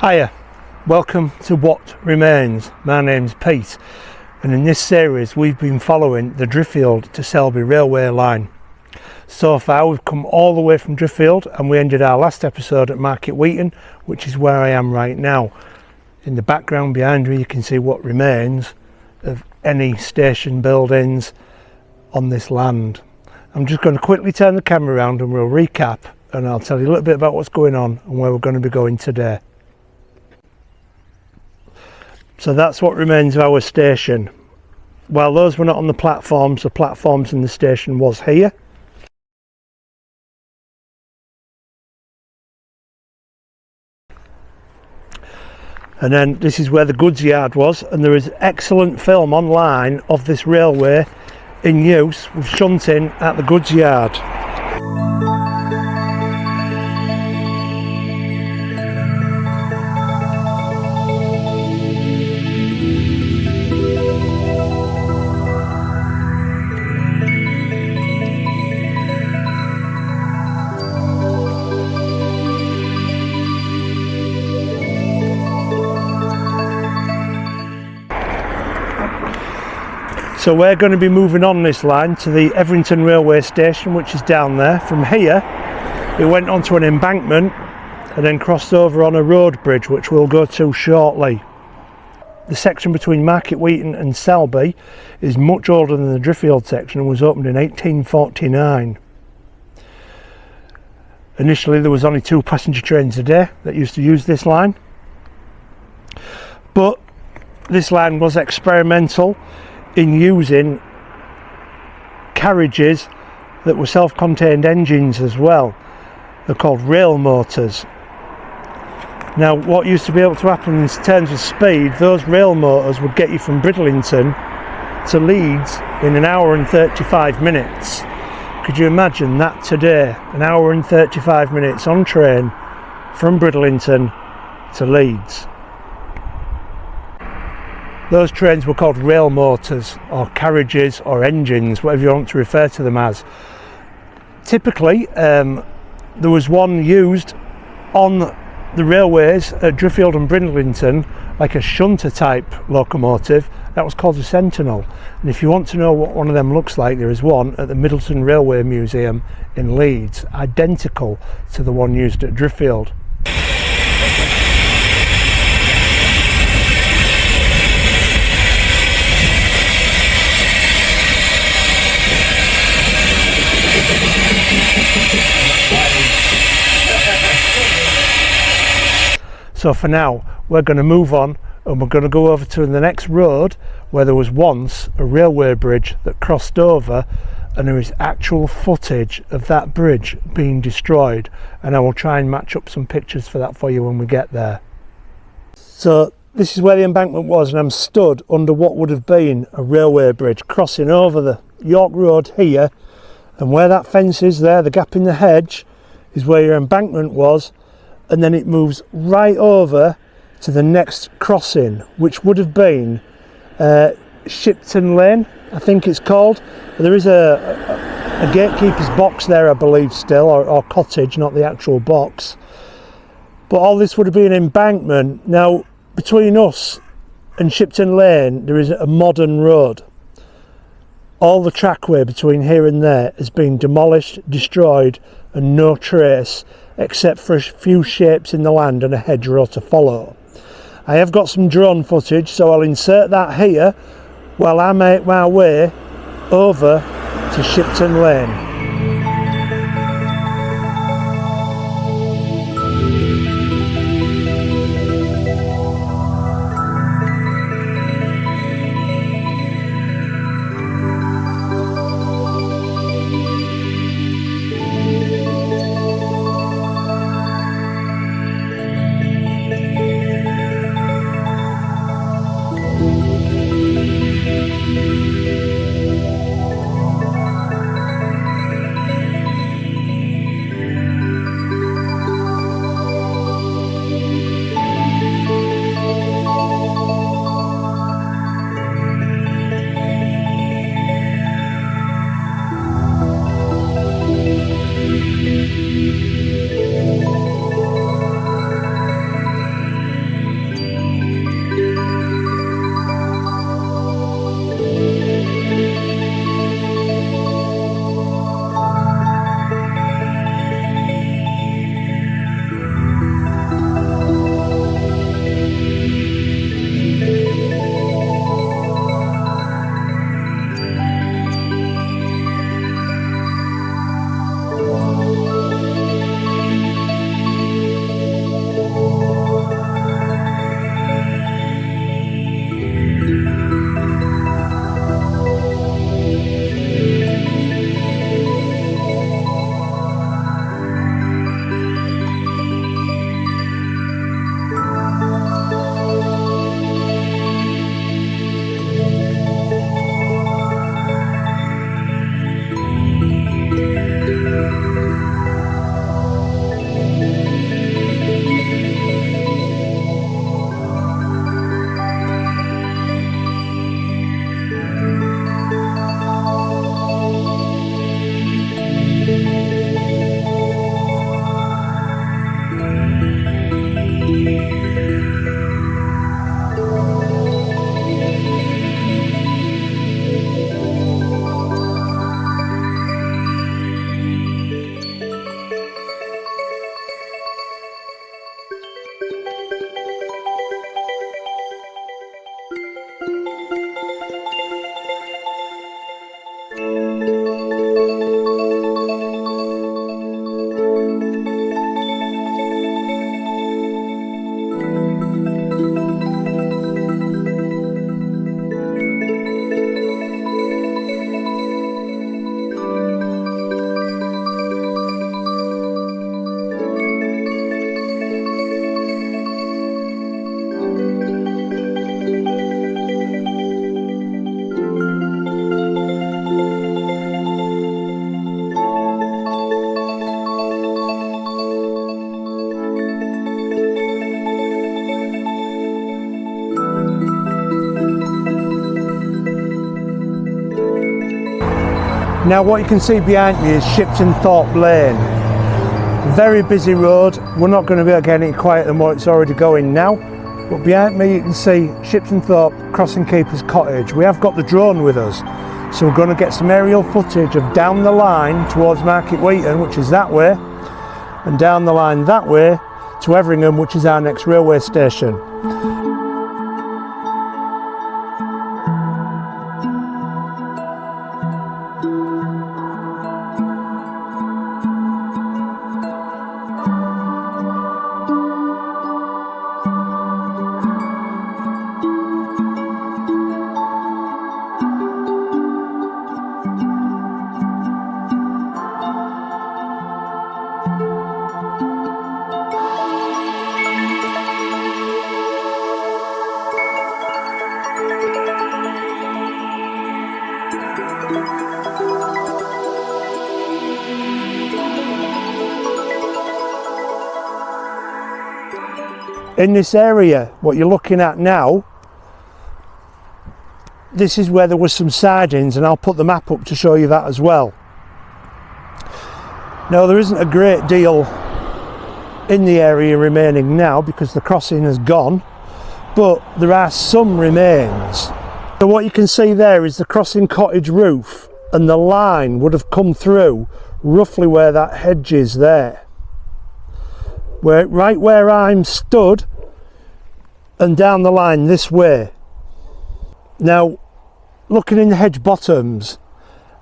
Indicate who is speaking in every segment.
Speaker 1: Hiya, welcome to What Remains. My name's Pete, and in this series we've been following the Driffield to Selby railway line. So far we've come all the way from Driffield and we ended our last episode at Market Weighton, which is where I am right now. In the background behind me you can see what remains of any station buildings on this land. I'm just going to quickly turn the camera around and we'll recap, and I'll tell you a little bit about what's going on and where we're going to be going today. So that's what remains of our station. While those were not on the platforms in the station was here. And then this is where the goods yard was, and there is excellent film online of this railway in use with shunting at the goods yard. So we're going to be moving on this line to the Everingham railway station, which is down there. From here it went onto an embankment and then crossed over on a road bridge, which we'll go to shortly. The section between Market Weighton and Selby is much older than the Driffield section and was opened in 1849. Initially there was only 2 passenger trains a day that used to use this line, but this line was experimental in using carriages that were self-contained engines as well. They're called rail motors. Now what used to be able to happen in terms of speed, those rail motors would get you from Bridlington to Leeds in an hour and 35 minutes. Could you imagine that today? An hour and 35 minutes on train from Bridlington to Leeds. Those trains were called rail motors or carriages or engines, whatever you want to refer to them as. Typically there was one used on the railways at Driffield and Bridlington, like a shunter type locomotive that was called a Sentinel. And if you want to know what one of them looks like, there is one at the Middleton Railway Museum in Leeds, identical to the one used at Driffield. So for now we're going to move on and we're going to go over to the next road where there was once a railway bridge that crossed over, and there is actual footage of that bridge being destroyed, and I will try and match up some pictures for that for you when we get there. So this is where the embankment was, and I'm stood under what would have been a railway bridge crossing over the York Road here, and where that fence is there, the gap in the hedge, is where your embankment was. And then it moves right over to the next crossing, which would have been Shipton Lane, I think it's called. There is a gatekeeper's box there, I believe, still, or cottage, not the actual box. But all this would have been an embankment. Now, between us and Shipton Lane, there is a modern road. All the trackway between here and there has been demolished, destroyed, and no trace, except for a few shapes in the land and a hedgerow to follow. I have got some drone footage, so I'll insert that here while I make my way over to Shipton Lane. Now what you can see behind me is Shipton Thorp Lane. Very busy road. We're not going to be able to get any quieter than what it's already going now. But behind me you can see Shipton Thorp crossing Keeper's Cottage. We have got the drone with us, so we're going to get some aerial footage of down the line towards Market Weighton, which is that way, and down the line that way to Everingham, which is our next railway station. In this area, what you're looking at now, this is where there was some sidings, and I'll put the map up to show you that as well. Now there isn't a great deal in the area remaining now because the crossing has gone, but there are some remains. So what you can see there is the crossing cottage roof, and the line would have come through roughly where that hedge is there. Right where I'm stood, and down the line this way. Now, looking in the hedge bottoms,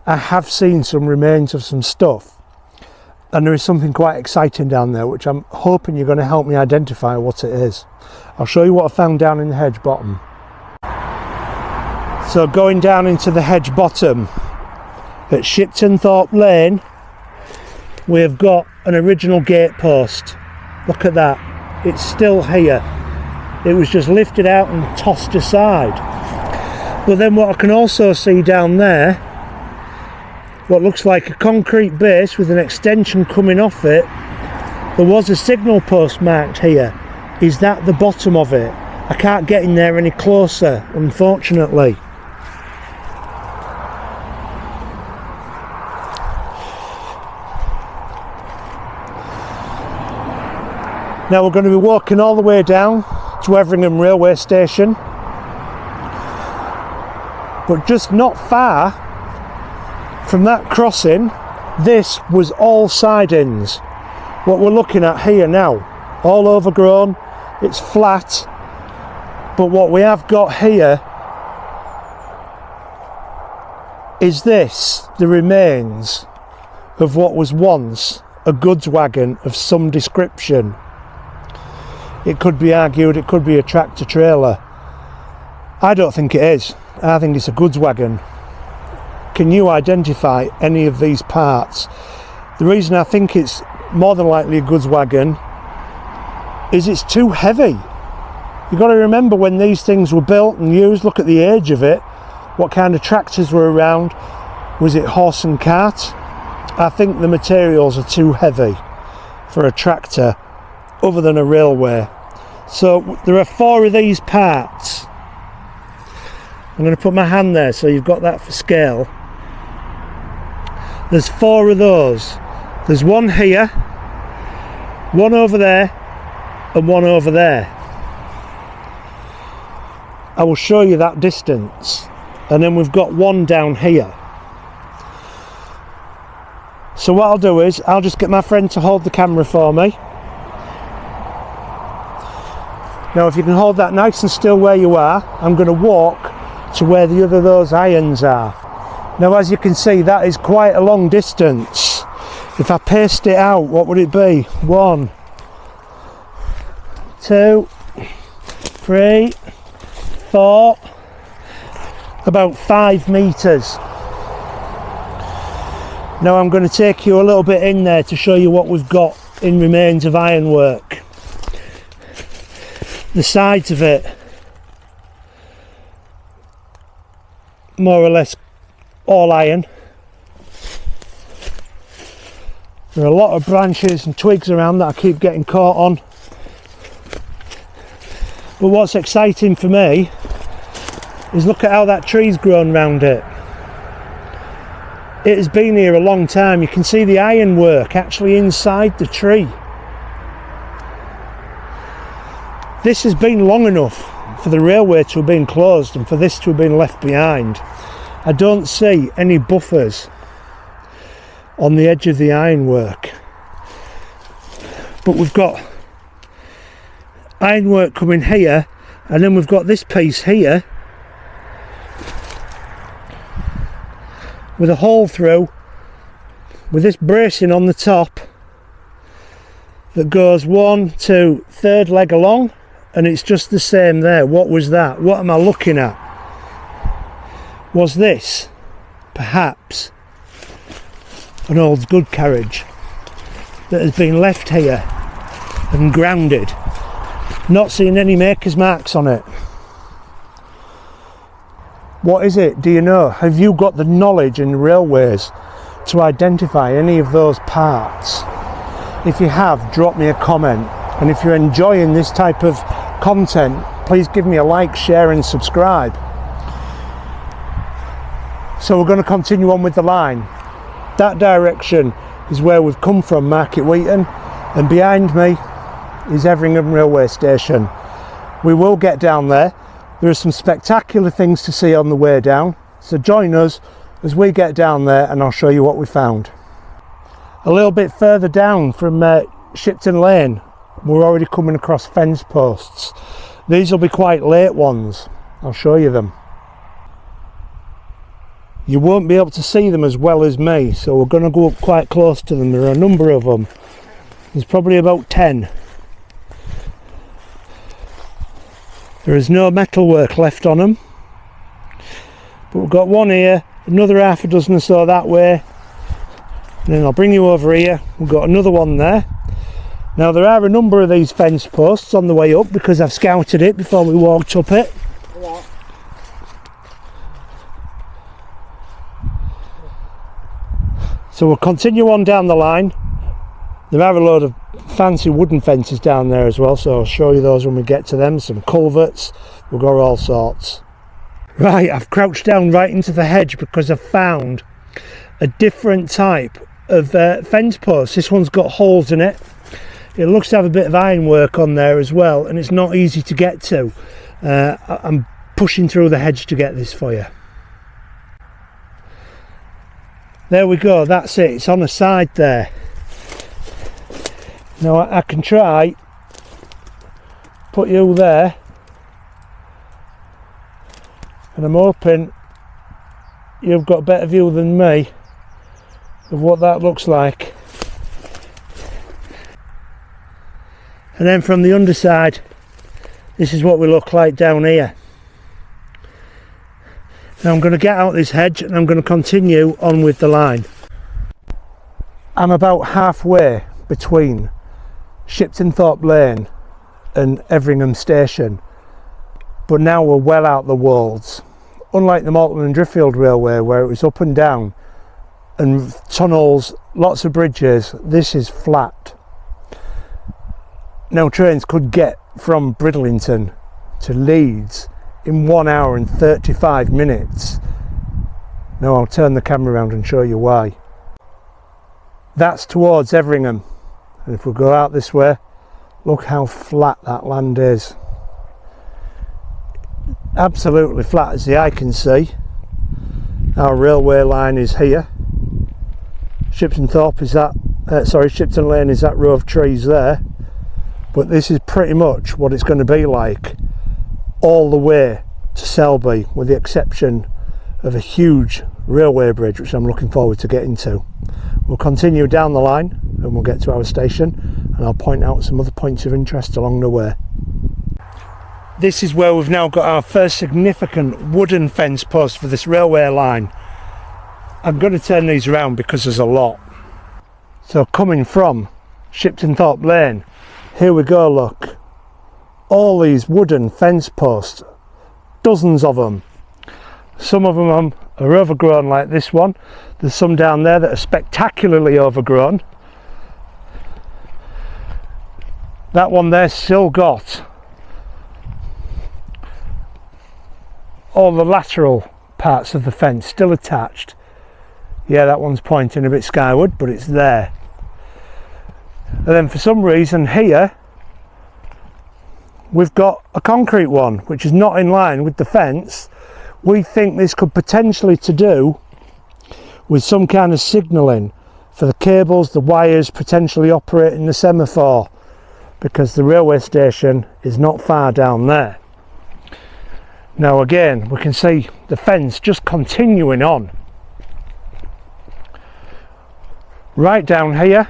Speaker 1: I have seen some remains of some stuff, and there is something quite exciting down there, which I'm hoping you're going to help me identify what it is. I'll show you what I found down in the hedge bottom. So going down into the hedge bottom at Shipton Thorp Lane, we've got an original gate post. Look at that, it's still here. It was just lifted out and tossed aside. But then what I can also see down there, what looks like a concrete base with an extension coming off it, there was a signal post marked here. Is that the bottom of it? I can't get in there any closer, unfortunately. Now we're going to be walking all the way down to Everingham railway station, but just not far from that crossing, this was all sidings. What we're looking at here now, all overgrown, it's flat, but what we have got here is this, the remains of what was once a goods wagon of some description. It could be argued it could be a tractor trailer. I don't think it is. I think it's a goods wagon. Can you identify any of these parts? The reason I think it's more than likely a goods wagon is it's too heavy. You've got to remember when these things were built and used, look at the age of it, what kind of tractors were around. Was it horse and cart? I think the materials are too heavy for a tractor other than a railway. So there are 4 of these parts. I'm going to put my hand there so you've got that for scale. There's 4 of those. There's one here, one over there, and one over there. I will show you that distance, and then we've got one down here. So what I'll do is I'll just get my friend to hold the camera for me. Now if you can hold that nice and still where you are, I'm going to walk to where the other those irons are. Now as you can see, that is quite a long distance. If I paced it out, what would it be? 1, 2, 3, 4, about 5 metres. Now I'm going to take you a little bit in there to show you what we've got in remains of ironwork. The sides of it, more or less all iron. There are a lot of branches and twigs around that I keep getting caught on. But what's exciting for me is look at how that tree's grown round it. It has been here a long time. You can see the ironwork actually inside the tree. This has been long enough for the railway to have been closed and for this to have been left behind. I don't see any buffers on the edge of the ironwork. But we've got ironwork coming here, and then we've got this piece here with a hole through, with this bracing on the top that goes 1, 2, third leg along, and it's just the same there. What was that? What am I looking at? Was this perhaps an old good carriage that has been left here and grounded? Not seeing any maker's marks on it. What is it? Do you know? Have you got the knowledge in railways to identify any of those parts? If you have, drop me a comment. And if you're enjoying this type of content, please give me a like, share and subscribe. So we're going to continue on with the line. That direction is where we've come from, Market Weighton, and behind me is Everingham railway station. We will get down there. There are some spectacular things to see on the way down, so join us as we get down there and I'll show you what we found. A little bit further down from Shipton Lane, we're already coming across fence posts. These will be quite late ones. I'll show you them. You won't be able to see them as well as me, so we're going to go up quite close to them. There are a number of them. There's probably about 10. There is no metalwork left on them, but we've got one here, another half a dozen or so that way, and then I'll bring you over here. We've got another one there. Now there are a number of these fence posts on the way up because I've scouted it before we walked up it. Yeah. So we'll continue on down the line. There are a load of fancy wooden fences down there as well, so I'll show you those when we get to them. Some culverts, we'll go all sorts. Right, I've crouched down right into the hedge because I've found a different type of fence post. This one's got holes in it. It looks to have a bit of ironwork on there as well, and it's not easy to get to. I'm pushing through the hedge to get this for you. There we go, that's it, it's on the side there. Now I can try put you there, and I'm hoping you've got a better view than me of what that looks like. And then from the underside, this is what we look like down here. Now I'm going to get out this hedge and I'm going to continue on with the line. I'm about halfway between Thorp Lane and Everingham station, but now we're well out the Wolds. Unlike the Malton and Driffield railway where it was up and down and tunnels, lots of bridges, this is flat. Now trains could get from Bridlington to Leeds in 1 hour and 35 minutes. Now I'll turn the camera around and show you why. That's towards Everingham, and if we go out this way, look how flat that land is. Absolutely flat as the eye can see. Our railway line is here. Shipton Lane is that row of trees there. But this is pretty much what it's going to be like all the way to Selby, with the exception of a huge railway bridge which I'm looking forward to getting to. We'll continue down the line and we'll get to our station, and I'll point out some other points of interest along the way. This is where we've now got our first significant wooden fence post for this railway line. I'm going to turn these around because there's a lot. So coming from Thorp Lane, here we go, look. All these wooden fence posts, dozens of them. Some of them are overgrown like this one. There's some down there that are spectacularly overgrown. That one there's still got all the lateral parts of the fence still attached. Yeah, that one's pointing a bit skyward, but it's there. And then for some reason here we've got a concrete one which is not in line with the fence. We think this could potentially to do with some kind of signalling for the cables, the wires, potentially operating the semaphore, because the railway station is not far down there. Now again, we can see the fence just continuing on right down here.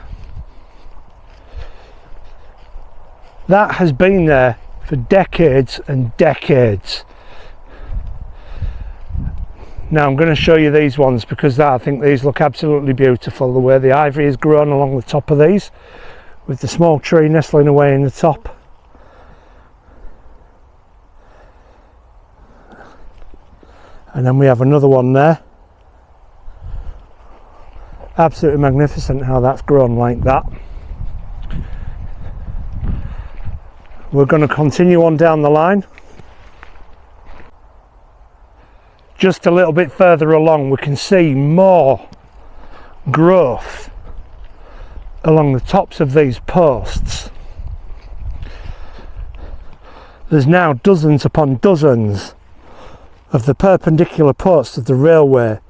Speaker 1: That has been there for decades and decades. Now I'm going to show you these ones because I think these look absolutely beautiful, the way the ivy is grown along the top of these, with the small tree nestling away in the top. And then we have another one there. Absolutely magnificent how that's grown like that. We're going to continue on down the line. Just a little bit further along we can see more growth along the tops of these posts. There's now dozens upon dozens of the perpendicular posts of the railway.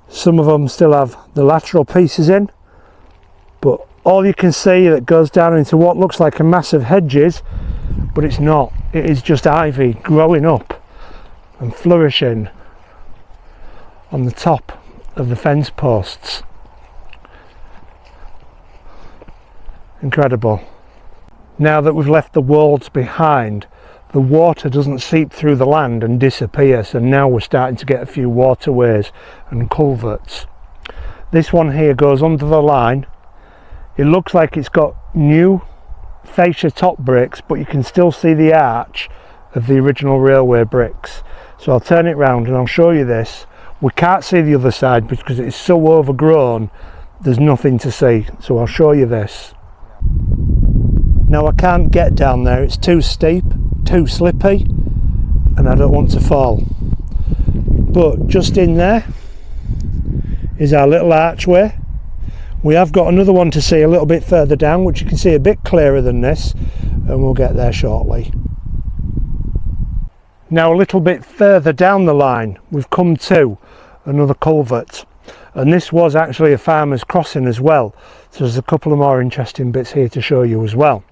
Speaker 1: Some of them still have the lateral pieces in, but all you can see that goes down into what looks like a massive hedges, but it's not. It is just ivy growing up and flourishing on the top of the fence posts. Incredible. Now that we've left the wolds behind, the water doesn't seep through the land and disappear, so now we're starting to get a few waterways and culverts. This one here goes under the line. It looks like it's got new fascia top bricks, but you can still see the arch of the original railway bricks. So I'll turn it round and I'll show you this. We can't see the other side because it's so overgrown, there's nothing to see. So I'll show you this. Now I can't get down there, it's too steep, too slippy, and I don't want to fall. But just in there is our little archway. We have got another one to see a little bit further down, which you can see a bit clearer than this, and we'll get there shortly. Now a little bit further down the line we've come to another culvert, and this was actually a farmer's crossing as well, so there's a couple of more interesting bits here to show you as well.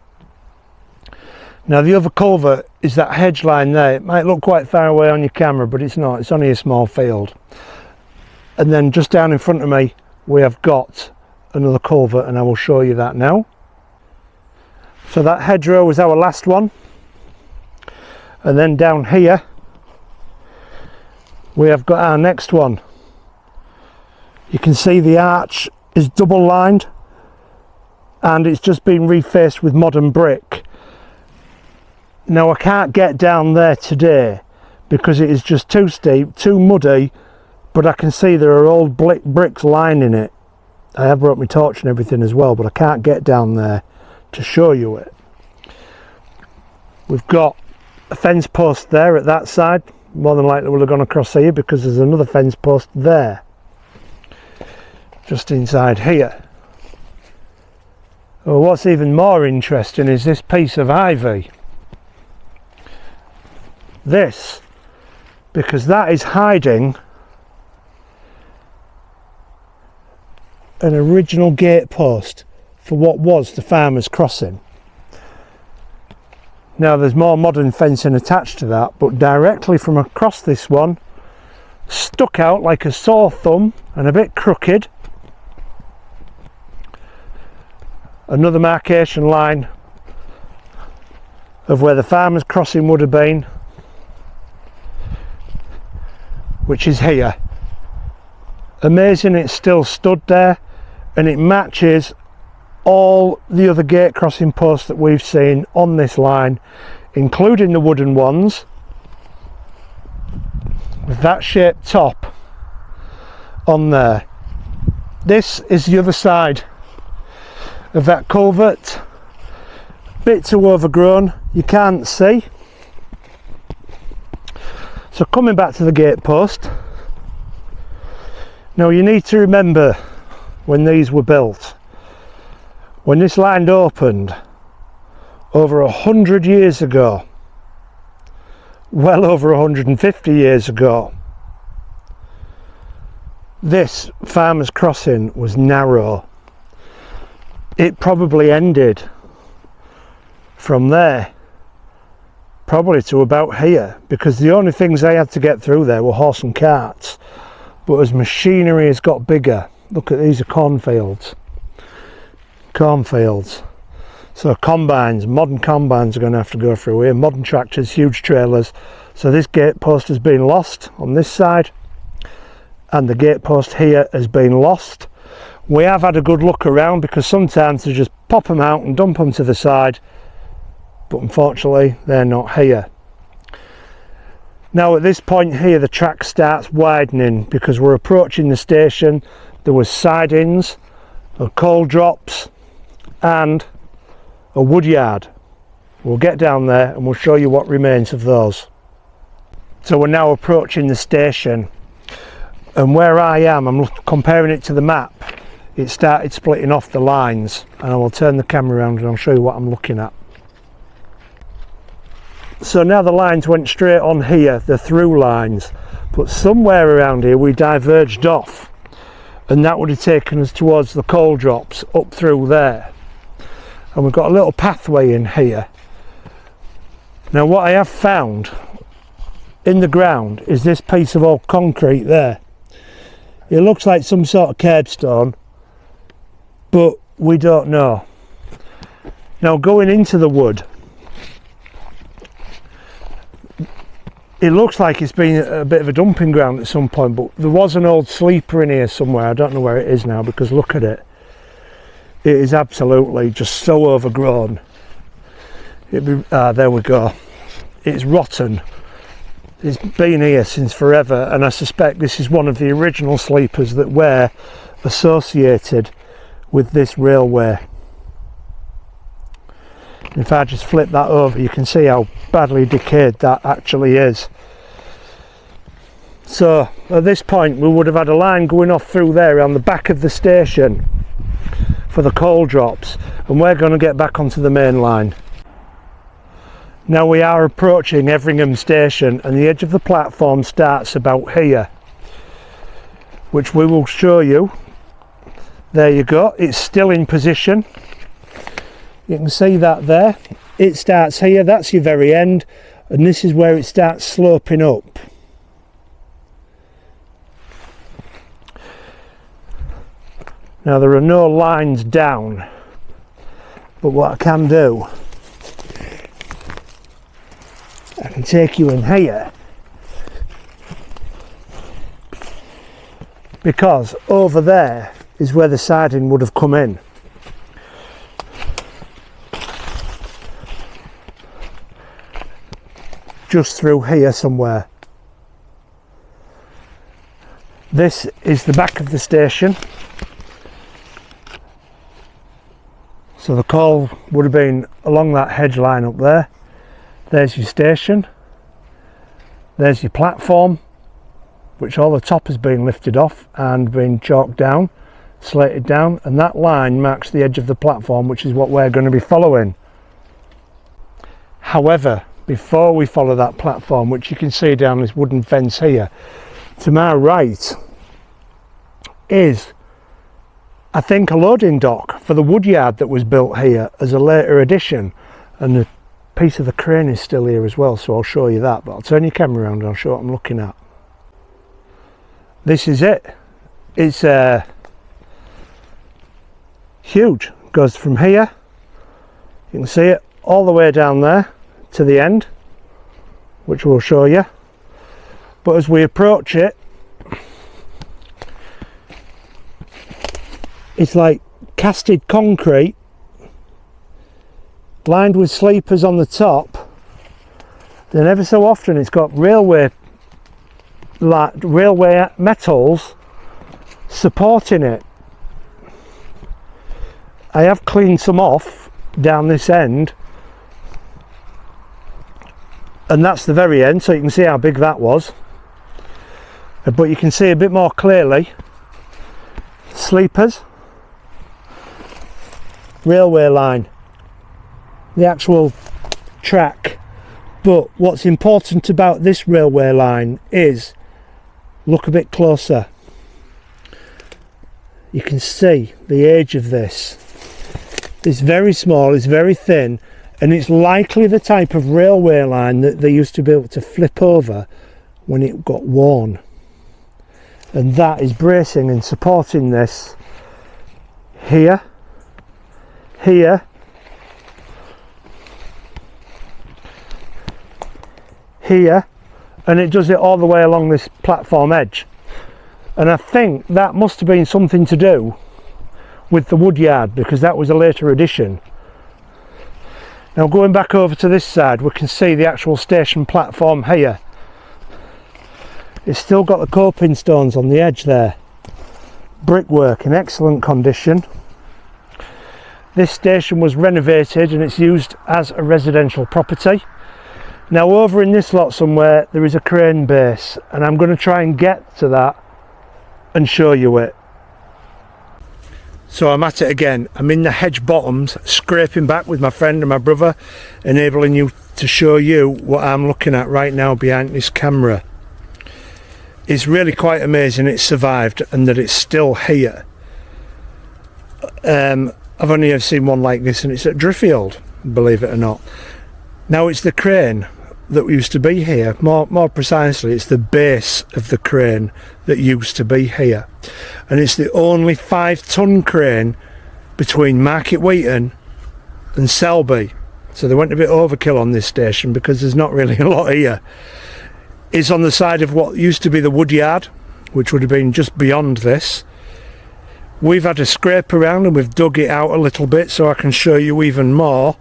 Speaker 1: Now the other culvert is that hedge line there. It might look quite far away on your camera, but it's not, it's only a small field. And then just down in front of me we have got another culvert, and I will show you that now. So that hedgerow was our last one, and then down here we have got our next one. You can see the arch is double lined and it's just been refaced with modern brick. Now I can't get down there today because it is just too steep, too muddy, but I can see there are old bricks lining it. I have brought my torch and everything as well, but I can't get down there to show you it. We've got a fence post there at that side. More than likely we'll have gone across here because there's another fence post there, just inside here. Well, what's even more interesting is this piece of ivy. This, because that is hiding an original gate post for what was the farmer's crossing. Now there's more modern fencing attached to that, but directly from across this one, stuck out like a sore thumb and a bit crooked, another marcation line of where the farmer's crossing would have been, which is here. Amazing, it's still stood there, and it matches all the other gate crossing posts that we've seen on this line, including the wooden ones with that shaped top on there. This is the other side of that culvert, bit too overgrown, you can't see. So coming back to the gate post, Now you need to remember when these were built, when this line opened over 100 years ago, well over 150 years ago, this farmer's crossing was narrow. It probably ended from there probably to about here, because the only things they had to get through there were horse and carts. But as machinery has got bigger, look at these are cornfields. So combines, modern combines are going to have to go through here, modern tractors, huge trailers. So this gate post has been lost on this side, and the gate post here has been lost. We have had a good look around, because sometimes they just pop them out and dump them to the side, but unfortunately they're not here. Now at this point here the track starts widening, because we're approaching the station. There was sidings, coal drops and a wood yard. We'll get down there and we'll show you what remains of those. So we're now approaching the station, and where I am, I'm comparing it to the map. It started splitting off the lines, and I will turn the camera around and I'll show you what I'm looking at. So now the lines went straight on here, the through lines, but somewhere around here we diverged off, and that would have taken us towards the coal drops up through there. And we've got a little pathway in here. Now what I have found in the ground is this piece of old concrete there. It looks like some sort of curbstone, but we don't know. Now going into the wood, it looks like it's been a bit of a dumping ground at some point, but there was an old sleeper in here somewhere. I don't know where it is now, because look at it. It is absolutely just so overgrown. There we go. It's rotten. It's been here since forever, and I suspect this is one of the original sleepers that were associated with this railway. If I just flip that over, you can see how badly decayed that actually is. So at this point we would have had a line going off through there around the back of the station for the coal drops, and we're going to get back onto the main line. Now we are approaching Everingham station, and the edge of the platform starts about here, which we will show you. There you go, it's still in position. You can see that there. It starts here, that's your very end, and this is where it starts sloping up. Now there are no lines down, but what I can do, I can take you in here, because over there is where the siding would have come in. Just through here somewhere. This is the back of the station. So the coal would have been along that hedge line up there. There's your station. There's your platform, which all the top has been lifted off and been chalked down, slated down, and that line marks the edge of the platform, which is what we're going to be following. However, before we follow that platform, which you can see down this wooden fence here, to my right is, I think, a loading dock for the woodyard that was built here as a later addition, and the piece of the crane is still here as well, so I'll show you that. But I'll turn your camera around and I'll show what I'm looking at. This is it. It's huge. It goes from here, you can see it, all the way down there to the end, which we'll show you. But as we approach it, it's like casted concrete lined with sleepers on the top. Then ever so often it's got railway metals supporting it. I have cleaned some off down this end, and that's the very end, so you can see how big that was, but you can see a bit more clearly sleepers, railway line, the actual track. But what's important about this railway line is, look a bit closer, you can see the age of this. It's very small, it's very thin, and it's likely the type of railway line that they used to be able to flip over when it got worn. And that is bracing and supporting this here, here, here, and it does it all the way along this platform edge. And I think that must have been something to do with the woodyard, because that was a later addition. Now going back over to this side, we can see the actual station platform here. It's still got the coping stones on the edge there. Brickwork in excellent condition. This station was renovated and it's used as a residential property. Now over in this lot somewhere there is a crane base, and I'm going to try and get to that and show you it. So I'm at it again. I'm in the hedge bottoms, scraping back with my friend and my brother, enabling you to show you what I'm looking at right now behind this camera. It's really quite amazing it's survived and that it's still here. I've only ever seen one like this, and it's at Driffield, believe it or not. Now it's the crane that used to be here, more precisely it's the base of the crane that used to be here, and it's the only 5-ton crane between Market Weighton and Selby, so they went a bit overkill on this station because there's not really a lot here. It's on the side of what used to be the woodyard, which would have been just beyond this. We've had a scrape around and we've dug it out a little bit so I can show you even more.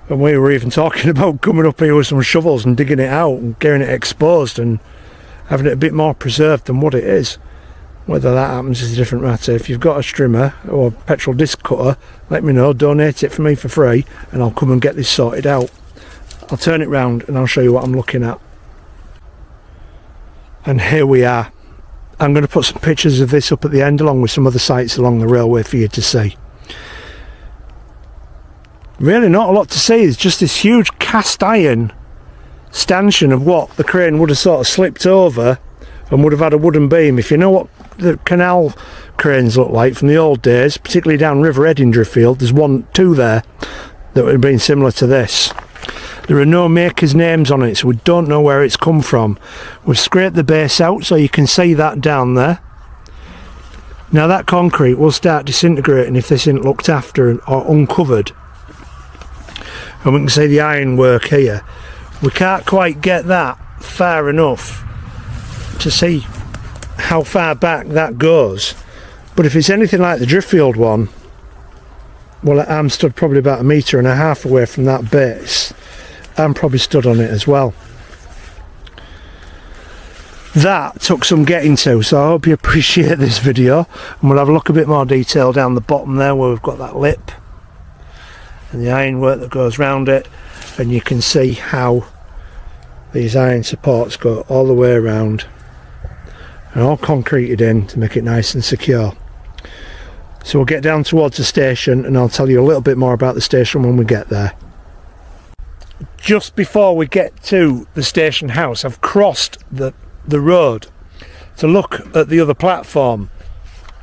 Speaker 1: And we were even talking about coming up here with some shovels and digging it out and getting it exposed and having it a bit more preserved than what it is. Whether that happens is a different matter. If you've got a strimmer or a petrol disc cutter, let me know, donate it for me for free, and I'll come and get this sorted out. I'll turn it round and I'll show you what I'm looking at. And here we are. I'm going to put some pictures of this up at the end along with some other sites along the railway for you to see. Really not a lot to see, it's just this huge cast iron stanchion of what the crane would have sort of slipped over and would have had a wooden beam. If you know what the canal cranes look like from the old days, particularly down River Head in Driffield, there's two there that would have been similar to this. There are no makers' names on it, so we don't know where it's come from. We've scraped the base out so you can see that down there. Now that concrete will start disintegrating if this isn't looked after or uncovered. And we can see the ironwork here. We can't quite get that far enough to see how far back that goes. But if it's anything like the Driffield one, well, I'm stood probably about 1.5 meters away from that base. I'm probably stood on it as well. That took some getting to, so I hope you appreciate this video, and we'll have a look a bit more detail down the bottom there where we've got that lip and the ironwork that goes round it, and you can see how these iron supports go all the way around and all concreted in to make it nice and secure. So we'll get down towards the station and I'll tell you a little bit more about the station when we get there. Just before we get to the station house, I've crossed the road to look at the other platform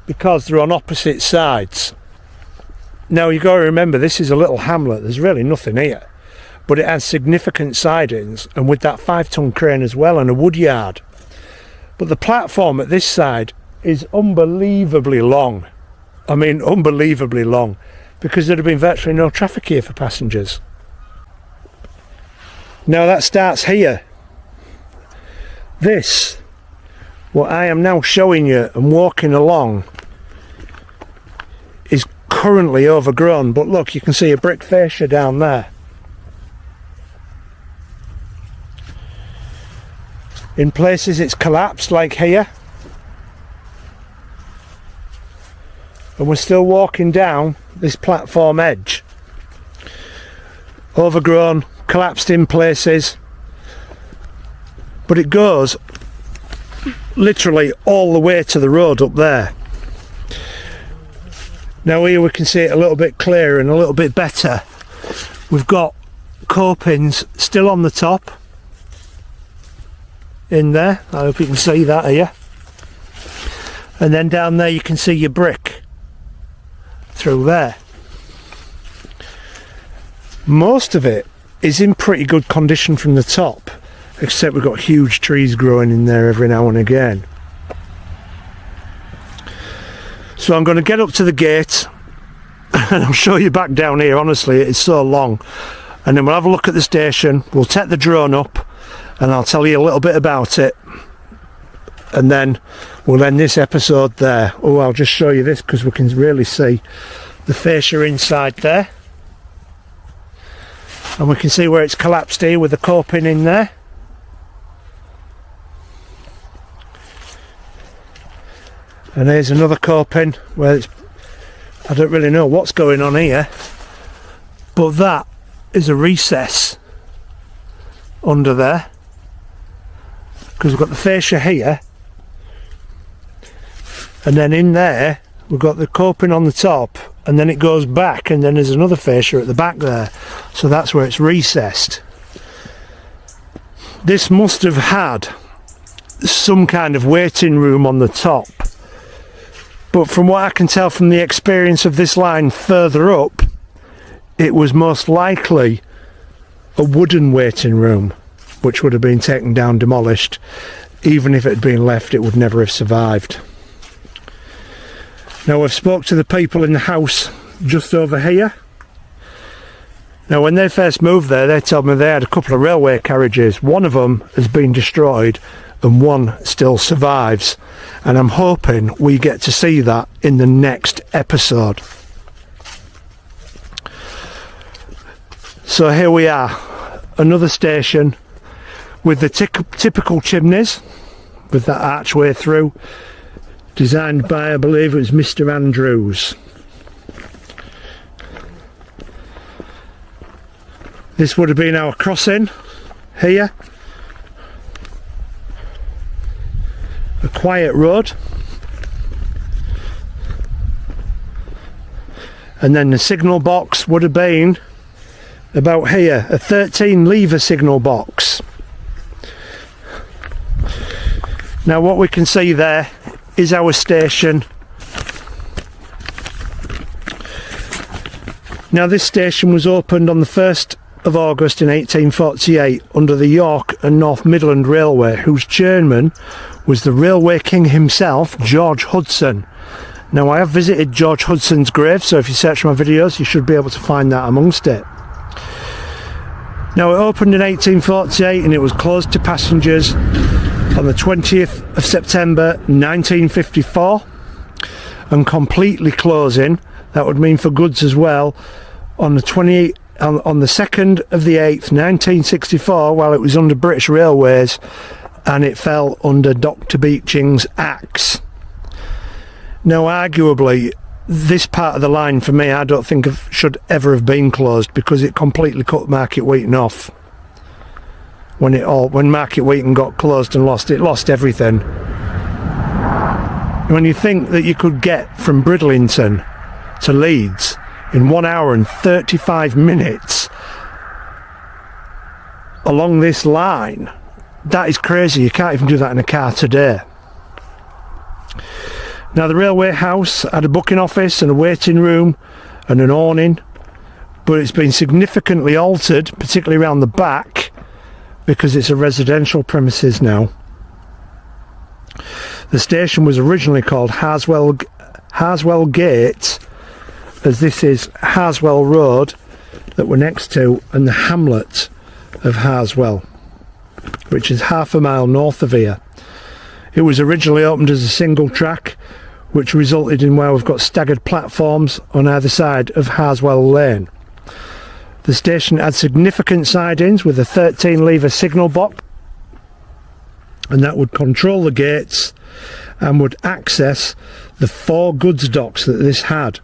Speaker 1: because they're on opposite sides. Now you've got to remember, this is a little hamlet, there's really nothing here, but it has significant sidings, and with that 5-ton crane as well and a woodyard. But the platform at this side is unbelievably long. I mean unbelievably long, because there'd have been virtually no traffic here for passengers. Now that starts here. This, what I am now showing you and walking along, is currently overgrown, but look, you can see a brick fascia down there. In places it's collapsed, like here, and we're still walking down this platform edge. Overgrown, collapsed in places, but it goes literally all the way to the road up there. Now here we can see it a little bit clearer and a little bit better. We've got copings still on the top in there. I hope you can see that here. And then down there you can see your brick through there. Most of it is in pretty good condition from the top, except we've got huge trees growing in there every now and again. So I'm going to get up to the gate and I'll show you back down here. Honestly, it's so long. And then we'll have a look at the station, we'll take the drone up and I'll tell you a little bit about it. And then we'll end this episode there. Oh, I'll just show you this because we can really see the fascia inside there. And we can see where it's collapsed here with the coping in there. And here's another coping where it's, I don't really know what's going on here, but that is a recess under there, because we've got the fascia here, and then in there we've got the coping on the top, and then it goes back, and then there's another fascia at the back there, so that's where it's recessed. This must have had some kind of waiting room on the top, but from what I can tell from the experience of this line further up, it was most likely a wooden waiting room, which would have been taken down, demolished. Even if it had been left, it would never have survived. Now I've spoke to the people in the house just over here. Now when they first moved there, they told me they had a couple of railway carriages. One of them has been destroyed and one still survives, and I'm hoping we get to see that in the next episode. So here we are, another station with the typical chimneys with that archway through, designed by, I believe it was Mr. Andrews. This would have been our crossing here. A quiet road, and then the signal box would have been about here, a 13 lever signal box. Now what we can see there is our station. Now this station was opened on the 1st of August in 1848 under the York and North Midland Railway, whose chairman was the railway king himself, George Hudson. Now I have visited George Hudson's grave, so if you search my videos you should be able to find that amongst it. Now it opened in 1848 and it was closed to passengers on the 20th of September 1954, and completely closing, that would mean for goods as well, on the 2nd of the 8th 1964, while it was under British Railways, and it fell under Dr. Beeching's axe. Now arguably this part of the line for me I don't think should ever have been closed, because it completely cut Market Weighton off. When Market Weighton got closed and lost, it lost everything. When you think that you could get from Bridlington to Leeds in 1 hour and 35 minutes along this line, that is crazy. You can't even do that in a car today. Now the railway house had a booking office and a waiting room and an awning, but it's been significantly altered, particularly around the back, because it's a residential premises now. The station was originally called Harswell Gate, as this is Harswell Road that we're next to, and the hamlet of Harswell, which is half a mile north of here. It was originally opened as a single track, which resulted in where we've got staggered platforms on either side of Harswell Lane. The station had significant sidings with a 13 lever signal box, and that would control the gates and would access the 4 goods docks that this had,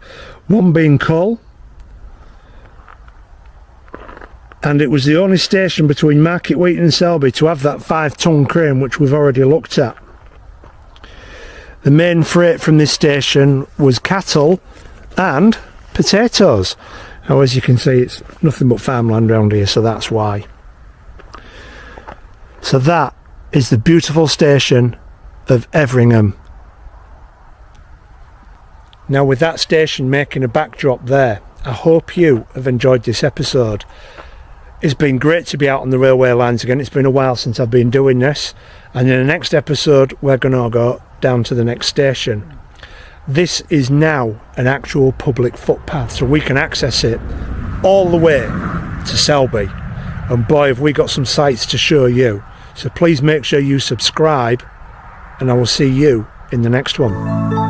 Speaker 1: one being coal, and it was the only station between Market Weighton and Selby to have that 5-ton crane, which we've already looked at. The main freight from this station was cattle and potatoes. Now, as you can see, it's nothing but farmland around here, so that's why. So that is the beautiful station of Everingham. Now, with that station making a backdrop there, I hope you have enjoyed this episode. It's been great to be out on the railway lines again. It's been a while since I've been doing this, and in the next episode we're going to go down to the next station. This is now an actual public footpath, so we can access it all the way to Selby, and boy have we got some sights to show you. So please make sure you subscribe, and I will see you in the next one.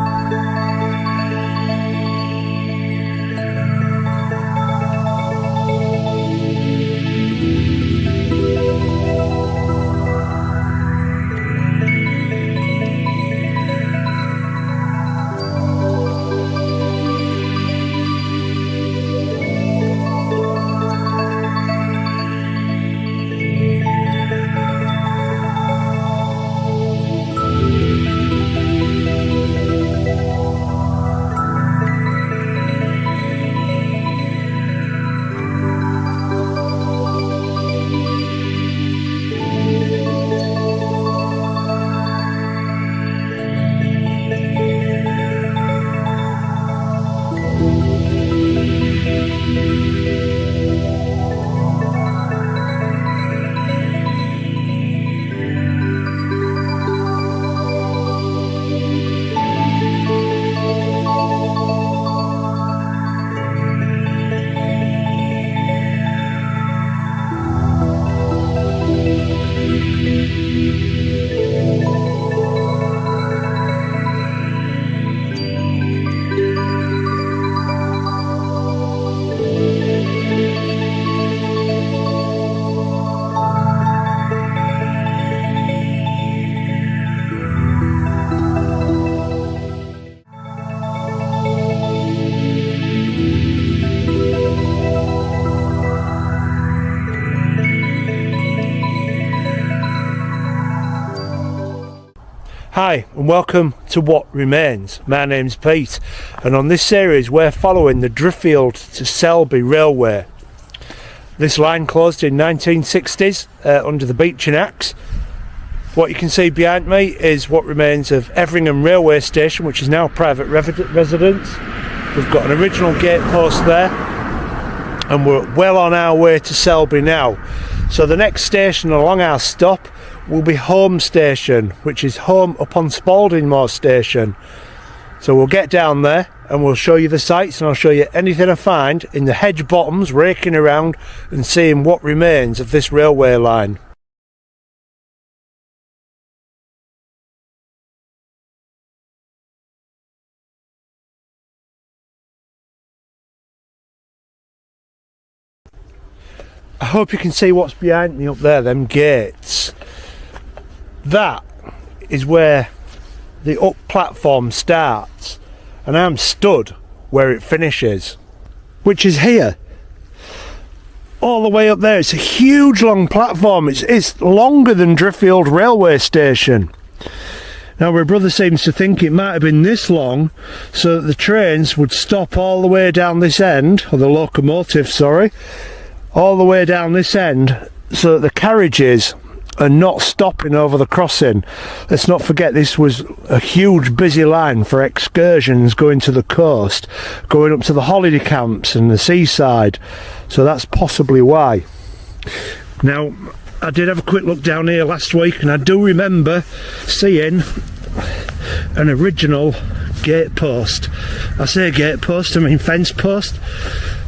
Speaker 1: Hi and welcome to What Remains. My name's Pete, and on this series we're following the Driffield to Selby railway. This line closed in 1960s under the Beeching Axe. What you can see behind me is what remains of Everingham railway station, which is now private residence. We've got an original gate post there, and we're well on our way to Selby now. So the next station along our stop will be Holme station, which is Holme-upon-Spalding station. So we'll get down there and we'll show you the sights, and I'll show you anything I find in the hedge bottoms, raking around and seeing what remains of this railway line. I hope you can see what's behind me up there, them gates. That is where the up platform starts, and I'm stood where it finishes, which is here. All the way up there. It's a huge long platform. It's longer than Driffield railway station. Now my brother seems to think it might have been this long so that the trains would stop all the way down this end, or the locomotive, sorry, all the way down this end, so that the carriages are not stopping over the crossing. Let's not forget this was a huge busy line for excursions going to the coast, going up to the holiday camps and the seaside, so that's possibly why. Now I did have a quick look down here last week, and I do remember seeing an original gate post. I say gate post, I mean fence post.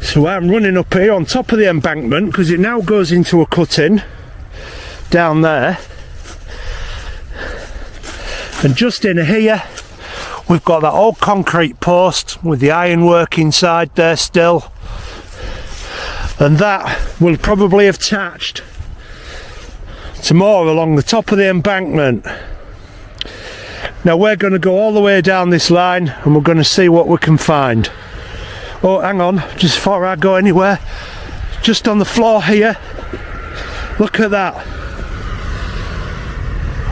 Speaker 1: So I'm running up here on top of the embankment, because it now goes into a cutting down there, and just in here we've got that old concrete post with the ironwork inside there still, and that will probably have attached to more along the top of the embankment. Now we're going to go all the way down this line and we're going to see what we can find. Oh, hang on, just before I go anywhere, just on the floor here, look at that.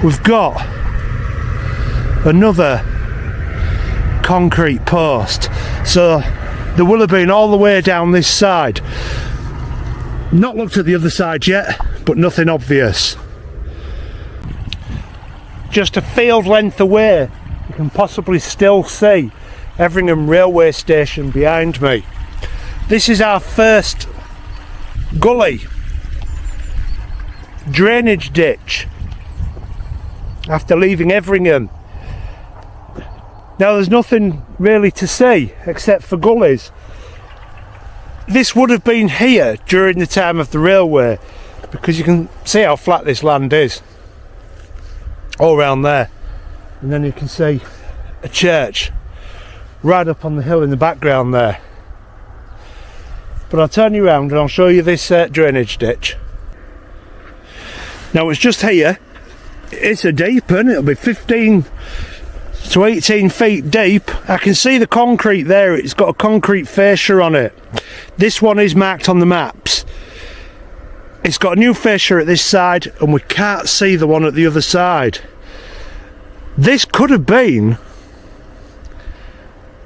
Speaker 1: We've got another concrete post. So there will have been all the way down this side. Not looked at the other side yet, but nothing obvious. Just a field length away, you can possibly still see Everingham railway station behind me. This is our first gully, drainage ditch, after leaving Everingham. Now there's nothing really to see except for gullies. This would have been here during the time of the railway, because you can see how flat this land is all around there, and then you can see a church right up on the hill in the background there. But I'll turn you around and I'll show you this drainage ditch. Now it's just here. It's a deep one, it'll be 15 to 18 feet deep. I can see the concrete there, it's got a concrete fascia on it. This one is marked on the maps. It's got a new fascia at this side and we can't see the one at the other side. This could have been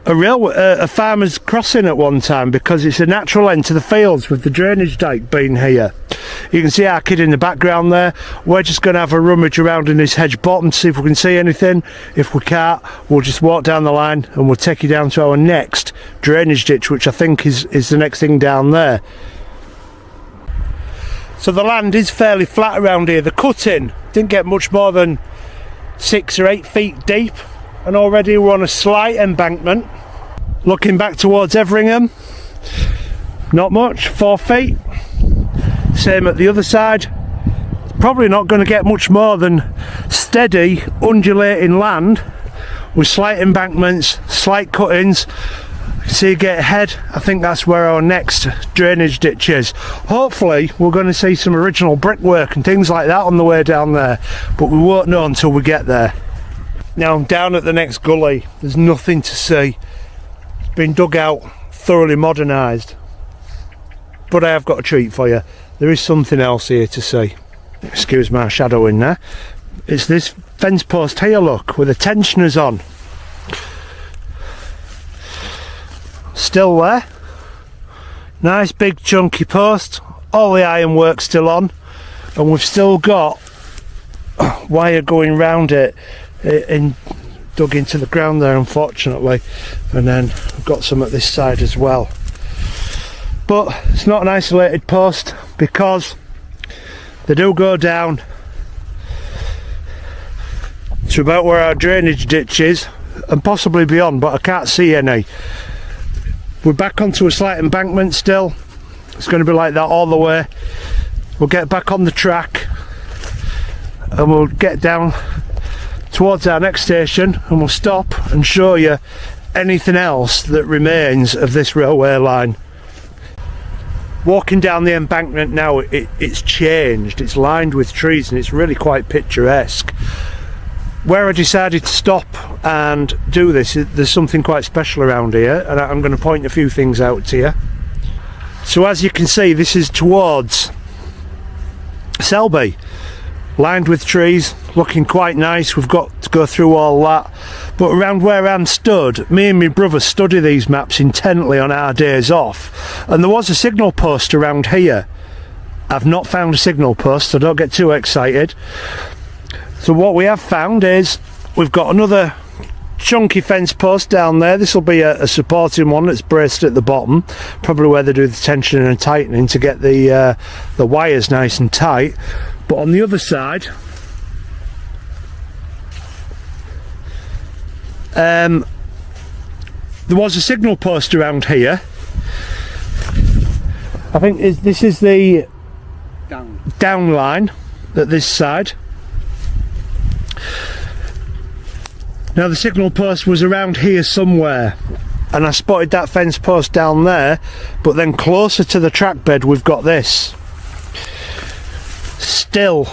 Speaker 1: a farmer's crossing at one time, because it's a natural end to the fields with the drainage dike being here. You can see our kid in the background there. We're just going to have a rummage around in this hedge bottom to see if we can see anything. If we can't, we'll just walk down the line and we'll take you down to our next drainage ditch, which I think is the next thing down there. So the land is fairly flat around here. The cutting didn't get much more than 6 or 8 feet deep, and already we're on a slight embankment. Looking back towards Everingham, not much, 4 feet. Same at the other side. Probably not going to get much more than steady undulating land with slight embankments, slight cuttings. So you get ahead, I think that's where our next drainage ditch is. Hopefully we're going to see some original brickwork and things like that on the way down there, but we won't know until we get there. Now down at the next gully, there's nothing to see. It's been dug out, thoroughly modernised. But I have got a treat for you. There is something else here to see. Excuse my shadow in there. It's this fence post here, look, with the tensioners on. Still there. Nice big chunky post. All the ironwork still on. And we've still got wire going round it. Dug into the ground there, unfortunately, and then we've got some at this side as well. But it's not an isolated post, because they do go down to about where our drainage ditch is and possibly beyond, but I can't see any. We're back onto a slight embankment still. It's going to be like that all the way. We'll get back on the track and we'll get down towards our next station and we'll stop and show you anything else that remains of this railway line. Walking down the embankment now, it's changed, it's lined with trees and it's really quite picturesque. Where I decided to stop and do this, there's something quite special around here, and I'm going to point a few things out to you. So as you can see, this is towards Selby, lined with trees, looking quite nice. We've got to go through all that, but around where I'm stood, me and my brother study these maps intently on our days off, and there was a signal post around here. I've not found a signal post, so don't get too excited. So what we have found is we've got another chunky fence post down there. This will be a supporting one that's braced at the bottom, probably where they do the tensioning and tightening to get the wires nice and tight. But on the other side, there was a signal post around here. I think this is the down line at this side. Now the signal post was around here somewhere, and I spotted that fence post down there, but then closer to the track bed we've got this, still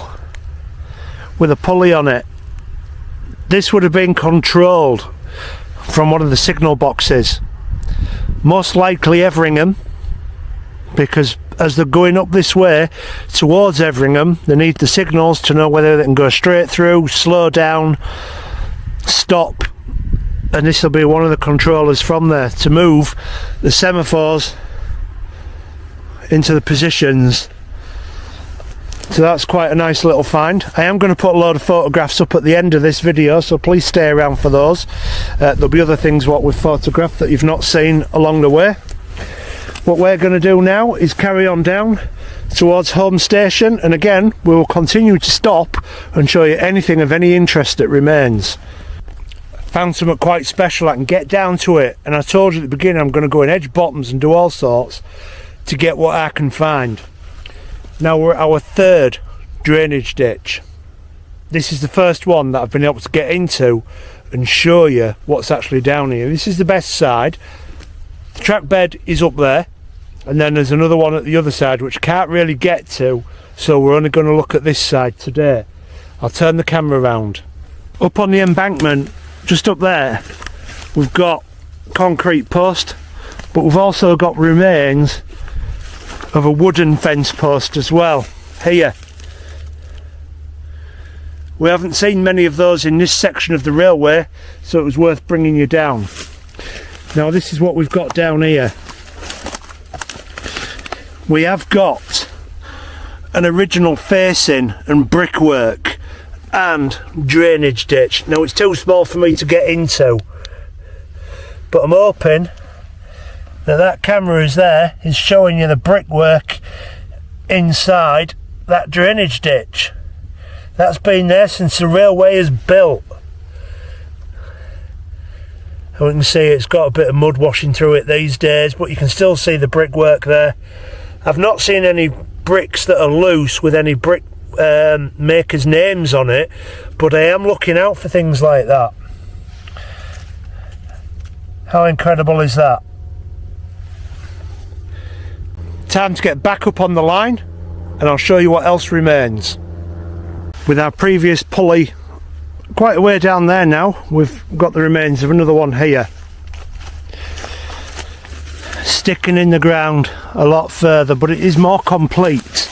Speaker 1: with a pulley on it. This would have been controlled from one of the signal boxes, most likely Everingham, because as they're going up this way towards Everingham, they need the signals to know whether they can go straight through, slow down, stop, and this will be one of the controllers from there to move the semaphores into the positions. So that's quite a nice little find. I am going to put a load of photographs up at the end of this video, so please stay around for those. There'll be other things what we've photographed that you've not seen along the way. What we're going to do now is carry on down towards Holme Station, and again we will continue to stop and show you anything of any interest that remains. Found something quite special. I can get down to it, and I told you at the beginning I'm going to go in edge bottoms and do all sorts to get what I can find. Now we're at our third drainage ditch. This is the first one that I've been able to get into and show you what's actually down here. This is the best side. The track bed is up there, and then there's another one at the other side which I can't really get to, so we're only going to look at this side today. I'll turn the camera around. Up on the embankment, just up there, we've got concrete post, but we've also got remains of a wooden fence post as well here. We haven't seen many of those in this section of the railway, so it was worth bringing you down. Now this is what we've got down here. We have got an original facing and brickwork and drainage ditch. Now it's too small for me to get into, but I'm hoping that camera is there, is showing you the brickwork inside that drainage ditch. That's been there since the railway is built. And we can see it's got a bit of mud washing through it these days, but you can still see the brickwork there. I've not seen any bricks that are loose with any brick makers' names on it, but I am looking out for things like that. How incredible is that? Time to get back up on the line, and I'll show you what else remains. With our previous pulley quite a way down there now, we've got the remains of another one here, sticking in the ground a lot further, but it is more complete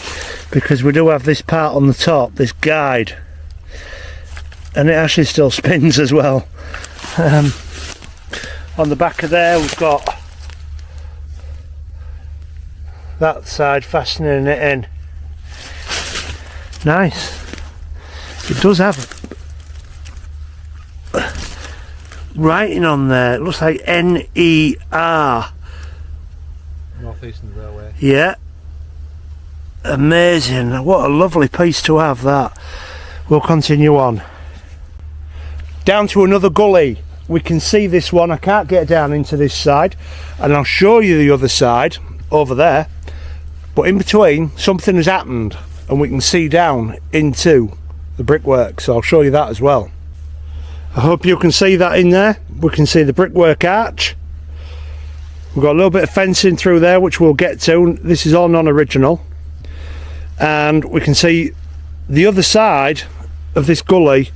Speaker 1: because we do have this part on the top, this guide, and it actually still spins as well. On the back of there we've got that side, fastening it in. Nice. It does have writing on there. It looks like N-E-R.
Speaker 2: North Eastern Railway.
Speaker 1: Yeah. Amazing. What a lovely piece to have that. We'll continue on. Down to another gully. We can see this one. I can't get down into this side, and I'll show you the other side over there. But in between, something has happened, and we can see down into the brickwork, so I'll show you that as well. I hope you can see that in there. We can see the brickwork arch. We've got a little bit of fencing through there, which we'll get to. This is all non-original. And we can see the other side of this gully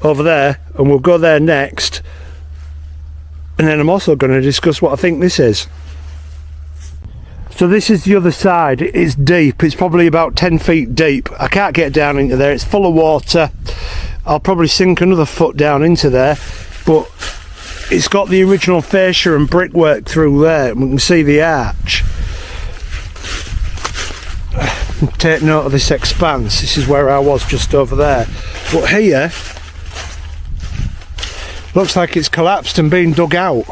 Speaker 1: over there, and we'll go there next. And then I'm also going to discuss what I think this is. So this is the other side. It's deep. It's probably about 10 feet deep. I can't get down into there. It's full of water. I'll probably sink another foot down into there, but it's got the original fascia and brickwork through there, and we can see the arch. Take note of this expanse. This is where I was, just over there. But here looks like it's collapsed and been dug out,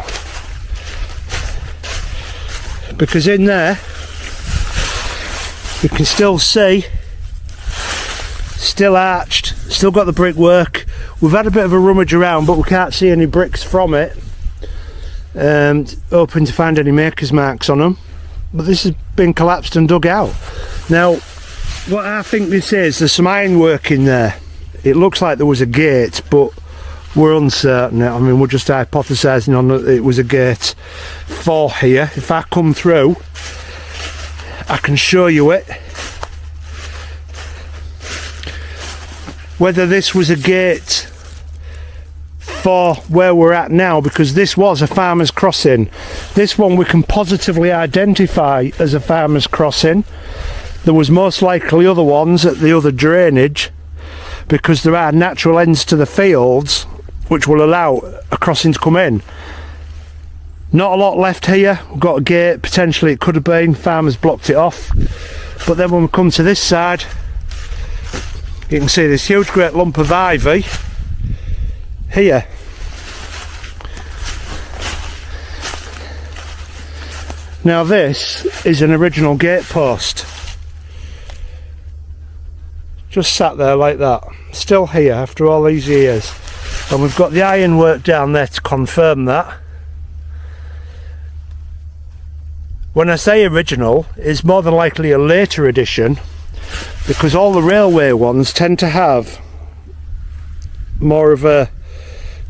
Speaker 1: because in there you can still see, still arched, still got the brickwork. We've had a bit of a rummage around, but we can't see any bricks from it, and hoping to find any maker's marks on them, but this has been collapsed and dug out. Now what I think this is, there's some ironwork in there. It looks like there was a gate, but we're uncertain. I mean, we're just hypothesising on that it was a gate for here. If I come through, I can show you it. Whether this was a gate for where we're at now, because this was a farmer's crossing. This one we can positively identify as a farmer's crossing. There was most likely other ones at the other drainage, because there are natural ends to the fields, which will allow a crossing to come in. Not a lot left here. We've got a gate, potentially it could have been, farmers blocked it off. But then when we come to this side, you can see this huge great lump of ivy here. Now this is an original gate post. Just sat there like that, still here after all these years. And we've got the ironwork down there to confirm that. When I say original, it's more than likely a later edition, because all the railway ones tend to have more of a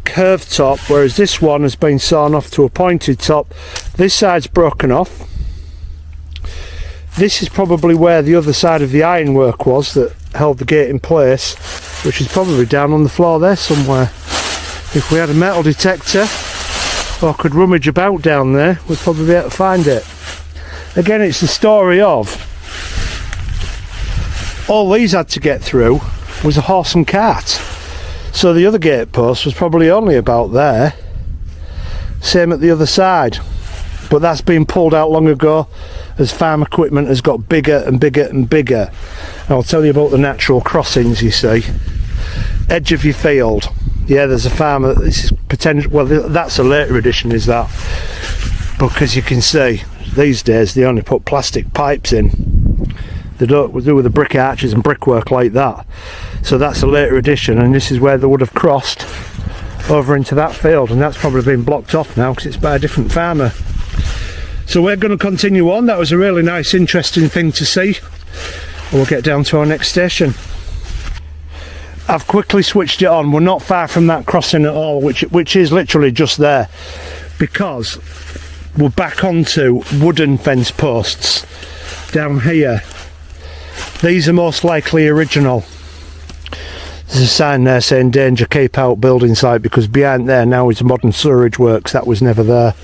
Speaker 1: curved top, whereas this one has been sawn off to a pointed top. This side's broken off. This is probably where the other side of the ironwork was that held the gate in place, which is probably down on the floor there somewhere. If we had a metal detector or could rummage about down there, we'd probably be able to find it. Again, it's the story of all these had to get through was a horse and cart. So the other gate post was probably only about there. Same at the other side. But that's been pulled out long ago as farm equipment has got bigger and bigger and bigger. And I'll tell you about the natural crossings, you see. Edge of your field. Yeah, there's a farmer. This is potential. Well, that's a later edition, is that? Because you can see these days they only put plastic pipes in. They don't do with the brick arches and brickwork like that. So that's a later edition, and this is where they would have crossed over into that field, and that's probably been blocked off now because it's by a different farmer. So we're going to continue on. That was a really nice, interesting thing to see. And we'll get down to our next station. I've quickly switched it on. We're not far from that crossing at all, which is literally just there, because we're back onto wooden fence posts down here. These are most likely original. There's a sign there saying danger, keep out building site, because behind there now is a modern sewerage works. That was never there.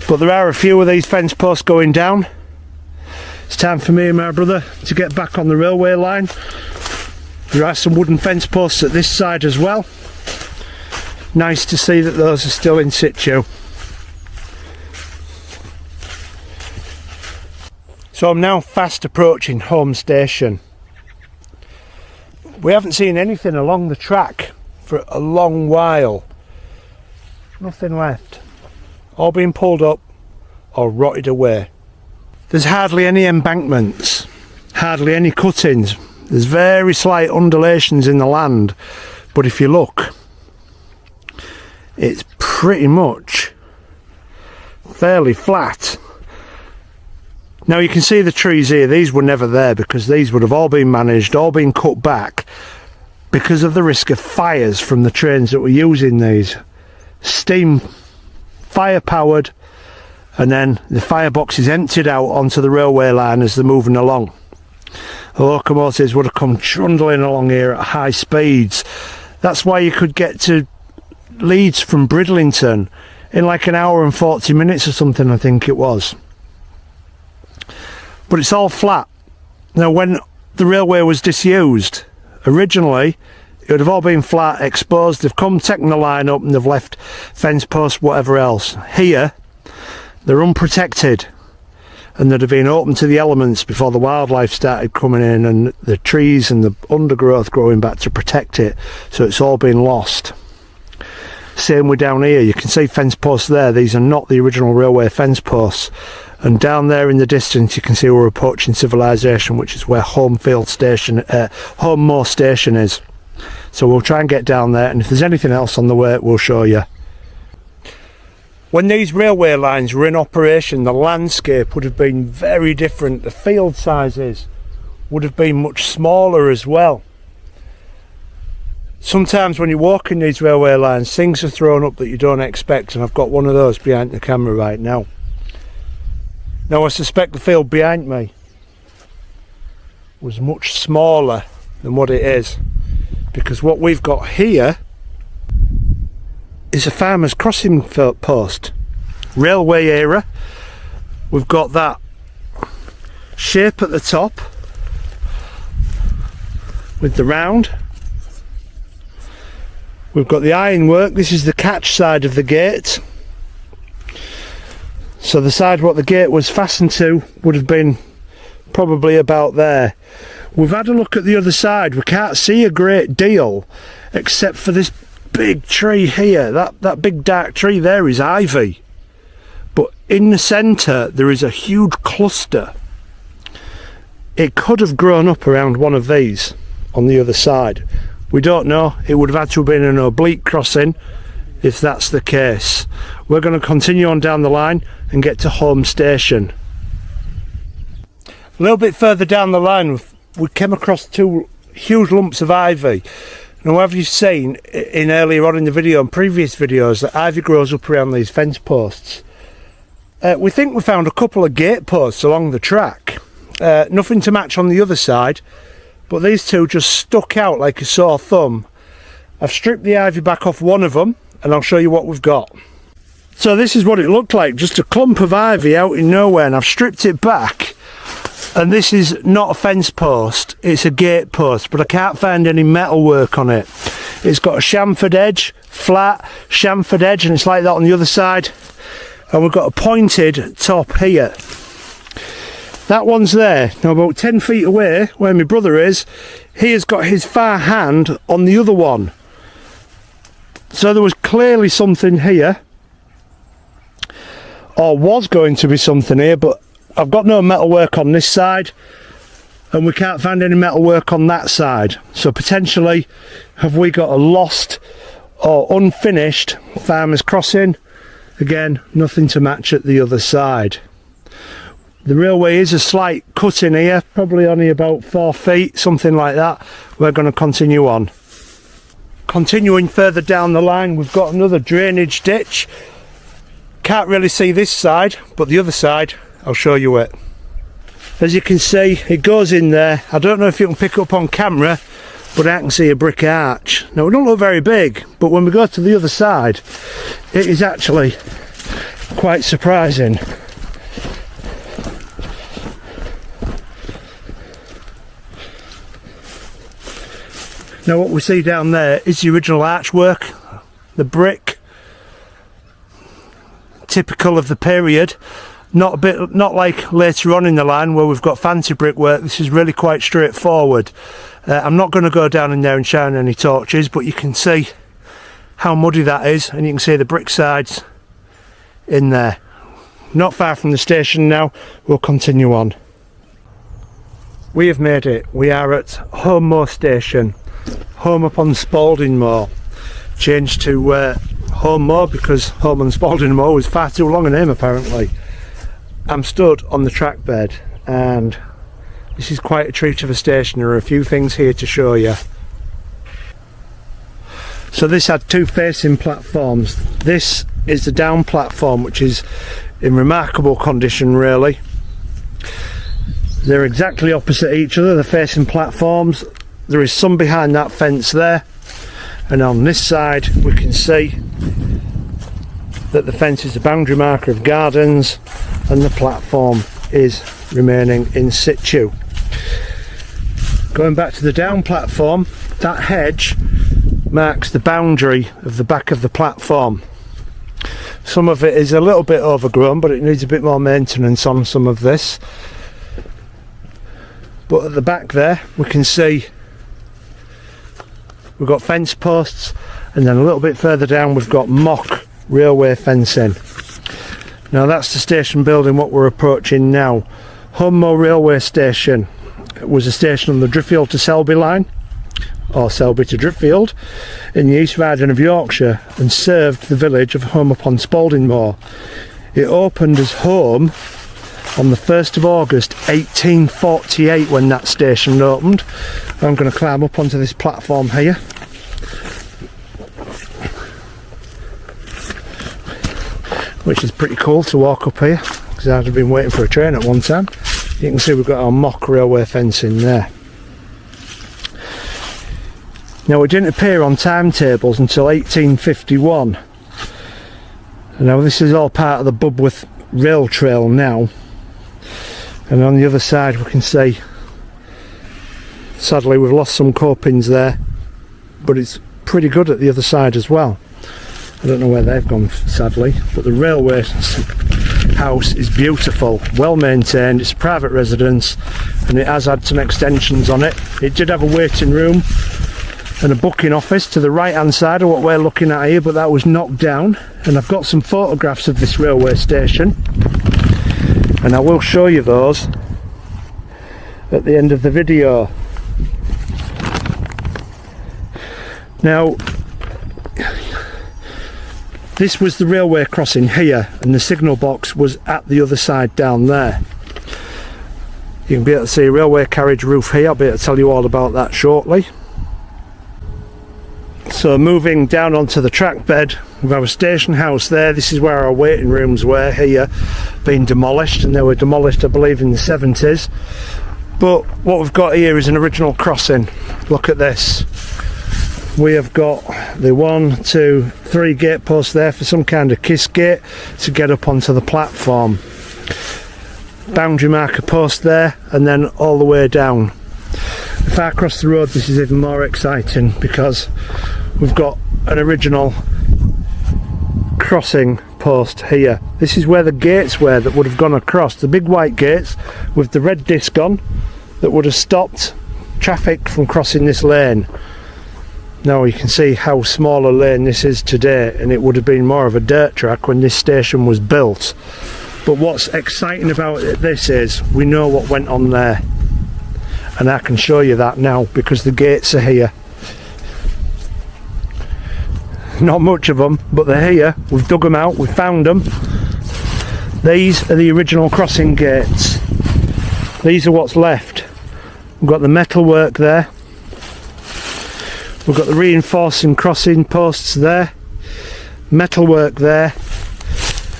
Speaker 1: But there are a few of these fence posts going down. It's time for me and my brother to get back on the railway line. There are some wooden fence posts at this side as well. Nice to see that those are still in situ. So I'm now fast approaching Holme Station. We haven't seen anything along the track for a long while. Nothing left. All being pulled up or rotted away. There's hardly any embankments, hardly any cuttings. There's very slight undulations in the land, but if you look, it's pretty much fairly flat. Now you can see the trees here. These were never there because these would have all been managed, all been cut back because of the risk of fires from the trains that were using these. Steam fire powered, and then the firebox is emptied out onto the railway line as they're moving along. The locomotives would have come trundling along here at high speeds. That's why you could get to Leeds from Bridlington in like an hour and 40 minutes or something, I think it was. But it's all flat. Now when the railway was disused, originally it would have all been flat, exposed. They've come, taken the line up, and they've left fence posts, whatever else. Here they're unprotected, and they'd have been open to the elements before the wildlife started coming in and the trees and the undergrowth growing back to protect it. So it's all been lost. Same with down here. You can see fence posts there. These are not the original railway fence posts. And down there in the distance you can see we're approaching civilization, which is where Holmemoor Station is. So we'll try and get down there, and if there's anything else on the way we'll show you. When these railway lines were in operation, the landscape would have been very different. The field sizes would have been much smaller as well. Sometimes when you're walking these railway lines, things are thrown up that you don't expect, and I've got one of those behind the camera right now. Now I suspect the field behind me was much smaller than what it is, because what we've got here is a farmer's crossing post. Railway era. We've got that shape at the top with the round, We've got the ironwork. This is the catch side of the gate. So the side what the gate was fastened to would have been probably about there. We've had a look at the other side. We can't see a great deal except for this big tree here. That big dark tree there is ivy. But in the centre there is a huge cluster. It could have grown up around one of these on the other side. We don't know. It would have had to have been an oblique crossing if that's the case. We're going to continue on down the line and get to Holme Station. A little bit further down the line we came across two huge lumps of ivy. Now, have you seen in earlier on in the video and previous videos that ivy grows up around these fence posts? We think we found a couple of gate posts along the track. Nothing to match on the other side, but these two just stuck out like a sore thumb. I've stripped the ivy back off one of them and I'll show you what we've got. So this is what it looked like, just a clump of ivy out in nowhere, and I've stripped it back. And this is not a fence post, it's a gate post, but I can't find any metal work on it. It's got a chamfered edge, flat chamfered edge, and it's like that on the other side. And we've got a pointed top here. That one's there. Now about 10 feet away, where my brother is, he has got his far hand on the other one. So there was clearly something here, or was going to be something here, but I've got no metal work on this side and we can't find any metal work on that side. So potentially have we got a lost or unfinished farmer's crossing? Again, nothing to match at the other side. The railway is a slight cut in here, probably only about 4 feet, something like that. We're going to continue on. Continuing further down the line, we've got another drainage ditch. Can't really see this side, but the other side, I'll show you it. As you can see, it goes in there. I don't know if you can pick up on camera, but I can see a brick arch. Now, it don't look very big, but when we go to the other side, it is actually quite surprising. Now, what we see down there is the original archwork, the brick, typical of the period. Not like later on in the line where we've got fancy brickwork. This is really quite straightforward. I'm not going to go down in there and shine any torches, but you can see how muddy that is, and you can see the brick sides in there. Not far from the station now. We'll continue on. We have made it. We are at Holme Station, Holme-upon-Spalding Moor. Changed to Holme because Holme-upon-Spalding Moor was far too long a name apparently. I'm stood on the track bed and this is quite a treat of a station. There are a few things here to show you. So this had two facing platforms. This is the down platform, which is in remarkable condition really. They're exactly opposite each other, the facing platforms. There is some behind that fence there, and on this side we can see that the fence is the boundary marker of gardens and the platform is remaining in situ. Going back to the down platform, that hedge marks the boundary of the back of the platform. Some of it is a little bit overgrown, but it needs a bit more maintenance on some of this. But at the back there we can see we've got fence posts, and then a little bit further down we've got mock railway fencing. Now that's the station building what we're approaching now. Holme railway station. It was a station on the Driffield to Selby line, or Selby to Driffield, in the East Riding of Yorkshire, and served the village of Holme-upon-Spalding Moor. It opened as Holme on the 1st of August 1848 when that station opened. I'm going to climb up onto this platform here. Which is pretty cool to walk up here, because I'd have been waiting for a train at one time. You can see we've got our mock railway fencing there. Now, it didn't appear on timetables until 1851. Now this is all part of the Bubwith rail trail now. And on the other side we can see, sadly we've lost some copings there, but it's pretty good at the other side as well. I don't know where they've gone, sadly, but the railway house is beautiful, well maintained. It's a private residence and it has had some extensions on it. It did have a waiting room and a booking office to the right hand side of what we're looking at here, but that was knocked down. And I've got some photographs of this railway station and I will show you those at the end of the video. Now, this was the railway crossing here and the signal box was at the other side down there. You can be able to see a railway carriage roof here. I'll be able to tell you all about that shortly. So moving down onto the track bed, we've our station house there. This is where our waiting rooms were here, being demolished, and they were demolished I believe in the 70s. But what we've got here is an original crossing. Look at this. We have got the 1, 2, 3 gate posts there for some kind of kiss gate to get up onto the platform. Boundary marker post there and then all the way down. If I cross the road, this is even more exciting because we've got an original crossing post here. This is where the gates were that would have gone across, the big white gates with the red disc on that would have stopped traffic from crossing this lane. Now you can see how small a lane this is today, and it would have been more of a dirt track when this station was built. But what's exciting about this is we know what went on there, and I can show you that now because the gates are here. Not much of them, but they're here. We've dug them out, we've found them. These are the original crossing gates. These are what's left. We've got the metalwork there. We've got the reinforcing crossing posts there, metalwork there,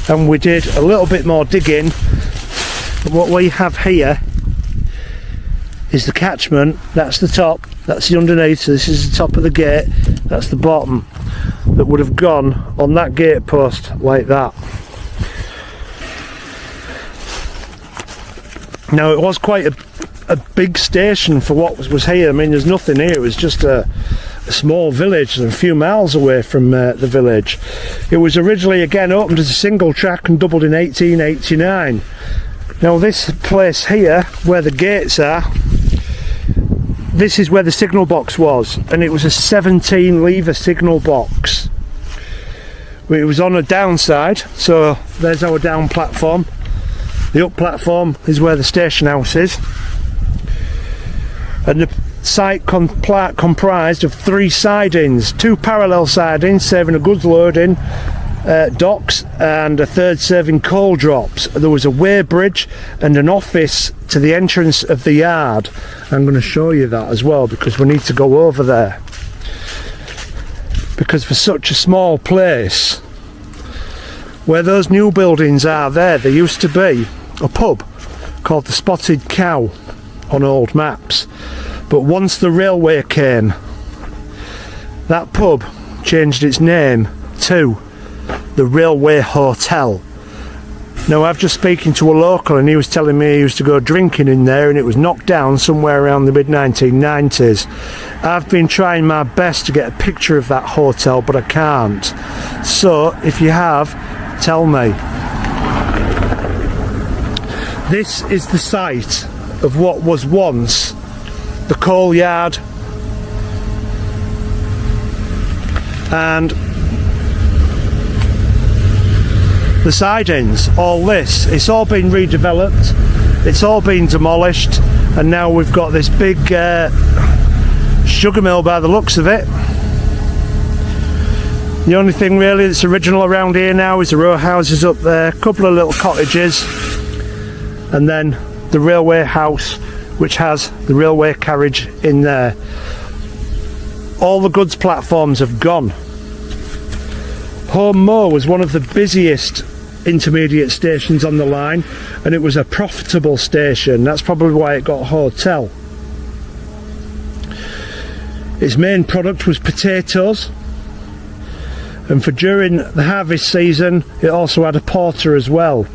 Speaker 1: and we did a little bit more digging. What we have here is the catchment. That's the top, that's the underneath, so this is the top of the gate, that's the bottom, that would have gone on that gate post like that. Now it was quite a big station for what was here. I mean, there's nothing here, it was just a small village and a few miles away from the village. It was originally again opened as a single track and doubled in 1889. Now this place here where the gates are, this is where the signal box was, and it was a 17 lever signal box. It was on a downside, so there's our down platform. The up platform is where the station house is, and the site comprised of 3 sidings, 2 parallel sidings serving a goods loading docks and a third serving coal drops. There was a weighbridge and an office to the entrance of the yard. I'm going to show you that as well because we need to go over there, because for such a small place, where those new buildings are there used to be a pub called the Spotted Cow on old maps. But once the railway came, that pub changed its name to the Railway Hotel. Now I've just spoken to a local and he was telling me he used to go drinking in there and it was knocked down somewhere around the mid-1990s. I've been trying my best to get a picture of that hotel, but I can't. So if you have, tell me. This is the site of what was once the coal yard and the sidings. All this, it's all been redeveloped, it's all been demolished, and now we've got this big sugar mill by the looks of it. The only thing really that's original around here now is the row houses up there, a couple of little cottages, and then the railway house which has the railway carriage in there. All the goods platforms have gone. Holme was one of the busiest intermediate stations on the line, and it was a profitable station. That's probably why it got a hotel. Its main product was potatoes, and for during the harvest season it also had a porter as well.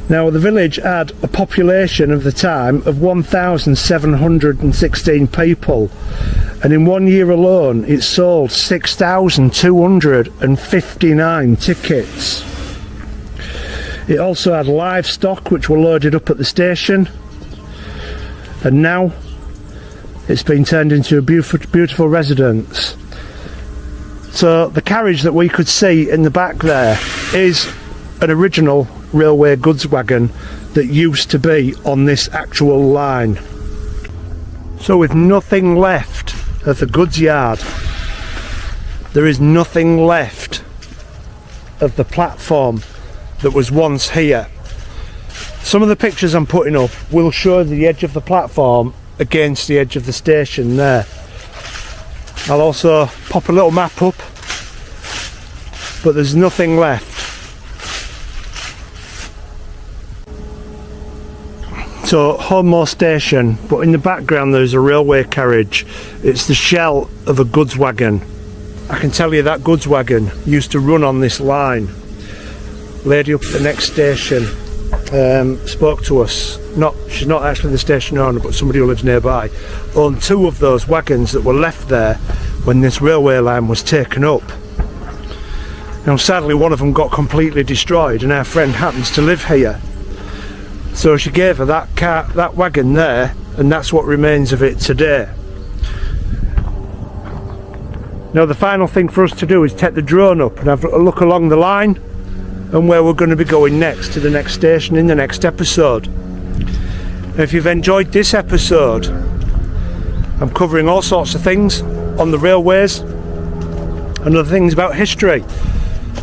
Speaker 1: Now the village had a population of the time of 1,716 people, and in 1 year alone it sold 6,259 tickets. It also had livestock which were loaded up at the station, and now it's been turned into a beautiful residence. So the carriage that we could see in the back there is an original railway goods wagon that used to be on this actual line. So with nothing left of the goods yard, there is nothing left of the platform that was once here. Some of the pictures I'm putting up will show the edge of the platform against the edge of the station there. I'll also pop a little map up, but there's nothing left. So Holme station, but in the background there's a railway carriage. It's the shell of a goods wagon. I can tell you that goods wagon used to run on this line. Lady up at the next station spoke to us. She's not actually the station owner, but somebody who lives nearby, owned 2 of those wagons that were left there when this railway line was taken up. Now sadly one of them got completely destroyed, and our friend happens to live here. So she gave her that wagon there, and that's what remains of it today. Now the final thing for us to do is take the drone up and have a look along the line and where we're going to be going next, to the next station in the next episode. If you've enjoyed this episode, I'm covering all sorts of things on the railways and other things about history.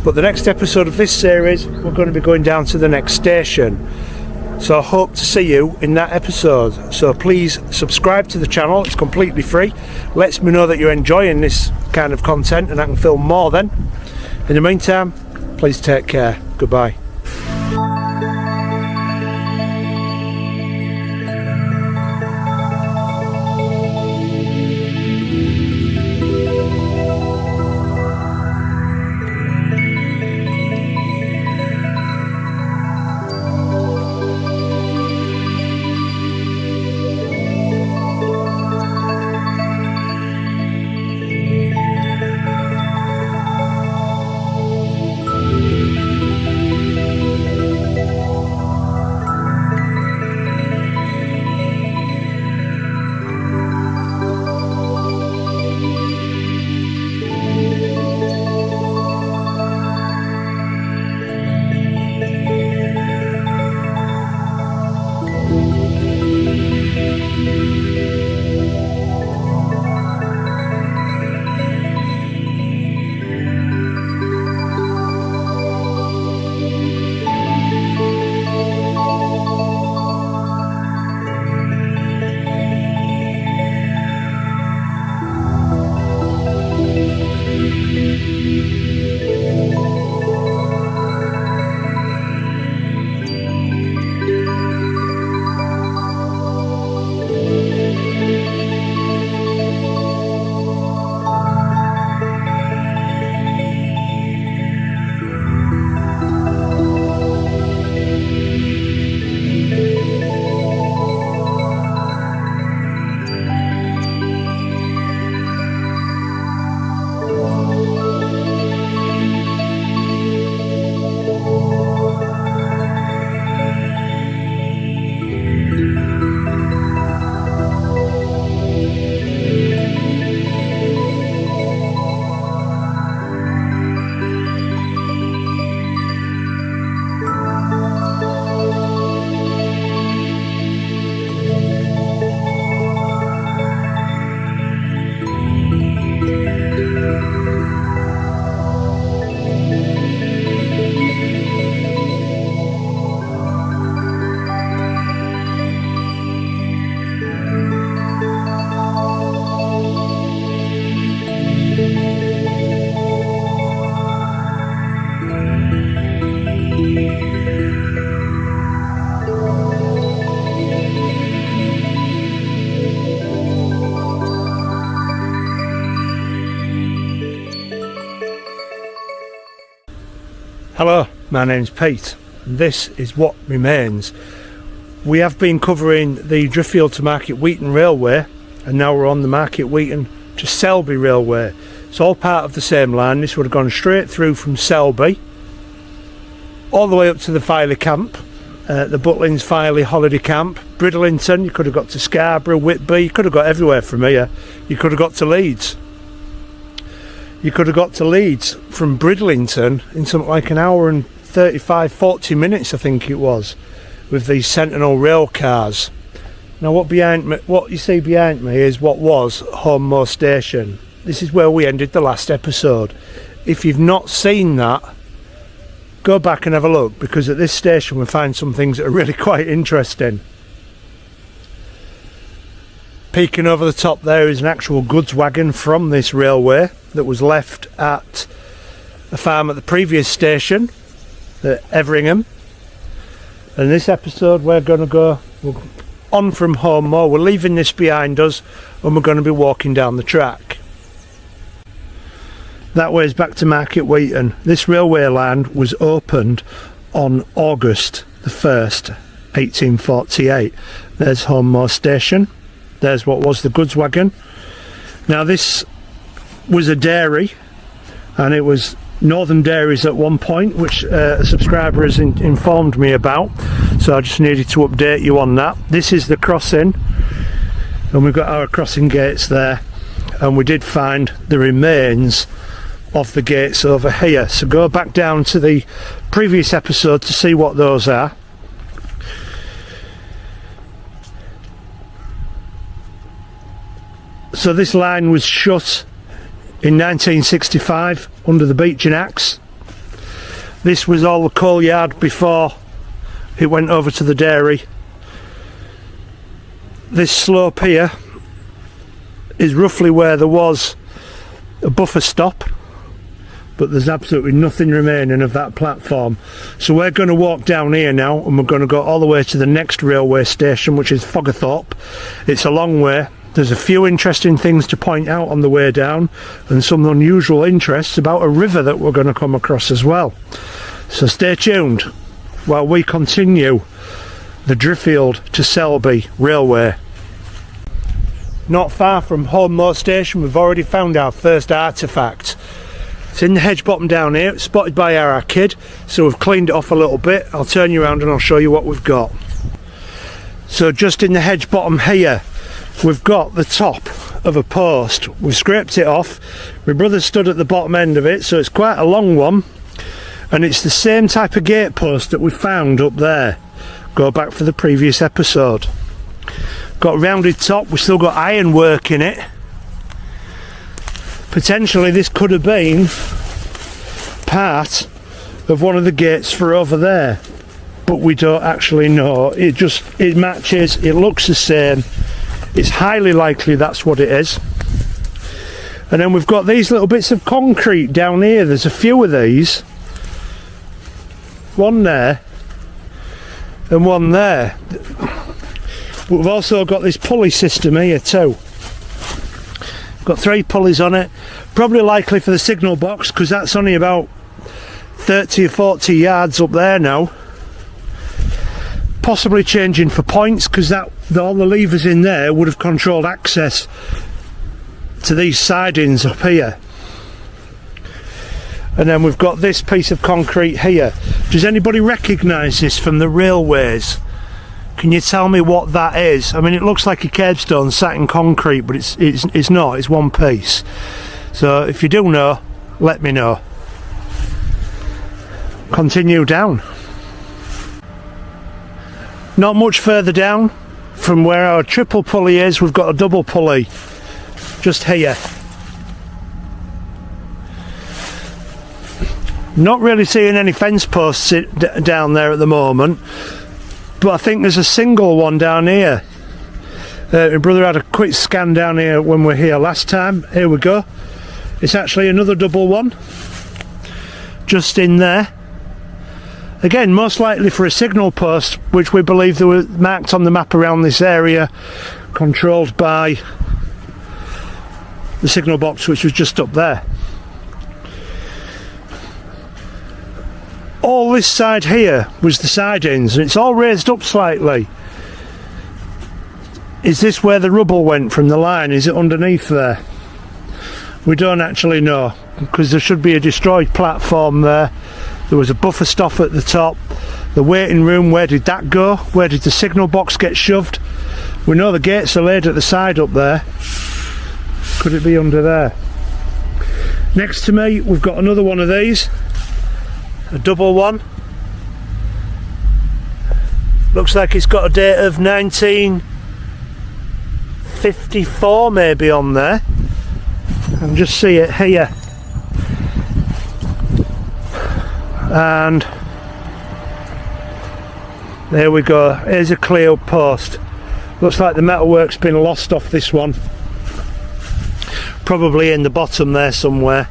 Speaker 1: But the next episode of this series, we're going to be going down to the next station. So I hope to see you in that episode. So please subscribe to the channel, it's completely free. Lets me know that you're enjoying this kind of content and I can film more then. In the meantime, please take care. Goodbye. Hello, my name's Pete. This is what remains. We have been covering the Driffield to Market Weighton Railway, and now we're on the Market Weighton to Selby Railway. It's all part of the same line. This would have gone straight through from Selby all the way up to the Filey camp, the Butlins Filey holiday camp, Bridlington. You could have got to Scarborough, Whitby. You could have got everywhere from here. You could have got to Leeds. You could have got to Leeds from Bridlington in something like an hour and 35-40 minutes, I think it was, with these Sentinel rail cars. Now what you see behind me is what was Holme Station. This is where we ended the last episode. If you've not seen that, go back and have a look, because at this station we find some things that are really quite interesting. Peeking over the top there is an actual goods wagon from this railway that was left at a farm at the previous station at Everingham. And this episode we're going to go on from Holme. We're leaving this behind us and we're going to be walking down the track. That way is back to Market Weighton. This railway line was opened on August the 1st, 1848. There's Holme Station. There's what was the goods wagon. Now this was a dairy, and it was Northern Dairies at one point, which a subscriber has informed me about, so I just needed to update you on that. This is the crossing, and we've got our crossing gates there, and we did find the remains of the gates over here, so go back down to the previous episode to see what those are. So this line was shut in 1965 under the Beeching Axe. This was all the coal yard before it went over to the dairy. This slope here is roughly where there was a buffer stop, but there's absolutely nothing remaining of that platform. So we're going to walk down here now, and we're going to go all the way to the next railway station, which is Foggerthorp. It's a long way. There's a few interesting things to point out on the way down, and some unusual interests about a river that we're going to come across as well. So stay tuned while we continue the Driffield to Selby railway. Not far from Holme Station, we've already found our first artefact. It's in the hedge bottom down here. It's spotted by our kid, so we've cleaned it off a little bit. I'll turn you around and I'll show you what we've got. So just in the hedge bottom here, we've got the top of a post. We've scraped it off. My brother stood at the bottom end of it, so it's quite a long one, and it's the same type of gate post that we found up there. Go back for the previous episode. Got a rounded top. We've still got ironwork in it. Potentially this could have been part of one of the gates for over there, but we don't actually know. It matches, it looks the same. It's highly likely that's what it is. And then we've got these little bits of concrete down here. There's a few of these. One there and one there. But we've also got this pulley system here too. Got 3 pulleys on it. Probably likely for the signal box, because that's only about 30 or 40 yards up there now. Possibly changing for points, because all the levers in there would have controlled access to these sidings up here. And then we've got this piece of concrete here. Does anybody recognise this from the railways? Can you tell me what that is? I mean, it looks like a curbstone sat in concrete, but it's not. It's one piece. So if you do know, let me know. Continue down. Not much further down from where our triple pulley is, we've got a double pulley just here. Not really seeing any fence posts down there at the moment, but I think there's a single one down here. My brother had a quick scan down here when we were here last time. Here we go. It's actually another double one just in there. Again, most likely for a signal post, which we believe they were marked on the map around this area, controlled by the signal box, which was just up there. all this side here was the sidings, and it's all raised up slightly. Is this where the rubble went from the line? Is it underneath there? We don't actually know, because there should be a destroyed platform there. There was a buffer stop at the top. The waiting room, where did that go? Where did the signal box get shoved? We know the gates are laid at the side up there. Could it be under there? Next to me we've got another one of these, a double one. Looks like it's got a date of 1954 maybe on there. I can just see it here. And there we go, here's a clear post. Looks like the metalwork's been lost off this one. Probably in the bottom there somewhere.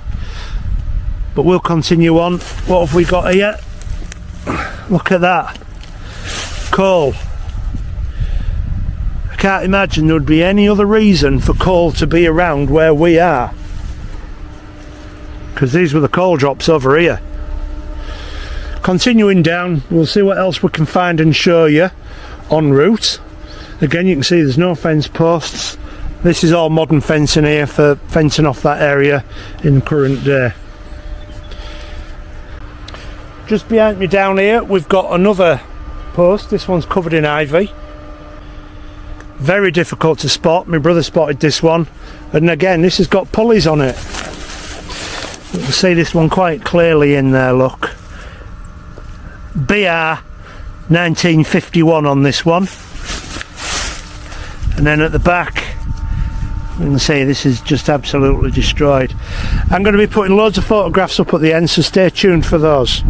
Speaker 1: But we'll continue on. What have we got here? Look at that. Coal. I can't imagine there would be any other reason for coal to be around where we are. Because these were the coal drops over here. Continuing down, we'll see what else we can find and show you en route. Again, you can see there's no fence posts. This is all modern fencing here for fencing off that area in the current day. Just behind me down here we've got another post. This one's covered in ivy. Very difficult to spot. My brother spotted this one, and again this has got pulleys on it. You can see this one quite clearly in there, look. BR 1951 on this one. And then at the back you can see this is just absolutely destroyed. I'm going to be putting loads of photographs up at the end, so stay tuned for those.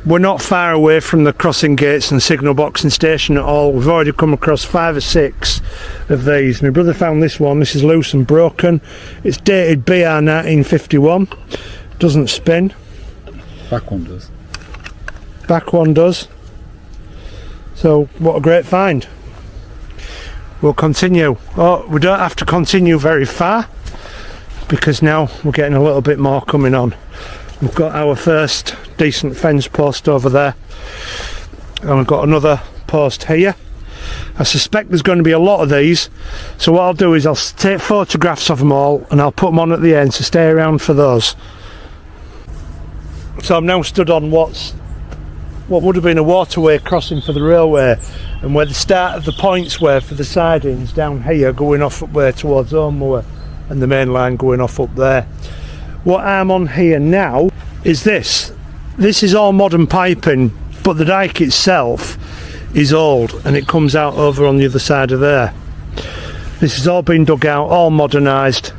Speaker 1: We're not far away from the crossing gates and signal box and station at all. We've already come across 5 or 6 of these. My brother found this one. This is loose and broken. It's dated BR 1951. Doesn't spin.
Speaker 2: Back one does.
Speaker 1: Back one does. So what a great find. We'll continue. Oh, we don't have to continue very far, because now we're getting a little bit more coming on. We've got our first decent fence post over there, and we've got another post here. I suspect there's going to be a lot of these, so what I'll do is I'll take photographs of them all and I'll put them on at the end, so stay around for those. So I'm now stood on what would have been a waterway crossing for the railway, and where the start of the points were for the sidings down here, going off up there towards Holme, and the main line going off up there. What I'm on here now is this. This is all modern piping, but the dike itself is old, and it comes out over on the other side of there. This has all been dug out, all modernised,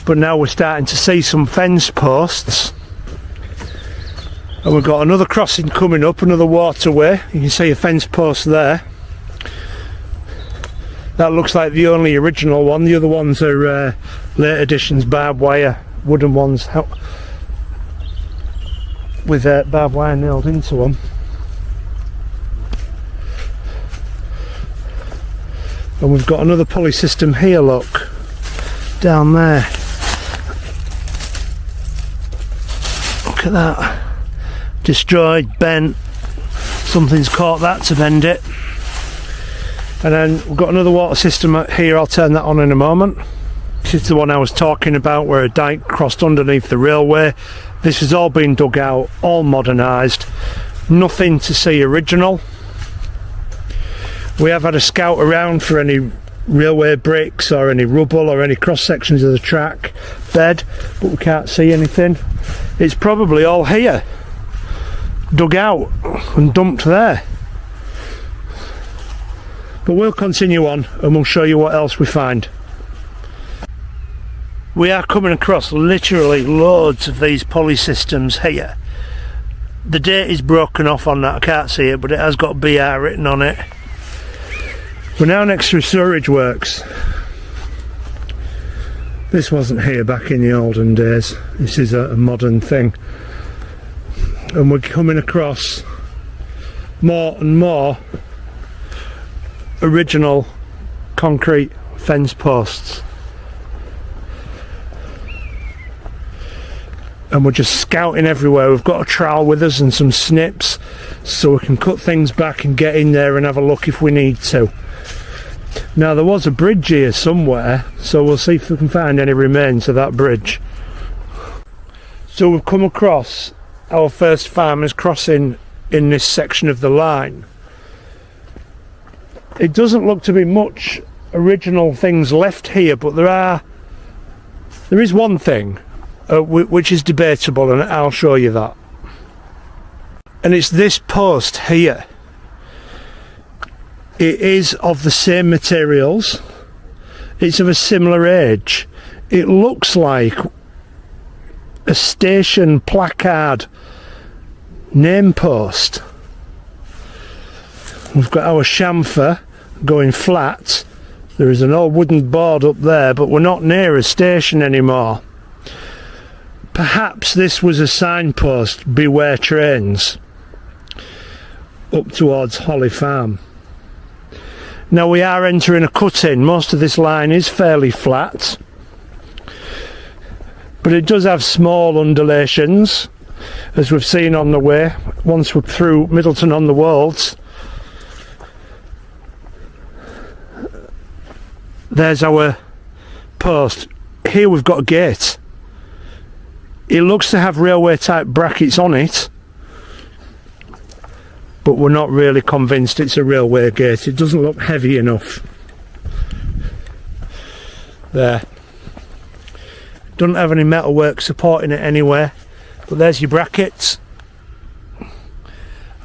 Speaker 1: but now we're starting to see some fence posts. And we've got another crossing coming up, another waterway. You can see a fence post there. That looks like the only original one. The other ones are late additions, barbed wire, wooden ones with barbed wire nailed into them. And we've got another pulley system here, look, down there. Look at that. Destroyed, bent. Something's caught that to bend it. And then we've got another water system here. I'll turn that on in a moment. This is the one I was talking about, where a dike crossed underneath the railway. This has all been dug out, all modernised. Nothing to see original. We have had a scout around for any railway bricks or any rubble or any cross sections of the track bed, but we can't see anything. It's probably all here, dug out and dumped there. But we'll continue on and we'll show you what else we find. We are coming across literally loads of these pulley systems here. The date is broken off on that, I can't see it, but it has got BR written on it. We're now next to a storage works. This wasn't here back in the olden days. This is a modern thing. And we're coming across more and more original concrete fence posts. and we're just scouting everywhere. We've got a trowel with us and some snips, so we can cut things back and get in there and have a look if we need to. Now there was a bridge here somewhere, so we'll see if we can find any remains of that bridge. So we've come across our first farmer's crossing in this section of the line. It doesn't look to be much original things left here, but there is one thing which is debatable, and I'll show you that. And it's this post here. It is of the same materials, it's of a similar age. It looks like a station placard name post. We've got our chamfer going flat. There is an old wooden board up there, but we're not near a station anymore. Perhaps this was a signpost, beware trains, up towards Holly Farm. Now we are entering a cut-in. Most of this line is fairly flat, but it does have small undulations, as we've seen on the way once we're through Middleton on the Wolds. There's our post. Here we've got a gate. It looks to have railway type brackets on it, but we're not really convinced it's a railway gate. It doesn't look heavy enough. There. Doesn't have any metalwork supporting it anywhere, but there's your brackets.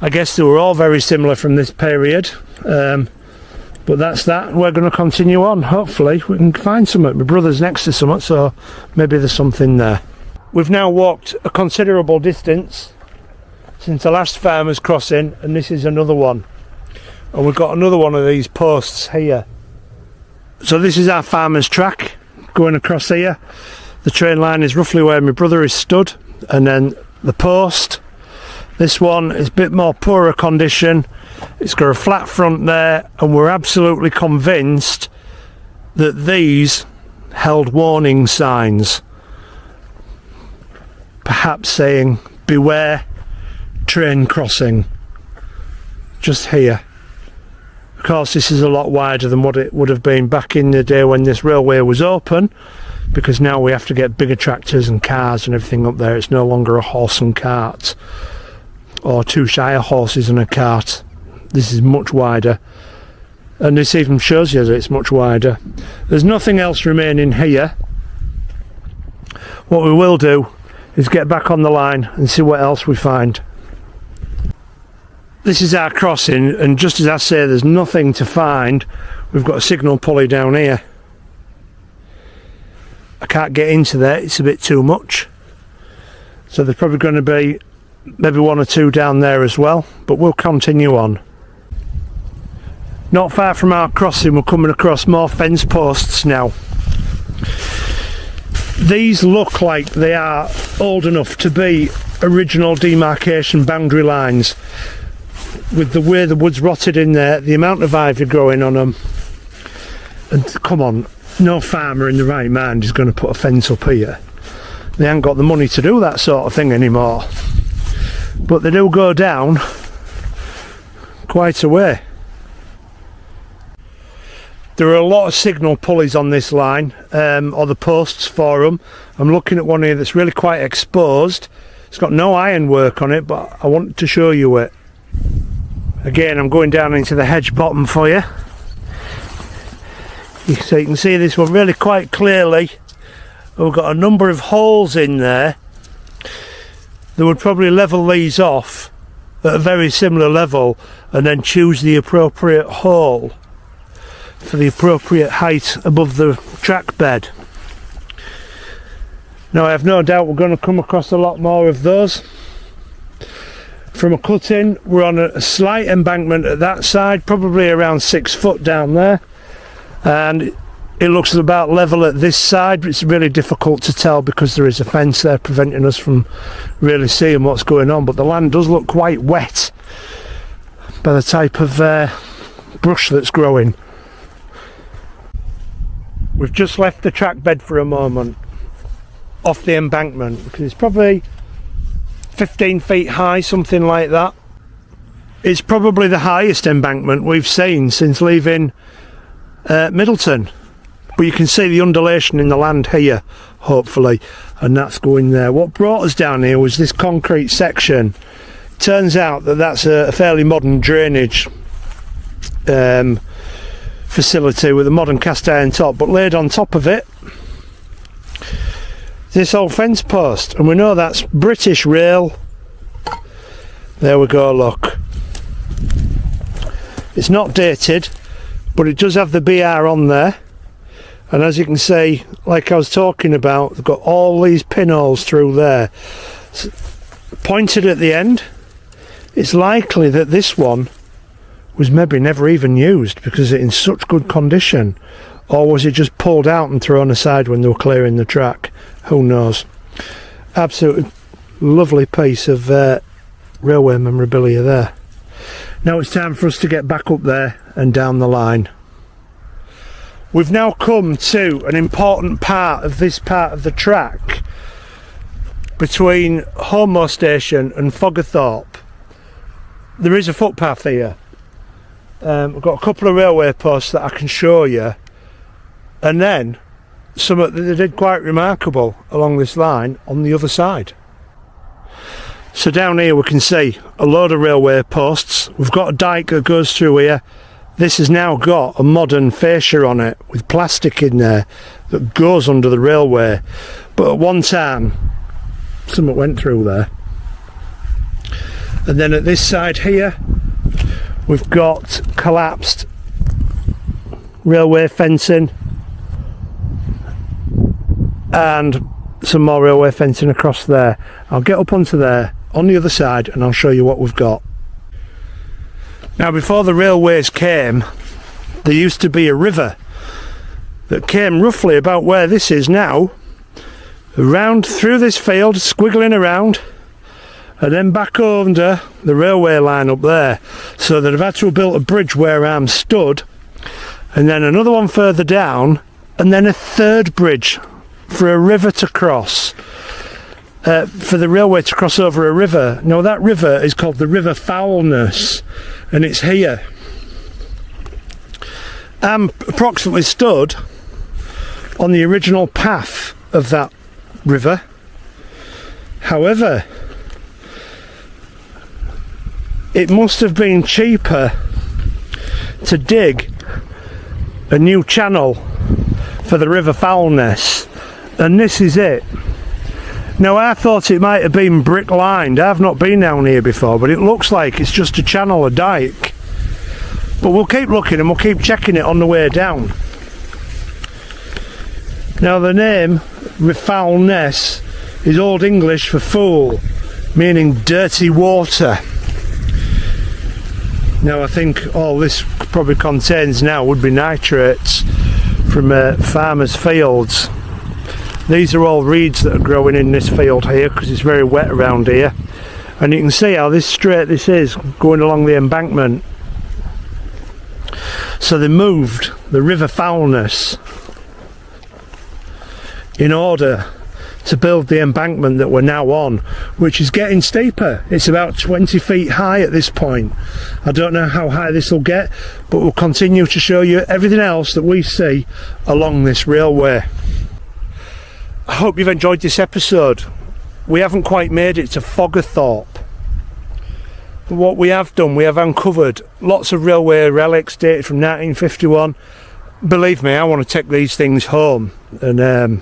Speaker 1: I guess they were all very similar from this period. But that's that. We're going to continue on. Hopefully we can find something. My brother's next to something, so maybe there's something there. We've now walked a considerable distance since the last farmer's crossing, and this is another one. And we've got another one of these posts here. So this is our farmer's track going across here. The train line is roughly where my brother is stood, and then the post. This one is a bit more poorer condition. It's got a flat front there, and we're absolutely convinced that these held warning signs, perhaps saying beware train crossing, just here. Of course this is a lot wider than what it would have been back in the day when this railway was open, because now we have to get bigger tractors and cars and everything up there. It's no longer a horse and cart, or two shire horses and a cart. This is much wider, and this even shows you that it's much wider. There's nothing else remaining here. What we will do is get back on the line and see what else we find. This is our crossing, and just as I say there's nothing to find, we've got a signal pulley down here. I can't get into there, it's a bit too much, so there's probably going to be maybe one or two down there as well, but we'll continue on. Not far from our crossing we're coming across more fence posts now. These look like they are old enough to be original demarcation boundary lines, with the way the wood's rotted in there, the amount of ivy growing on them. And come on, no farmer in the right mind is going to put a fence up here. They haven't got the money to do that sort of thing anymore, but they do go down quite a way. There are a lot of signal pulleys on this line, or the posts for them. I'm looking at one here that's really quite exposed. It's got no ironwork on it, but I want to show you it. Again, I'm going down into the hedge bottom for you. So you can see this one really quite clearly. We've got a number of holes in there. They would probably level these off at a very similar level and then choose the appropriate hole for the appropriate height above the track bed. Now I have no doubt we're going to come across a lot more of those. From a cut-in, we're on a slight embankment at that side, probably around 6 foot down there, and it looks about level at this side, but it's really difficult to tell because there is a fence there preventing us from really seeing what's going on. But the land does look quite wet by the type of brush that's growing. We've just left the track bed for a moment. off the embankment, because it's probably 15 feet high, something like that. It's probably the highest embankment we've seen since leaving Middleton, but you can see the undulation in the land here, hopefully, and that's going there. What brought us down here was this concrete section. Turns out that that's a fairly modern drainage facility with a modern cast iron top, but laid on top of it this old fence post, and we know that's British rail. There we go, look. It's not dated, but it does have the BR on there, and as you can see, like I was talking about, they've got all these pinholes through there pointed at the end. It's likely that this one was maybe never even used because it's in such good condition, or was it just pulled out and thrown aside when they were clearing the track? Who knows. Absolutely lovely piece of railway memorabilia there. Now it's time for us to get back up there and down the line. We've now come to an important part of this part of the track between Holme Station and Foggerthorp. There is a footpath here. I've got a couple of railway posts that I can show you, and then something that they did quite remarkable along this line on the other side. So down here we can see a load of railway posts. We've got a dike that goes through here. This has now got a modern fascia on it with plastic in there that goes under the railway, but at one time something went through there. And then at this side here we've got collapsed railway fencing and some more railway fencing across there. I'll get up onto there on the other side and I'll show you what we've got. Now, before the railways came, there used to be a river that came roughly about where this is now, around through this field, squiggling around, and then back under the railway line up there. So they'd have had to have built a bridge where I'm stood, and then another one further down, and then a third bridge for a river to cross, for the railway to cross over a river. Now that river is called the River Fowlness, and it's here. I'm approximately stood on the original path of that river. However, it must have been cheaper to dig a new channel for the River Fowlness, and this is it. Now, I thought it might have been brick lined. I've not been down here before, but it looks like it's just a channel, a dike. But we'll keep looking and we'll keep checking it on the way down. Now, the name Foulness is Old English for fool, meaning dirty water. Now, I think all this probably contains now would be nitrates from farmers' fields. These are all reeds that are growing in this field here because it's very wet around here, and you can see how straight this is going along the embankment. So they moved the River Foulness in order to build the embankment that we're now on, which is getting steeper. It's about 20 feet high at this point. I don't know how high this will get, but we'll continue to show you everything else that we see along this railway. I hope you've enjoyed this episode. We haven't quite made it to Foggerthorp, but what we have done, we have uncovered lots of railway relics dated from 1951. Believe me, I want to take these things home and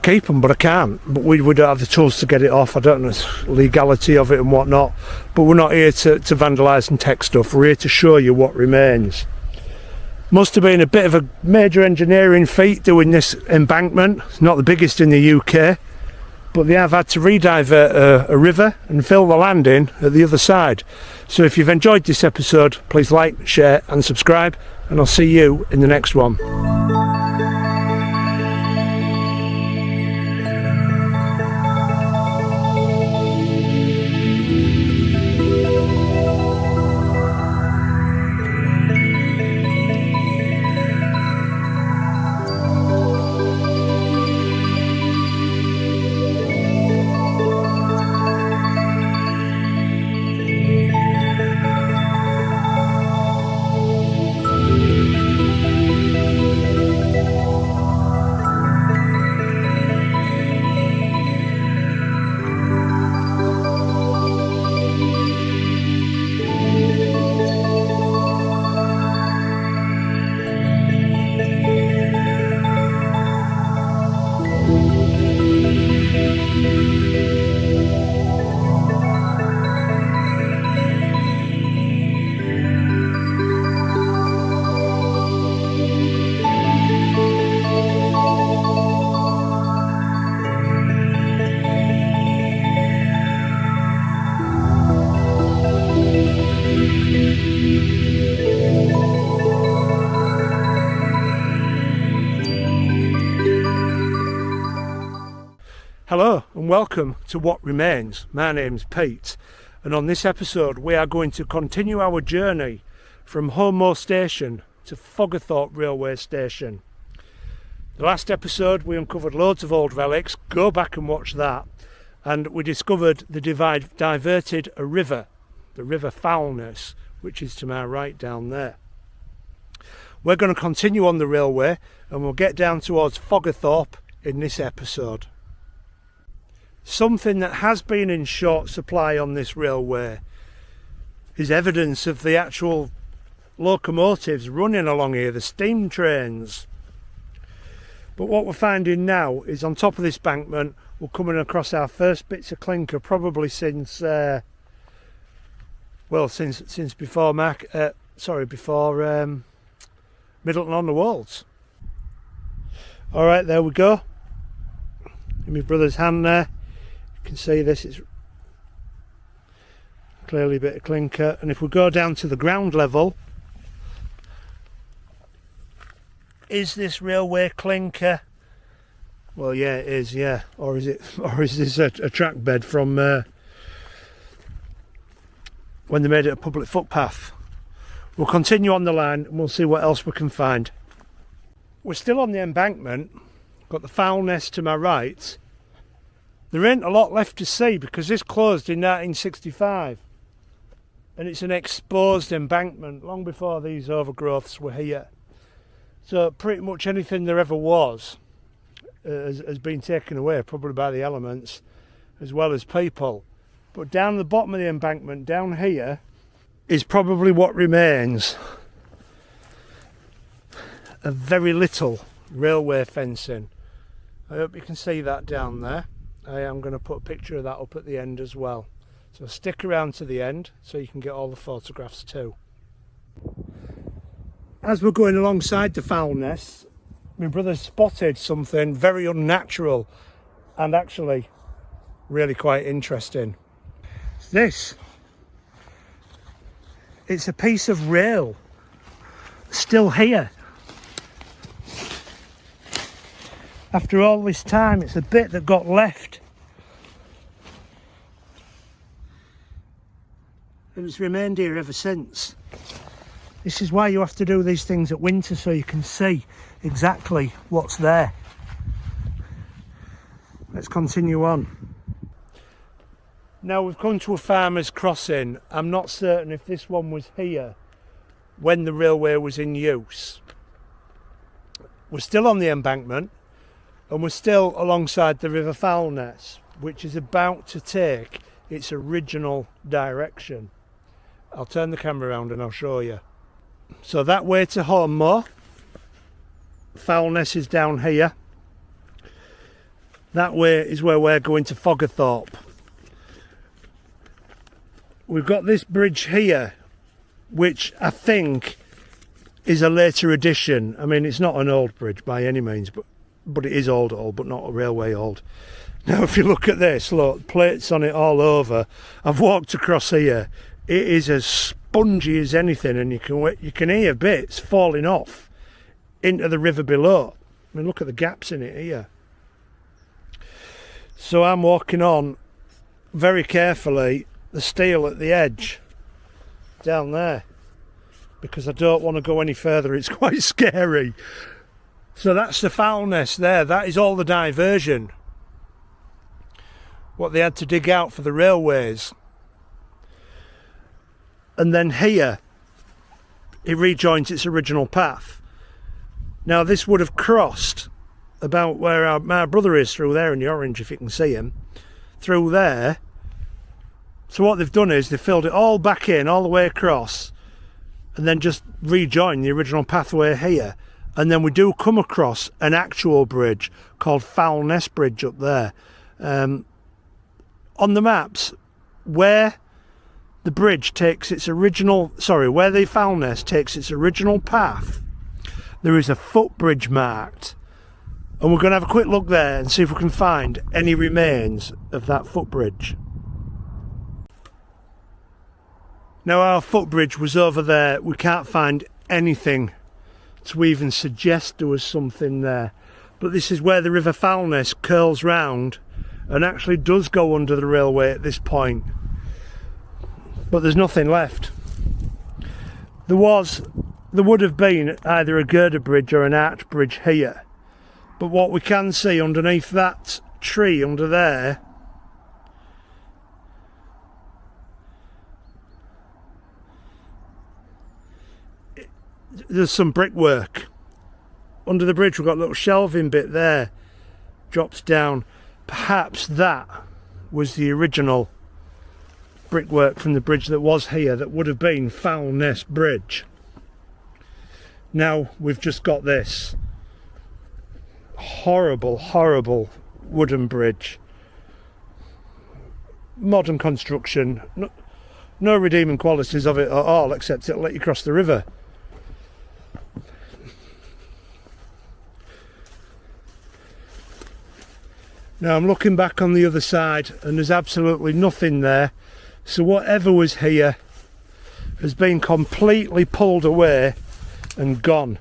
Speaker 1: keep them, but I can't. But we don't have the tools to get it off. I don't know the legality of it and whatnot, but we're not here to vandalise and take stuff. We're here to show you what remains. Must have been a bit of a major engineering feat doing this embankment. It's not the biggest in the UK, but they have had to redivert a river and fill the land in at the other side. So if you've enjoyed this episode, please like, share and subscribe, and I'll see you in the next one. welcome to What Remains. My name's Pete, and on this episode we are going to continue our journey from Holme Station to Foggerthorp railway station. The last episode we uncovered loads of old relics, go back and watch that, and we discovered the diverted a river, the River Fowlness, which is to my right down there. We're going to continue on the railway and we'll get down towards Foggerthorp in this episode. Something that has been in short supply on this railway is evidence of the actual locomotives running along here, the steam trains. But what we're finding now is on top of this bankment we're coming across our first bits of clinker, probably since before Middleton on the Wolds. Alright, there we go. In my brother's hand there, you can see this is clearly a bit of clinker, and if we go down to the ground level, is this railway clinker? Well, yeah, it is, yeah. Or is this a track bed from when they made it a public footpath? We'll continue on the line and we'll see what else we can find. We're still on the embankment, got the Foulness to my right. There ain't a lot left to see because this closed in 1965 and it's an exposed embankment long before these overgrowths were here. So pretty much anything there ever was has been taken away, probably by the elements as well as people. But down the bottom of the embankment, down here, is probably what remains of very little railway fencing. I hope you can see that down there. I am going to put a picture of that up at the end as well. So stick around to the end so you can get all the photographs too. As we're going alongside the Foulness, my brother spotted something very unnatural and actually really quite interesting. It's this. It's a piece of rail still here. After all this time, it's a bit that got left. And it's remained here ever since. This is why you have to do these things at winter, so you can see exactly what's there. Let's continue on. Now we've come to a farmer's crossing. I'm not certain if this one was here when the railway was in use. We're still on the embankment and we're still alongside the River Foulness, which is about to take its original direction. I'll turn the camera around and I'll show you. So that way to Holme, Foulness is down here. That way is where we're going to Foggerthorp. We've got this bridge here, which I think is a later addition. I mean, it's not an old bridge by any means, but it is old, but not a railway old. Now, if you look at this, look, plates on it all over. I've walked across here. It is as spongy as anything, and you can hear bits falling off into the river below. I mean, look at the gaps in it here. So I'm walking on very carefully the steel at the edge down there because I don't want to go any further. It's quite scary. So that's the Foulness there. That is all the diversion, what they had to dig out for the railways. And then here it rejoins its original path. Now this would have crossed about where my brother is, through there in the orange, if you can see him, through there. So what they've done is they've filled it all back in, all the way across, and then just rejoined the original pathway here. And then we do come across an actual bridge called Foulness Bridge up there. On the maps, where the bridge takes its original, where the Foulness takes its original path, there is a footbridge marked. And we're going to have a quick look there and see if we can find any remains of that footbridge. Now our footbridge was over there. We can't find anything to even suggest there was something there. But this is where the River Foulness curls round and actually does go under the railway at this point, but there's nothing left. There would have been either a girder bridge or an arch bridge here, but what we can see underneath that tree under there, there's some brickwork. Under the bridge we've got a little shelving bit there, drops down. Perhaps that was the original brickwork from the bridge that was here, that would have been Fowlness Bridge. Now we've just got this horrible wooden bridge. Modern construction, no redeeming qualities of it at all, except it'll let you cross the river. Now I'm looking back on the other side and there's absolutely nothing there. So whatever was here has been completely pulled away and gone.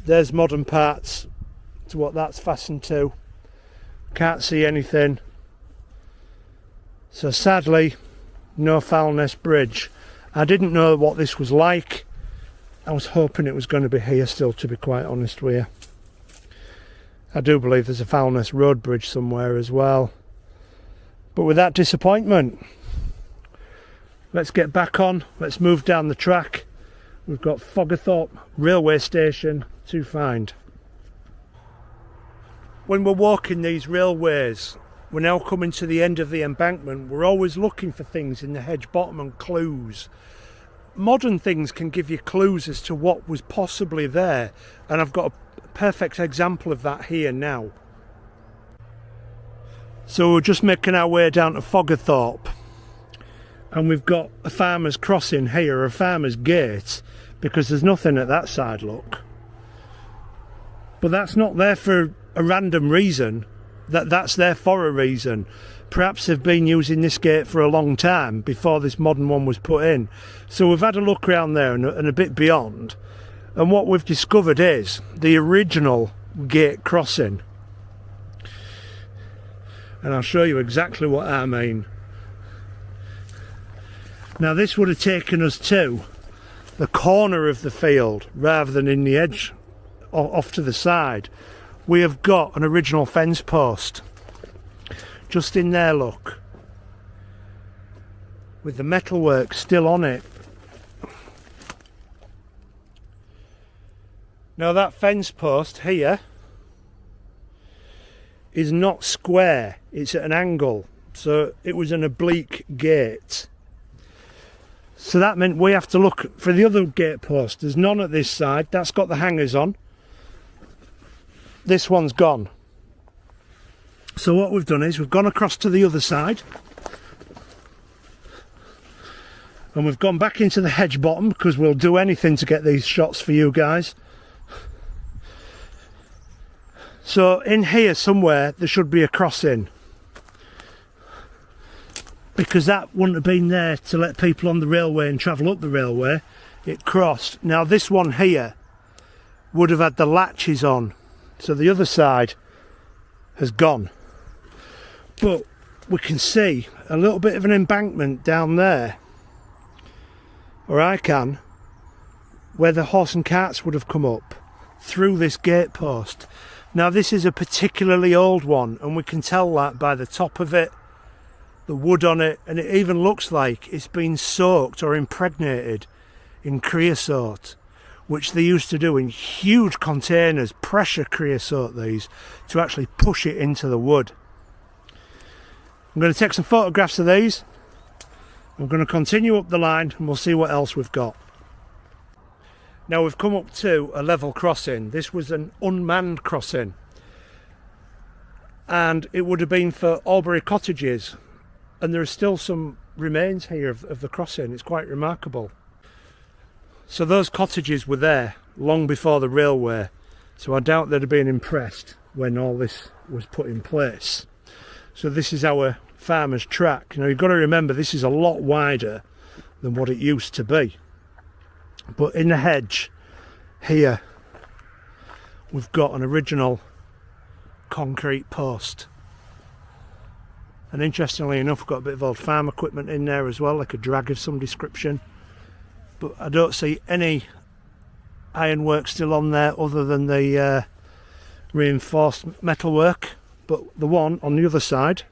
Speaker 1: There's modern parts to what that's fastened to. Can't see anything. So sadly, no Foulness Bridge. I didn't know what this was like. I was hoping it was going to be here still, to be quite honest with you. I do believe there's a Foulness road bridge somewhere as well. But with that disappointment, let's get back on. Let's move down the track. We've got Foggerthorp railway station to find. When we're walking these railways, we're now coming to the end of the embankment. We're always looking for things in the hedge bottom and clues. Modern things can give you clues as to what was possibly there, and I've got a perfect example of that here now. So we're just making our way down to Foggerthorp, and we've got a farmer's crossing here, a farmer's gate, because there's nothing at that side, look. But that's not there for a random reason. That's there for a reason. Perhaps they've been using this gate for a long time before this modern one was put in. So we've had a look around there and a bit beyond, and what we've discovered is the original gate crossing. And I'll show you exactly what I mean. Now this would have taken us to the corner of the field rather than in the edge off to the side. We have got an original fence post just in there, look, with the metalwork still on it. Now that fence post here is not square, it's at an angle, so it was an oblique gate. So that meant we have to look for the other gate post. There's none at this side, that's got the hangers on. This one's gone. So what we've done is we've gone across to the other side, and we've gone back into the hedge bottom, because we'll do anything to get these shots for you guys. So in here somewhere there should be a crossing, because that wouldn't have been there to let people on the railway and travel up the railway. It crossed. Now this one here would have had the latches on, so the other side has gone. But we can see a little bit of an embankment down there, or I can, where the horse and carts would have come up through this gate post. Now this is a particularly old one, and we can tell that by the top of it, the wood on it, and it even looks like it's been soaked or impregnated in creosote, which they used to do in huge containers, pressure creosote these, to actually push it into the wood. I'm going to take some photographs of these. I'm going to continue up the line and we'll see what else we've got. Now we've come up to a level crossing. This was an unmanned crossing, and it would have been for Aubrey Cottages, and there are still some remains here of the crossing. It's quite remarkable. So those cottages were there long before the railway, so I doubt they'd have been impressed when all this was put in place. So this is our farmer's track. Now you've got to remember, this is a lot wider than what it used to be. But in the hedge here we've got an original concrete post. And interestingly enough, we've got a bit of old farm equipment in there as well, like a drag of some description. But I don't see any ironwork still on there other than the reinforced metalwork. But the one on the other side,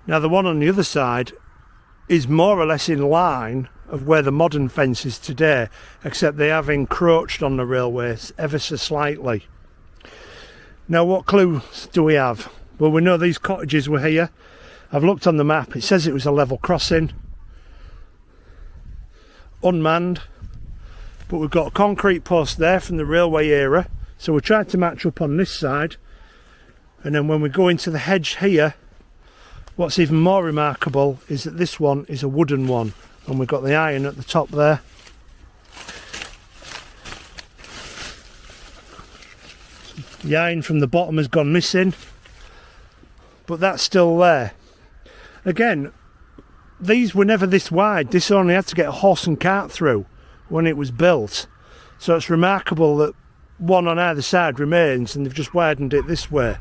Speaker 1: now the one on the other side is more or less in line of where the modern fence is today, except they have encroached on the railways ever so slightly. Now what clues do we have? Well, we know these cottages were here. I've looked on the map, it says it was a level crossing, unmanned, but we've got a concrete post there from the railway era, so we tried to match up on this side. And then when we go into the hedge here, what's even more remarkable is that this one is a wooden one, and we've got the iron at the top there. The iron from the bottom has gone missing, but that's still there. Again, these were never this wide. This only had to get a horse and cart through when it was built. So it's remarkable that one on either side remains, and they've just widened it this way.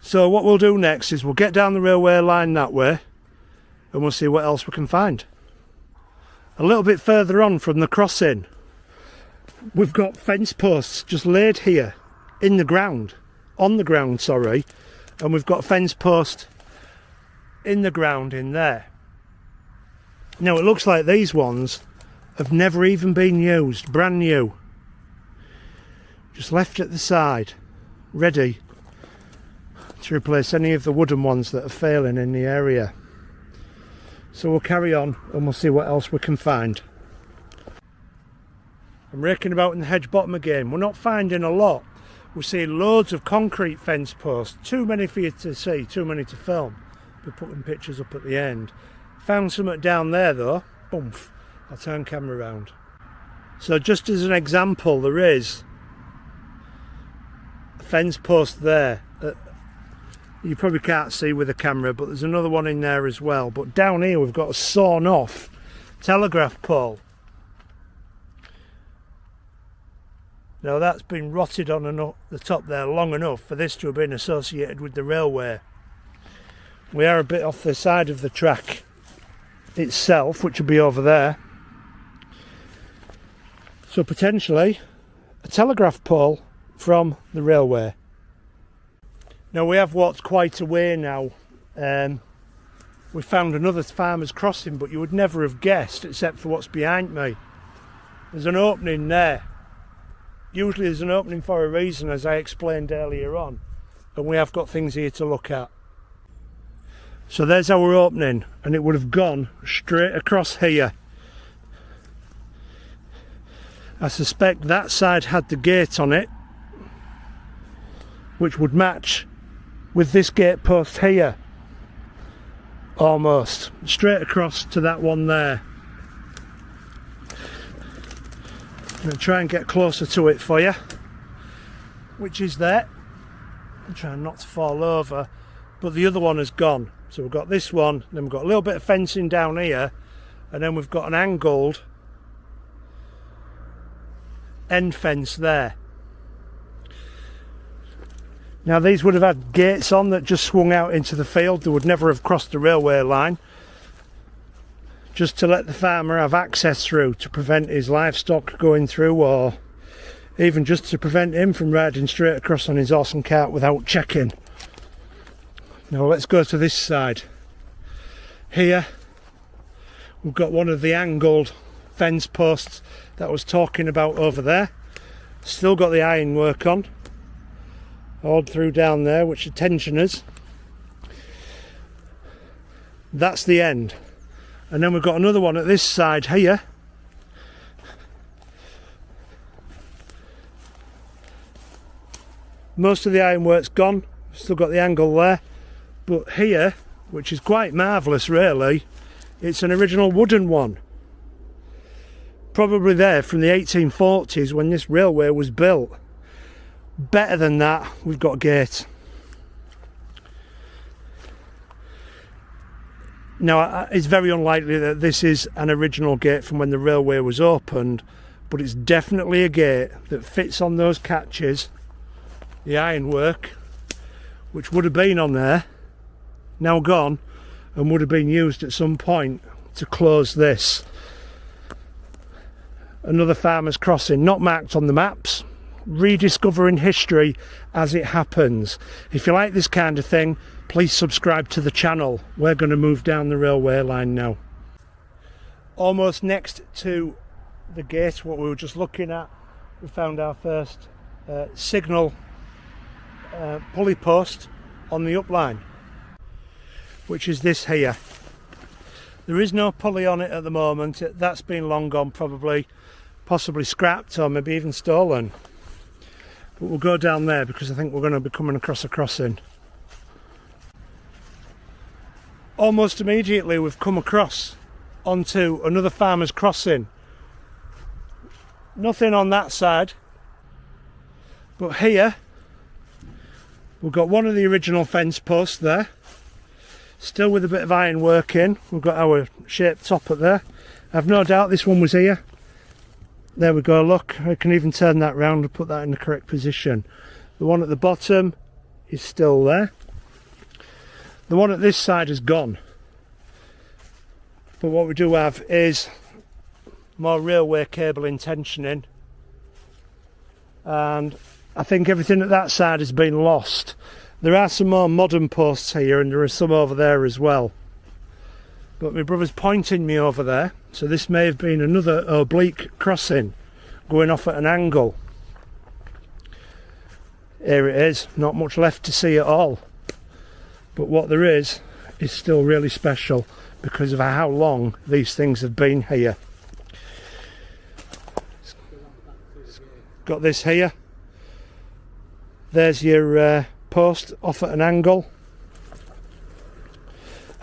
Speaker 1: So what we'll do next is we'll get down the railway line that way, and we'll see what else we can find. A little bit further on from the crossing, we've got fence posts just laid here in the ground, on the ground, sorry, and we've got a fence post in the ground in there. Now it looks like these ones have never even been used, brand new, just left at the side, ready to replace any of the wooden ones that are failing in the area. So we'll carry on and we'll see what else we can find. I'm raking about in the hedge bottom again. We're not finding a lot. We're seeing loads of concrete fence posts, too many for you to see, too many to film. We're putting pictures up at the end. Found something down there though. Oomph. I'll turn camera around. So just as an example, there is a fence post there. You probably can't see with the camera, but there's another one in there as well. But down here we've got a sawn off telegraph pole. Now that's been rotted on the top there long enough for this to have been associated with the railway. We are a bit off the side of the track itself, which will be over there. So potentially a telegraph pole from the railway. Now we have walked quite a way now. We found another farmer's crossing, but you would never have guessed except for what's behind me. There's an opening there. Usually there's an opening for a reason, as I explained earlier on, and we have got things here to look at. So there's our opening, and it would have gone straight across here. I suspect that side had the gate on it, which would match with this gate post here, almost straight across to that one there. I'm going to try and get closer to it for you, which is there. I'm trying not to fall over, but the other one has gone. So we've got this one, then we've got a little bit of fencing down here, and then we've got an angled end fence there. Now these would have had gates on that just swung out into the field. They would never have crossed the railway line, just to let the farmer have access through to prevent his livestock going through, or even just to prevent him from riding straight across on his horse and cart without checking. Now let's go to this side. Here we've got one of the angled fence posts that I was talking about over there. Still got the ironwork on all through down there, which are tensioners. That's the end. And then we've got another one at this side here. Most of the ironwork's gone, still got the angle there. But here, which is quite marvellous really, it's an original wooden one. Probably there from the 1840s when this railway was built. Better than that, we've got a gate. Now, it's very unlikely that this is an original gate from when the railway was opened, but it's definitely a gate that fits on those catches. The ironwork, which would have been on there, now gone, and would have been used at some point to close this. Another farmer's crossing, not marked on the maps, rediscovering history as it happens. If you like this kind of thing, please subscribe to the channel. We're going to move down the railway line now. Almost next to the gate, what we were just looking at, we found our first signal pulley post on the upline, which is this here. There is no pulley on it at the moment. That's been long gone, possibly scrapped or maybe even stolen. But we'll go down there because I think we're going to be coming across a crossing. Almost immediately we've come across onto another farmer's crossing. Nothing on that side, but here we've got one of the original fence posts there, still with a bit of iron work in. We've got our shaped top up there. I've no doubt this one was here. There we go, look, I can even turn that round and put that in the correct position. The one at the bottom is still there. The one at this side is gone. But what we do have is more railway cabling tensioning, and I think everything at that side has been lost. There are some more modern posts here, and there are some over there as well. But my brother's pointing me over there, so this may have been another oblique crossing going off at an angle. Here it is, not much left to see at all. But what there is still really special because of how long these things have been here. Got this here. There's your post off at an angle.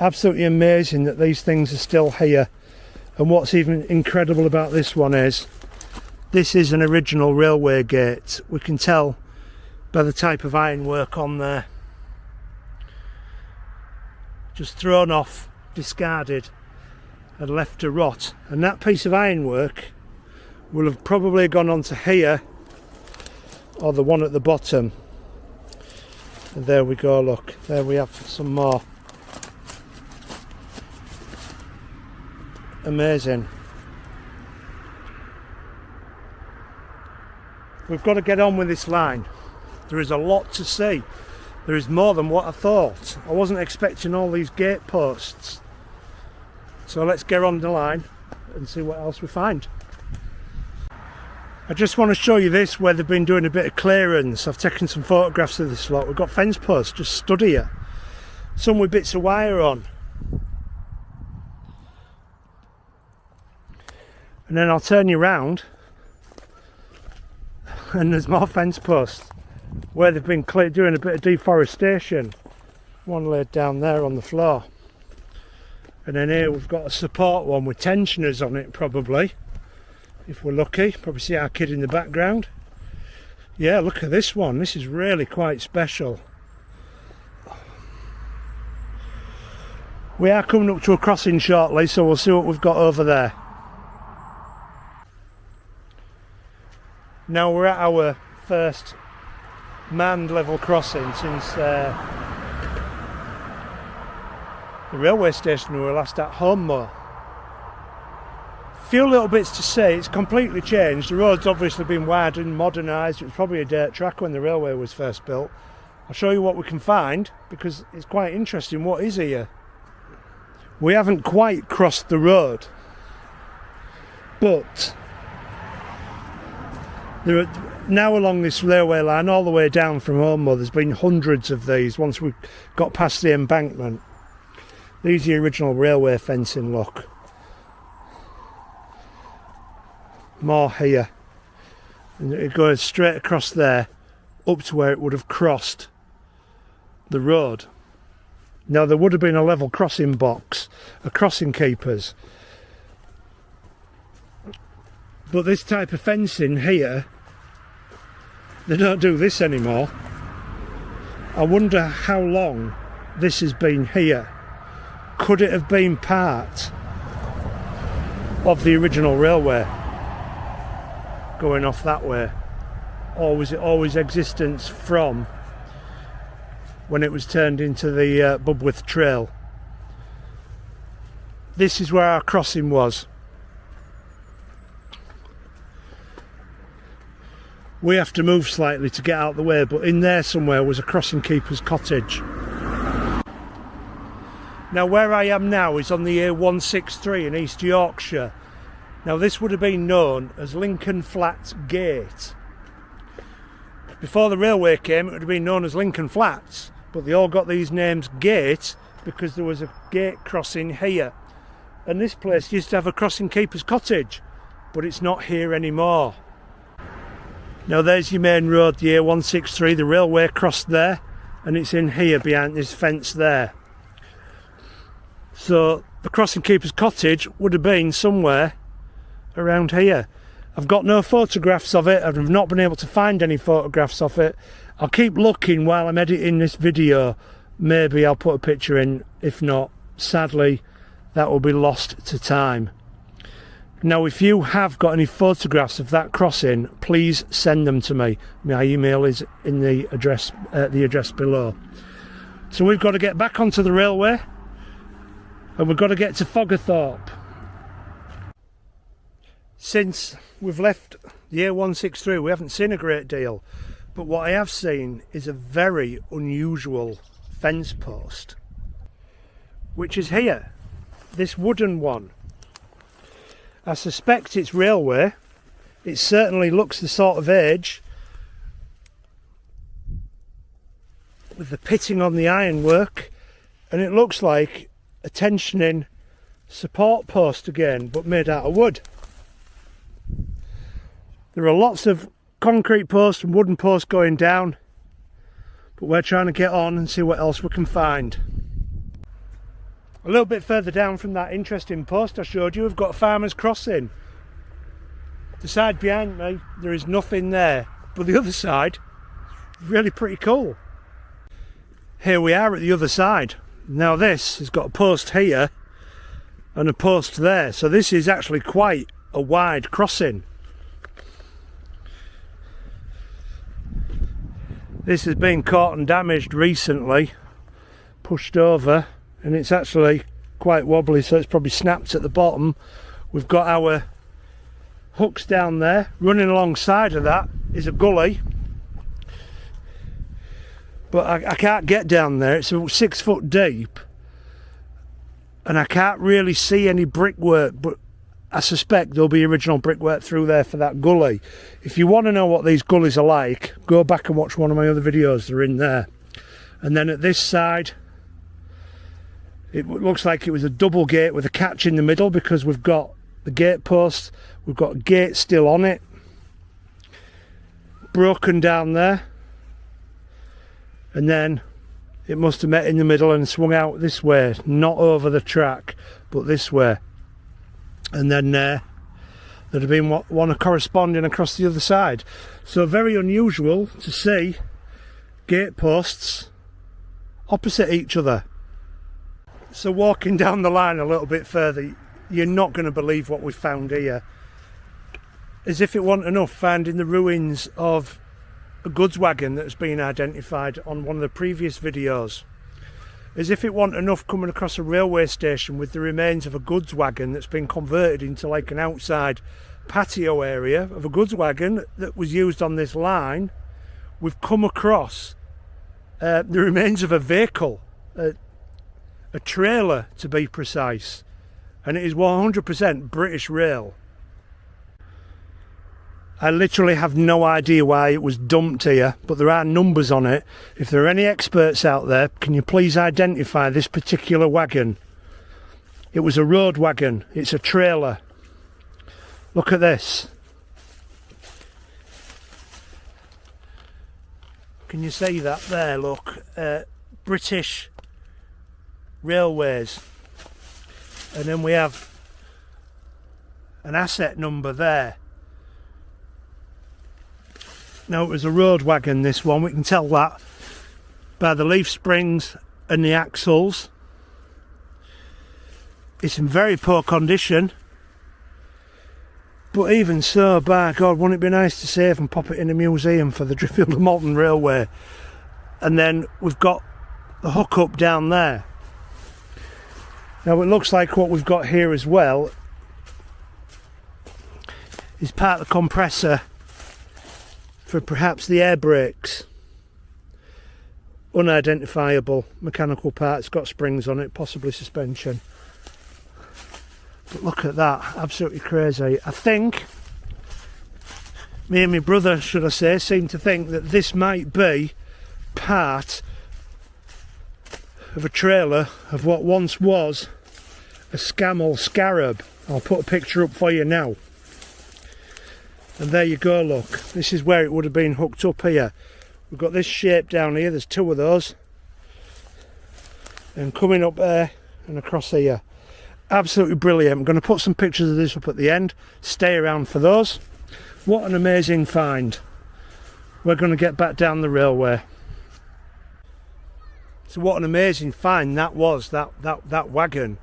Speaker 1: Absolutely amazing that these things are still here. And what's even incredible about this one is this is an original railway gate. We can tell by the type of ironwork on there. Just thrown off, discarded and left to rot. And that piece of ironwork will have probably gone onto here or the one at the bottom. And there we go, look, there we have some more. Amazing. We've got to get on with this line. There is a lot to see. There is more than what I thought. I wasn't expecting all these gate posts. So let's get on the line and see what else we find. I just want to show you this where they've been doing a bit of clearance. I've taken some photographs of this lot. We've got fence posts just stood here. Some with bits of wire on. And then I'll turn you round and there's more fence posts where they've been doing a bit of deforestation. One laid down there on the floor. And then here we've got a support one with tensioners on it, probably, if we're lucky. Probably see our kid in the background. Yeah, look at this one. This is really quite special. We are coming up to a crossing shortly, so we'll see what we've got over there. Now we're at our first manned level crossing since the railway station we were last at, Holme. Few little bits to see. It's completely changed. The road's obviously been widened, modernised. It was probably a dirt track when the railway was first built. I'll show you what we can find because it's quite interesting what is here. We haven't quite crossed the road, but there are now along this railway line all the way down from Holme, there's been hundreds of these once we got past the embankment. These are the original railway fencing, look. More here. And it goes straight across there up to where it would have crossed the road. Now there would have been a level crossing box, a crossing keepers. But this type of fencing here, they don't do this anymore. I wonder how long this has been here. Could it have been part of the original railway? going off that way, or was it always existence from when it was turned into the Bubwith Trail? This is where our crossing was. We have to move slightly to get out of the way, but in there somewhere was a crossing keeper's cottage. Now where I am now is on the A163 in East Yorkshire. Now this would have been known as Lincoln Flats Gate. Before the railway came, it would have been known as Lincoln Flats, but they all got these names Gate because there was a gate crossing here. And this place used to have a crossing keeper's cottage, but it's not here anymore. Now there's your main road, the A163, the railway crossed there, and it's in here behind this fence there. So the crossing keeper's cottage would have been somewhere around here. I've got no photographs of it, I've not been able to find any photographs of it. I'll keep looking while I'm editing this video. Maybe I'll put a picture in, if not, sadly, that will be lost to time. Now if you have got any photographs of that crossing, please send them to me. My email is in the address below. So we've got to get back onto the railway, and we've got to get to Foggerthorp. Since we've left the A163 we haven't seen a great deal, but what I have seen is a very unusual fence post, which is here. This wooden one. I suspect it's railway. It certainly looks the sort of age, with the pitting on the ironwork, and it looks like a tensioning support post again, but made out of wood. There are lots of concrete posts and wooden posts going down, but we're trying to get on and see what else we can find. A little bit further down from that interesting post I showed you, we've got Farmer's Crossing. The side behind me, there is nothing there, but the other side, really pretty cool. Here we are at the other side. Now this has got a post here and a post there, so this is actually quite a wide crossing. This has been caught and damaged recently, pushed over, and it's actually quite wobbly, so it's probably snapped at the bottom. We've got our hooks down there. Running alongside of that is a gully, but I can't get down there. It's about 6 foot deep, and I can't really see any brickwork, but I suspect there'll be original brickwork through there for that gully. If you want to know what these gullies are like, go back and watch one of my other videos, they're in there. And then at this side, it looks like it was a double gate with a catch in the middle, because we've got the gate post, we've got a gate still on it, broken down there, and then it must have met in the middle and swung out this way, not over the track, but this way. And then there'd have been one corresponding across the other side. So very unusual to see gate posts opposite each other. So walking down the line a little bit further, you're not going to believe what we found here. As if it wasn't enough, finding the ruins of a goods wagon that's been identified on one of the previous videos. As if it wasn't enough, coming across a railway station with the remains of a goods wagon that's been converted into like an outside patio area of a goods wagon that was used on this line. We've come across the remains of a vehicle, a trailer to be precise, and it is 100% British Rail. I literally have no idea why it was dumped here, but there are numbers on it. If there are any experts out there, can you please identify this particular wagon? It was a road wagon, it's a trailer. Look at this. Can you see that there? Look, British Railways. And then we have an asset number there. Now it was a road wagon, this one, we can tell that by the leaf springs and the axles. It's in very poor condition, But even so, by God, wouldn't it be nice to save and pop it in a museum for the Driffield and Malton Railway? And then we've got the hook up down there. Now it looks like what we've got here as well is part of the compressor for perhaps the air brakes. Unidentifiable mechanical part. It's got springs on it, possibly suspension. But look at that, absolutely crazy. I think me and my brother, should I say, seem to think that this might be part of a trailer of what once was a Scamell Scarab. I'll put a picture up for you now. And there you go, look. This is where it would have been hooked up here. We've got this shape down here, there's two of those. And coming up there and across here. Absolutely brilliant. I'm going to put some pictures of this up at the end. Stay around for those. What an amazing find. We're going to get back down the railway. So what an amazing find that was, that wagon.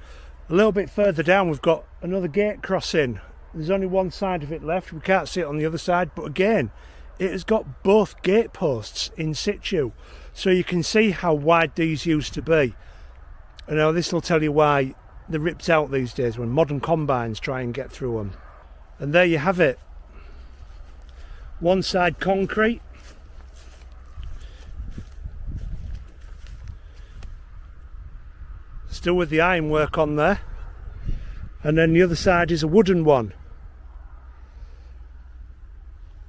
Speaker 1: A little bit further down we've got another gate crossing. There's only one side of it left. We can't see it on the other side, but again, it has got both gate posts in situ. So you can see how wide these used to be. And now this will tell you why they're ripped out these days when modern combines try and get through them. And there you have it. One side concrete. Still with the ironwork on there. And then the other side is a wooden one.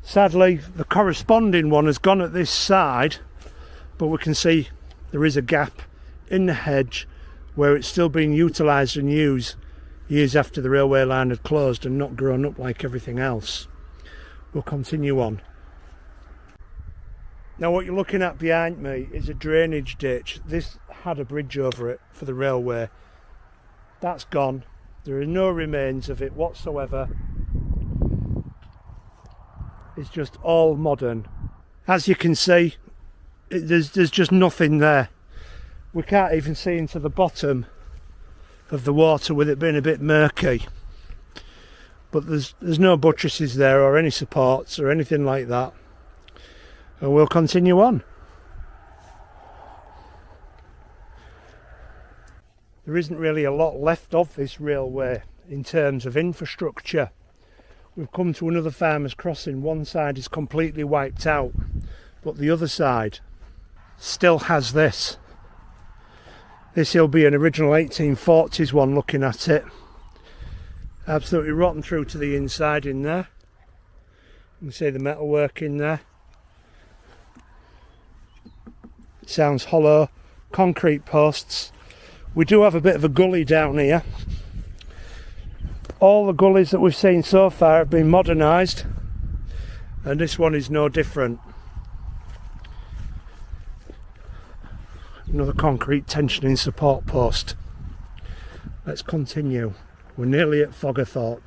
Speaker 1: Sadly, the corresponding one has gone at this side, but we can see there is a gap in the hedge where it's still being utilised and used years after the railway line had closed and not grown up like everything else. We'll continue on. Now what you're looking at behind me is a drainage ditch. This had a bridge over it for the railway. That's gone. There are no remains of it whatsoever. It's just all modern. As you can see, there's just nothing there. We can't even see into the bottom of the water with it being a bit murky. But there's no buttresses there or any supports or anything like that. And we'll continue on. There isn't really a lot left of this railway in terms of infrastructure. We've come to another farmer's crossing. One side is completely wiped out, but the other side still has this. This will be an original 1840s one looking at it. Absolutely rotten through to the inside in there. You can see the metalwork in there. It sounds hollow. Concrete posts. We do have a bit of a gully down here. All the gullies that we've seen so far have been modernised, and this one is no different. Another concrete tensioning support post. Let's continue. We're nearly at Foggerthorp.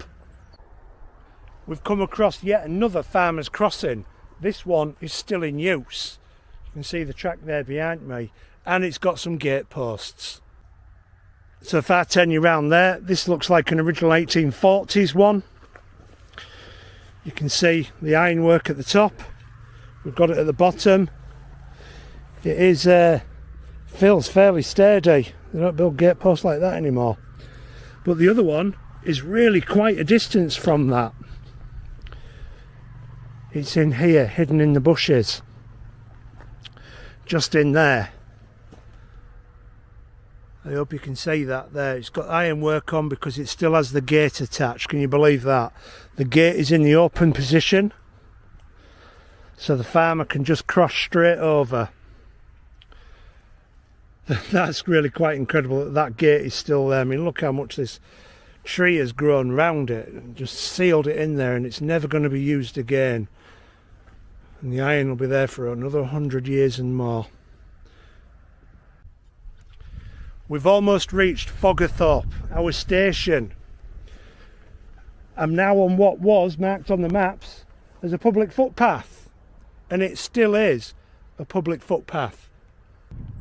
Speaker 1: We've come across yet another farmer's crossing. This one is still in use. You can see the track there behind me, and it's got some gate posts. So if I turn you around there, this looks like an original 1840s one. You can see the ironwork at the top. We've got it at the bottom. It is feels fairly sturdy. They don't build gate posts like that anymore. But the other one is really quite a distance from that. It's in here, hidden in the bushes. Just in there. I hope you can see that there. It's got ironwork on because it still has the gate attached. Can you believe that? The gate is in the open position, so the farmer can just cross straight over. That's really quite incredible that that gate is still there. I mean, look how much this tree has grown round it and just sealed it in there, and it's never going to be used again. And the iron will be there for another 100 years and more. We've almost reached Foggerthorp, our station. I'm now on what was marked on the maps as a public footpath, and it still is a public footpath.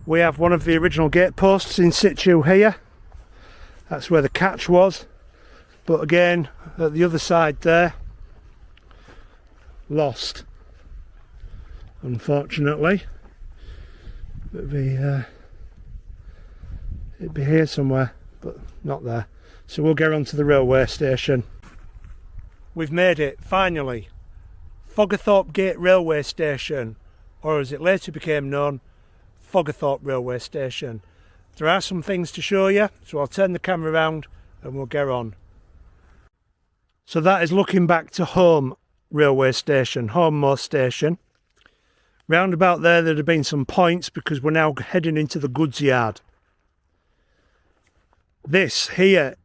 Speaker 1: We have one of the original gate posts in situ here. That's where the catch was, but again at the other side there lost, unfortunately. It'd be here somewhere, but not there. So we'll get on to the railway station. We've made it, finally. Foggerthorp Gate Railway Station, or as it later became known, Foggerthorp Railway Station. There are some things to show you, so I'll turn the camera around and we'll get on. So that is looking back to Holme Railway Station, Holme Station. Round about there'd have been some points because we're now heading into the goods yard. This here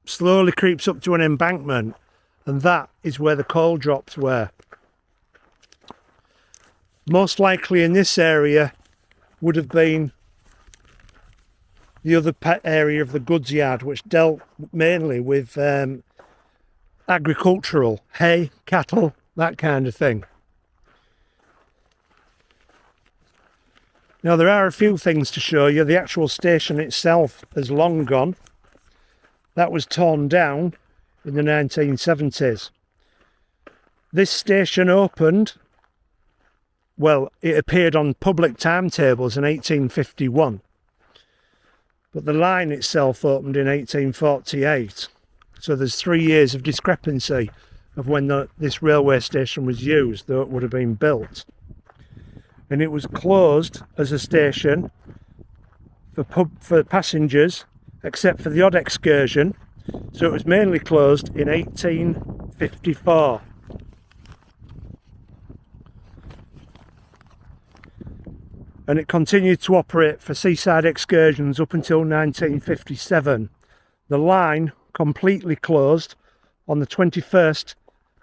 Speaker 1: slowly creeps up to an embankment, and that is where the coal drops were. Most likely in this area would have been the other area of the goods yard, which dealt mainly with agricultural, hay, cattle, that kind of thing. Now there are a few things to show you. The actual station itself has long gone. That was torn down in the 1970s. This station opened, well, it appeared on public timetables in 1851, but the line itself opened in 1848. So there's 3 years of discrepancy of when this railway station was used, though it would have been built. And it was closed as a station for passengers, except for the odd excursion. So it was mainly closed in 1854. And it continued to operate for seaside excursions up until 1957. The line completely closed on the 27th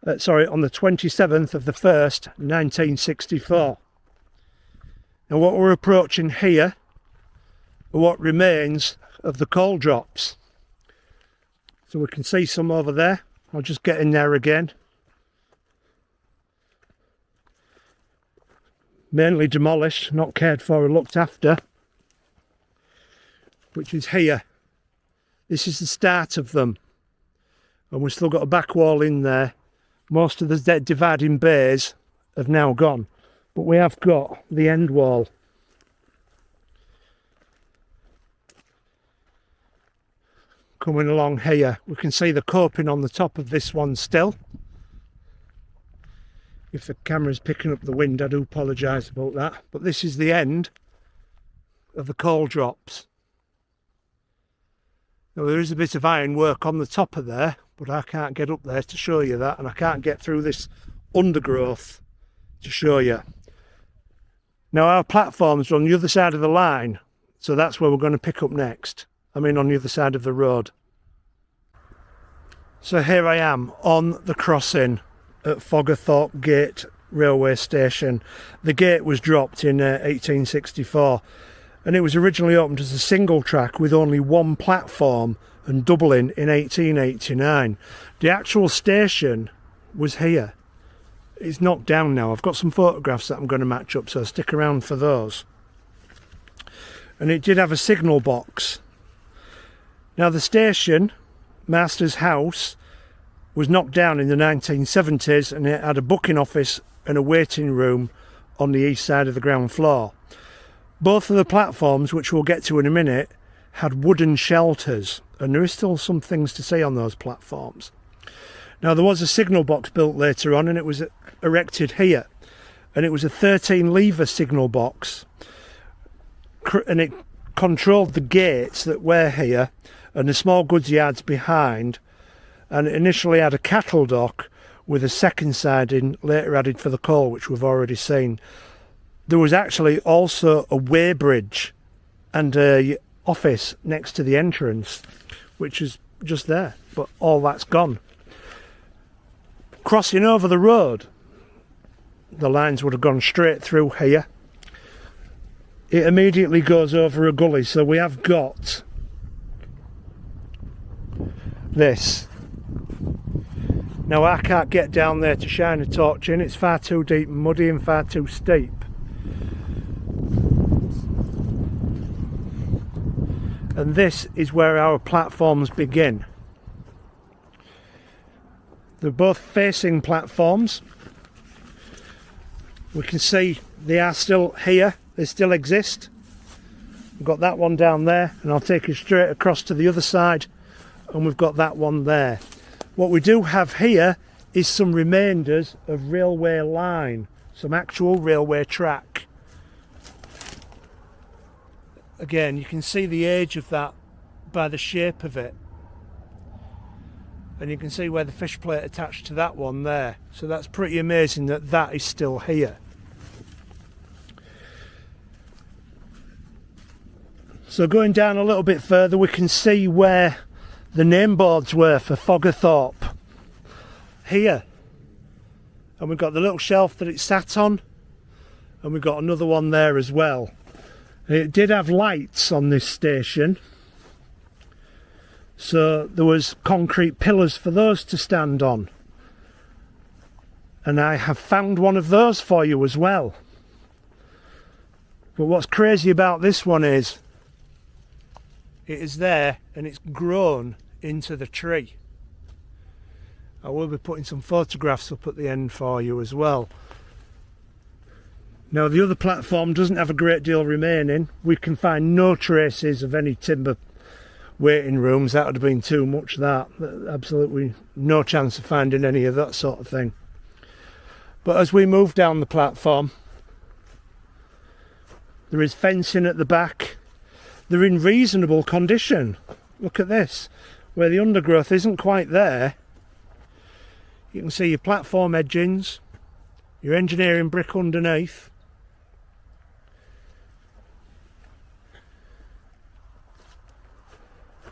Speaker 1: of the 1st, 1964. And what we're approaching here are what remains of the coal drops. So we can see some over there. I'll just get in there again. Mainly demolished, not cared for or looked after. Which is here. This is the start of them. And we've still got a back wall in there. Most of the dividing bays have now gone. But we have got the end wall. Coming along here, we can see the coping on the top of this one still. If the camera's picking up the wind, I do apologise about that. But this is the end of the coal drops. Now there is a bit of ironwork on the top of there, but I can't get up there to show you that, and I can't get through this undergrowth to show you. Now our platforms are on the other side of the line, so that's where we're going to pick up next. I mean on the other side of the road. So here I am on the crossing at Foggerthorp Gate railway station. The gate was dropped in 1864, and it was originally opened as a single track with only one platform and doubling in 1889. The actual station was here. It's knocked down now. I've got some photographs that I'm going to match up, so stick around for those. And it did have a signal box. Now the station, Master's House, was knocked down in the 1970s, and it had a booking office and a waiting room on the east side of the ground floor. Both of the platforms, which we'll get to in a minute, had wooden shelters, and there is still some things to see on those platforms. Now there was a signal box built later on, and it was erected here, and it was a 13 lever signal box, and it controlled the gates that were here and the small goods yards behind, and it initially had a cattle dock with a second siding later added for the coal, which we've already seen. There was actually also a weighbridge and a office next to the entrance, which is just there, but all that's gone. Crossing over the road, the lines would have gone straight through here. It immediately goes over a gully, so we have got this. Now I can't get down there to shine a torch in, it's far too deep and muddy and far too steep. And this is where our platforms begin. They're both facing platforms, We can see they are still here, they still exist. We've got that one down there, and I'll take you straight across to the other side, and we've got that one there. What we do have here is some remainders of railway line, some actual railway track. Again, you can see the age of that by the shape of it, and you can see where the fish plate attached to that one there. So that's pretty amazing that that is still here. So going down a little bit further, we can see where the name boards were for Foggerthorp here, and we've got the little shelf that it sat on, and we've got another one there as well. It did have lights on this station, so there was concrete pillars for those to stand on, and I have found one of those for you as well. But what's crazy about this one is it is there and it's grown into the tree. I will be putting some photographs up at the end for you as well. Now the other platform doesn't have a great deal remaining. We can find no traces of any timber waiting rooms. That would have been too much, that. Absolutely no chance of finding any of that sort of thing. But as we move down the platform, there is fencing at the back. They're in reasonable condition. Look at this, where the undergrowth isn't quite there. You can see your platform edgings, your engineering brick underneath.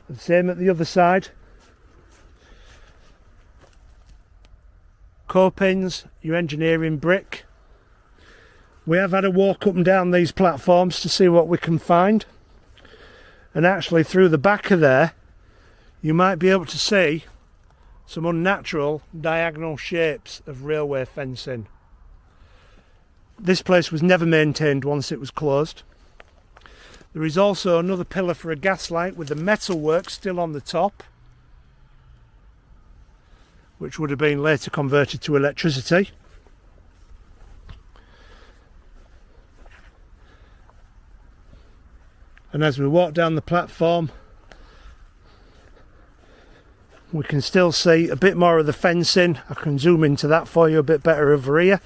Speaker 1: The same at the other side. Copings, your engineering brick. We have had a walk up and down these platforms to see what we can find. And actually through the back of there, you might be able to see some unnatural diagonal shapes of railway fencing. This place was never maintained once it was closed. There is also another pillar for a gas light with the metalwork still on the top, which would have been later converted to electricity. And as we walk down the platform, we can still see a bit more of the fencing. I can zoom into that for you a bit better over here.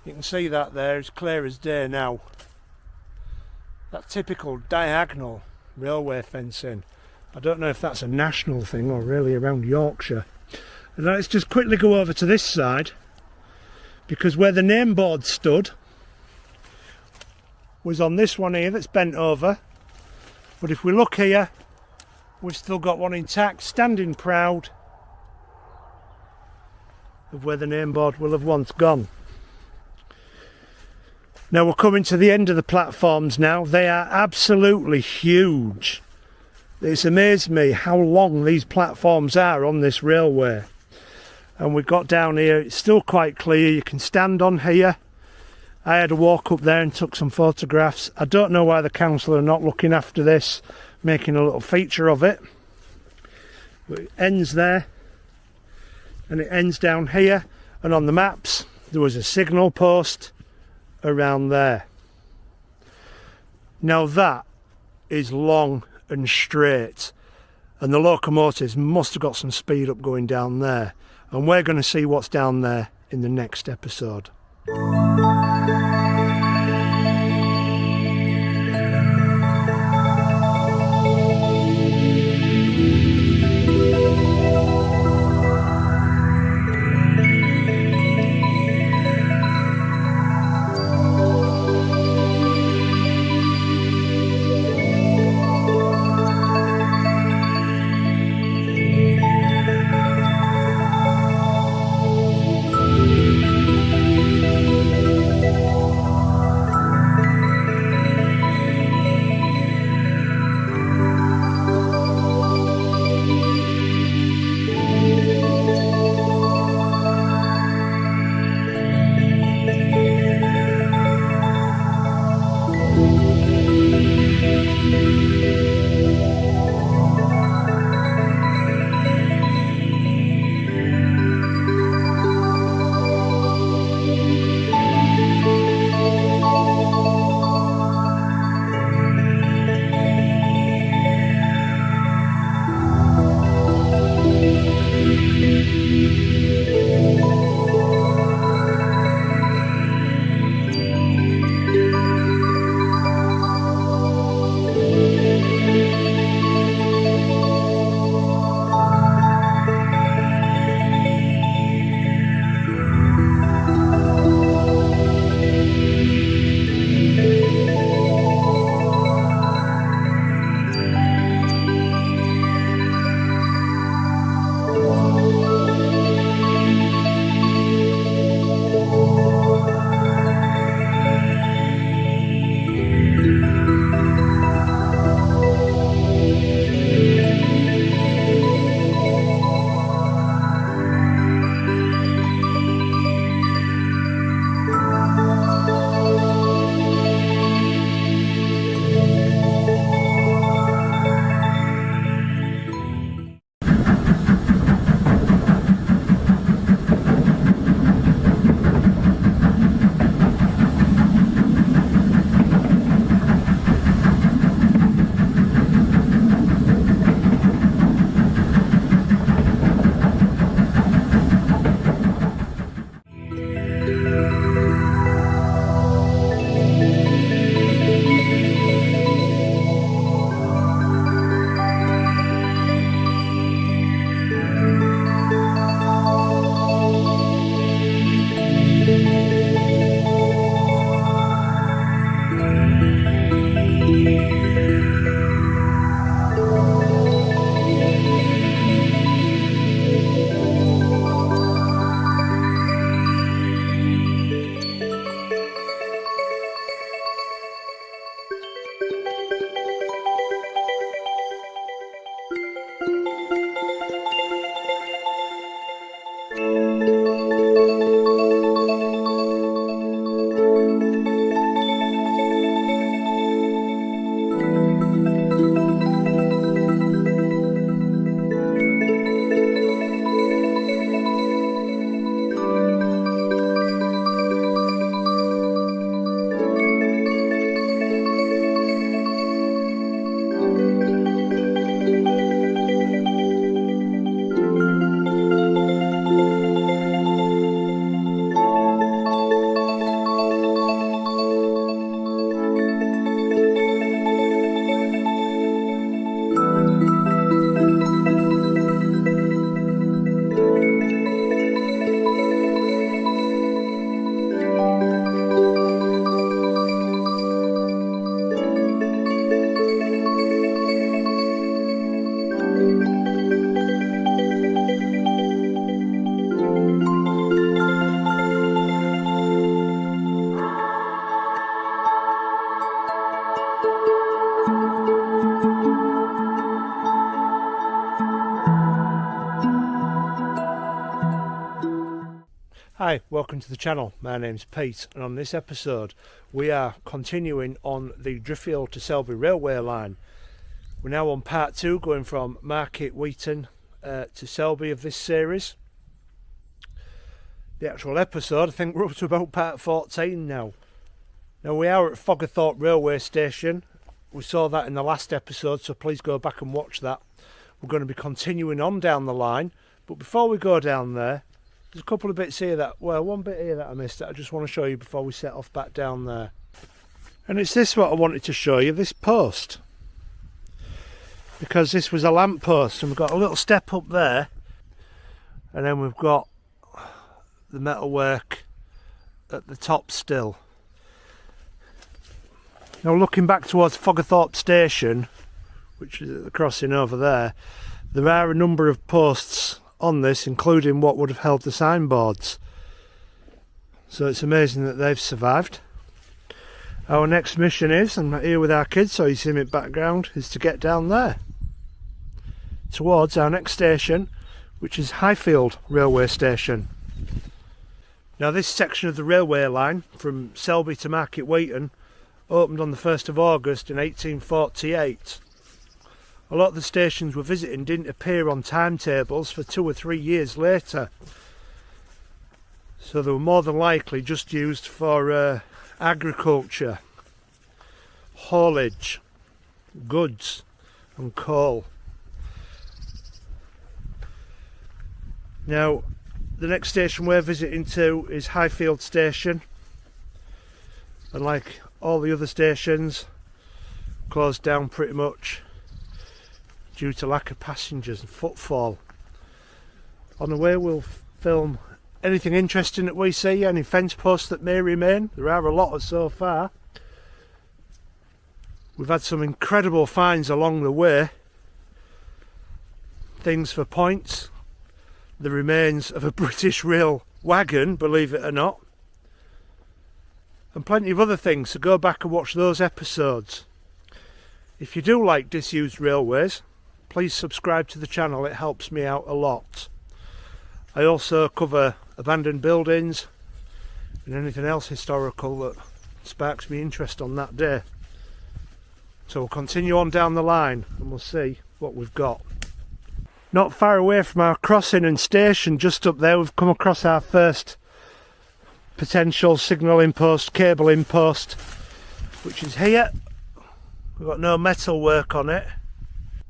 Speaker 1: You can see that there, it's clear as day now. That typical diagonal railway fencing. I don't know if that's a national thing or really around Yorkshire. And let's just quickly go over to this side, because where the name board stood was on this one here that's bent over. But if we look here, we've still got one intact, standing proud of where the name board will have once gone. Now we're coming to the end of the platforms now. They are absolutely huge. It's amazed me how long these platforms are on this railway. And we got down here, it's still quite clear. You can stand on here. I had a walk up there and took some photographs. I don't know why the council are not looking after this, making a little feature of it. But it ends there, and it ends down here. And on the maps, there was a signal post around there. Now that is long and straight, and the locomotives must have got some speed up going down there. And we're going to see what's down there in the next episode. Hi, welcome to the channel. My name's Pete, and on this episode we are continuing on the Driffield to Selby railway line. We're now on part 2, going from Market Weighton to Selby of this series. The actual episode, I think we're up to about part 14 now. Now we are at Foggerthorp railway station. We saw that in the last episode, so please go back and watch that. We're going to be continuing on down the line, but before we go down there, there's a couple of bits here one bit here that I missed that I just want to show you before we set off back down there. And it's this what I wanted to show you, this post. Because this was a lamp post, and we've got a little step up there, and then we've got the metalwork at the top still. Now looking back towards Foggerthorp station, which is at the crossing over there are a number of posts on this, including what would have held the signboards. So it's amazing that they've survived. Our next mission is, I'm here with our kids, so you see me in the background, is to get down there towards our next station, which is Highfield railway station. Now this section of the railway line from Selby to Market Weighton opened on the 1st of August in 1848. A lot of the stations we're visiting didn't appear on timetables for 2 or 3 years later, so they were more than likely just used for agriculture, haulage, goods and coal. Now the next station we're visiting to is Highfield station, and like all the other stations, closed down pretty much due to lack of passengers and footfall. On the way we'll film anything interesting that we see, any fence posts that may remain. There are a lot so far. We've had some incredible finds along the way. Things for points, the remains of a British rail wagon, believe it or not, and plenty of other things, so go back and watch those episodes. If you do like disused railways, please subscribe to the channel, it helps me out a lot. I also cover abandoned buildings and anything else historical that sparks me interest on that day. So we'll continue on down the line and we'll see what we've got. Not far away from our crossing and station, just up there, we've come across our first potential signalling post, cabling post, which is here. We've got no metal work on it.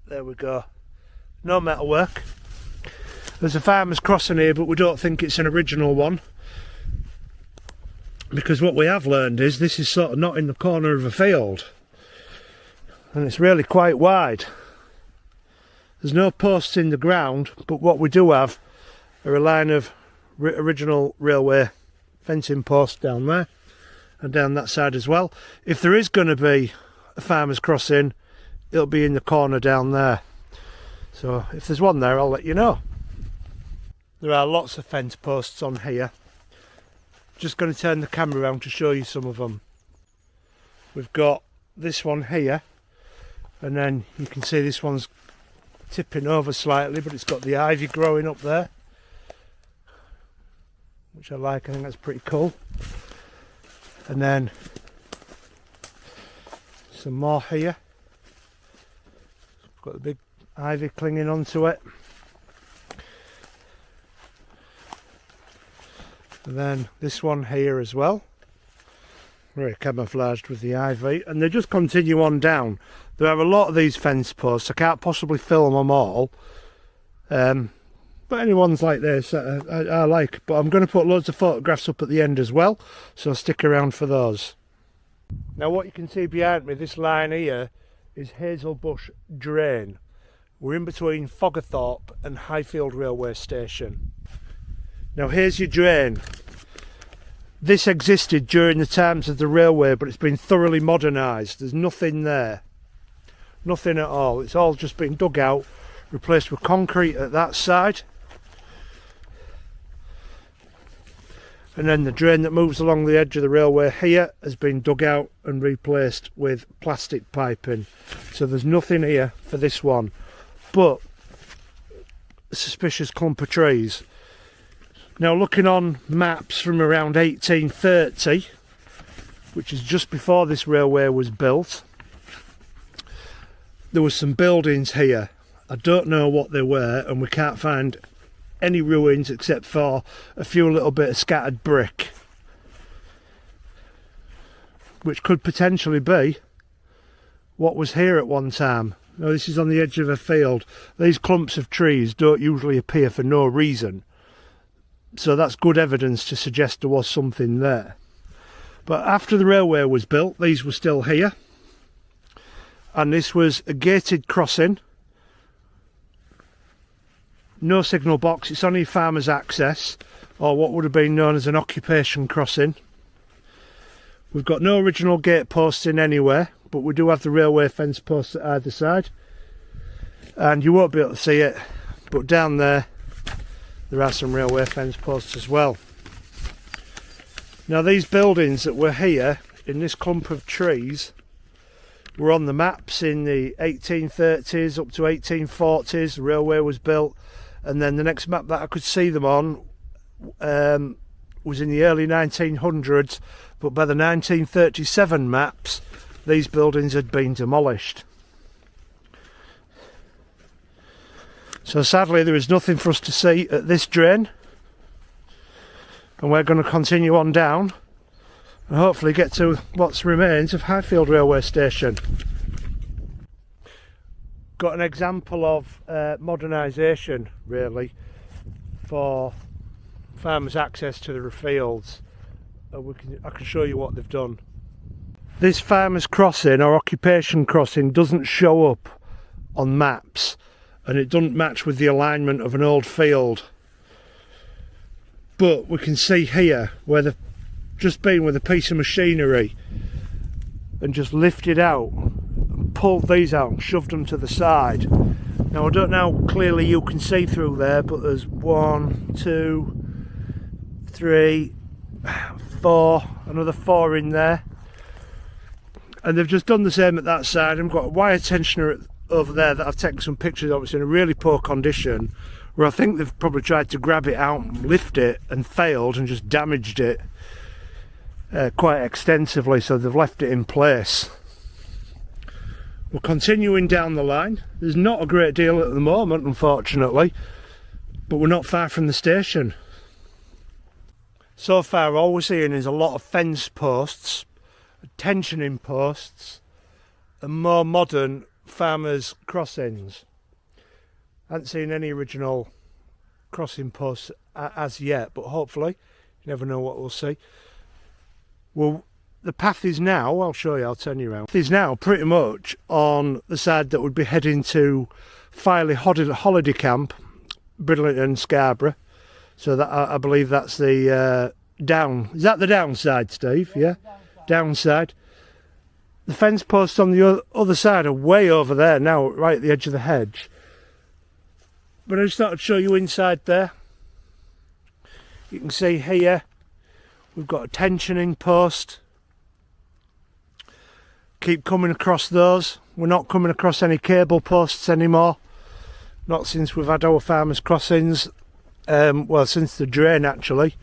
Speaker 1: There we go. No metal work. There's a farmer's crossing here, but we don't think it's an original one, because what we have learned is this is sort of not in the corner of a field, and it's really quite wide. There's no posts in the ground, but what we do have are a line of original railway fencing posts down there and down that side as well. If there is going to be a farmer's crossing, it'll be in the corner down there. So if there's one there, I'll let you know. There are lots of fence posts on here. Just going to turn the camera around to show you some of them. We've got this one here, and then you can see this one's tipping over slightly, but it's got the ivy growing up there, which I like. I think that's pretty cool. And then some more here. Got the big ivy clinging onto it. And then this one here as well. Very camouflaged with the ivy. And they just continue on down. There are a lot of these fence posts. I can't possibly film them all. But any ones like this I like. But I'm going to put loads of photographs up at the end as well, so stick around for those. Now what you can see behind me, this line here, is Hazelbush Drain. We're in between Foggerthorp and Highfield railway station. Now here's your drain. This existed during the times of the railway, but it's been thoroughly modernised. There's nothing there. Nothing at all. It's all just been dug out, replaced with concrete at that side. And then the drain that moves along the edge of the railway here has been dug out and replaced with plastic piping. So there's nothing here for this one. But a suspicious clump of trees. Now, looking on maps from around 1830, which is just before this railway was built, there were some buildings here. I don't know what they were, and we can't find any ruins except for a few little bit of scattered brick, which could potentially be what was here at one time. Now, this is on the edge of a field. These clumps of trees don't usually appear for no reason, so that's good evidence to suggest there was something there. But after the railway was built, these were still here, and this was a gated crossing. No signal box, it's only farmers' access, or what would have been known as an occupation crossing. We've got no original gate posts in anywhere, but we do have the railway fence posts at either side. And you won't be able to see it, but down there are some railway fence posts as well. Now, these buildings that were here in this clump of trees were on the maps in the 1830s up to 1840s. The railway was built, and then the next map that I could see them on was in the early 1900s, but by the 1937 maps these buildings had been demolished. So sadly there is nothing for us to see at this drain, and we're going to continue on down and hopefully get to what remains of Highfield railway station. Got an example of modernisation really for farmers' access to the fields. I can show you what they've done. This farmers' crossing or occupation crossing doesn't show up on maps, and it doesn't match with the alignment of an old field. But we can see here where they've just been with a piece of machinery and just lifted out and pulled these out and shoved them to the side. Now, I don't know how clearly you can see through there, but there's 1, 2, 3, 4, another 4 in there. And they've just done the same at that side. I've got a wire tensioner over there that I've taken some pictures of. It's in a really poor condition, where I think they've probably tried to grab it out and lift it and failed and just damaged it quite extensively, so they've left it in place. We're continuing down the line. There's not a great deal at the moment, unfortunately, but we're not far from the station. So far all we're seeing is a lot of fence posts, tensioning posts, and more modern farmers' crossings. I haven't seen any original crossing posts as yet, but hopefully, you never know what we'll see. Well, the path is now, I'll show you, I'll turn you around. Is now pretty much on the side that would be heading to Filey Holiday Camp, Bridlington, Scarborough. So that I believe that's the is that the downside, Steve? Yeah, downside. The fence posts on the other side are way over there now, right at the edge of the hedge. But I just thought I'd show you inside there. You can see here we've got a tensioning post. Keep coming across those. We're not coming across any cable posts anymore. Not since we've had our farmers' crossings. Well, since the drain actually.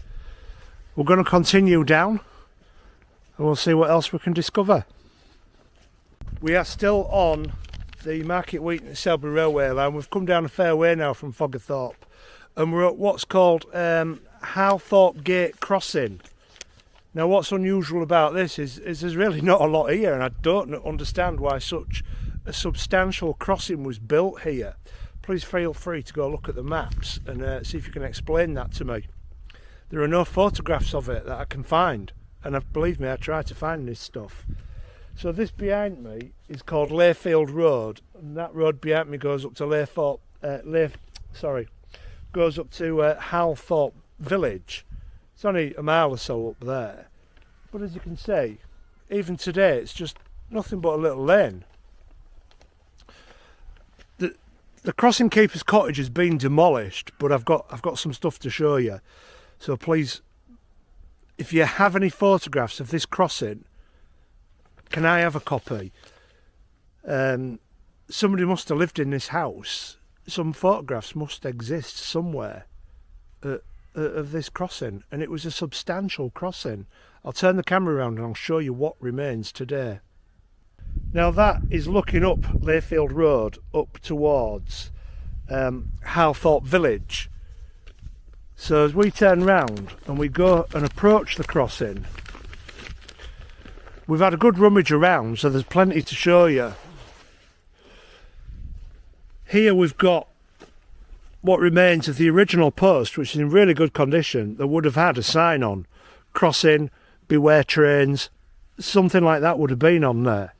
Speaker 1: We're going to continue down and we'll see what else we can discover. We are still on the Market Weighton Selby railway line. We've come down a fair way now from Foggerthorp, and we're at what's called Menthorp Gate crossing. Now, what's unusual about this is there's really not a lot here, and I don't understand why such a substantial crossing was built here. Please feel free to go look at the maps and see if you can explain that to me. There are no photographs of it that I can find, and believe me, I try to find this stuff. So this behind me is called Layfield Road, and that road behind me goes up to goes up to Halthorpe Village. It's only a mile or so up there, but as you can see, even today it's just nothing but a little lane. The Crossing Keeper's cottage has been demolished, but I've got some stuff to show you. So please, if you have any photographs of this crossing, can I have a copy? Somebody must have lived in this house. Some photographs must exist somewhere of this crossing, and it was a substantial crossing. I'll turn the camera around and I'll show you what remains today. Now that is looking up Layfield Road up towards Halthorp Village. So as we turn round and we go and approach the crossing, we've had a good rummage around, so there's plenty to show you. Here we've got what remains of the original post, which is in really good condition. That would have had a sign on, crossing, beware trains, something like that would have been on there.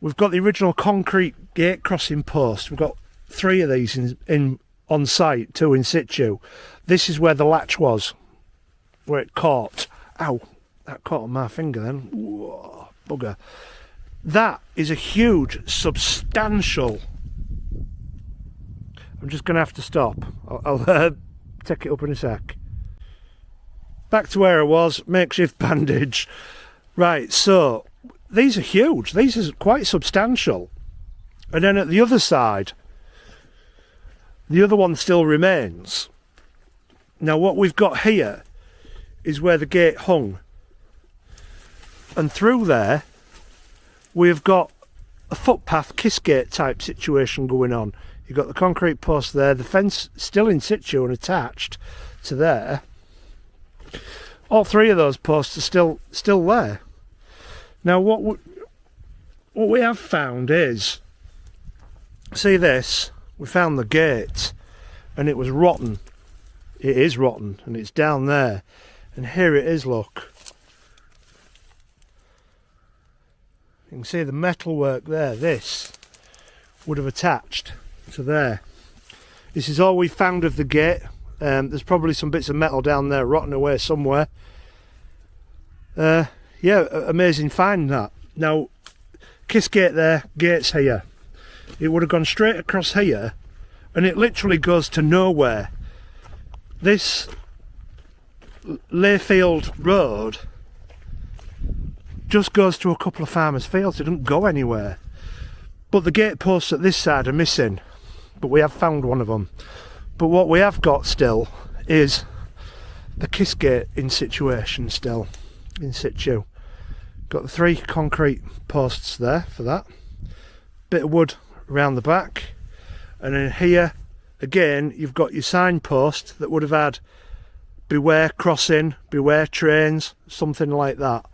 Speaker 1: We've got the original concrete gate crossing post. We've got 3 of these in on site, 2 in situ. This is where the latch was, where it caught. Ow, that caught on my finger then. Whoa, bugger. That is a huge, substantial... I'm just going to have to stop. I'll take it up in a sec. Back to where I was, makeshift bandage. Right, so these are huge. These are quite substantial. And then at the other side, the other one still remains. Now what we've got here is where the gate hung. And through there, we've got a footpath kiss gate type situation going on. You've got the concrete post there, the fence still in situ and attached to there. All 3 of those posts are still there. Now what we have found is, see this, we found the gate and it was rotten. It is rotten and it's down there. And here it is, look. You can see the metalwork there. This would have attached to there. This is all we found of the gate. There's probably some bits of metal down there rotting away somewhere. Yeah, amazing find that. Now, kiss gate there, gates here. It would have gone straight across here and it literally goes to nowhere. This Layfield Road just goes to a couple of farmers' fields. It doesn't go anywhere. But the gate posts at this side are missing. But we have found one of them. But what we have got still is the kiss gate in situation still. In situ. Got the 3 concrete posts there for that. Bit of wood around the back. And then here, again, you've got your signpost that would have had beware crossing, beware trains, something like that.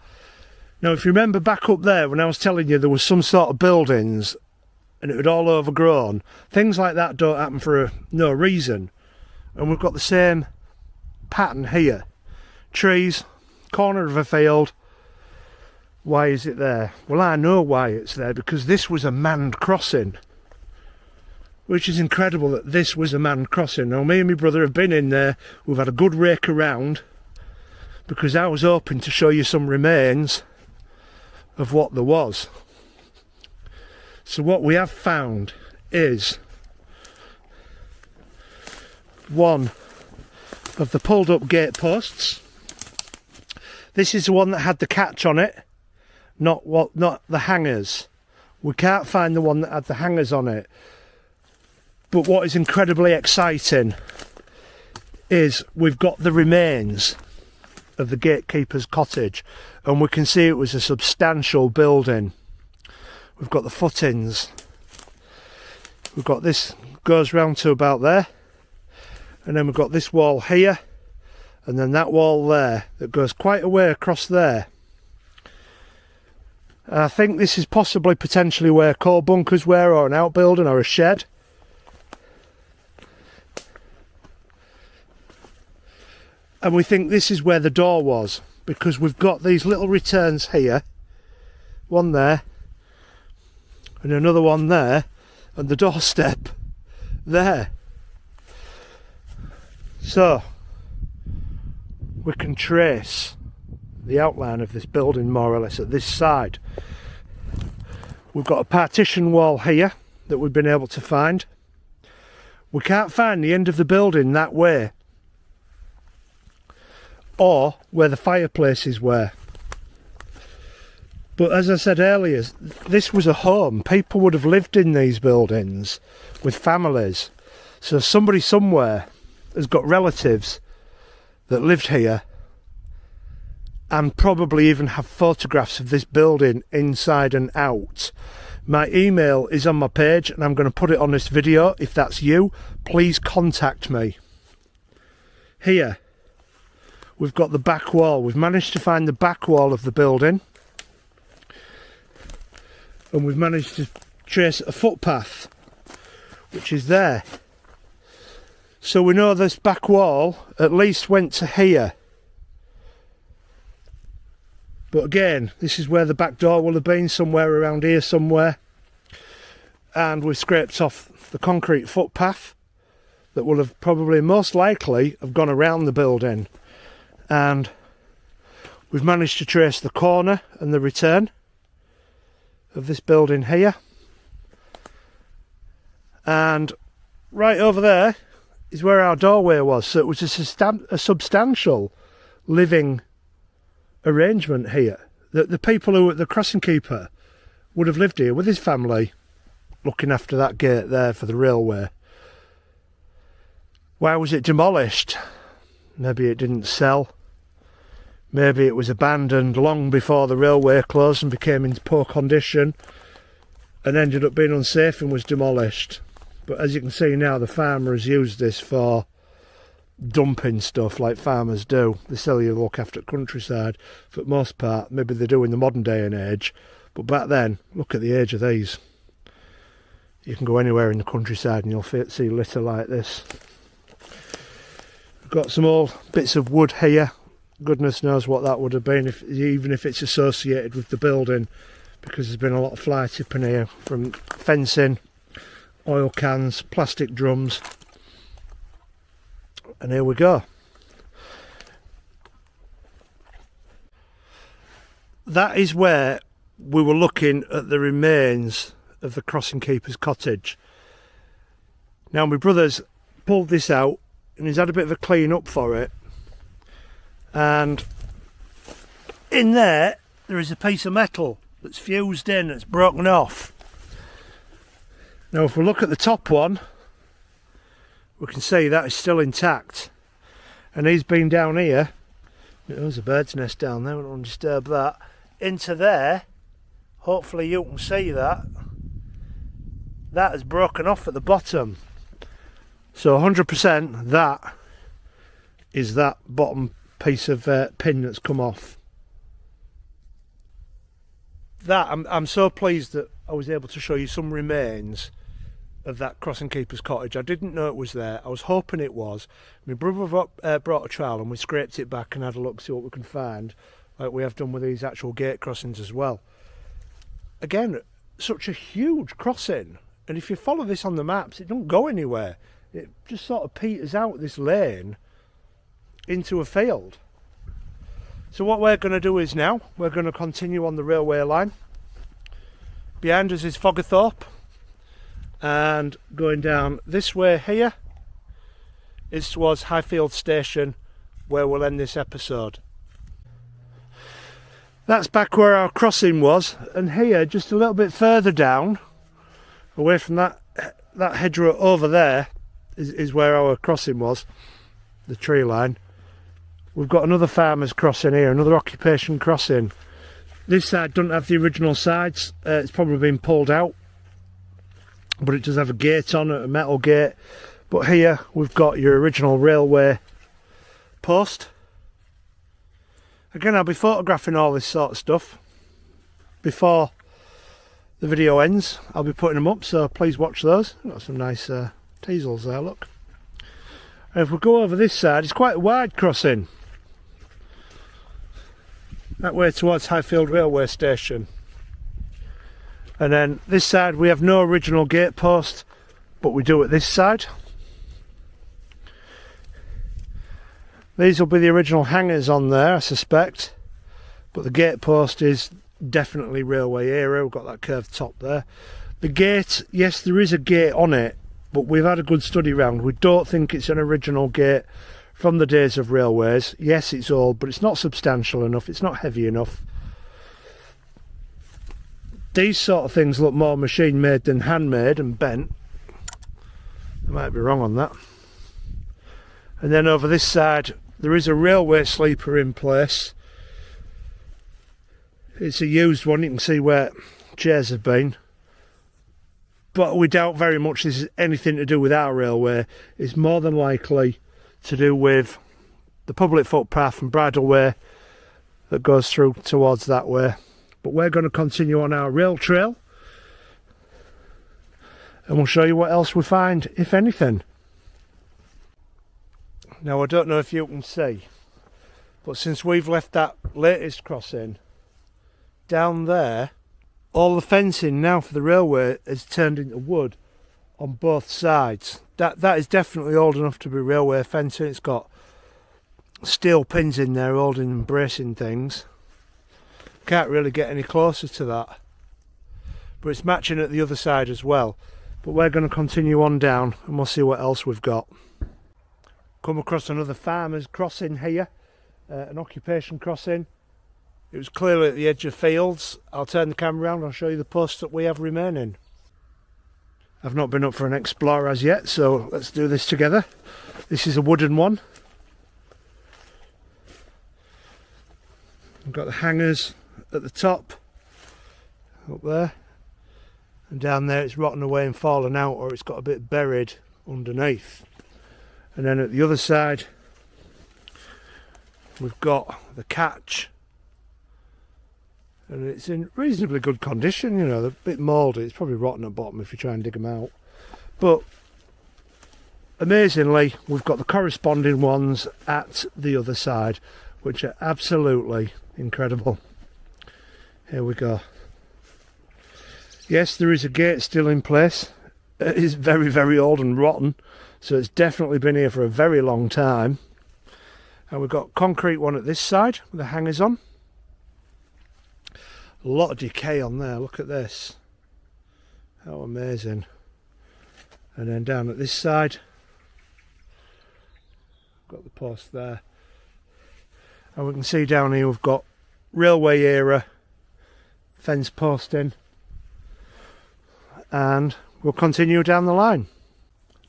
Speaker 1: Now, if you remember back up there when I was telling you there was some sort of buildings and it had all overgrown, things like that don't happen for no reason. And we've got the same pattern here. Trees, corner of a field. Why is it there? Well, I know why it's there, because this was a manned crossing. Which is incredible that this was a manned crossing. Now, me and my brother have been in there. We've had a good rake around, because I was hoping to show you some remains of what there was. So what we have found is one of the pulled up gate posts. This is the one that had the catch on it, not the hangers. We can't find the one that had the hangers on it. But what is incredibly exciting is we've got the remains of the gatekeeper's cottage, and we can see it was a substantial building. We've got the footings. We've got this goes round to about there, and then we've got this wall here, and then that wall there that goes quite a way across there. And I think this is possibly potentially where coal bunkers were, or an outbuilding, or a shed. And we think this is where the door was, because we've got these little returns here, one there, and another one there, and the doorstep there. So we can trace the outline of this building more or less at this side. We've got a partition wall here that we've been able to find. We can't find the end of the building that way, or where the fireplaces were. But as I said earlier, this was a home. People would have lived in these buildings with families. So somebody somewhere has got relatives that lived here and probably even have photographs of this building inside and out, my email is on my page and I'm going to put it on this video. If that's you, please contact me. Here we've got the back wall. We've managed to find the back wall of the building, and we've managed to trace a footpath which is there. So we know this back wall at least went to here. But again, this is where the back door will have been, somewhere around here somewhere. And we've scraped off the concrete footpath that will have probably most likely have gone around the building. And we've managed to trace the corner and the return of this building here. And right over there is where our doorway was. So it was a substantial living arrangement here. The people who were the crossing keeper would have lived here with his family, looking after that gate there for the railway. Why was it demolished? Maybe it didn't sell. Maybe it was abandoned long before the railway closed and became in poor condition and ended up being unsafe and was demolished. But as you can see now, the farmer has used this for dumping stuff like farmers do. They sell you look after countryside for the most part. Maybe they do in the modern day and age, but back then, look at the age of these. You can go anywhere in the countryside and you'll see litter like this. We've got some old bits of wood here. Goodness knows what that would have been, even if it's associated with the building, because there's been a lot of fly tipping here from fencing, oil cans, plastic drums. And here we go. That is where we were looking at the remains of the crossing keeper's cottage. Now my brother's pulled this out and he's had a bit of a clean up for it. And in there is a piece of metal that's fused in, that's broken off. Now if we look at the top one, we can see that is still intact, and he's been down here. There's a bird's nest down there, we don't want to disturb that. Into there, hopefully you can see that. That is broken off at the bottom. So 100% that is that bottom piece of pin that's come off. That I'm so pleased that I was able to show you some remains of that crossing keeper's cottage. I didn't know it was there. I was hoping it was. My brother brought a trowel and we scraped it back and had a look, see what we can find, like we have done with these actual gate crossings as well. Again, such a huge crossing, and if you follow this on the maps, it don't go anywhere. It just sort of peters out this lane into a field. So what we're going to do is now we're going to continue on the railway line. Behind us is Foggerthorp, and going down this way here is towards Highfield station, where we'll end this episode. That's back where our crossing was, and here just a little bit further down, away from that hedgerow over there, is where our crossing was, the tree line. We've got another farmer's crossing here, another occupation crossing. This side doesn't have the original sides, it's probably been pulled out, but it does have a gate on it, a metal gate. But here we've got your original railway post. Again, I'll be photographing all this sort of stuff before the video ends. I'll be putting them up, so please watch those. Got some nice teasels there, look. And if we go over this side, it's quite a wide crossing. That way towards Highfield railway station. And then this side we have no original gate post, but we do at this side. These will be the original hangers on there, I suspect, but the gate post is definitely railway era. We've got that curved top there. The gate, yes, there is a gate on it, but we've had a good study round. We don't think it's an original gate from the days of railways. Yes, it's old, but it's not substantial enough, it's not heavy enough. These sort of things look more machine made than handmade and bent. I might be wrong on that. And then over this side there is a railway sleeper in place. It's a used one, you can see where chairs have been. But we doubt very much this is anything to do with our railway. It's more than likely to do with the public footpath and bridleway that goes through towards that way. But we're going to continue on our rail trail and we'll show you what else we find, if anything. Now I don't know if you can see, but since we've left that latest crossing, down there all the fencing now for the railway is turned into wood on both sides. That is definitely old enough to be railway fencing. It's got steel pins in there holding and bracing things. Can't really get any closer to that, but it's matching at the other side as well. But we're going to continue on down and we'll see what else we've got. Come across another farmer's crossing here, an occupation crossing. It was clearly at the edge of fields. I'll turn the camera around and I'll show you the posts that we have remaining. I've not been up for an explorer as yet, so let's do this together. This is a wooden one. I've got the hangers at the top, up there, and down there it's rotten away and fallen out, or it's got a bit buried underneath. And then at the other side we've got the catch, and it's in reasonably good condition, you know, they're a bit mouldy, it's probably rotten at bottom if you try and dig them out. But amazingly we've got the corresponding ones at the other side, which are absolutely incredible. Here we go. Yes, there is a gate still in place. It is very, very old and rotten, so it's definitely been here for a very long time. And we've got concrete one at this side with the hangers on. A lot of decay on there, look at this. How amazing. And then down at this side, got the post there. And we can see down here we've got railway era fence posting. And we'll continue down the line.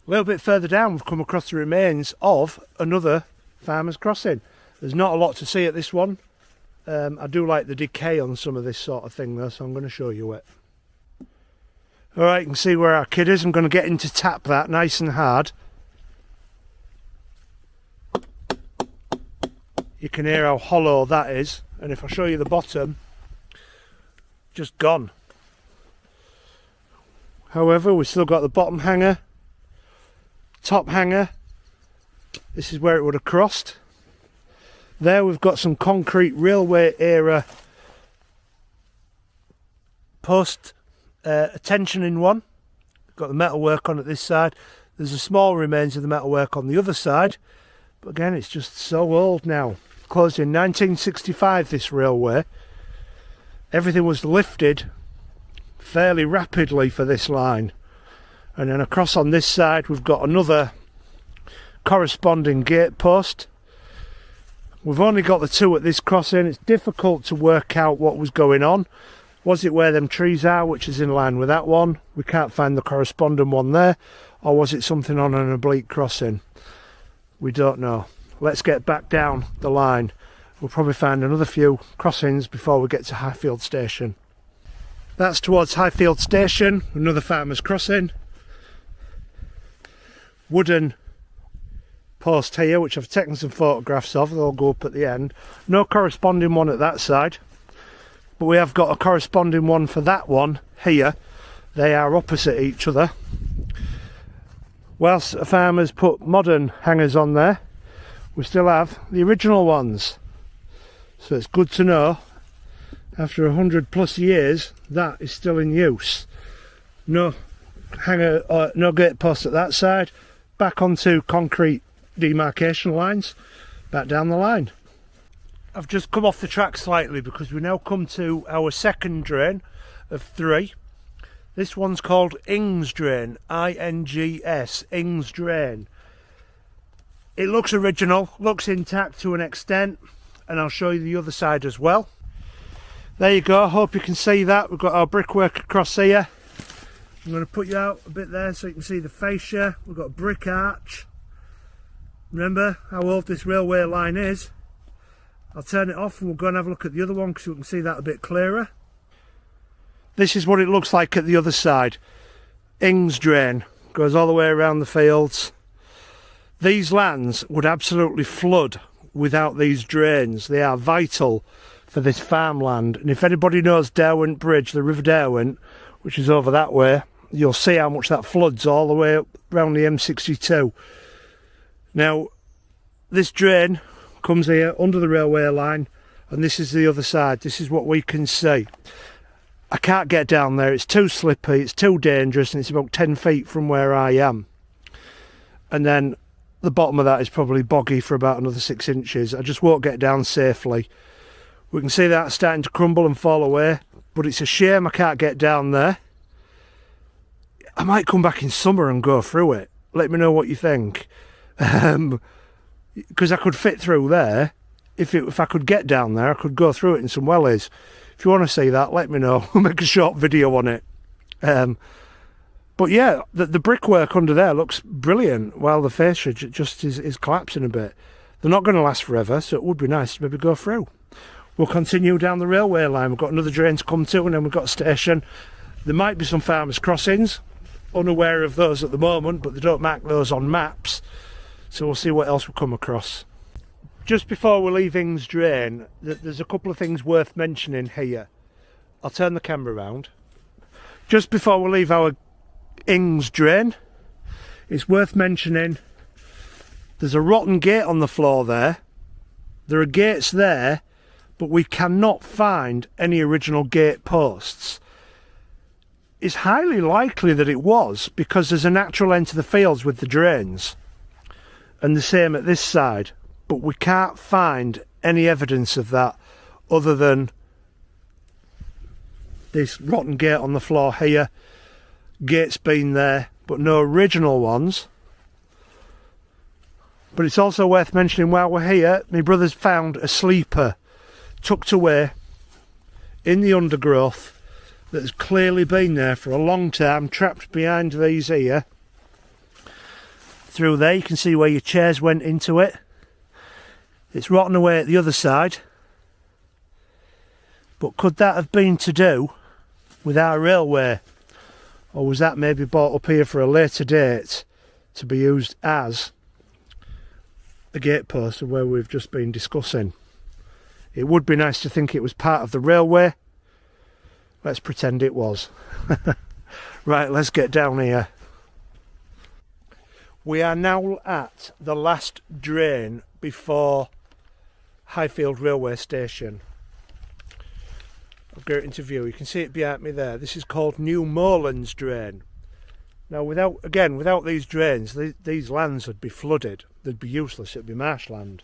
Speaker 1: A little bit further down we've come across the remains of another farmer's crossing. There's not a lot to see at this one. I do like the decay on some of this sort of thing though, so I'm going to show you it. Alright, you can see where our kid is. I'm going to get him to tap that nice and hard. You can hear how hollow that is, and if I show you the bottom, just gone. However, we've still got the bottom hanger, top hanger. This is where it would have crossed. There we've got some concrete railway era post tensioning one. Got the metalwork on at this side. There's a small remains of the metalwork on the other side, but again it's just so old now. Closed in 1965 this railway. Everything was lifted fairly rapidly for this line, and then across on this side we've got another corresponding gate post. We've only got the two at this crossing. It's difficult to work out what was going on. Was it where them trees are, which is in line with that one? We can't find the corresponding one there. Or was it something on an oblique crossing? We don't know. Let's get back down the line. We'll probably find another few crossings before we get to Highfield station. That's towards Highfield station, another farmer's crossing. Wooden post here, which I've taken some photographs of. They'll go up at the end. No corresponding one at that side, but we have got a corresponding one for that one here. They are opposite each other. Whilst a farmer's put modern hangers on there, we still have the original ones, so it's good to know after 100+ years that is still in use. No hanger, no gate post at that side. Back onto concrete demarcation lines, back down the line. I've just come off the track slightly because we now come to our second drain of 3. This one's called Ings Drain, I-N-G-S, Ings Drain. It looks original, looks intact to an extent, and I'll show you the other side as well. There you go, I hope you can see that. We've got our brickwork across here. I'm going to put you out a bit there so you can see the fascia. We've got a brick arch. Remember how old this railway line is? I'll turn it off and we'll go and have a look at the other one because we can see that a bit clearer. This is what it looks like at the other side. Ings drain goes all the way around the fields. These lands would absolutely flood without these drains. They are vital for this farmland. And if anybody knows Derwent Bridge, the River Derwent, which is over that way, you'll see how much that floods all the way up around the M62. Now, this drain comes here under the railway line, and this is the other side. This is what we can see. I can't get down there. It's too slippy, it's too dangerous, and it's about 10 feet from where I am. And then the bottom of that is probably boggy for about another 6 inches. I just won't get down safely. We can see that starting to crumble and fall away, but it's a shame I can't get down there. I might come back in summer and go through it. Let me know what you think. Because I could fit through there. If I could get down there, I could go through it in some wellies. If you want to see that, let me know. We'll make a short video on it. But yeah, the brickwork under there looks brilliant, while the fascia just is collapsing a bit. They're not going to last forever, so it would be nice to maybe go through. We'll continue down the railway line. We've got another drain to come to, and then we've got a station. There might be some farmers' crossings. Unaware of those at the moment, but they don't mark those on maps. So we'll see what else we come across. Just before we leave Ings Drain, there's a couple of things worth mentioning here. I'll turn the camera around. Just before we leave our Ings Drain, it's worth mentioning there's a rotten gate on the floor there. There are gates there, but we cannot find any original gate posts. It's highly likely that it was, because there's a natural end to the fields with the drains. And the same at this side. But we can't find any evidence of that other than this rotten gate on the floor here. Gate's been there, but no original ones. But it's also worth mentioning while we're here, my brother's found a sleeper tucked away in the undergrowth that has clearly been there for a long time, trapped behind these here. Through there you can see where your chairs went into it. It's rotten away at the other side. But could that have been to do with our railway? Or was that maybe brought up here for a later date to be used as a gatepost of where we've just been discussing? It would be nice to think it was part of the railway. Let's pretend it was. Right, let's get down here. We are now at the last drain before Highfield railway station. I'll get it into view. You can see it behind me there. This is called New Moorlands Drain. Now, without these drains, these lands would be flooded. They'd be useless. It'd be marshland.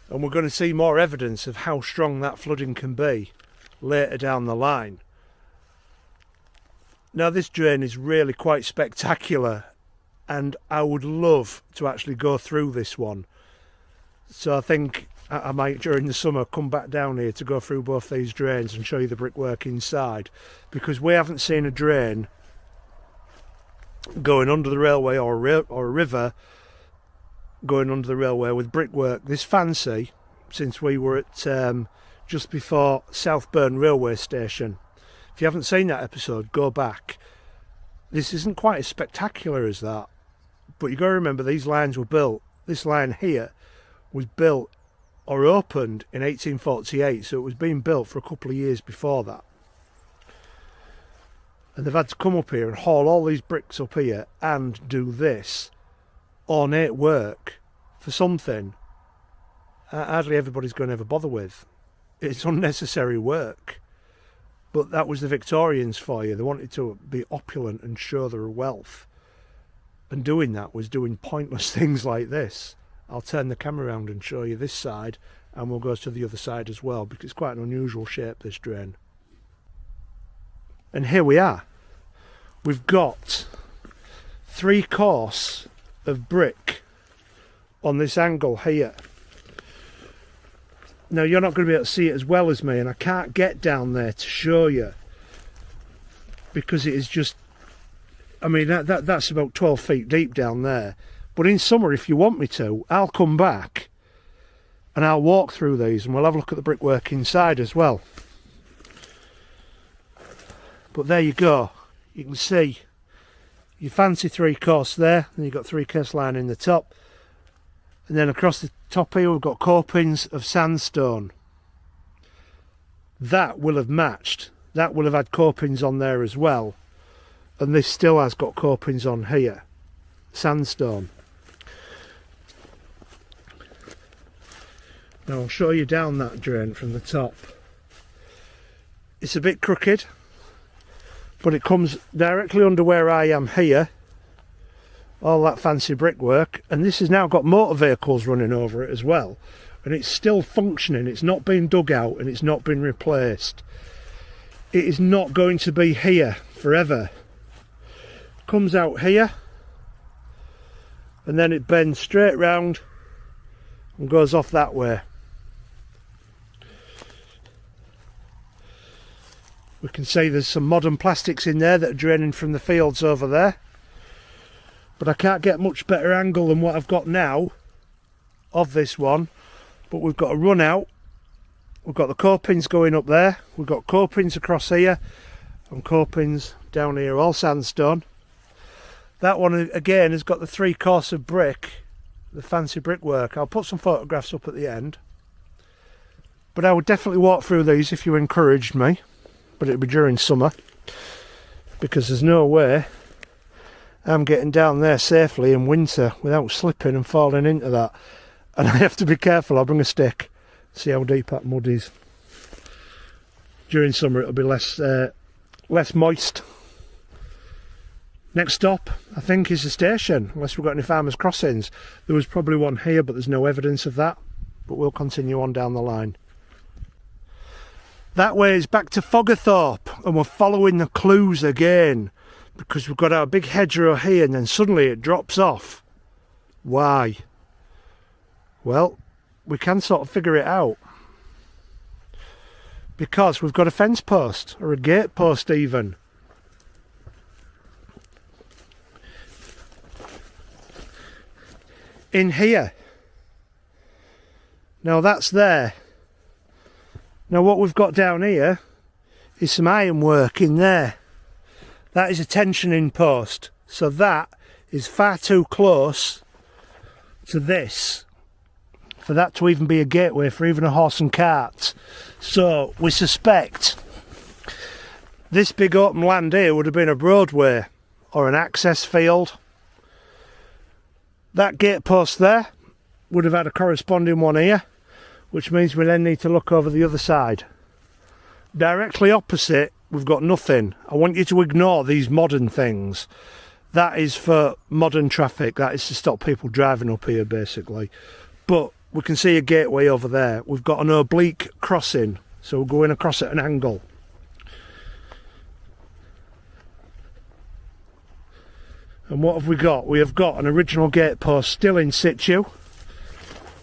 Speaker 1: And we're going to see more evidence of how strong that flooding can be later down the line. Now, this drain is really quite spectacular, and I would love to actually go through this one. So I think I might, during the summer, come back down here to go through both these drains and show you the brickwork inside, because we haven't seen a drain going under the railway or a river going under the railway with brickwork this fancy since we were at just before Southburn railway station. If you haven't seen that episode, go back. This isn't quite as spectacular as that, but you've got to remember these lines were built. This line here was built or opened in 1848, so it was being built for a couple of years before that. And they've had to come up here and haul all these bricks up here and do this ornate work for something hardly everybody's going to ever bother with. It's unnecessary work. But that was the Victorians for you. They wanted to be opulent and show their wealth. And doing that was doing pointless things like this. I'll turn the camera around and show you this side, and we'll go to the other side as well, because it's quite an unusual shape, this drain. And here we are. We've got 3 course of brick on this angle here. Now, you're not going to be able to see it as well as me, and I can't get down there to show you, because it is just, I mean, that's about 12 feet deep down there. But in summer, if you want me to, I'll come back and I'll walk through these and we'll have a look at the brickwork inside as well. But there you go. You can see your fancy 3-course there, and you've got 3-course line in the top. And then across the top here we've got copings of sandstone. That will have matched. That will have had copings on there as well. And this still has got copings on here. Sandstone. Now I'll show you down that drain from the top. It's a bit crooked, but it comes directly under where I am here. All that fancy brickwork, and this has now got motor vehicles running over it as well, and it's still functioning. It's not been dug out and it's not been replaced. It is not going to be here forever. Comes out here and then it bends straight round and goes off that way. We can see there's some modern plastics in there that are draining from the fields over there. But I can't get much better angle than what I've got now of this one. But we've got a run out. We've got the copings going up there. We've got copings across here and copings down here, all sandstone. That one again has got the 3-course of brick, the fancy brickwork. I'll put some photographs up at the end. But I would definitely walk through these if you encouraged me. But it'll be during summer, because there's no way I'm getting down there safely in winter without slipping and falling into that. And I have to be careful. I'll bring a stick, see how deep that mud is. During summer it'll be less moist. Next stop I think is the station, unless we've got any farmers crossings. There was probably one here, but there's no evidence of that. But we'll continue on down the line. That way is back to Foggerthorp, and we're following the clues again, because we've got our big hedgerow here and then suddenly it drops off. Why? Well, we can sort of figure it out. Because we've got a fence post, or a gate post even. In here. Now that's there. Now what we've got down here is some ironwork in there. That is a tensioning post. So that is far too close to this for that to even be a gateway for even a horse and cart. So we suspect this big open land here would have been a roadway or an access field. That gate post there would have had a corresponding one here, which means we then need to look over the other side. Directly opposite, we've got nothing. I want you to ignore these modern things. That is for modern traffic. That is to stop people driving up here, basically. But we can see a gateway over there. We've got an oblique crossing, so we're going across at an angle. And what have we got? We have got an original gate post still in situ.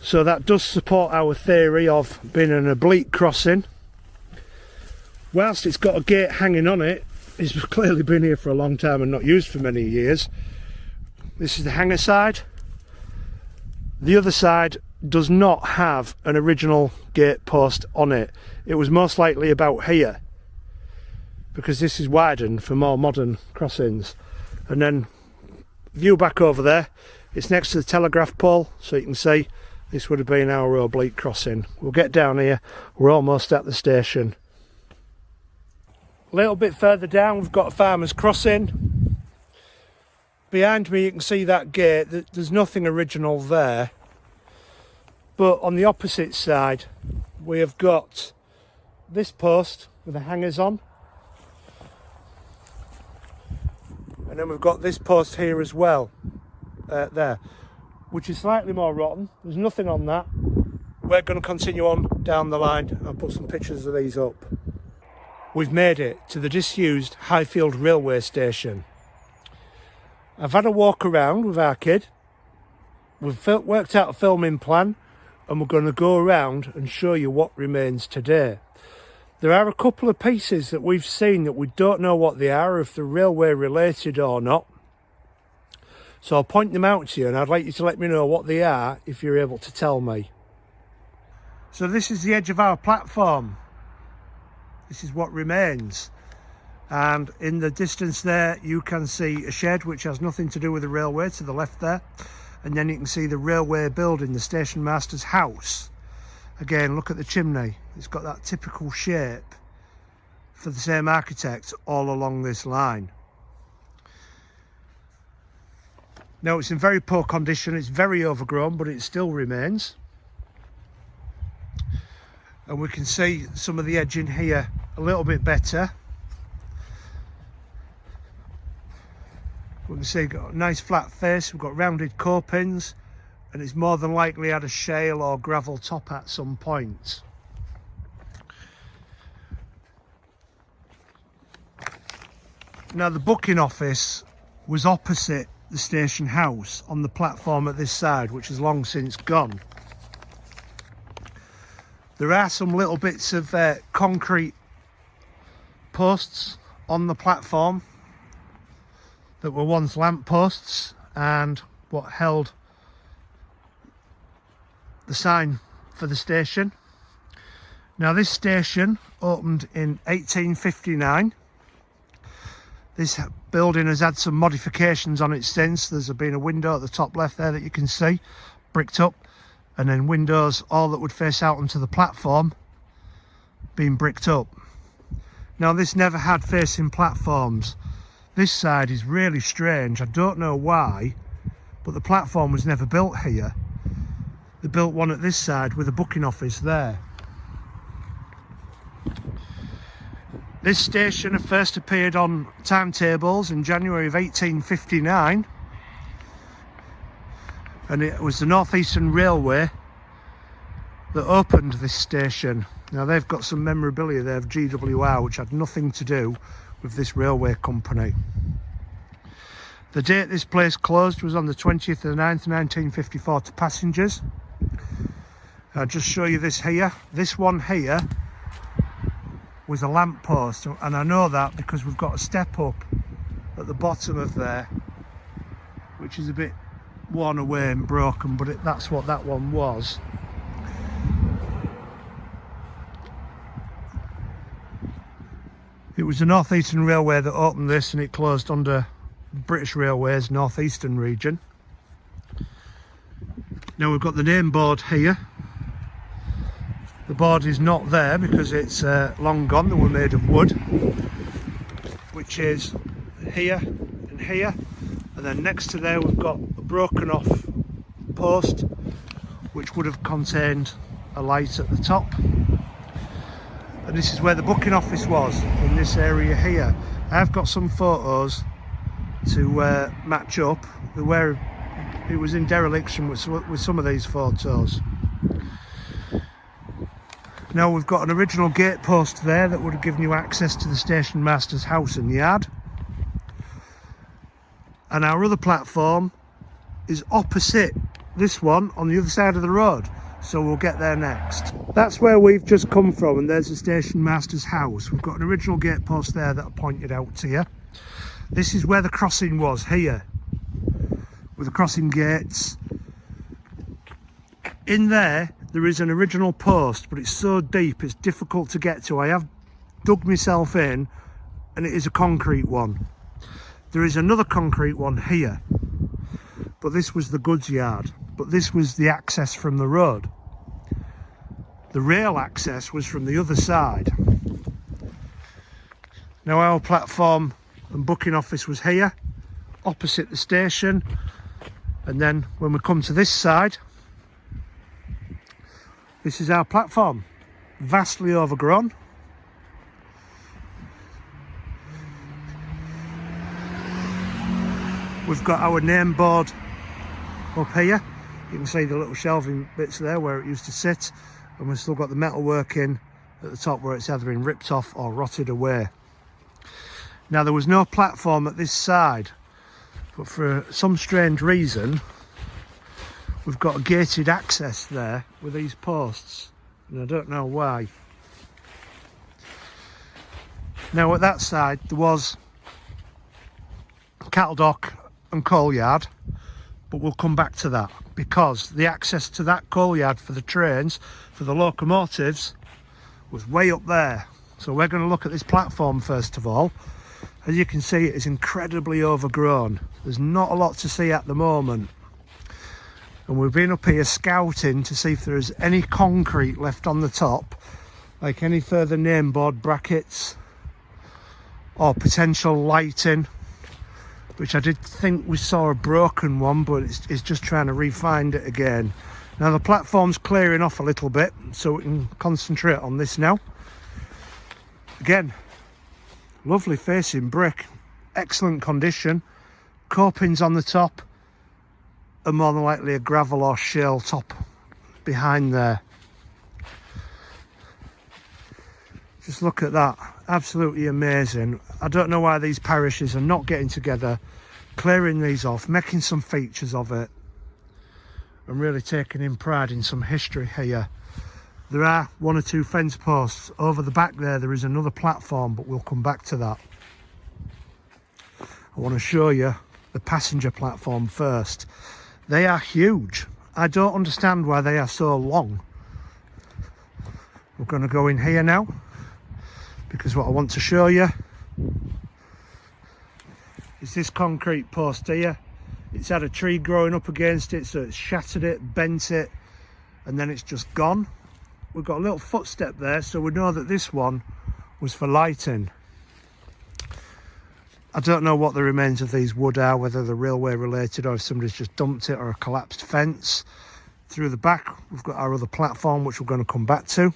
Speaker 1: So that does support our theory of being an oblique crossing. Whilst it's got a gate hanging on it, it's clearly been here for a long time and not used for many years. This is the hanger side. The other side does not have an original gate post on it. It was most likely about here, because this is widened for more modern crossings. And then view back over there, it's next to the telegraph pole, so you can see this would have been our oblique crossing. We'll get down here, we're almost at the station. A little bit further down we've got a farmer's crossing. Behind me you can see that gate. There's nothing original there. But on the opposite side we have got this post with the hangers on. And then we've got this post here as well, there, which is slightly more rotten. There's nothing on that. We're going to continue on down the line. I'll put some pictures of these up. We've made it to the disused Highfield railway station. I've had a walk around with our kid. We've worked out a filming plan, and we're going to go around and show you what remains today. There are a couple of pieces that we've seen that we don't know what they are, if they're railway related or not. So I'll point them out to you, and I'd like you to let me know what they are if you're able to tell me. So this is the edge of our platform. This is what remains. And in the distance there, you can see a shed which has nothing to do with the railway to the left there. And then you can see the railway building, the station master's house. Again, look at the chimney. It's got that typical shape for the same architect all along this line. Now, it's in very poor condition. It's very overgrown, but it still remains. And we can see some of the edging here a little bit better. We can see it's got a nice flat face, we've got rounded copings, and it's more than likely had a shale or gravel top at some point. Now, the booking office was opposite the station house on the platform at this side, which has long since gone. There are some little bits of concrete posts on the platform that were once lamp posts and what held the sign for the station. Now, this station opened in 1859. This building has had some modifications on it since. There's been a window at the top left there that you can see, bricked up, and then windows all that would face out onto the platform being bricked up. Now, this never had facing platforms. This side is really strange. I don't know why, but the platform was never built here. They built one at this side with a booking office there. This station first appeared on timetables in January of 1859, and it was the North Eastern Railway that opened this station. Now, they've got some memorabilia there of GWR which had nothing to do with this railway company. The date this place closed was on the 20th of the 9th 1954 to passengers. I'll just show you this here. This one here was a lamp post, and I know that because we've got a step up at the bottom of there which is a bit worn away and broken, but that's what that one was. It was the North Eastern Railway that opened this, and it closed under British Railways North Eastern region. Now, we've got the name board here. The board is not there because it's long gone. They were made of wood, which is here and here, and then next to there we've got a broken off post which would have contained a light at the top. And this is where the booking office was, in this area here. I've got some photos to match up where it was in dereliction with some of these photos. Now, we've got an original gate post there that would have given you access to the station master's house and yard. And our other platform is opposite this one on the other side of the road. So we'll get there next. That's where we've just come from, and there's the station master's house. We've got an original gate post there that I pointed out to you. This is where the crossing was, here, with the crossing gates. In there is an original post, but it's so deep it's difficult to get to. I have dug myself in, and it is a concrete one. There is another concrete one here, but this was the goods yard. But this was the access from the road. The rail access was from the other side. Now, our platform and booking office was here, opposite the station. And then when we come to this side, this is our platform, vastly overgrown. We've got our name board up here. You can see the little shelving bits there where it used to sit, and we've still got the metal working at the top where it's either been ripped off or rotted away. Now, there was no platform at this side, but for some strange reason we've got a gated access there with these posts, and I don't know why. Now, at that side there was cattle dock and coal yard, but we'll come back to that, because the access to that coal yard for the trains, for the locomotives, was way up there. So we're going to look at this platform first of all. As you can see, it is incredibly overgrown. There's not a lot to see at the moment. And we've been up here scouting to see if there is any concrete left on the top, like any further name board brackets or potential lighting, which I did think we saw a broken one, but it's just trying to re-find it again. Now the platform's clearing off a little bit, so we can concentrate on this now. Again, lovely facing brick, excellent condition, copings on the top, and more than likely a gravel or shale top behind there. Just look at that, absolutely amazing. I don't know why these parishes are not getting together, clearing these off, making some features of it, and really taking in pride in some history here. There are one or two fence posts. Over the back there is another platform, but we'll come back to that. I want to show you the passenger platform first. They are huge. I don't understand why they are so long. We're going to go in here now, because what I want to show you is this concrete post here. It's had a tree growing up against it, so it's shattered it, bent it, and then it's just gone. We've got a little footstep there, so we know that this one was for lighting. I don't know what the remains of these wood are, whether they're railway related or if somebody's just dumped it, or a collapsed fence. Through the back we've got our other platform, which we're going to come back to.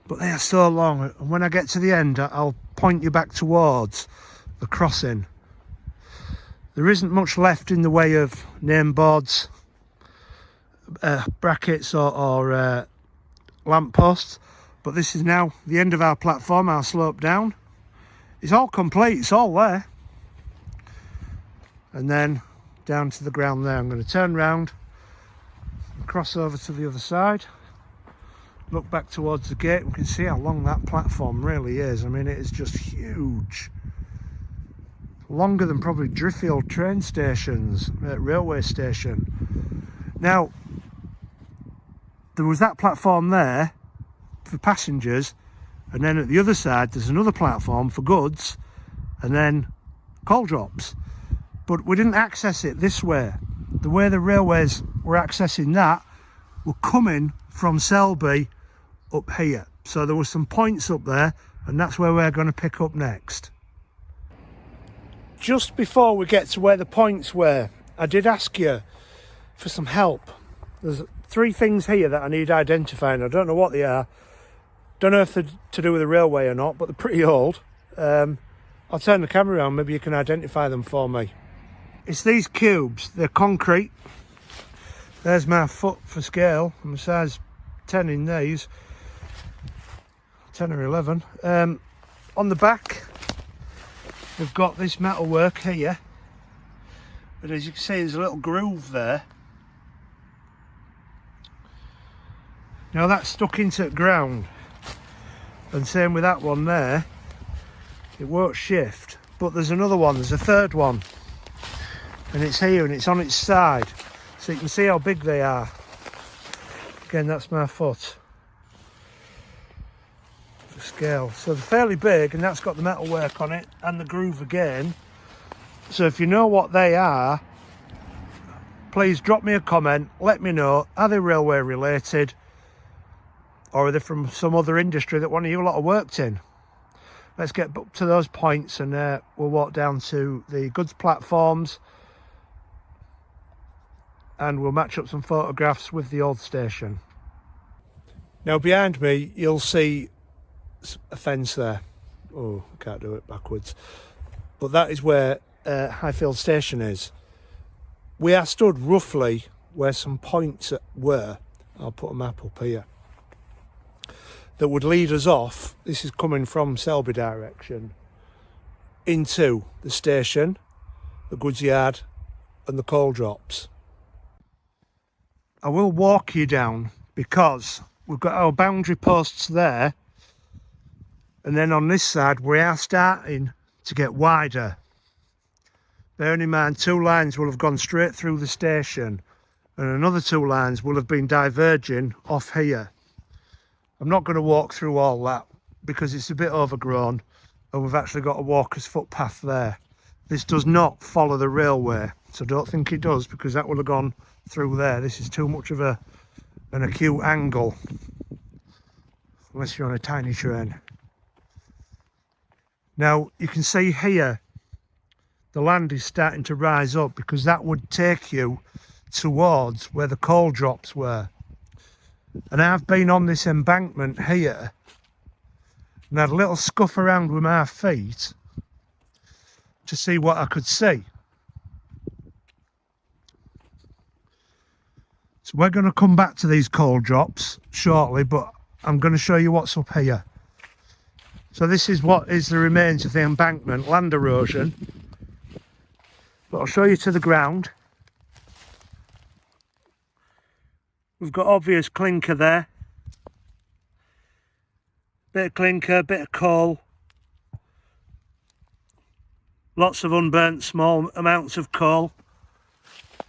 Speaker 1: But they are so long, and when I get to the end I'll point you back towards the crossing. There isn't much left in the way of name boards, brackets or lamp posts, but this is now the end of our platform, our slope down. It's all complete, it's all there. And then down to the ground there. I'm going to turn round, cross over to the other side, look back towards the gate. We can see how long that platform really is. I mean, it is just huge. Longer than probably Driffield train stations, railway station. Now, there was that platform there for passengers, and then at the other side there's another platform for goods, and then coal drops. But we didn't access it this way. The way the railways were accessing that were coming from Selby up here. So there were some points up there, and that's where we're going to pick up next. Just before we get to where the points were, I did ask you for some help. There's 3 things here that I need identifying. I don't know what they are. Don't know if they're to do with the railway or not, but they're pretty old. I'll turn the camera around, maybe you can identify them for me. It's these cubes, they're concrete. There's my foot for scale. I'm a size 10 in these, 10 or 11. On the back, we've got this metalwork here, but as you can see there's a little groove there. Now that's stuck into the ground, and same with that one there, it won't shift. But there's another one, there's a third one, and it's here and it's on its side, so you can see how big they are. Again, that's my foot for scale. So they're fairly big, and that's got the metalwork on it and the groove again. So if you know what they are, please drop me a comment, let me know. Are they railway related, or are they from some other industry that one of you lot have worked in? Let's get up to those points, and we'll walk down to the goods platforms, and we'll match up some photographs with the old station. Now behind me you'll see a fence there. Oh, I can't do it backwards. But that is where Highfield station is. We are stood roughly where some points were. I'll put a map up here that would lead us off. This is coming from Selby direction into the station, the goods yard and the coal drops. I will walk you down, because we've got our boundary posts there, and then on this side we are starting to get wider. Bearing in mind 2 lines will have gone straight through the station and another 2 lines will have been diverging off here. I'm not going to walk through all that because it's a bit overgrown and we've actually got a walker's footpath there. This does not follow the railway, so don't think it does, because that would have gone through there. This is too much of an acute angle, unless you're on a tiny train. Now you can see here the land is starting to rise up, because that would take you towards where the coal drops were. And I've been on this embankment here and had a little scuff around with my feet to see what I could see. So we're going to come back to these coal drops shortly, but I'm going to show you what's up here. So this is what is the remains of the embankment, land erosion. But I'll show you to the ground. We've got obvious clinker there. Bit of clinker, bit of coal. Lots of unburnt small amounts of coal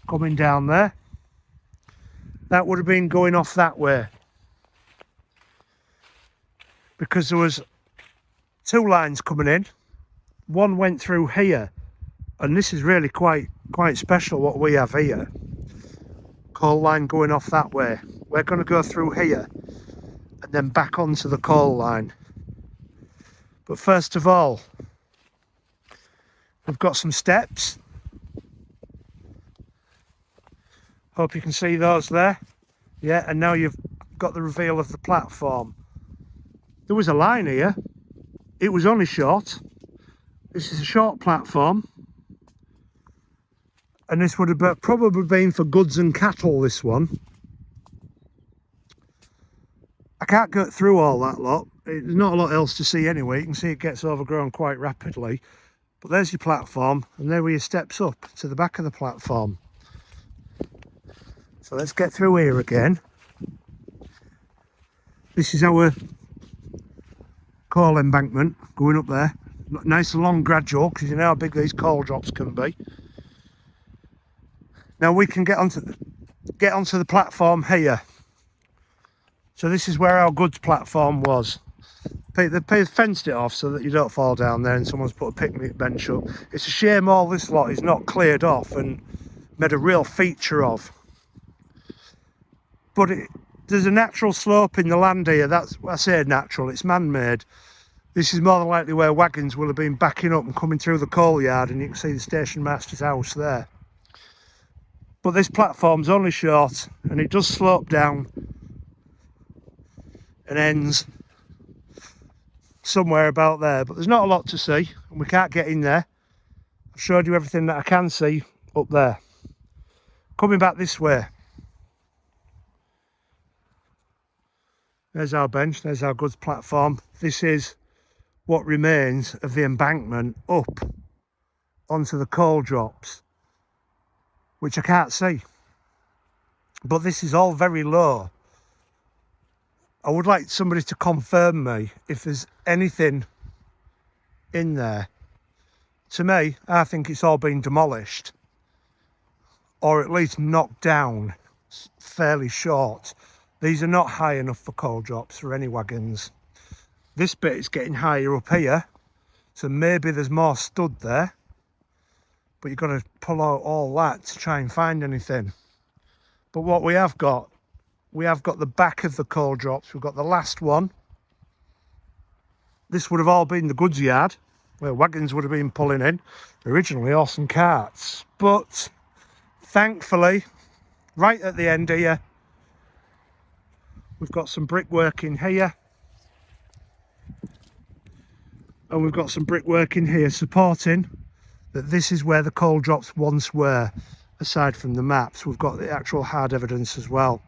Speaker 1: coming down there. That would have been going off that way, because there was 2 lines coming in. One went through here, and this is really quite special what we have here. Coal line going off that way. We're going to go through here and then back onto the coal line. But first of all, we've got some steps. Hope you can see those there. Yeah, and now you've got the reveal of the platform. There was a line here. It was only short. This is a short platform. And this would have probably been for goods and cattle, this one. I can't get through all that lot. There's not a lot else to see anyway. You can see it gets overgrown quite rapidly. But there's your platform, and there were your steps up to the back of the platform. So let's get through here again. This is our coal embankment going up there. Nice and long gradual, because you know how big these coal drops can be. Now we can get onto the platform here. So this is where our goods platform was. They fenced it off so that you don't fall down there and someone's put a picnic bench up. It's a shame all this lot is not cleared off and made a real feature of. But there's a natural slope in the land here. That's, I say natural, it's man-made. This is more than likely where wagons will have been backing up and coming through the coal yard, and you can see the station master's house there. But this platform's only short and it does slope down and ends somewhere about there, but there's not a lot to see and we can't get in there. I've showed you everything that I can see up there. Coming back this way, there's our bench, there's our goods platform. This is what remains of the embankment up onto the coal drops, which I can't see. But this is all very low. I would like somebody to confirm me if there's anything in there. To me, I think it's all been demolished, or at least knocked down fairly short. These are not high enough for coal drops for any wagons. This bit is getting higher up here, so maybe there's more stud there, but you've got to pull out all that to try and find anything. But what we have got the back of the coal drops. We've got the last one. This would have all been the goods yard, where wagons would have been pulling in, originally horse and carts. But thankfully, right at the end here, we've got some brickwork in here, and we've got some brickwork in here supporting that this is where the coal drops once were. Aside from the maps, we've got the actual hard evidence as well.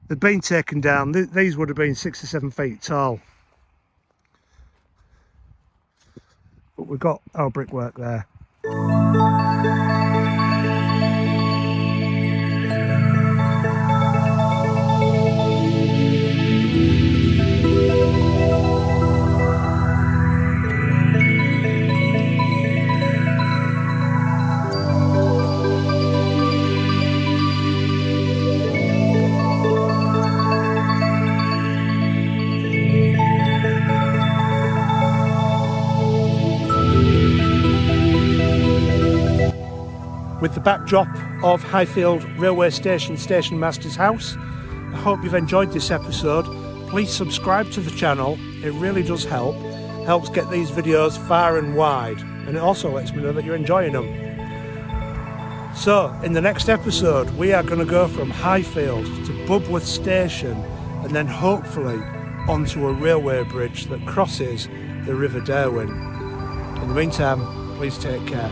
Speaker 1: They've been taken down. These would have been 6 or 7 feet tall, but we've got our brickwork there. with the backdrop of Highfield Railway Station Station Master's house. I hope you've enjoyed this episode. Please subscribe to the channel, it really does helps get these videos far and wide, and it also lets me know that you're enjoying them. So in the next episode we are going to go from Highfield to Bubwith Station and then hopefully onto a railway bridge that crosses the River Derwent. In the meantime, please take care.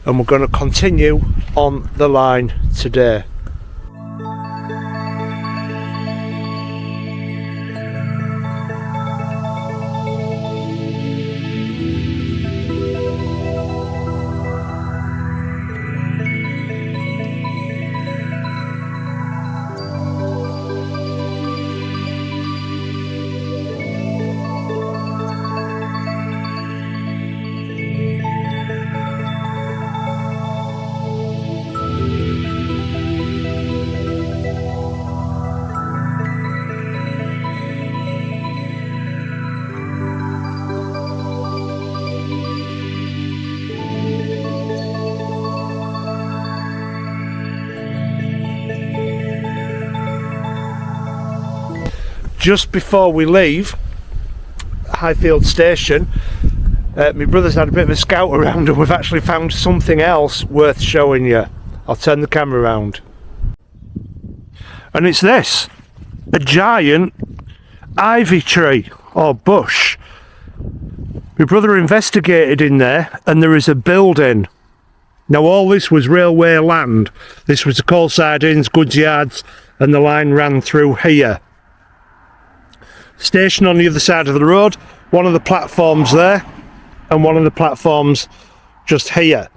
Speaker 1: And we're going to continue on the line today. Just before we leave Highfield Station, my brother's had a bit of a scout around and we've actually found something else worth showing you. I'll turn the camera around. And it's this, a giant ivy tree or bush. My brother investigated in there and there is a building. Now all this was railway land. This was the coal sidings, goods yards, and the line ran through here. Station on the other side of the road, one of the platforms there, and one of the platforms just here.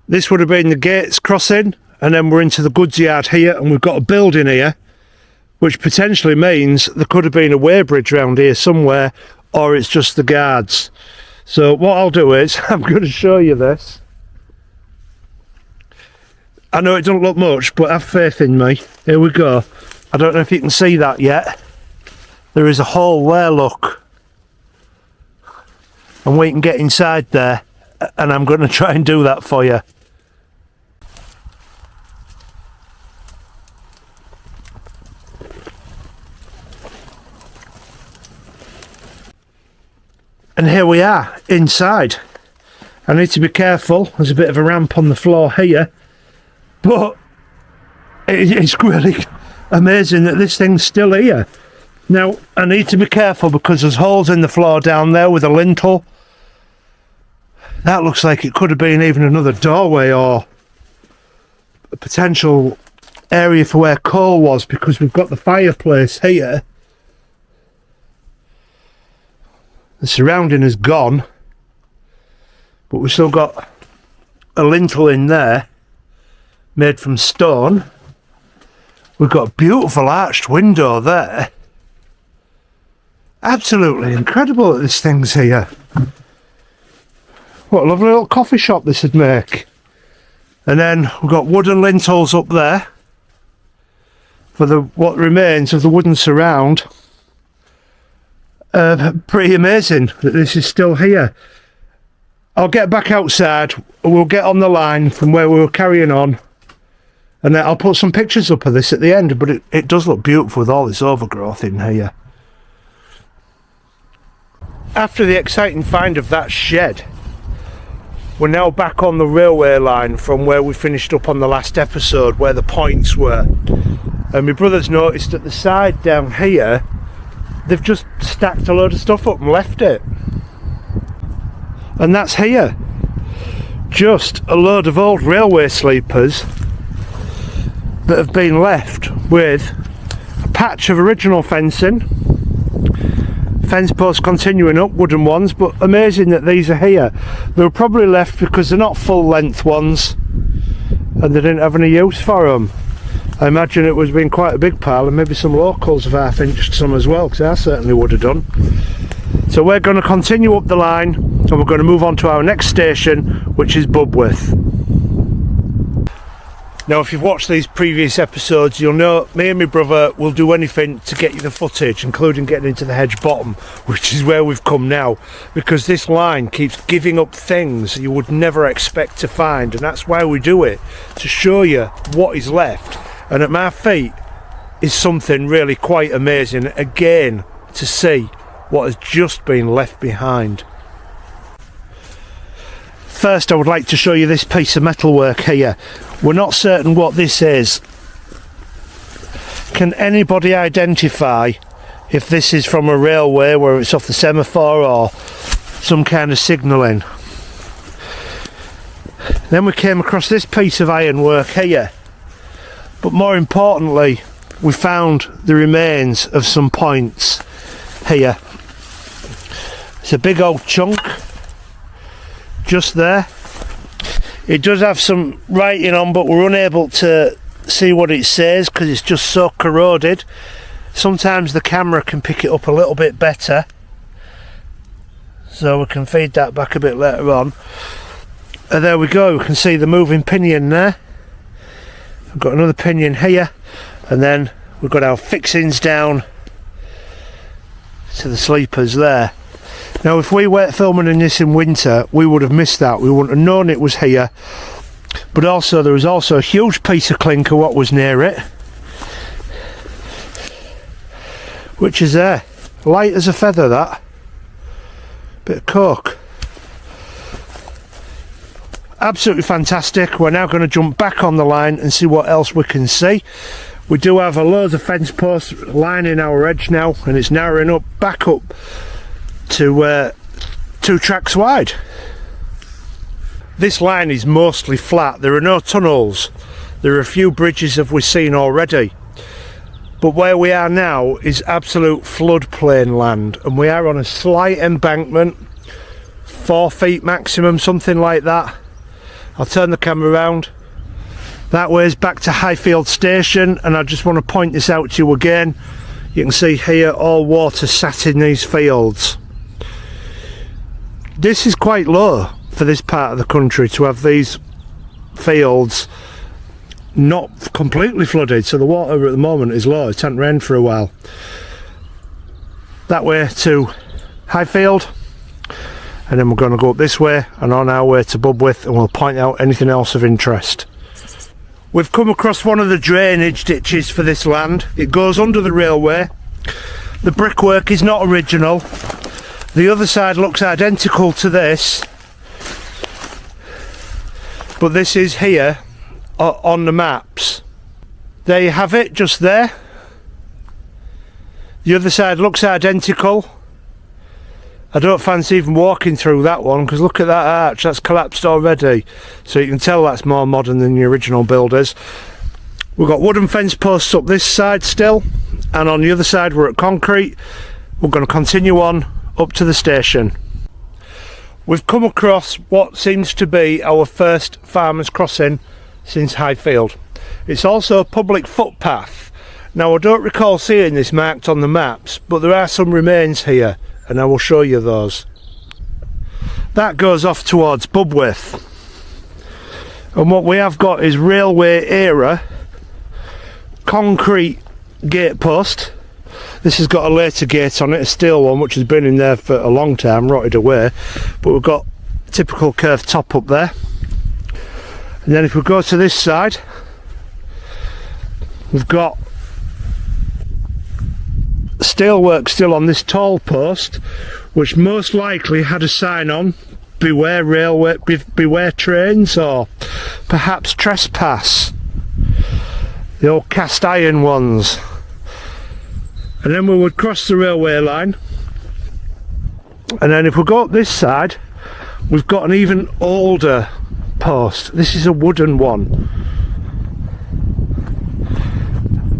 Speaker 1: This would have been the gates crossing, and then we're into the goods yard here, and we've got a building here, which potentially means there could have been a weighbridge around here somewhere, or it's just the guards. So what I'll do is, I'm going to show you this. I know it doesn't look much, but have faith in me. Here we go. I don't know if you can see that yet. There is a hole there, look. And we can get inside there, and I'm going to try and do that for you. And here we are, inside. I need to be careful, there's a bit of a ramp on the floor here. But it's really amazing that this thing's still here. Now, I need to be careful because there's holes in the floor down there with a lintel. That looks like it could have been even another doorway or a potential area for where coal was, because we've got the fireplace here. The surrounding is gone, but we've still got a lintel in there made from stone. We've got a beautiful arched window there. Absolutely incredible that this thing's here. What a lovely little coffee shop this would make. And then we've got wooden lintels up there for the what remains of the wooden surround. Pretty amazing that this is still here. I'll get back outside, we'll get on the line from where we were carrying on, and then I'll put some pictures up of this at the end, but it does look beautiful with all this overgrowth in here. After the exciting find of that shed, we're now back on the railway line from where we finished up on the last episode, where the points were. And my brother's noticed at the side down here, they've just stacked a load of stuff up and left it. And that's here. Just a load of old railway sleepers that have been left with a patch of original fencing, fence posts continuing up, wooden ones, but amazing that these are here. They were probably left because they're not full length ones and they didn't have any use for them. I imagine it was been quite a big pile, and maybe some locals have half-inched some as well, because I certainly would have done. So we're going to continue up the line, and we're going to move on to our next station, which is Bubwith. Now, if you've watched these previous episodes, you'll know me and my brother will do anything to get you the footage, including getting into the hedge bottom, which is where we've come now, because this line keeps giving up things you would never expect to find, and that's why we do it, to show you what is left. And at my feet is something really quite amazing, again, to see what has just been left behind. First, I would like to show you this piece of metalwork here. We're not certain what this is. Can anybody identify if this is from a railway, where it's off the semaphore, or some kind of signalling? Then we came across this piece of ironwork here. But more importantly, we found the remains of some points here. It's a big old chunk just there. It does have some writing on, but we're unable to see what it says because it's just so corroded. Sometimes the camera can pick it up a little bit better, so we can feed that back a bit later on. And there we go, we can see the moving pinion there. We've got another pinion here, and then we've got our fixings down to the sleepers there. Now, if we weren't filming in this in winter, we would have missed that. We wouldn't have known it was here. But also, there was also a huge piece of clinker what was near it, which is there, light as a feather. That bit of coke. absolutely fantastic. We're now going to jump back on the line and see what else we can see. We do have a loads of fence posts lining our edge now, and it's narrowing up back up to 2 tracks wide. This line is mostly flat. There are no tunnels. There are a few bridges that we've seen already. But where we are now is absolute floodplain land, and we are on a slight embankment, 4 feet maximum, something like that. I'll turn the camera around. That way is back to Highfield station, and I just want to point this out to you again. You can see here all water sat in these fields. This is quite low for this part of the country to have these fields not completely flooded, so the water at the moment is low. It hasn't rained for a while. That way to Highfield, and then we're going to go up this way and on our way to Bubwith, and we'll point out anything else of interest. We've come across one of the drainage ditches for this land. It goes under the railway. The brickwork is not original. The other side looks identical to this, but this is here on the maps. There you have it, just there. The other side looks identical. I don't fancy even walking through that one, because look at that arch, that's collapsed already, so you can tell that's more modern than the original builders. We've got wooden fence posts up this side still, and on the other side we're at concrete. We're going to continue on up to the station. We've come across what seems to be our first farmers crossing since Highfield. It's also a public footpath. Now I don't recall seeing this marked on the maps, but there are some remains here, and I will show you those. That goes off towards Bubwith, and what we have got is railway era concrete gate post. This has got a later gate on it, a steel one, which has been in there for a long time, rotted away, but we've got typical curved top up there. And then if we go to this side, we've got steelwork still on this tall post, which most likely had a sign on, beware railway, beware trains, or perhaps trespass. The old cast iron ones. And then we would cross the railway line, and then if we go up this side, we've got an even older post. This is a wooden one,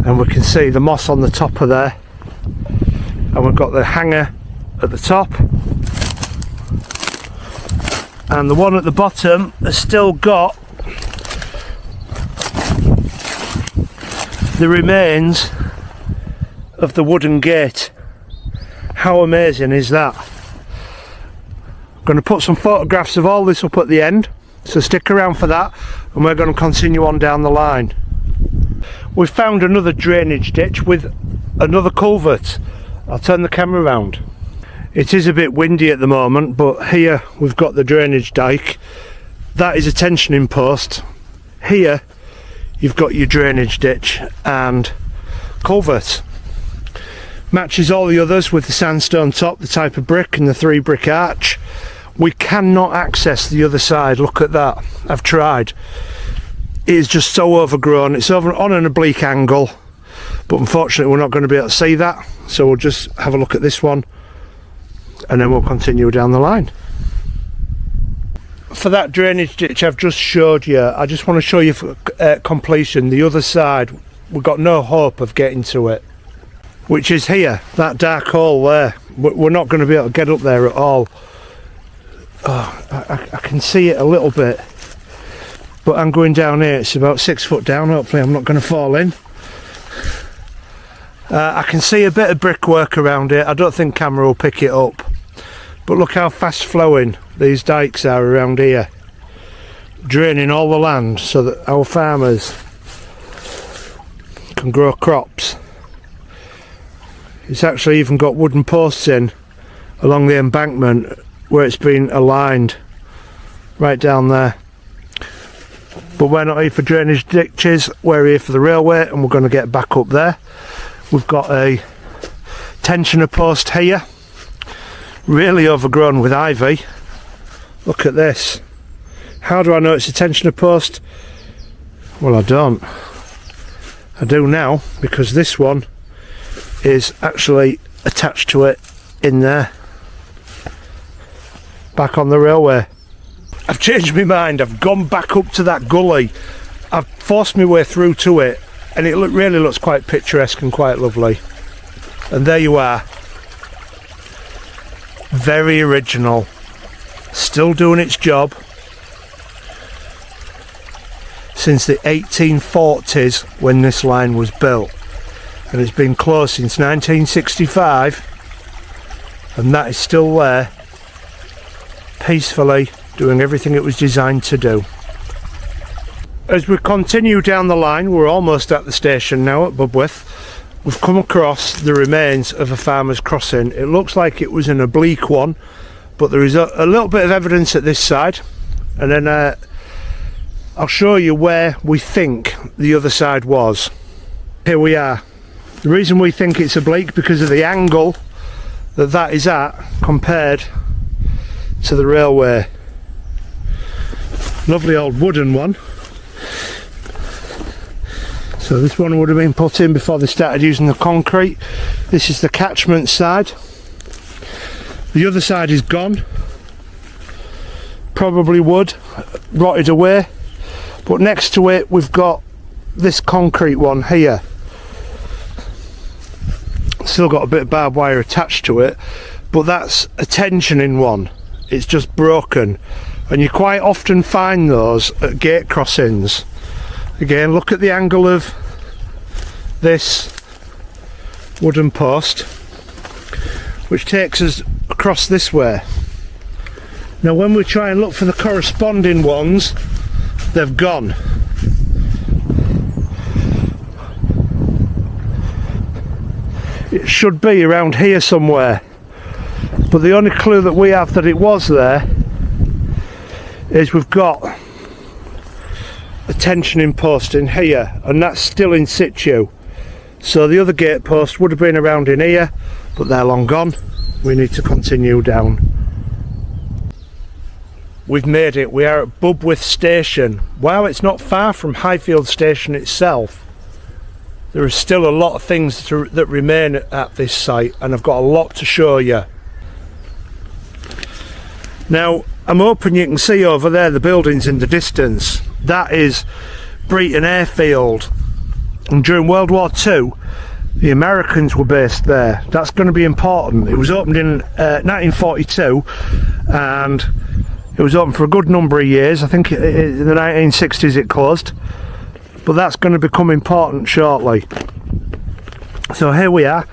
Speaker 1: and we can see the moss on the top of there, and we've got the hanger at the top, and the one at the bottom has still got the remains of the wooden gate. How amazing is that? I'm going to put some photographs of all this up at the end, so stick around for that, and we're going to continue on down the line. We've found another drainage ditch with another culvert. I'll turn the camera around. It is a bit windy at the moment, but here we've got the drainage dike. That is a tensioning post. Here you've got your drainage ditch and culvert. Matches all the others with the sandstone top, the type of brick, and the 3 brick arch. We cannot access the other side. Look at that. I've tried. It is just so overgrown. It's over on an oblique angle, but unfortunately we're not going to be able to see that, so we'll just have a look at this one and then we'll continue down the line. For that drainage ditch I've just showed you, I just want to show you for completion the other side. We've got no hope of getting to it, which is here, that dark hole there. We're not going to be able to get up there at all. Oh, I can see it a little bit, but I'm going down here. It's about 6 foot down. Hopefully I'm not going to fall in. I can see a bit of brickwork around it. I don't think camera will pick it up, but look how fast flowing these dikes are around here, draining all the land so that our farmers can grow crops. It's actually even got wooden posts in along the embankment where it's been aligned right down there. But we're not here for drainage ditches, we're here for the railway, and we're going to get back up there. We've got a tensioner post here, really overgrown with ivy. Look at this, How do I know it's a tensioner post? Well, I don't. I do now, because this one is actually attached to it in there, back on the railway. I've changed my mind. I've gone back up to that gully. I've forced my way through to it, and it really looks quite picturesque and quite lovely. And there you are. Very original. Still doing its job. Since the 1840s when this line was built. And it's been closed since 1965. And that is still there. Peacefully doing everything it was designed to do. As we continue down the line, we're almost at the station now at Bubwith. We've come across the remains of a farmer's crossing. It looks like it was an oblique one, but there is a little bit of evidence at this side, and then I'll show you where we think the other side was. Here we are. The reason we think it's oblique because of the angle that is at compared to the railway. Lovely old wooden one. So this one would have been put in before they started using the concrete. This is the catchment side. The other side is gone. Probably wood, rotted away. But next to it we've got this concrete one here. Still got a bit of barbed wire attached to it, but that's a tensioning one. It's just broken. And you quite often find those at gate crossings. Again, look at the angle of this wooden post, which takes us across this way. Now when we try and look for the corresponding ones, they've gone. It should be around here somewhere, but the only clue that we have that it was there is we've got a tensioning post in here, and that's still in situ. So the other gate post would have been around in here, but they're long gone. We need to continue down. We've made it. We are at Bubwith station. While it's not far from Highfield station itself, there are still a lot of things that remain at this site, and I've got a lot to show you. Now I'm hoping you can see over there the buildings in the distance. That is Breton Airfield, and during World War II the Americans were based there. That's going to be important. It was opened in 1942, and it was open for a good number of years. I think in the 1960s it closed, but that's going to become important shortly. So here we are.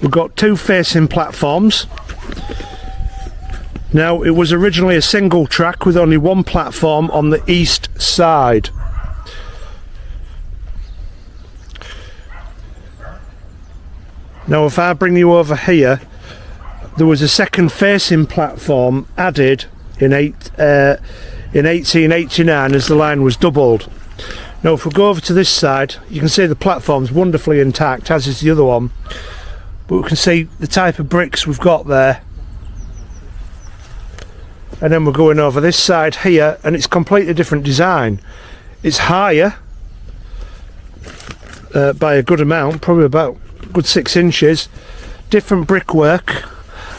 Speaker 1: We've got two facing platforms. Now it was originally a single track with only one platform on the east side. Now if I bring you over here, there was a second facing platform added in 1889 as the line was doubled. Now if we go over to this side, you can see the platform's wonderfully intact, as is the other one, but we can see the type of bricks we've got there. And then we're going over this side here, and it's completely different design. It's higher by a good amount, probably about a good 6 inches. Different brickwork,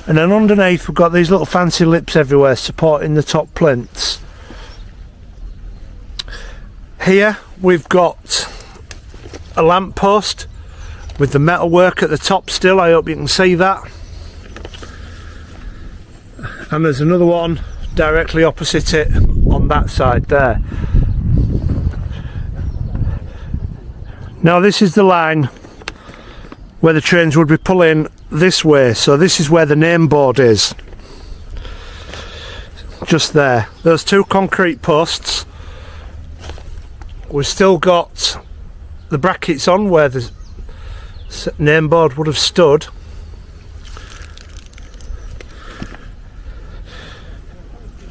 Speaker 1: and then underneath we've got these little fancy lips everywhere supporting the top plinths. Here we've got a lamp post with the metalwork at the top still. I hope you can see that. And there's another one directly opposite it on that side there. Now this is the line where the trains would be pulling this way, so this is where the name board is, just there. Those two concrete posts, we've still got the brackets on where the name board would have stood.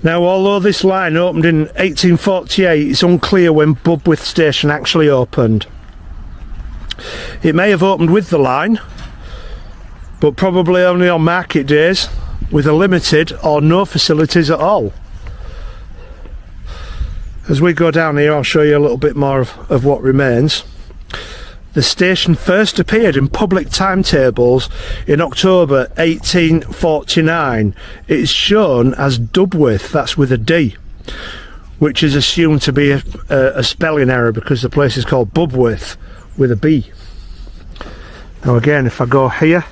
Speaker 1: Now although this line opened in 1848, it's unclear when Bubwith station actually opened. It may have opened with the line, but probably only on market days with a limited or no facilities at all. As we go down here, I'll show you a little bit more of what remains. The station first appeared in public timetables in October 1849. It is shown as Dubwith, that's with a D, which is assumed to be a spelling error because the place is called Bubwith with a B. Now again, if I go here,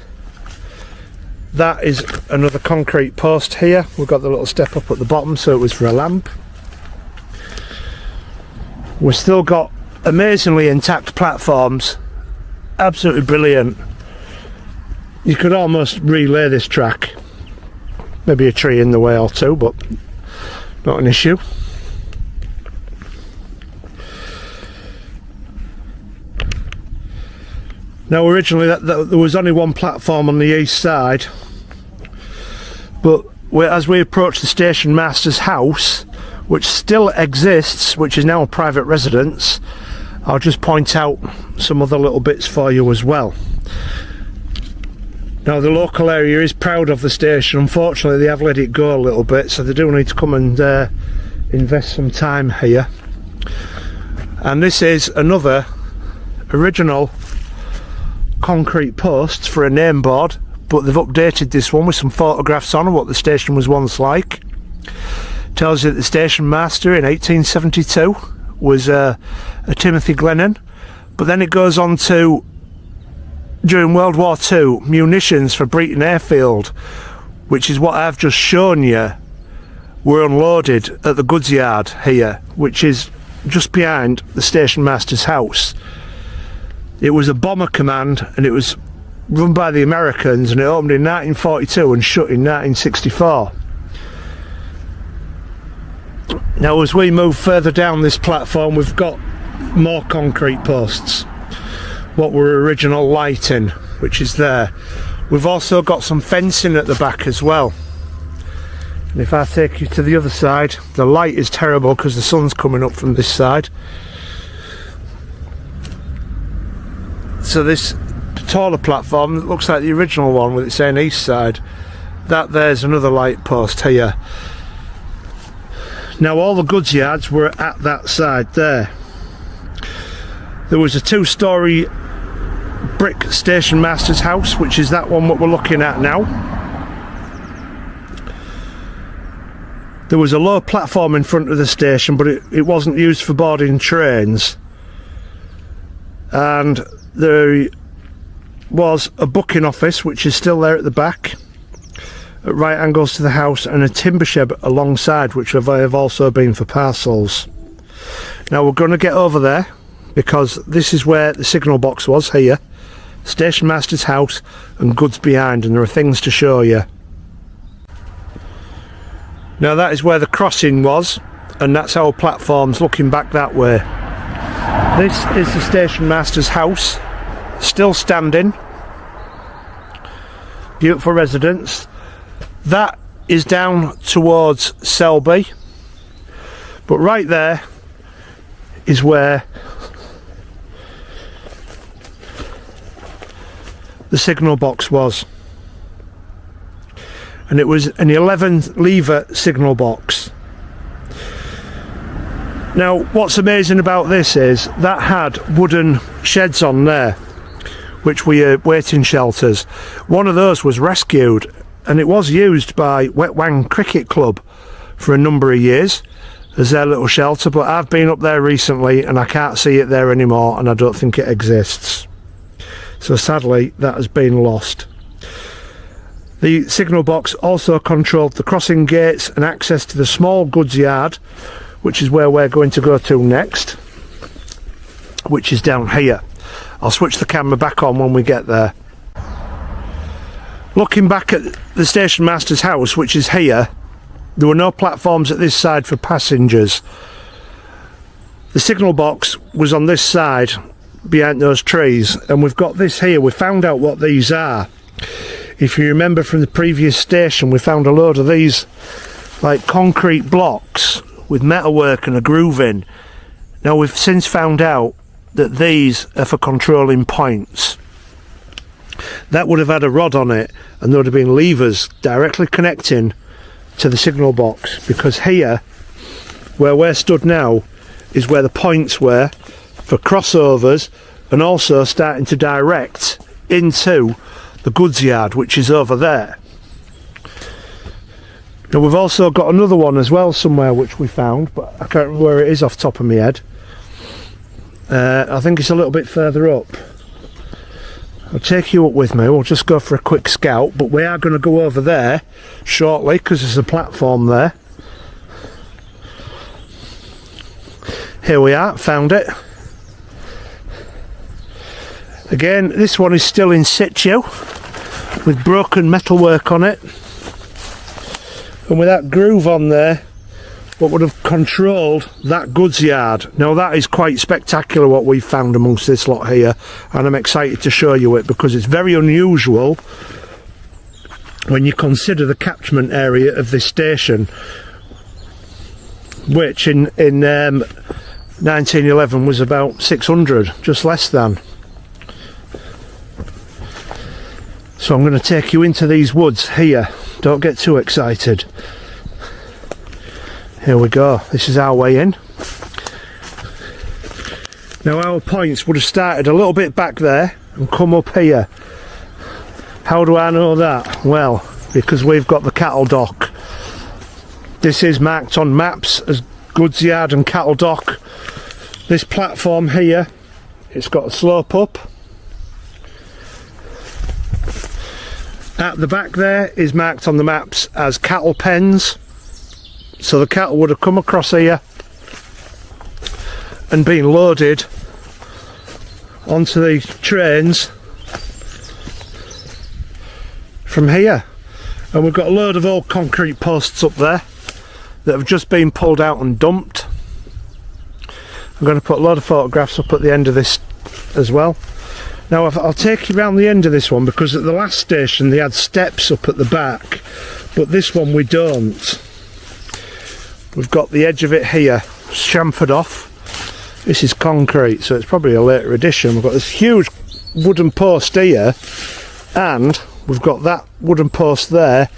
Speaker 1: that is another concrete post here. We've got the little step up at the bottom, so it was for a lamp. We've still got amazingly intact platforms, absolutely brilliant. You could almost relay this track, maybe a tree in the way or two, but not an issue. Now originally there was only one platform on the east side, but as we approach the station master's house, which still exists, which is now a private residence, I'll just point out some other little bits for you as well. Now the local area is proud of the station. Unfortunately they have let it go a little bit, so they do need to come and invest some time here. And this is another original concrete posts for a name board, but they've updated this one with some photographs on what the station was once like. Tells you that the station master in 1872 was a Timothy Glennon, but then it goes on to, during World War II, munitions for Breton Airfield, which is what I've just shown you, were unloaded at the goods yard here, which is just behind the station master's house. It was a bomber command and it was run by the Americans, and it opened in 1942 and shut in 1964. Now as we move further down this platform, we've got more concrete posts, what were original lighting, which is there. We've also got some fencing at the back as well, and if I take you to the other side, the light is terrible because the sun's coming up from this side. So this taller platform that looks like the original one with its own east side, that there's another light post here. Now all the goods yards were at that side there. There was a two-storey brick station master's house, which is that one what we're looking at now. There was a low platform in front of the station, but it wasn't used for boarding trains. And there was a booking office, which is still there at the back, at right angles to the house, and a timber shed alongside, which have also been for parcels. Now we're going to get over there because this is where the signal box was here, station master's house, and goods behind, and there are things to show you. Now that is where the crossing was, and that's our platforms looking back that way. This is the station master's house, still standing, beautiful residence. That is down towards Selby, but right there is where the signal box was, and it was an 11 lever signal box. Now what's amazing about this is that had wooden sheds on there, which were waiting shelters. One of those was rescued, and it was used by Wetwang Cricket Club for a number of years as their little shelter, but I've been up there recently and I can't see it there anymore, and I don't think it exists. So sadly that has been lost. The signal box also controlled the crossing gates and access to the small goods yard, which is where we're going to go to next, which is down here. I'll switch the camera back on when we get there. Looking back at the station master's house, which is here, there were no platforms at this side for passengers. The signal box was on this side behind those trees, and we've got this here. We found out what these are. If you remember from the previous station, we found a load of these like concrete blocks with metalwork and a groove in. Now we've since found out that these are for controlling points. That would have had a rod on it, and there would have been levers directly connecting to the signal box, because here where we're stood now is where the points were for crossovers, and also starting to direct into the goods yard, which is over there. Now we've also got another one as well somewhere which we found, but I can't remember where it is off the top of my head. I think it's a little bit further up. I'll take you up with me. We'll just go for a quick scout, but we are going to go over there shortly because there's a platform there. Here we are, found it. Again, this one is still in situ with broken metalwork on it, and with that groove on there, what would have controlled that goods yard. Now that is quite spectacular what we've found amongst this lot here, and I'm excited to show you it because it's very unusual when you consider the catchment area of this station, which in 1911 was about 600, just less than. So I'm going to take you into these woods here. Don't get too excited. Here we go, this is our way in. Now our points would have started a little bit back there and come up here. How do I know that? Well, because we've got the cattle dock. This is marked on maps as goods yard and cattle dock. This platform here, it's got a slope up. At the back there is marked on the maps as cattle pens. So the cattle would have come across here and been loaded onto the trains from here. And we've got a load of old concrete posts up there that have just been pulled out and dumped. I'm going to put a lot of photographs up at the end of this as well. Now I'll take you around the end of this one, because at the last station they had steps up at the back, but this one we don't. We've got the edge of it here chamfered off. This is concrete, so it's probably a later addition. We've got this huge wooden post here, and we've got that wooden post there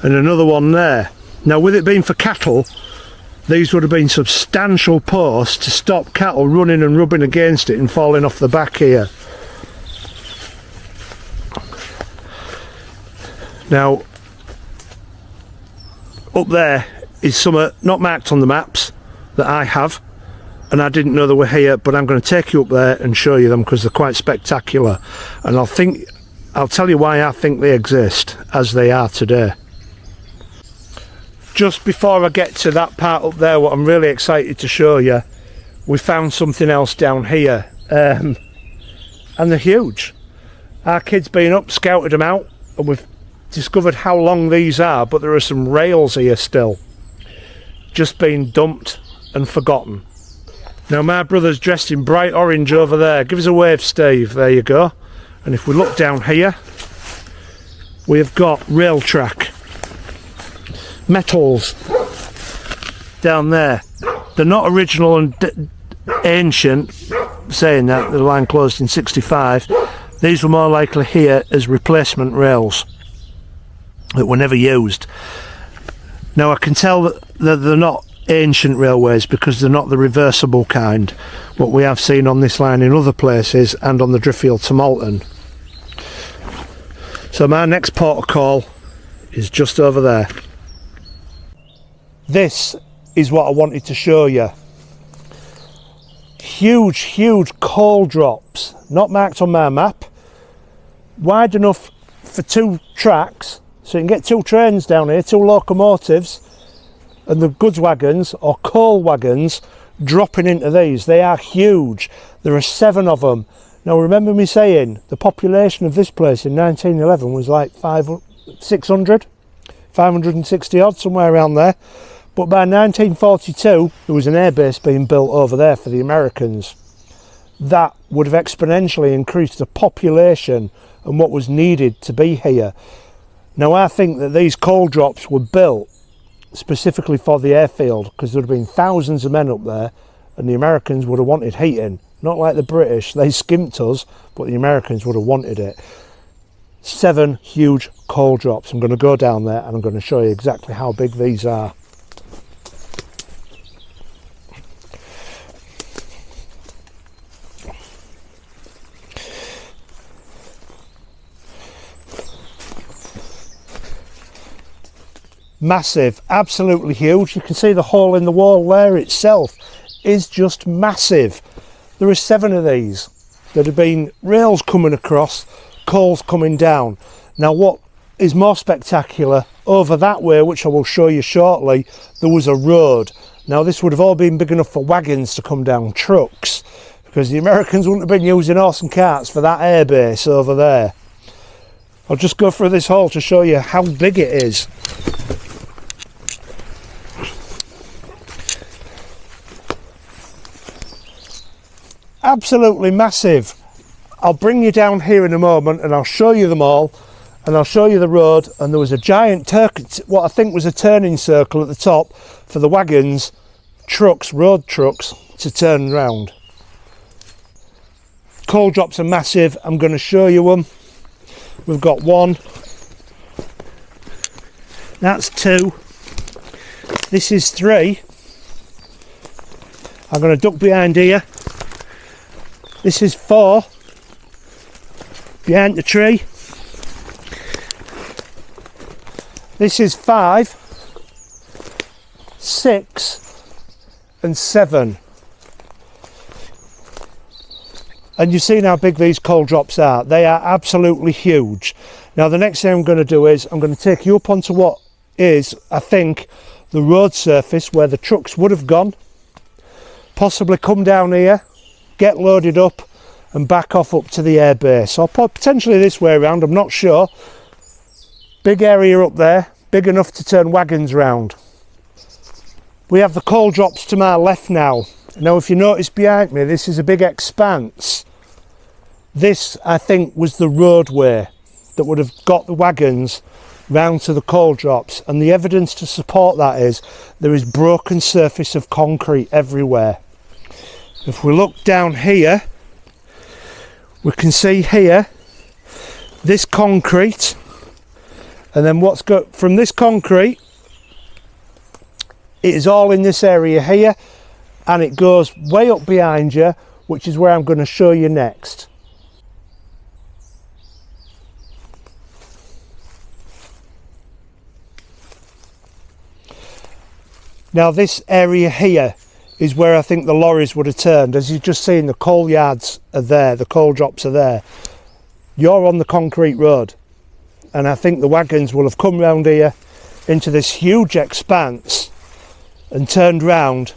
Speaker 1: and another one there. Now with it being for cattle, these would have been substantial posts to stop cattle running and rubbing against it and falling off the back here. Now up there is some not marked on the maps that I have, and I didn't know they were here, but I'm going to take you up there and show you them because they're quite spectacular, and I'll tell you why I think they exist as they are today. Just before I get to that part up there, what I'm really excited to show you, we found something else down here, and they're huge. Our kids been up, scouted them out, and we've discovered how long these are, but there are some rails here still, just been dumped and forgotten. Now my brother's dressed in bright orange over there. Give us a wave, Steve. There you go. And if we look down here, we've got rail track metals down there. They're not original and ancient, saying that the line closed in 65. These were more likely here as replacement rails that were never used. Now I can tell that they're not ancient railways because they're not the reversible kind, what we have seen on this line in other places and on the Driffield to Malton. So my next port of call is just over there. This is what I wanted to show you. Huge coal drops, not marked on my map, wide enough for 2 tracks. So you can get 2 trains down here, 2 locomotives, and the goods wagons or coal wagons dropping into these. They are huge. There are 7 of them. Now remember me saying the population of this place in 1911 was like 600, 560 odd, somewhere around there. But by 1942 there was an airbase being built over there for the Americans. That would have exponentially increased the population and what was needed to be here. Now I think that these coal drops were built specifically for the airfield because there would have been thousands of men up there, and the Americans would have wanted heating. Not like the British, they skimped us, but the Americans would have wanted it. 7 huge coal drops. I'm going to go down there and I'm going to show you exactly how big these are. massive, absolutely huge. You can see the hole in the wall there itself is just massive. There are 7 of these that have been rails coming across, coals coming down. Now what is more spectacular, over that way, which I will show you shortly, there was a road. Now this would have all been big enough for wagons to come down, trucks, because the Americans wouldn't have been using horse and carts for that airbase over there. I'll just go through this hole to show you how big it is. Absolutely massive. I'll bring you down here in a moment and I'll show you them all, and I'll show you the road. And there was a giant what I think was a turning circle at the top for the wagons, trucks, road trucks to turn round. Coal drops are massive. I'm going to show you them. We've got 1, that's 2, this is 3. I'm going to duck behind here. This is 4, behind the tree. This is 5, 6 and 7. And you've seen how big these coal drops are. They are absolutely huge. Now the next thing I'm going to do is I'm going to take you up onto what is, I think, the road surface where the trucks would have gone. Possibly come down here, get loaded up and back off up to the airbase. Or potentially this way around, I'm not sure. Big area up there, big enough to turn wagons round. We have the coal drops to my left now. Now if you notice behind me, this is a big expanse. This, I think, was the roadway that would have got the wagons round to the coal drops, and the evidence to support that is there is broken surface of concrete everywhere. If we look down here, we can see here this concrete, and then what's got from this concrete, it is all in this area here, and it goes way up behind you, which is where I'm going to show you next. Now this area here is where I think the lorries would have turned. As you've just seen, the coal yards are there, the coal drops are there. You're on the concrete road, and I think the wagons will have come round here into this huge expanse and turned round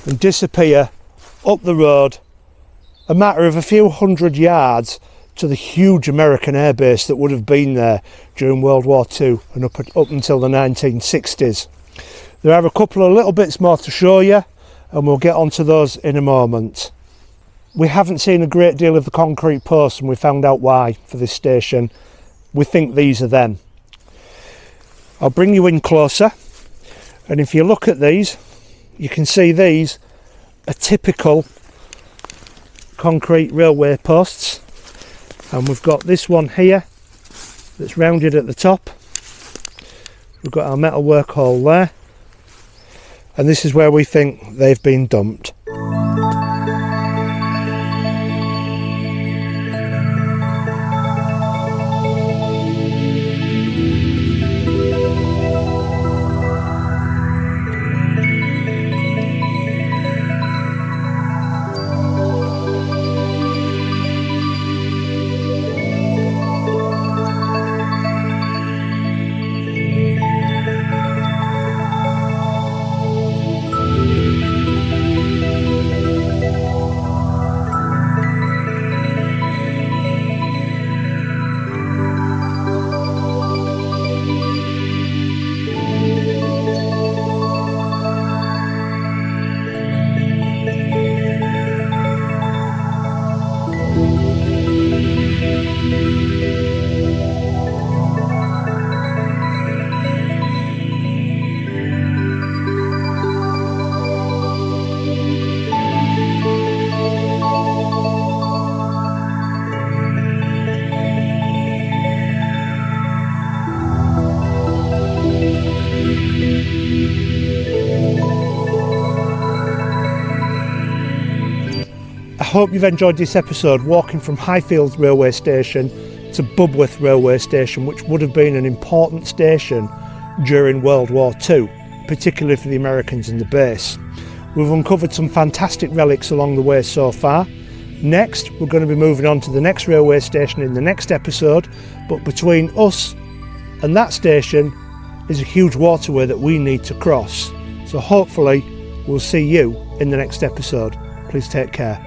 Speaker 1: and disappear up the road, a matter of a few hundred yards to the huge American airbase that would have been there during World War II and up until the 1960s. There are a couple of little bits more to show you, and we'll get onto those in a moment. We haven't seen a great deal of the concrete posts, and we found out why for this station. We think these are them. I'll bring you in closer, and if you look at these, you can see these are typical concrete railway posts, and we've got this one here that's rounded at the top. We've got our metal work hole there, and this is where we think they've been dumped. I hope you've enjoyed this episode walking from Highfield railway station to Bubwith railway station, which would have been an important station during World War II, particularly for the Americans in the base. We've uncovered some fantastic relics along the way so far. Next, we're going to be moving on to the next railway station in the next episode, but between us and that station is a huge waterway that we need to cross. So hopefully we'll see you in the next episode. Please take care.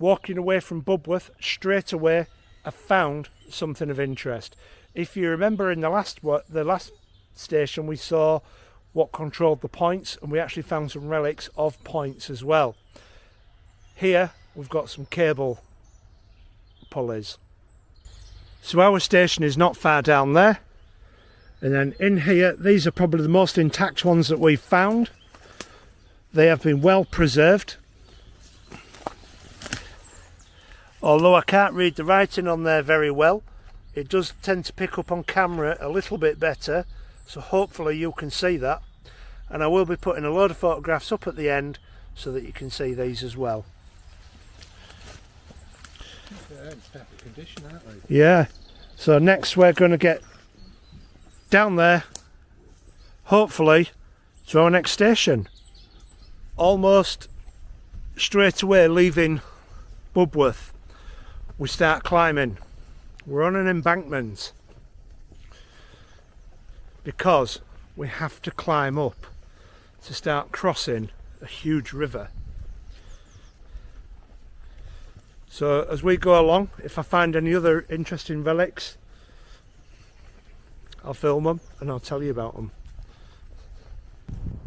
Speaker 1: Walking away from Bubwith, straight away I found something of interest. If you remember in the last station we saw what controlled the points, and we actually found some relics of points as well. Here we've got some cable pulleys. So our station is not far down there, and then in here these are probably the most intact ones that we've found. They have been well preserved. Although I can't read the writing on there very well, it does tend to pick up on camera a little bit better, so hopefully you can see that. And I will be putting a load of photographs up at the end so that you can see these as well.
Speaker 2: Yeah, it's perfect condition, aren't they?
Speaker 1: Yeah, so next we're going to get down there, hopefully, to our next station. Almost straight away leaving Bubwith, we start climbing. We're on an embankment because we have to climb up to start crossing a huge river. So as we go along, if I find any other interesting relics, I'll film them and I'll tell you about them.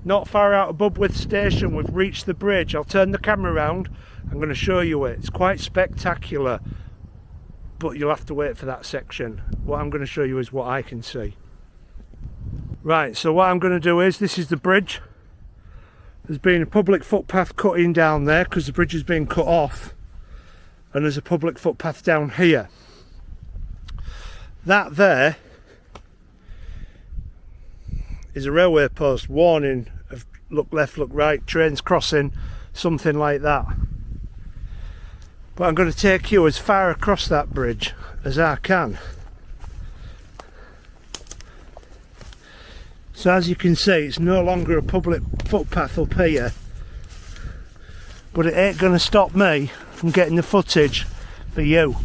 Speaker 1: Not far out of Bubwith station, we've reached the bridge. I'll turn the camera around. I'm going to show you it. It's quite spectacular, but you'll have to wait for that section. What I'm going to show you is what I can see. Right, so what I'm going to do is, this is the bridge. There's been a public footpath cut in down there because the bridge has been cut off, and there's a public footpath down here. That there is a railway post warning of look left, look right, trains crossing, something like that. But I'm going to take you as far across that bridge as I can. So as you can see, it's no longer a public footpath up here, but it ain't going to stop me from getting the footage for you.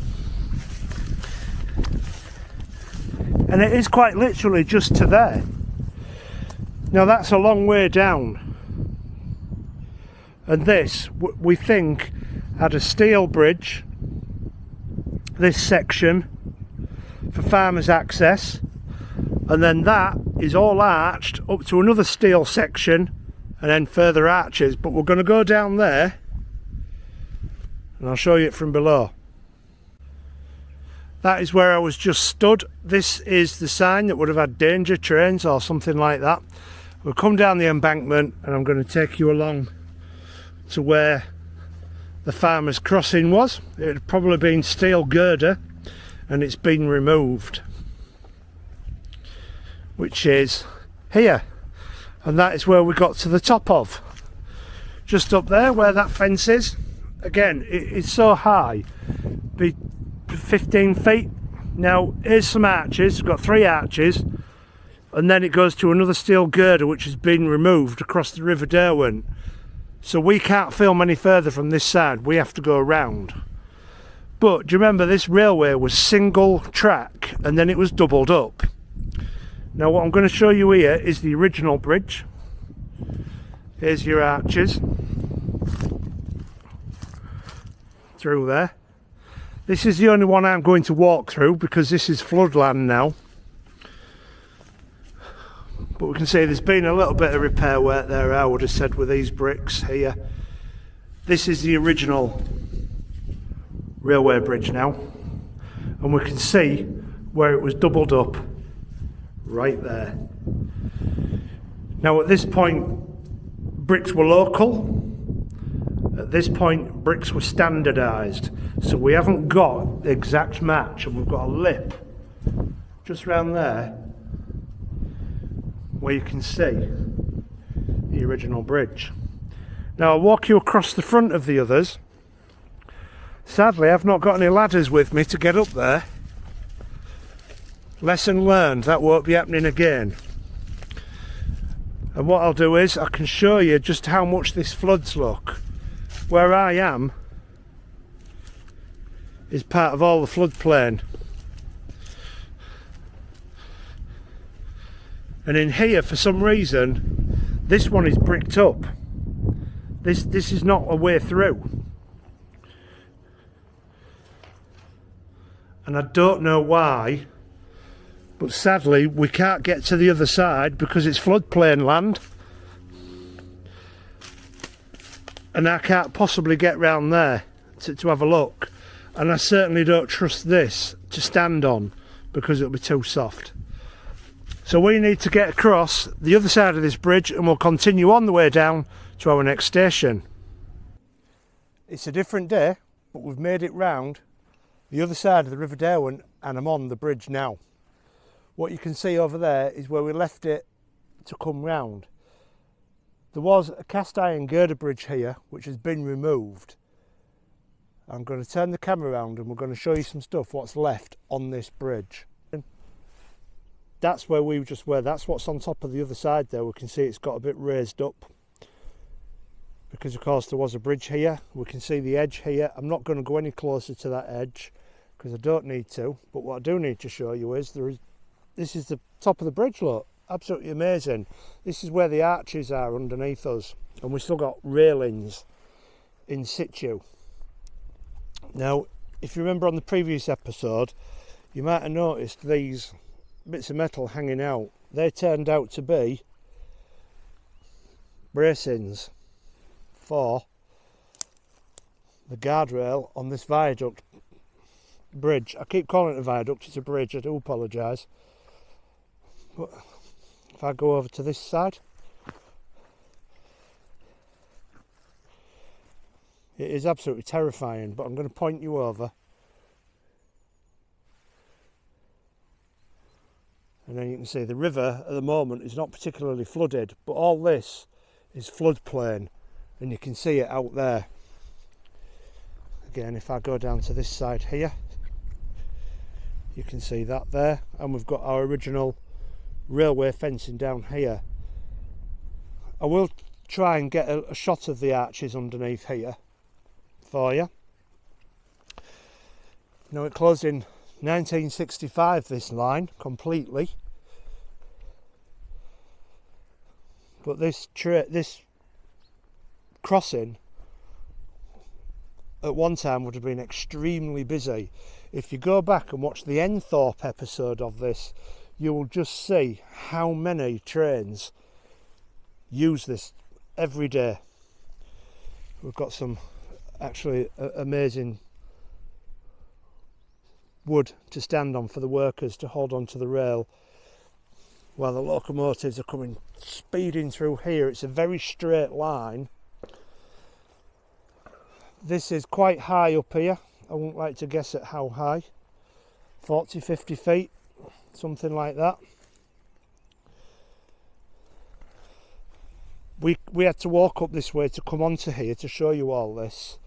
Speaker 1: And it is quite literally just to there. Now that's a long way down, and this, we think, had a steel bridge, this section for farmers' access, and then that is all arched up to another steel section and then further arches. But we're going to go down there and I'll show you it from below. That is where I was just stood. This is the sign that would have had danger trains or something like that. We'll come down the embankment and I'm going to take you along to where the farmers' crossing was. It had probably been steel girder and it's been removed, which is here, and that is where we got to the top of, just up there where that fence is. Again, it's so high, be 15 feet. Now here's some arches, we've got 3 arches, and then it goes to another steel girder which has been removed across the River Derwent. So we can't film any further from this side, we have to go around. But do you remember, this railway was single track and then it was doubled up. Now what I'm going to show you here is the original bridge. Here's your arches through there. This is the only one I'm going to walk through because this is floodland now. But we can see there's been a little bit of repair work there, I would have said, with these bricks here. This is the original railway bridge now, and we can see where it was doubled up right there. Now at this point bricks were local, at this point bricks were standardised, so we haven't got the exact match, and we've got a lip just round there where you can see the original bridge. Now I'll walk you across the front of the others. Sadly I've not got any ladders with me to get up there. Lesson learned, that won't be happening again. And what I'll do is I can show you just how much this floods. Look, where I am is part of all the floodplain, and in here for some reason this one is bricked up. This is not a way through, and I don't know why, but sadly we can't get to the other side because it's floodplain land, and I can't possibly get round there to have a look, and I certainly don't trust this to stand on because it'll be too soft. So we need to get across the other side of this bridge and we'll continue on the way down to our next station. It's a different day, but we've made it round the other side of the River Derwent and I'm on the bridge now. What you can see over there is where we left it to come round. There was a cast iron girder bridge here which has been removed. I'm going to turn the camera around and we're going to show you some stuff what's left on this bridge. That's where we just were, that's what's on top of the other side there. We can see it's got a bit raised up because of course there was a bridge here. We can see the edge here. I'm not going to go any closer to that edge because I don't need to, but what I do need to show you is this is the top of the bridge. Look, absolutely amazing. This is where the arches are underneath us, and we've still got railings in situ. Now if you remember on the previous episode you might have noticed these bits of metal hanging out. They turned out to be bracings for the guardrail on this viaduct bridge. I keep calling it a viaduct, it's a bridge, I do apologise. But if I go over to this side, it is absolutely terrifying, but I'm going to point you over. And then you can see the river at the moment is not particularly flooded, but all this is floodplain and you can see it out there. Again, if I go down to this side here, you can see that there, and we've got our original railway fencing down here. I will try and get a shot of the arches underneath here for you. Now, it closed in 1965, this line, completely. But this crossing at one time would have been extremely busy. If you go back and watch the Menthorp episode of this, you will just see how many trains use this every day. We've got some actually amazing wood to stand on for the workers to hold on to the rail while the locomotives are coming speeding through here. It's a very straight line. This is quite high up here. I wouldn't like to guess at how high. 40, 50 feet, something like that. We had to walk up this way to come onto here to show you all this,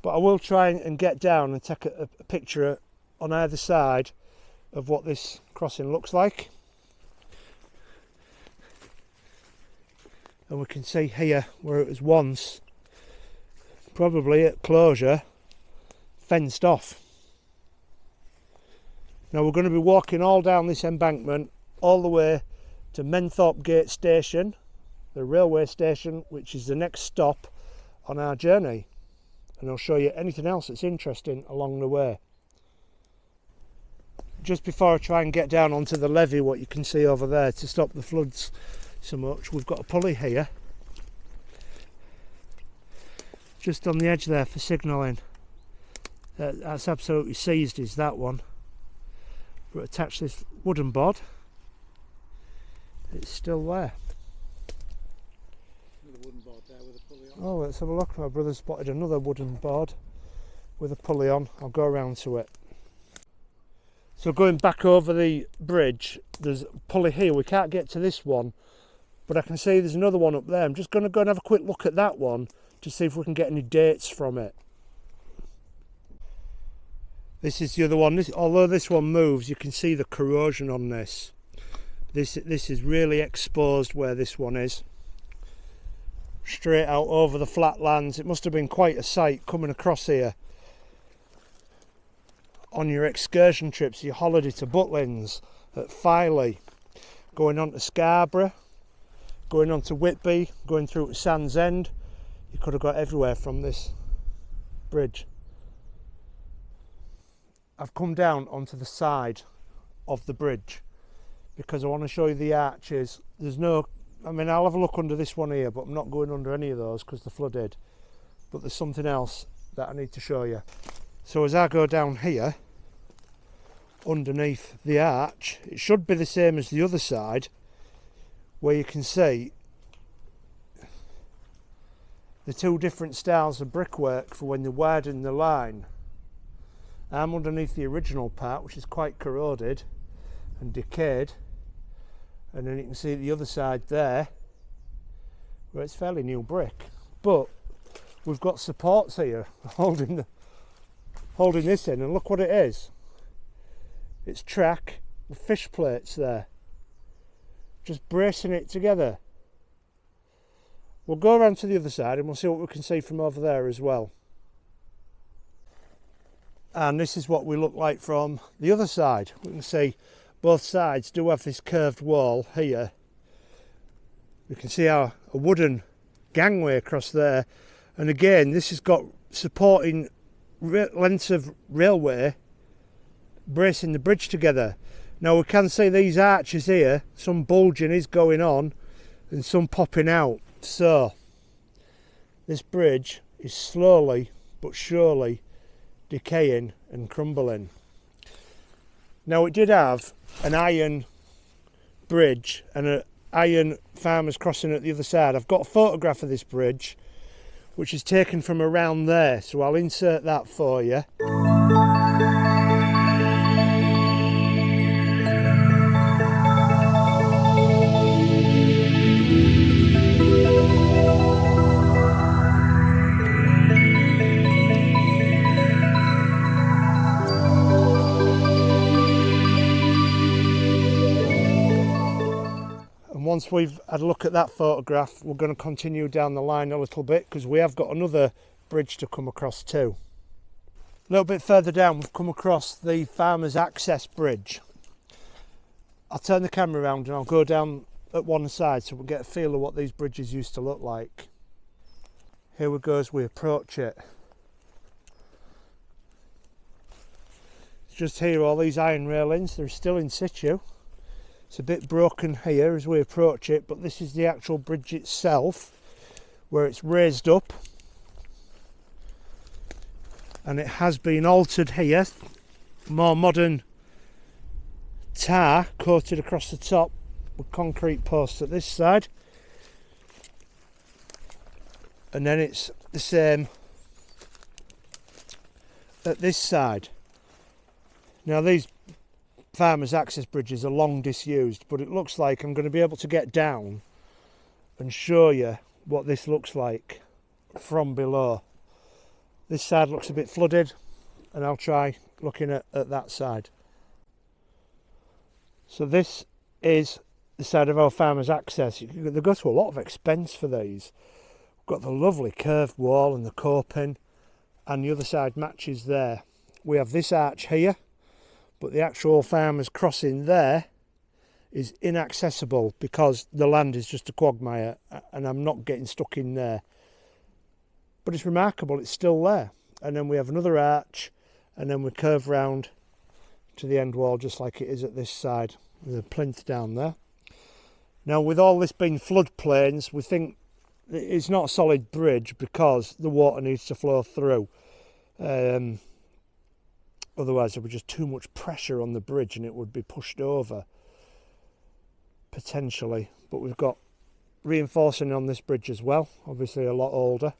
Speaker 1: but I will try and get down and take a picture on either side of what this crossing looks like. And we can see here where it was once, probably at closure, fenced off. Now we're going to be walking all down this embankment all the way to Menthorp Gate station, the railway station, which is the next stop on our journey, and I'll show you anything else that's interesting along the way. Just before I try and get down onto the levee, what you can see over there to stop the floods so much, we've got a pulley here just on the edge there for signalling. That's absolutely seized, is that one. But attached this wooden board, it's still there.
Speaker 2: Another wooden board there with a pulley on.
Speaker 1: Oh, let's have a look. My brother spotted another wooden board with a pulley on. I'll go around to it. So going back over the bridge, there's a pulley here. We can't get to this one, but I can see there's another one up there. I'm just going to go and have a quick look at that one to see if we can get any dates from it. This is the other one. Although this one moves, you can see the corrosion on this. This is really exposed where this one is. Straight out over the flatlands. It must have been quite a sight coming across here on your excursion trips, your holiday to Butlins, at Filey, going on to Scarborough, going on to Whitby, going through to Sands End. You could have got everywhere from this bridge. I've come down onto the side of the bridge because I want to show you the arches. There's no, I mean, I'll have a look under this one here, but I'm not going under any of those because they're flooded. But there's something else that I need to show you. So as I go down here, underneath the arch, it should be the same as the other side, where you can see the two different styles of brickwork for when they widen the line. I'm underneath the original part, which is quite corroded and decayed, and then you can see the other side there where it's fairly new brick, but we've got supports here holding this in, and look what it is. It's track with fish plates there, just bracing it together. We'll go around to the other side and we'll see what we can see from over there as well. And this is what we look like from the other side. We can see both sides do have this curved wall here. We can see a wooden gangway across there, and again this has got supporting lengths of railway bracing the bridge together. Now we can see these arches here, some bulging is going on and some popping out, so this bridge is slowly but surely decaying and crumbling. Now it did have an iron bridge and an iron farmers crossing at the other side. I've got a photograph of this bridge which is taken from around there, so I'll insert that for you. once we've had a look at that photograph, we're going to continue down the line a little bit, because we have got another bridge to come across too. A little bit further down, we've come across the Farmers Access Bridge. I'll turn the camera around and I'll go down at one side so we'll get a feel of what these bridges used to look like. Here we go as we approach it. Just here, all these iron railings, they're still in situ. It's a bit broken here as we approach it, but this is the actual bridge itself, where it's raised up. And it has been altered here. More modern tar coated across the top with concrete posts at this side. And then it's the same at this side. Now these Farmers Access bridges are long disused, but it looks like I'm going to be able to get down and show you what this looks like from below. This side looks a bit flooded, and I'll try looking at that side. So this is the side of our Farmers Access. They go to a lot of expense for these. We've got the lovely curved wall and the coping, and the other side matches there. We have this arch here, but the actual farmer's crossing there is inaccessible because the land is just a quagmire and I'm not getting stuck in there. But it's remarkable, it's still there. And then we have another arch, and then we curve round to the end wall just like it is at this side. There's a plinth down there. Now with all this being floodplains, we think it's not a solid bridge because the water needs to flow through. Otherwise there would just too much pressure on the bridge and it would be pushed over, potentially. But we've got reinforcing on this bridge as well, obviously a lot older.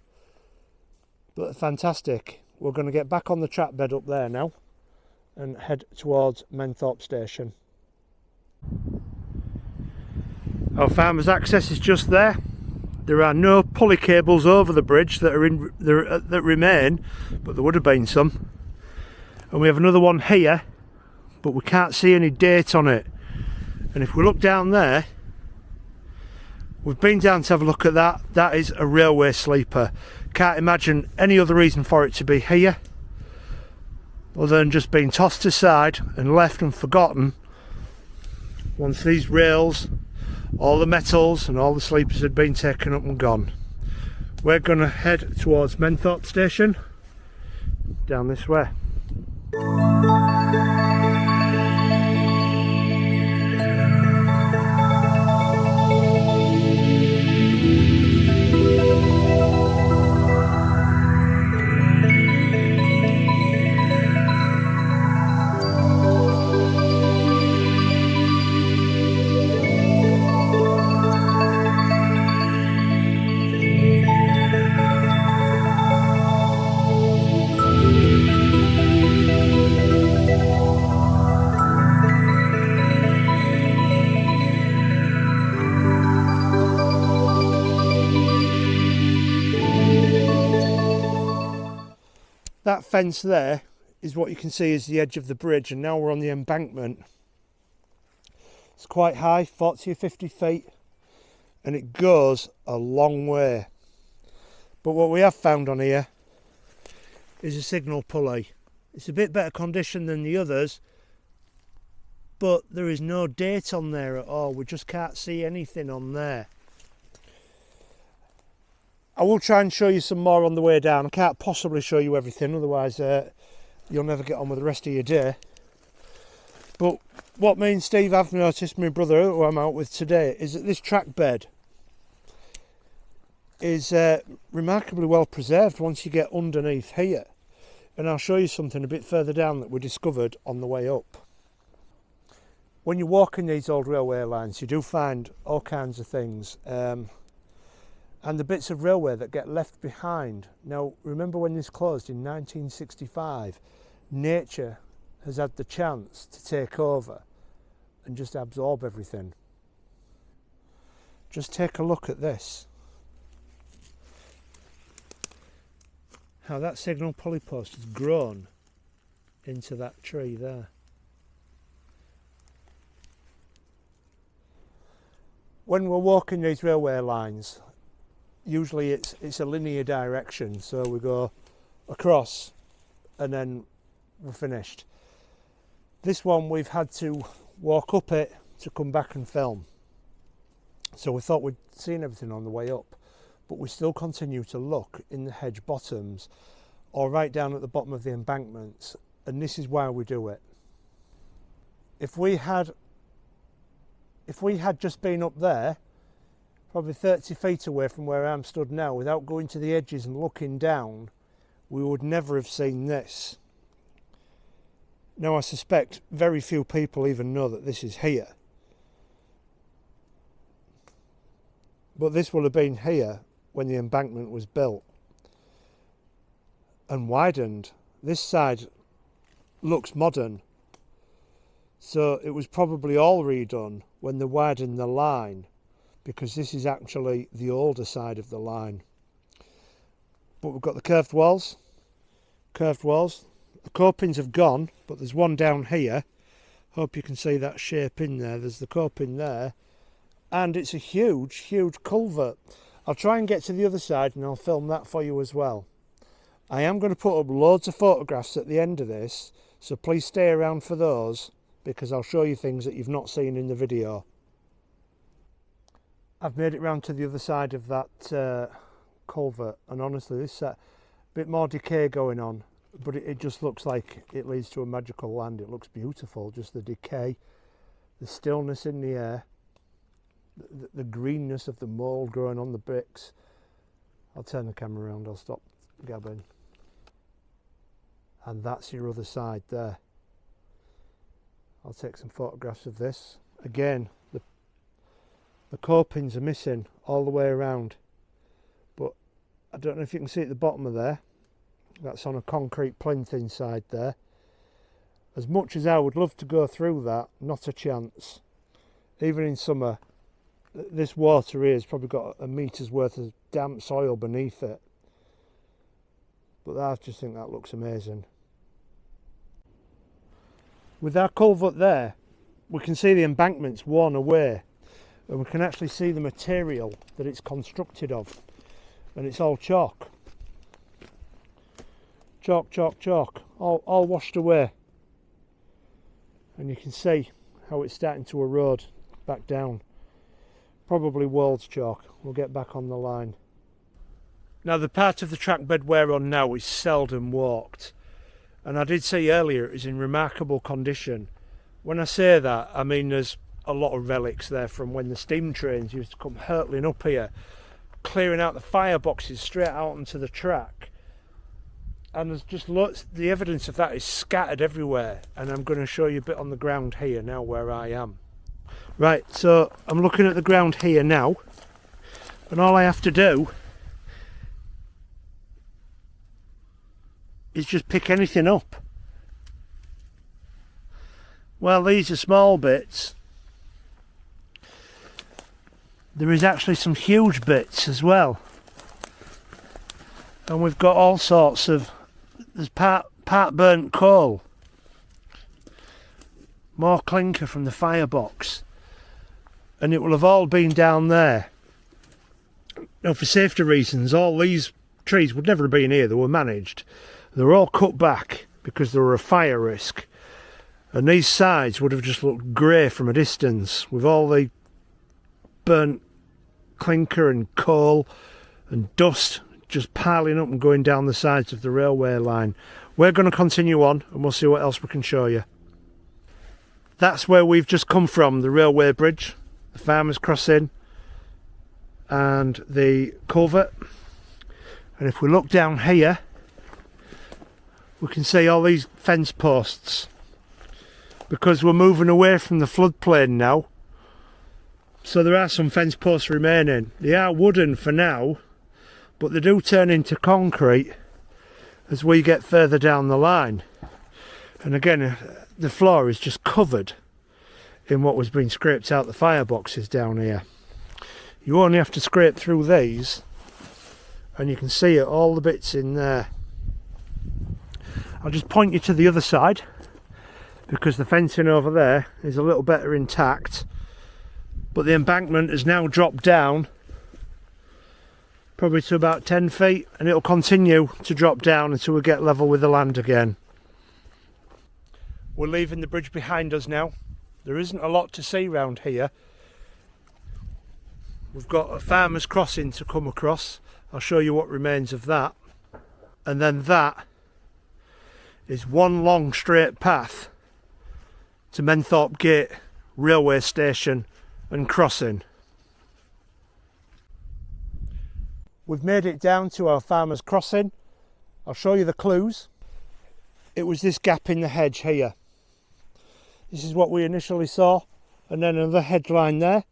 Speaker 1: But fantastic. We're going to get back on the track bed up there now and head towards Menthorp Station. Our Farmers Access is just there. There are no pulley cables over the bridge that remain, but there would have been some. And we have another one here, but we can't see any date on it. And if we look down there, we've been down to have a look at that. That is a railway sleeper. Can't imagine any other reason for it to be here other than just being tossed aside and left and forgotten once these rails, all the metals and all the sleepers had been taken up and gone. We're going to head towards Menthorp Station down this way. That fence there is what you can see is the edge of the bridge, and now we're on the embankment. It's quite high, 40 or 50 feet, and it goes a long way. But what we have found on here is a signal pulley. It's a bit better condition than the others, but there is no date on there at all. We just can't see anything on there. I will try and show you some more on the way down. I can't possibly show you everything, otherwise you'll never get on with the rest of your day. But what me and Steve have noticed, my brother who I'm out with today, is that this track bed is remarkably well preserved once you get underneath here. And I'll show you something a bit further down that we discovered on the way up. When you walk in these old railway lines, you do find all kinds of things. And the bits of railway that get left behind. Now, remember when this closed in 1965, nature has had the chance to take over and just absorb everything. Just take a look at this. How that signal pulley post has grown into that tree there. when we're walking these railway lines, usually it's a linear direction, so we go across and then we're finished. This one we've had to walk up it to come back and film, so we thought we'd seen everything on the way up, but we still continue to look in the hedge bottoms or right down at the bottom of the embankments, and this is why we do it. If we had just been up there, probably 30 feet away from where I'm stood now, without going to the edges and looking down, we would never have seen this. Now I suspect very few people even know that this is here. But this will have been here when the embankment was built and widened. This side looks modern, so it was probably all redone when they widened the line, because this is actually the older side of the line. But we've got the curved walls. The copings have gone, but there's one down here. Hope you can see that shape in there. There's the coping there, and it's a huge culvert. I'll try and get to the other side and I'll film that for you as well. I am going to put up loads of photographs at the end of this, so please stay around for those, because I'll show you things that you've not seen in the video. I've made it round to the other side of that culvert, and honestly there's a bit more decay going on, but it just looks like it leads to a magical land. It looks beautiful, just the decay, the stillness in the air, the greenness of the mould growing on the bricks. I'll turn the camera around, I'll stop gabbing. And that's your other side there. I'll take some photographs of this. Again, the copings are missing all the way around, but I don't know if you can see at the bottom of there, that's on a concrete plinth inside there. As much as I would love to go through that, not a chance. Even in summer, this water here has probably got a metre's worth of damp soil beneath it, but I just think that looks amazing. With our culvert there, we can see the embankment's worn away, and we can actually see the material that it's constructed of, and it's all chalk, all washed away, and you can see how it's starting to erode back down. Probably Wolds chalk. We'll get back on the line. Now the part of the track bed we're on now is seldom walked, and I did say earlier it is in remarkable condition. When I say that, I mean there's a lot of relics there from when the steam trains used to come hurtling up here, clearing out the fireboxes straight out onto the track, and there's just lots, the evidence of that is scattered everywhere, and I'm going to show you a bit on the ground here now where I am. Right, so I'm looking at the ground here now, and all I have to do is just pick anything up. Well, these are small bits. There is actually some huge bits as well, and we've got all sorts of, there's part burnt coal, more clinker from the firebox, and it will have all been down there. Now for safety reasons, all these trees would never have been here. They were managed. They were all cut back because they were a fire risk, and these sides would have just looked grey from a distance with all the burnt clinker and coal and dust just piling up and going down the sides of the railway line. We're going to continue on and we'll see what else we can show you. That's where we've just come from, the railway bridge, the farmers crossing and the culvert. And if we look down here, we can see all these fence posts, because we're moving away from the floodplain now, so there are some fence posts remaining. They are wooden for now, but they do turn into concrete as we get further down the line. And again, the floor is just covered in what was being scraped out the fireboxes down here. You only have to scrape through these and you can see it, all the bits in there. I'll just point you to the other side, because the fencing over there is a little better intact. but the embankment has now dropped down probably to about 10 feet, and it'll continue to drop down until we get level with the land again. We're leaving the bridge behind us now. There isn't a lot to see round here. We've got a farmer's crossing to come across. I'll show you what remains of that. And then that is one long straight path to Menthorp Gate railway station and crossing. We've made it down to our farmer's crossing. I'll show you the clues. It was this gap in the hedge here. This is what we initially saw, and then another hedge line there.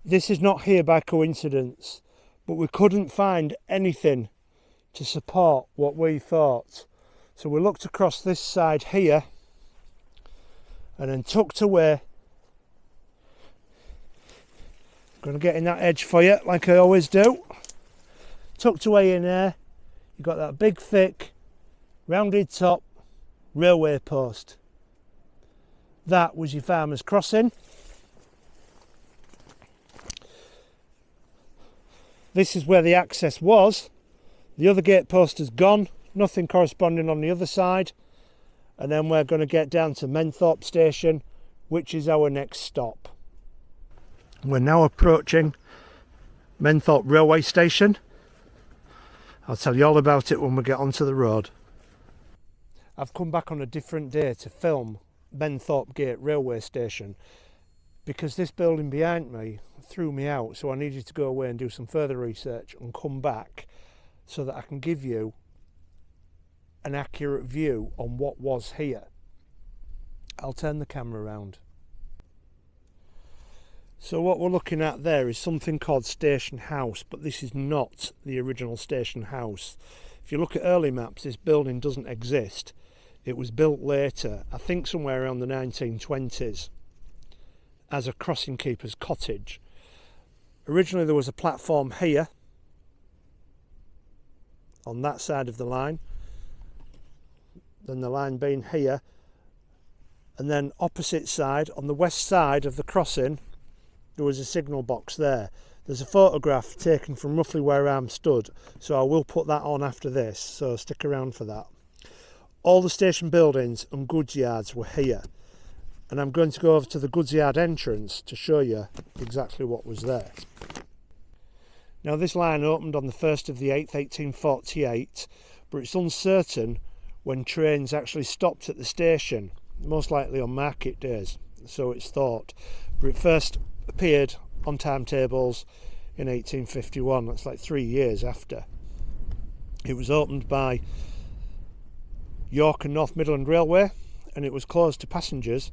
Speaker 1: This is not here by coincidence, but we couldn't find anything to support what we thought. So we looked across this side here, and then tucked away. I'm going to get in that edge for you, like I always do. Tucked away in there, you've got that big, thick, rounded top railway post. That was your farmer's crossing. This is where the access was. The other gate post is gone, nothing corresponding on the other side. And then we're going to get down to Menthorp Station, which is our next stop. We're now approaching Menthorp Railway Station. I'll tell you all about it when we get onto the road. I've come back on a different day to film Menthorp Gate Railway Station because this building behind me threw me out, so I needed to go away and do some further research and come back so that I can give you an accurate view on what was here. I'll turn the camera around. So what we're looking at there is something called Station House, but this is not the original Station House. If you look at early maps, this building doesn't exist. It was built later, I think somewhere around the 1920s, as a crossing keeper's cottage. Originally there was a platform here, on that side of the line, then the line being here, and then opposite side, on the west side of the crossing, there was a signal box there. There's a photograph taken from roughly where I'm stood, so I will put that on after this, so stick around for that. All the station buildings and goods yards were here, and I'm going to go over to the goods yard entrance to show you exactly what was there. Now this line opened on the 1st of the 8th 1848, but it's uncertain when trains actually stopped at the station, most likely on market days, so it's thought. But it first appeared on timetables in 1851, that's like 3 years after. It was opened by York and North Midland Railway, and it was closed to passengers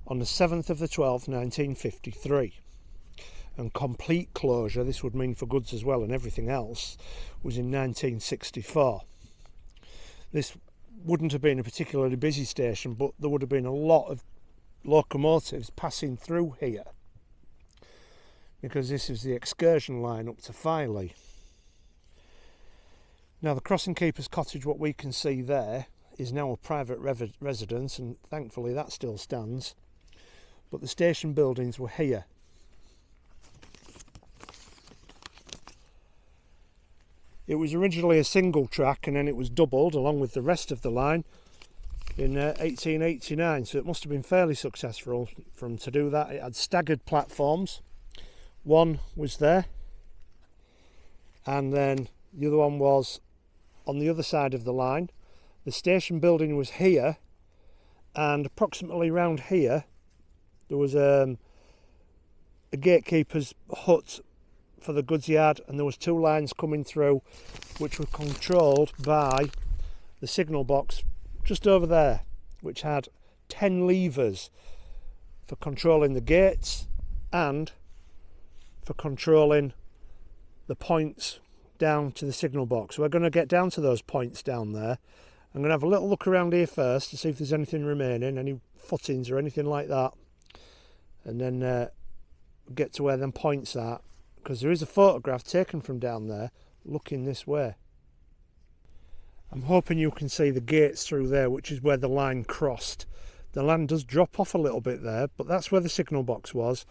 Speaker 1: on the 7th of the 12th 1953. And complete closure, this would mean for goods as well and everything else, was in 1964. This wouldn't have been a particularly busy station, but there would have been a lot of locomotives passing through here, because this is the excursion line up to Filey. Now the crossing keeper's cottage, what we can see there, is now a private residence, and thankfully that still stands, but the station buildings were here. It was originally a single track, and then it was doubled along with the rest of the line in 1889, so it must have been fairly successful for them to do that. It had staggered platforms. One was there, and then the other one was on the other side of the line. The station building was here, and approximately round here there was a gatekeeper's hut for the goods yard, and there was 2 lines coming through which were controlled by the signal box just over there, which had 10 levers for controlling the gates and for controlling the points down to the signal box. So we're going to get down to those points down there. I'm going to have a little look around here first to see if there's anything remaining, any footings or anything like that, and then get to where them points are, because there is a photograph taken from down there looking this way. I'm hoping you can see the gates through there, which is where the line crossed. the land does drop off a little bit there, but that's where the signal box was,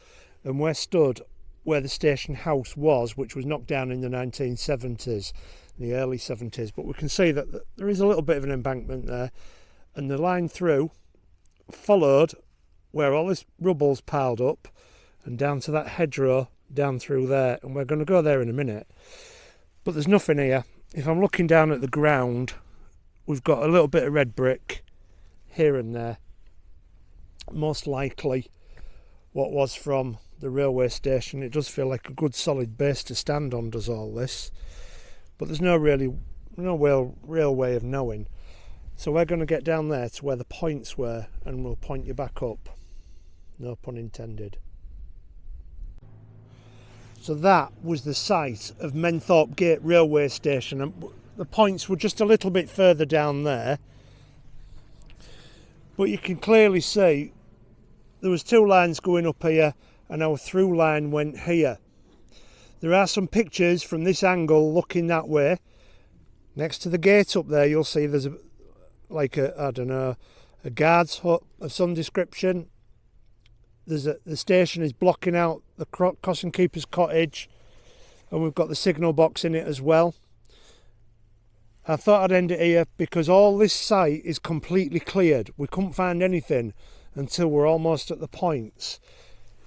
Speaker 1: and we're stood where the station house was, which was knocked down in the 1970s, the early 70s. But we can see that there is a little bit of an embankment there, and the line through followed where all this rubble's piled up and down to that hedgerow down through there, and we're going to go there in a minute. But there's nothing here. If I'm looking down at the ground, we've got a little bit of red brick here and there, most likely what was from the railway station. It does feel like a good solid base to stand on, does all this, but there's no real way of knowing. So we're going to get down there to where the points were, and we'll point you back up, no pun intended. So that was the site of Menthorp Gate railway station, and the points were just a little bit further down there, but you can clearly see there was two lines going up here and our through line went here. There are some pictures from this angle looking that way. Next to the gate up there, you'll see there's a guard's hut of some description. The station is blocking out the crossing keeper's cottage, and we've got the signal box in it as well. I thought I'd end it here because all this site is completely cleared. We couldn't find anything until we're almost at the points,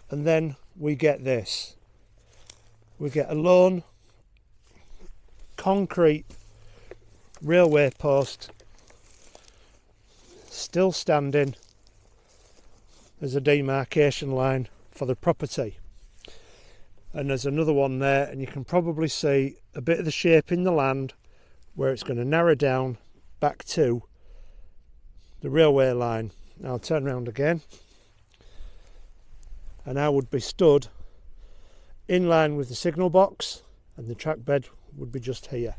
Speaker 1: and then we get this. We get a lone concrete railway post still standing as a demarcation line for the property, and there's another one there, and you can probably see a bit of the shape in the land where it's going to narrow down back to the railway line. Now I'll turn around again, and I would be stood in line with the signal box, and the track bed would be just here.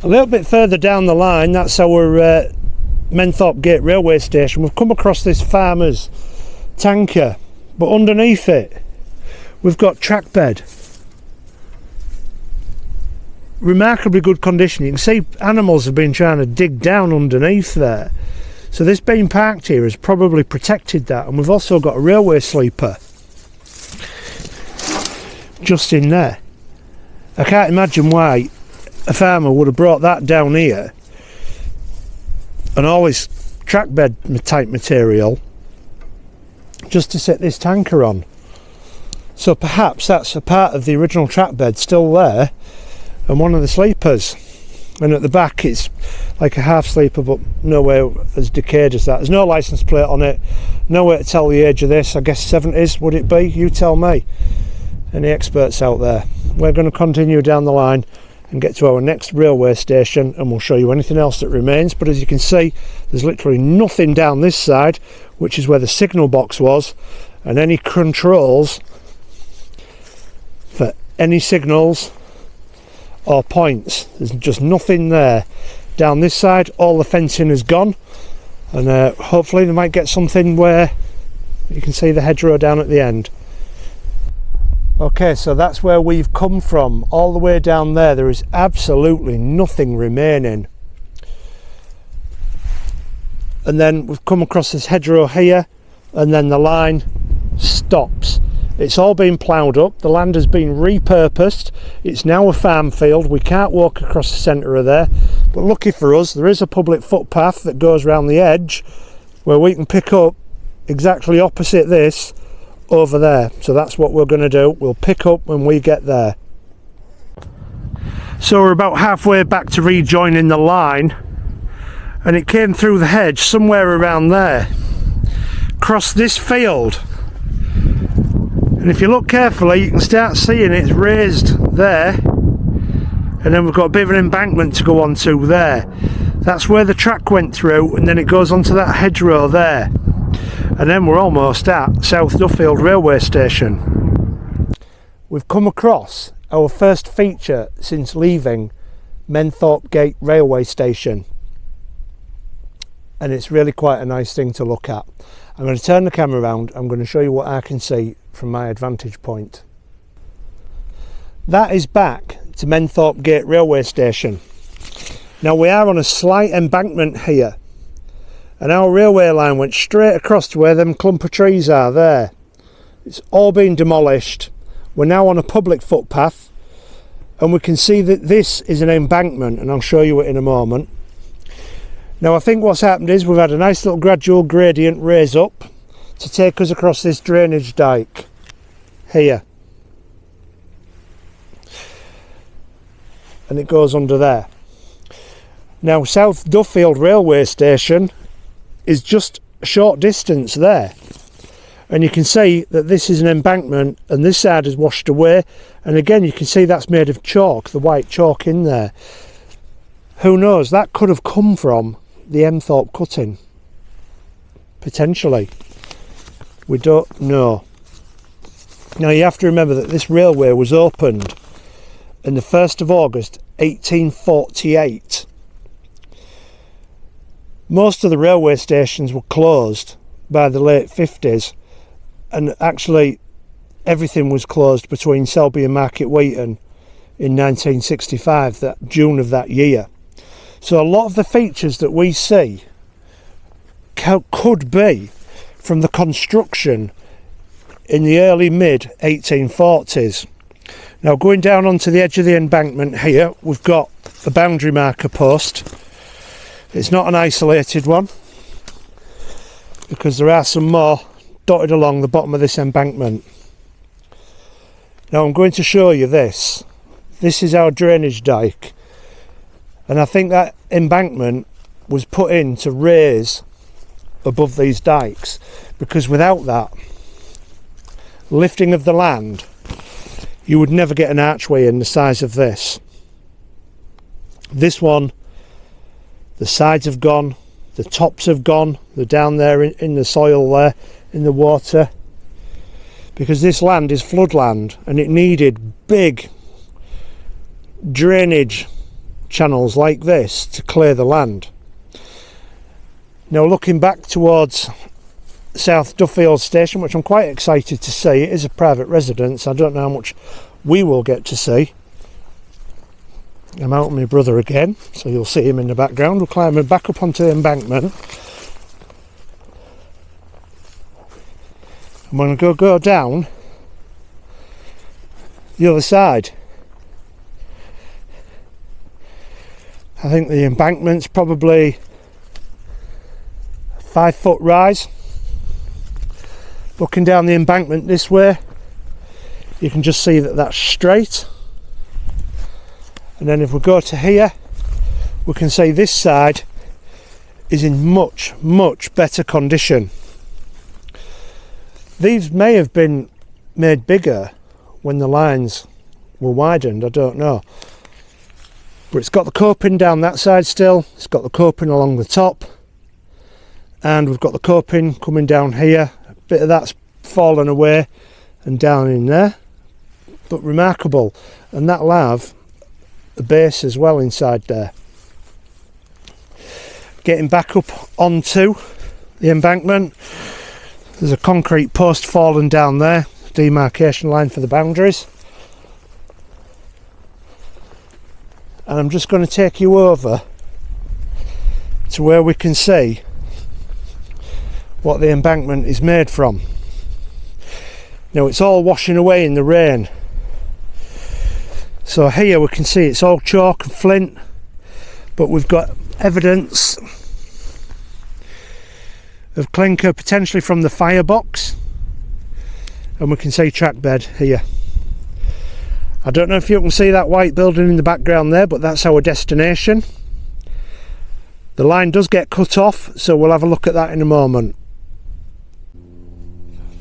Speaker 1: A little bit further down the line, that's our Menthorp Gate railway station, we've come across this farmer's tanker, but underneath it we've got track bed. Remarkably good condition. You can see animals have been trying to dig down underneath there, so this being parked here has probably protected that. And we've also got a railway sleeper just in there. I can't imagine why a farmer would have brought that down here and all this track bed type material just to set this tanker on. So perhaps that's a part of the original track bed still there, and one of the sleepers. And at the back it's like a half sleeper, but nowhere as decayed as that. There's no license plate on it, no way to tell the age of this. I guess 70s would it be? You tell me. Any experts out there? We're going to continue down the line and get to our next railway station, and we'll show you anything else that remains. But as you can see, there's literally nothing down this side, which is where the signal box was, and any controls for any signals or points. There's just nothing there. Down this side all the fencing is gone, and hopefully they might get something where you can see the hedgerow down at the end. Okay, so that's where we've come from. All the way down there is absolutely nothing remaining. And then we've come across this hedgerow here, and then the line stops. It's all been ploughed up, the land has been repurposed, it's now a farm field. We can't walk across the centre of there, but lucky for us there is a public footpath that goes around the edge where we can pick up exactly opposite this over there. So that's what we're going to do. We'll pick up when we get there. So we're about halfway back to rejoining the line, and it came through the hedge somewhere around there, across this field, and if you look carefully you can start seeing it's raised there, and then we've got a bit of an embankment to go onto there. That's where the track went through, and then it goes onto that hedgerow there. And then we're almost at South Duffield railway station. We've come across our first feature since leaving Menthorp Gate railway station, and it's really quite a nice thing to look at. I'm going to turn the camera around. I'm going to show you what I can see from my advantage point. That is back to Menthorp Gate railway station. Now we are on a slight embankment here, and our railway line went straight across to where them clump of trees are there. It's all been demolished. We're now on a public footpath, and we can see that this is an embankment, and I'll show you it in a moment. Now I think what's happened is we've had a nice little gradual gradient raise up to take us across this drainage dike here, and it goes under there. Now South Duffield railway station is just a short distance there, and you can see that this is an embankment and this side is washed away, and again you can see that's made of chalk, the white chalk in there. Who knows, that could have come from the Menthorp cutting, potentially. We don't know. Now you have to remember that this railway was opened on the 1st of August 1848. Most of the railway stations were closed by the late 50s, and actually everything was closed between Selby and Market Weighton in 1965, that June of that year. So a lot of the features that we see could be from the construction in the early mid 1840s. Now going down onto the edge of the embankment here, we've got a boundary marker post. It's not an isolated one, because there are some more dotted along the bottom of this embankment. Now I'm going to show you this. This is our drainage dike, and I think that embankment was put in to raise above these dikes, because without that lifting of the land you would never get an archway in the size of this. This one, the sides have gone, the tops have gone, they're down there in the soil there, in the water, because this land is floodland and it needed big drainage channels like this to clear the land. Now looking back towards South Duffield station, which I'm quite excited to see. It is a private residence. I don't know how much we will get to see. I'm out with my brother again, so you'll see him in the background. We're climbing back up onto the embankment. I'm going to go down the other side. I think the embankment's probably a 5-foot rise. Looking down the embankment this way, you can just see that that's straight. And then if we go to here, we can see this side is in much, much better condition. These may have been made bigger when the lines were widened, I don't know. But it's got the coping down that side still, it's got the coping along the top, and we've got the coping coming down here. A bit of that's fallen away and down in there, but remarkable. And that'll have the base as well inside there. Getting back up onto the embankment, there's a concrete post fallen down there, demarcation line for the boundaries. And I'm just going to take you over to where we can see what the embankment is made from. Now it's all washing away in the rain. So here we can see it's all chalk and flint, but we've got evidence of clinker potentially from the firebox, and we can see track bed here. I don't know if you can see that white building in the background there, but that's our destination. The line does get cut off, so we'll have a look at that in a moment.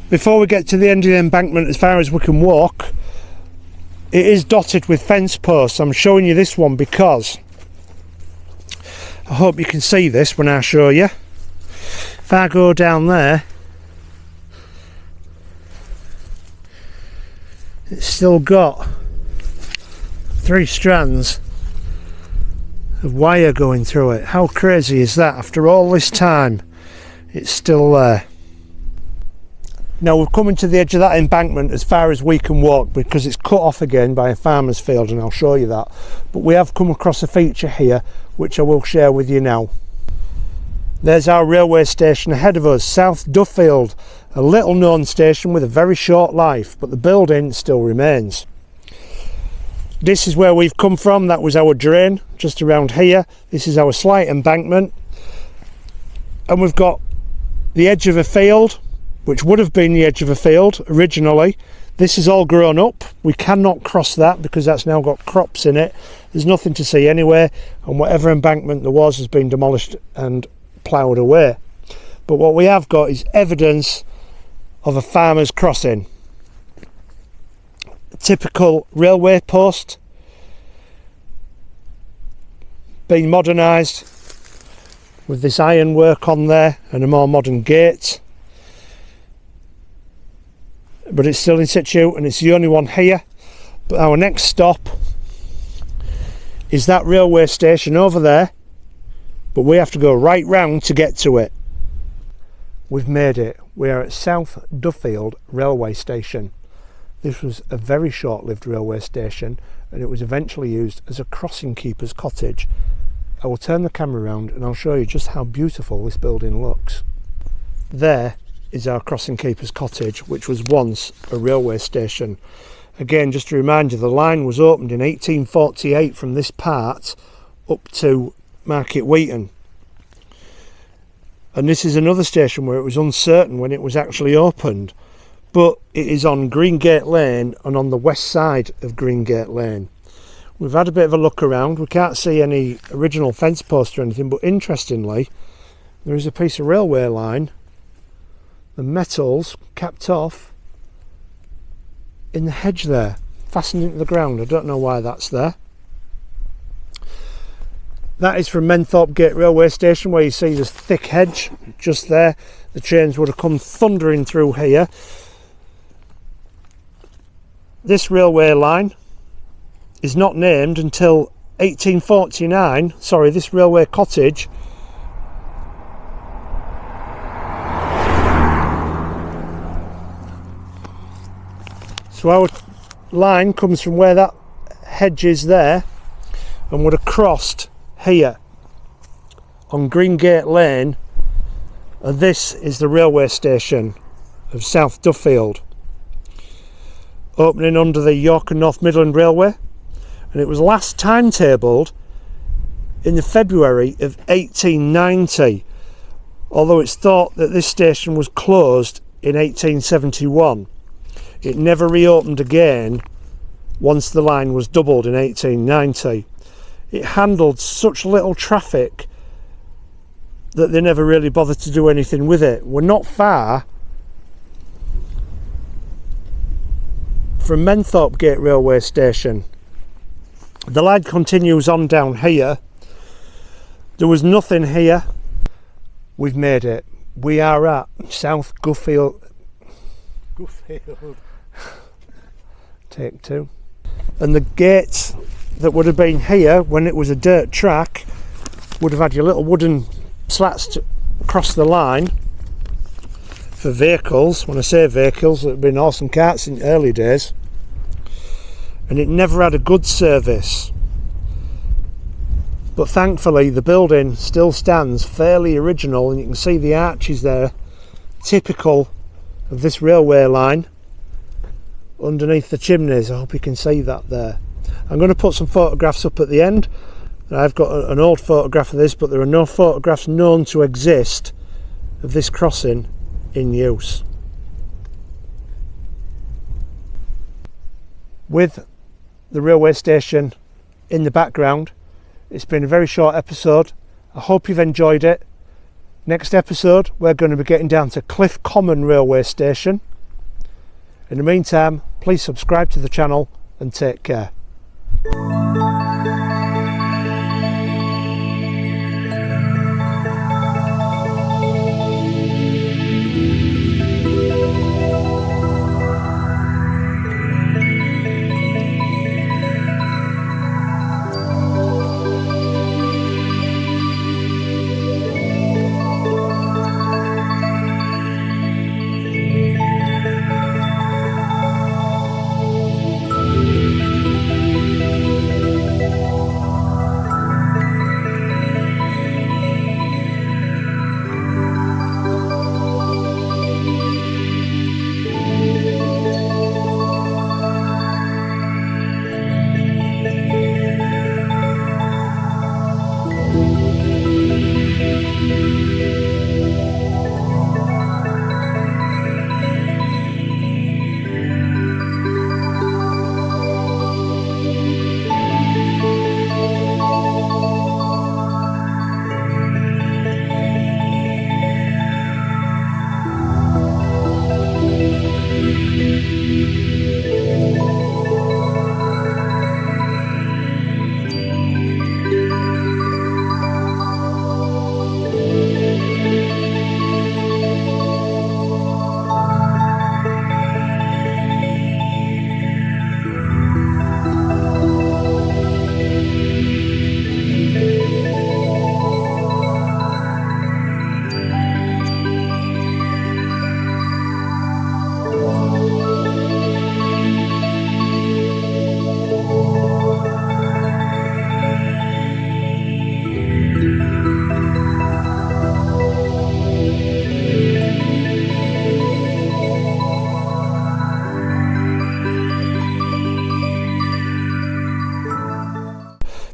Speaker 1: Before we get to the end of the embankment, as far as we can walk, it is dotted with fence posts. I'm showing you this one because I hope you can see this when I show you. If I go down there, it's still got 3 strands of wire going through it. How crazy is that? After all this time, it's still there. Now we're coming to the edge of that embankment as far as we can walk, because it's cut off again by a farmer's field, and I'll show you that. But we have come across a feature here which I will share with you now. There's our railway station ahead of us, South Duffield, a little known station with a very short life, but the building still remains. This is where we've come from. That was our drain just around here. This is our slight embankment, and we've got the edge of a field, which would have been the edge of a field originally. This is all grown up. We cannot cross that because that's now got crops in it. There's nothing to see anywhere, and whatever embankment there was has been demolished and ploughed away. But what we have got is evidence of a farmer's crossing. A typical railway post being modernised with this ironwork on there and a more modern gate. But it's still in situ, and it's the only one here. But our next stop is that railway station over there, but we have to go right round to get to it. We've made it. We are at South Duffield railway station. This was a very short-lived railway station, and it was eventually used as a crossing keeper's cottage. I will turn the camera around and I'll show you just how beautiful this building looks. There is our crossing keeper's cottage, which was once a railway station. Again, just to remind you, the line was opened in 1848 from this part up to Market Weighton, and this is another station where it was uncertain when it was actually opened, but it is on Greengate Lane and on the west side of Greengate Lane. We've had a bit of a look around. We can't see any original fence posts or anything, but interestingly there is a piece of railway line, the metals capped off in the hedge there, fastened into the ground. I don't know why that's there. That is from Menthorp Gate railway station, where you see this thick hedge just there. The trains would have come thundering through here. This railway line is not named until 1849. Sorry, this railway cottage So our line comes from where that hedge is there and would have crossed here on Greengate Lane, and this is the railway station of South Duffield, opening under the York and North Midland Railway, and it was last timetabled in the February of 1890, although it's thought that this station was closed in 1871. It never reopened again once the line was doubled in 1890. It handled such little traffic that they never really bothered to do anything with it. We're not far from Menthorp Gate railway station. The line continues on down here. There was nothing here. We've made it. We are at South Duffield. Take two. And the gates that would have been here when it was a dirt track would have had your little wooden slats to cross the line for vehicles. When I say vehicles, it would have been horse and carts in the early days. And it never had a goods service. But thankfully the building still stands fairly original, and you can see the arches there, typical of this railway line underneath the chimneys. I hope you can see that there. I'm going to put some photographs up at the end. I've got an old photograph of this, but there are no photographs known to exist of this crossing in use. With the railway station in the background, it's been a very short episode. I hope you've enjoyed it. Next episode we're going to be getting down to Cliff Common railway station. In the meantime, please subscribe to the channel and take care.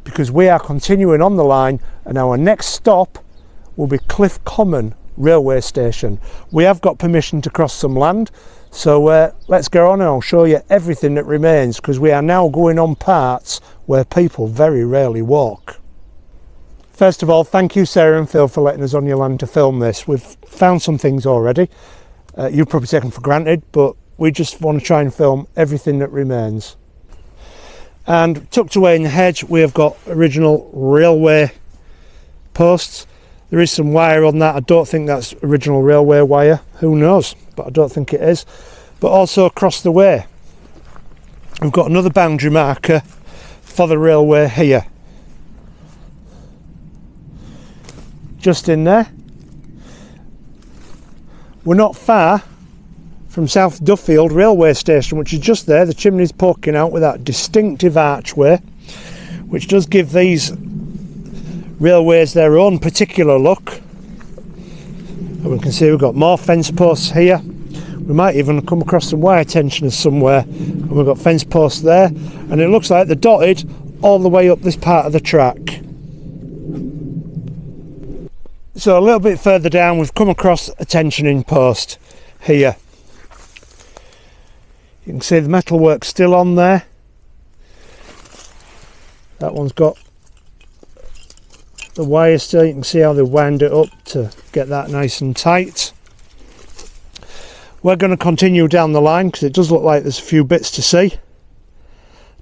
Speaker 1: Because we are continuing on the line, and our next stop will be Cliff Common railway station. We have got permission to cross some land, so let's go on and I'll show you everything that remains, because we are now going on parts where people very rarely walk. First of all, thank you Sarah and Phil for letting us on your land to film this. We've found some things already. You've probably taken for granted, but we just want to try and film everything that remains. And tucked away in the hedge we have got original railway posts. There is some wire on that. I don't think that's original railway wire, who knows, but I don't think it is. But also across the way we've got another boundary marker for the railway here, just in there. We're not far from South Duffield railway station, which is just there. The chimney's poking out with that distinctive archway, which does give these railways their own particular look. And we can see we've got more fence posts here. We might even come across some wire tensioners somewhere, and we've got fence posts there, and it looks like they're dotted all the way up this part of the track. So a little bit further down we've come across a tensioning post here. You can see the metalwork still on there. That one's got the wire still. You can see how they wound it up to get that nice and tight. We're going to continue down the line because it does look like there's a few bits to see.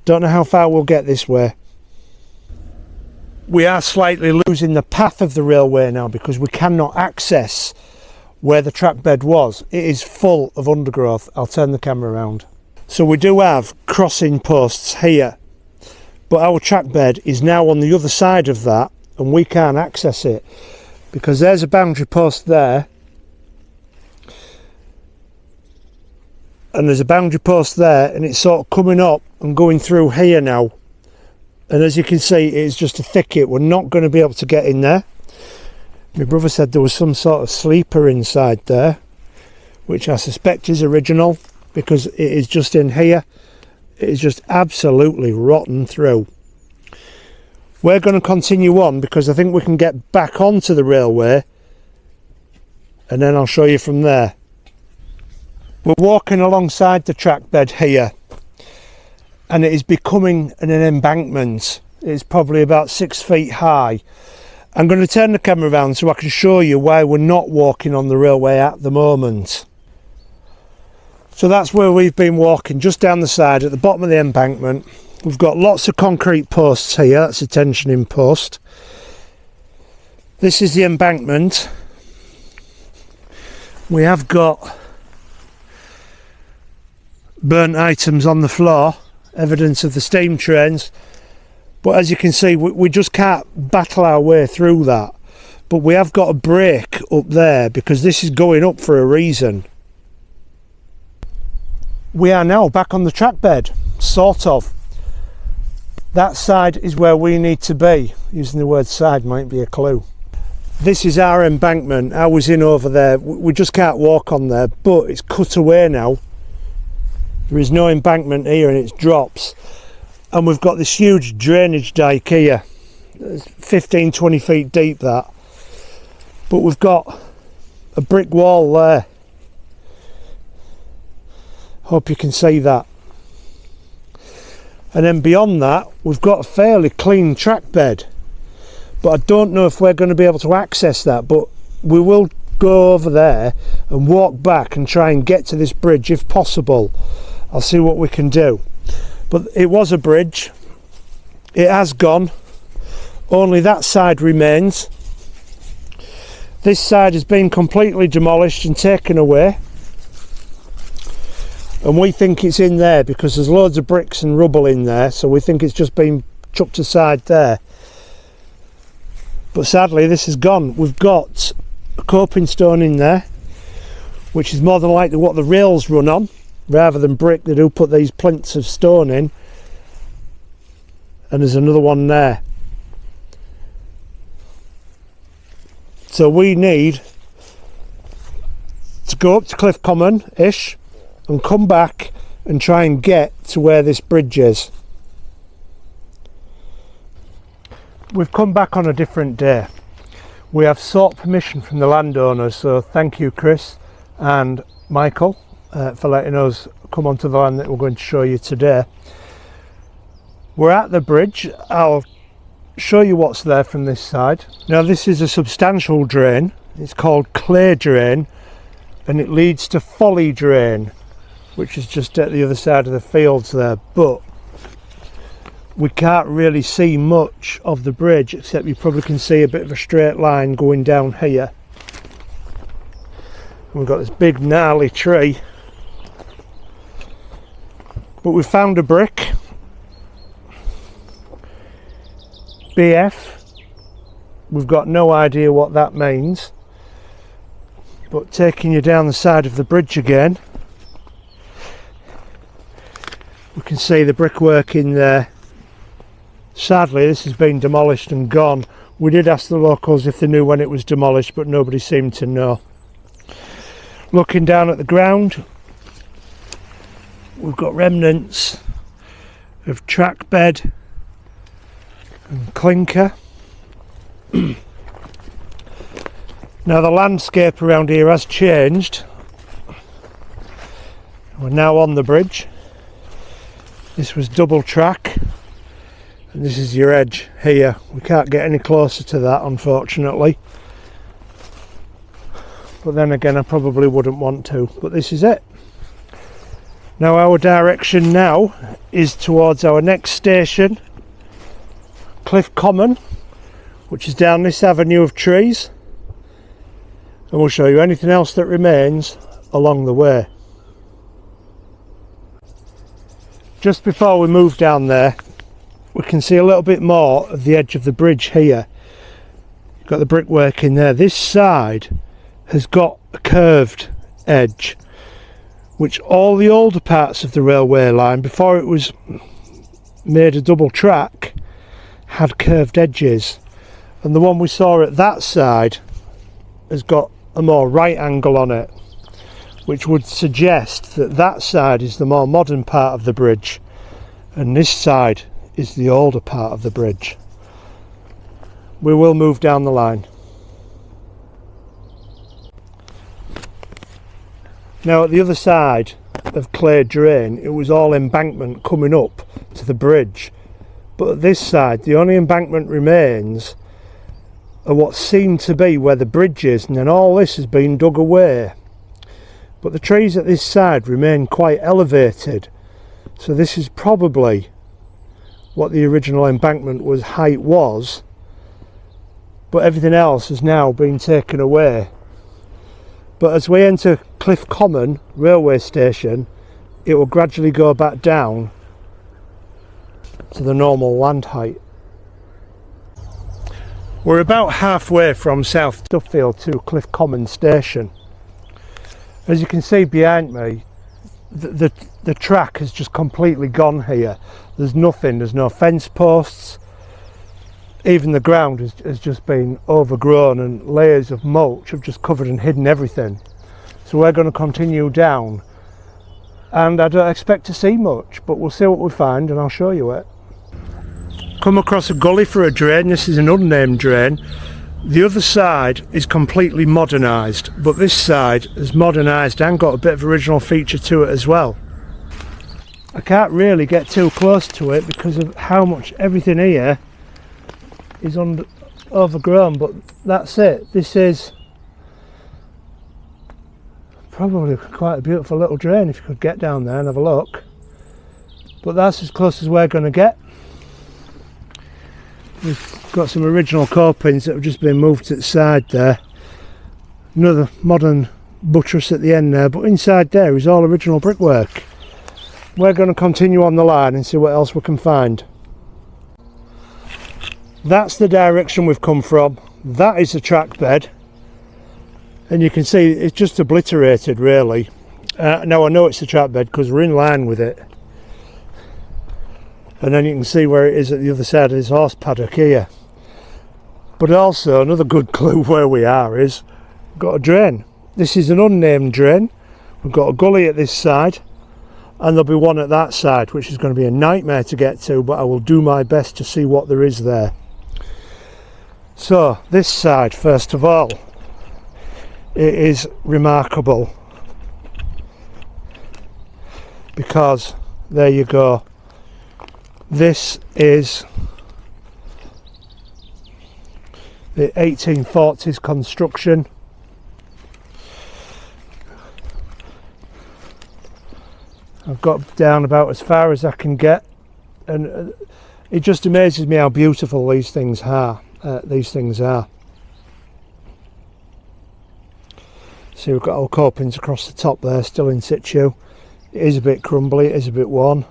Speaker 1: Don't know how far we'll get this way. We are slightly losing the path of the railway now because we cannot access where the track bed was. It is full of undergrowth. I'll turn the camera around. So we do have crossing posts here, but our track bed is now on the other side of that, and we can't access it because there's a boundary post there, and there's a boundary post there, and it's sort of coming up and going through here now. And as you can see, it's just a thicket. We're not going to be able to get in there. My brother said there was some sort of sleeper inside there, which I suspect is original because it is just in here. It is just absolutely rotten through. We're going to continue on because I think we can get back onto the railway, and then I'll show you from there. We're walking alongside the track bed here, and it is becoming an embankment. It's probably about 6 feet high. I'm going to turn the camera around so I can show you why we're not walking on the railway at the moment. So that's where we've been walking, just down the side at the bottom of the embankment. We've got lots of concrete posts here. That's a tensioning post. This is the embankment. We have got burnt items on the floor, evidence of the steam trains, but as you can see we just can't battle our way through that. But we have got a break up there because this is going up for a reason. We are now back on the track bed, sort of. That side is where we need to be. Using the word side might be a clue. This is our embankment. I was in over there. We just can't walk on there, but it's cut away now. There is no embankment here and it drops. And we've got this huge drainage dike here. It's 15-20 feet deep, that. But we've got a brick wall there. Hope you can see that. And then beyond that, we've got a fairly clean track bed. But I don't know if we're going to be able to access that, but we will go over there and walk back and try and get to this bridge if possible. I'll see what we can do. But it was a bridge. It has gone. Only that side remains. This side has been completely demolished and taken away. And we think it's in there because there's loads of bricks and rubble in there, so we think it's just been chucked aside there. But sadly this is gone. We've got a coping stone in there, which is more than likely what the rails run on. Rather than brick, they do put these plinths of stone in. And there's another one there. So we need to go up to Cliff Common-ish and come back and try and get to where this bridge is. We've come back on a different day. We have sought permission from the landowners, so thank you Chris and Michael for letting us come onto the land that we're going to show you today. We're at the bridge. I'll show you what's there from this side. Now this is a substantial drain. It's called Clay Drain and it leads to Folly Drain, which is just at the other side of the fields there, but we can't really see much of the bridge except you probably can see a bit of a straight line going down here. And we've got this big gnarly tree, but we found a brick. BF, we've got no idea what that means, but taking you down the side of the bridge again, We can see the brickwork in there. Sadly, this has been demolished and gone. We did ask the locals if they knew when it was demolished, but nobody seemed to know. Looking down at the ground, we've got remnants of track bed and clinker. Now the landscape around here has changed. We're now on the bridge. This was double track, and this is your edge here. We can't get any closer to that, unfortunately, but then again I probably wouldn't want to, but this is it. Now our direction now is towards our next station, Cliff Common, which is down this avenue of trees, and we'll show you anything else that remains along the way. Just before we move down there, we can see a little bit more of the edge of the bridge here. You've got the brickwork in there. This side has got a curved edge, which all the older parts of the railway line, before it was made a double track, had curved edges, and the one we saw at that side has got a more right angle on it, which would suggest that that side is the more modern part of the bridge and this side is the older part of the bridge. We will move down the line. Now at the other side of Clay Drain, it was all embankment coming up to the bridge, but at this side the only embankment remains are what seemed to be where the bridge is, and then all this has been dug away. But the trees at this side remain quite elevated, so this is probably what the original embankment height was, but everything else has now been taken away. But as we enter Cliff Common railway station, it will gradually go back down to the normal land height. We're about halfway from South Duffield to Cliff Common station. As you can see behind me, the track has just completely gone here. There's nothing, there's no fence posts. Even the ground has just been overgrown, and layers of mulch have just covered and hidden everything. So we're going to continue down, and I don't expect to see much, but we'll see what we find and I'll show you it. Come across a gully for a drain. This is an unnamed drain. The other side is completely modernised, but this side is modernised and got a bit of original feature to it as well. I can't really get too close to it because of how much everything here is overgrown, but that's it. This is probably quite a beautiful little drain if you could get down there and have a look, but that's as close as we're going to get. We've got some original copings that have just been moved to the side there. Another modern buttress at the end there, but inside there is all original brickwork. We're going to continue on the line and see what else we can find. That's the direction we've come from. That is the track bed, and you can see it's just obliterated really. Now I know it's the track bed because we're in line with it. And then you can see where it is at the other side of this horse paddock here. But also another good clue where we are is we've got a drain. This is an unnamed drain. We've got a gully at this side, and there'll be one at that side, which is going to be a nightmare to get to, but I will do my best to see what there is there. So this side, first of all, it is remarkable because there you go. This is the 1840s construction. I've got down about as far as I can get, and it just amazes me how beautiful these things are. See, we've got our copings across the top there, still in situ. It is a bit crumbly, it is a bit worn.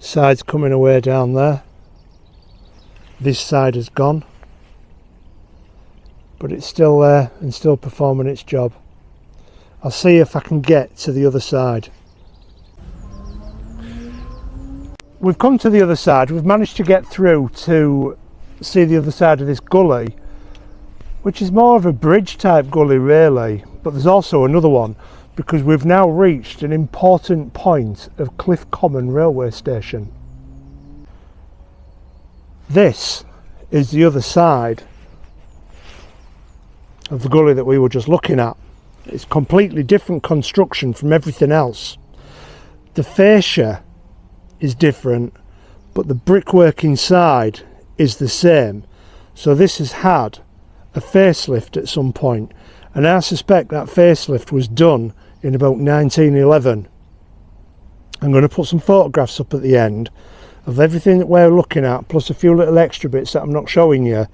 Speaker 1: Side's coming away down there. This side has gone, but it's still there and still performing its job. I'll see if I can get to the other side. we've come to the other side. We've managed to get through to see the other side of this gully, which is more of a bridge type gully really, but there's also another one because we've now reached an important point of Cliff Common railway station. This is the other side of the gully that we were just looking at. It's completely different construction from everything else. The fascia is different, but the brickwork inside is the same. So this has had a facelift at some point, and I suspect that facelift was done in about 1911. I'm going to put some photographs up at the end of everything that we're looking at, plus a few little extra bits that I'm not showing you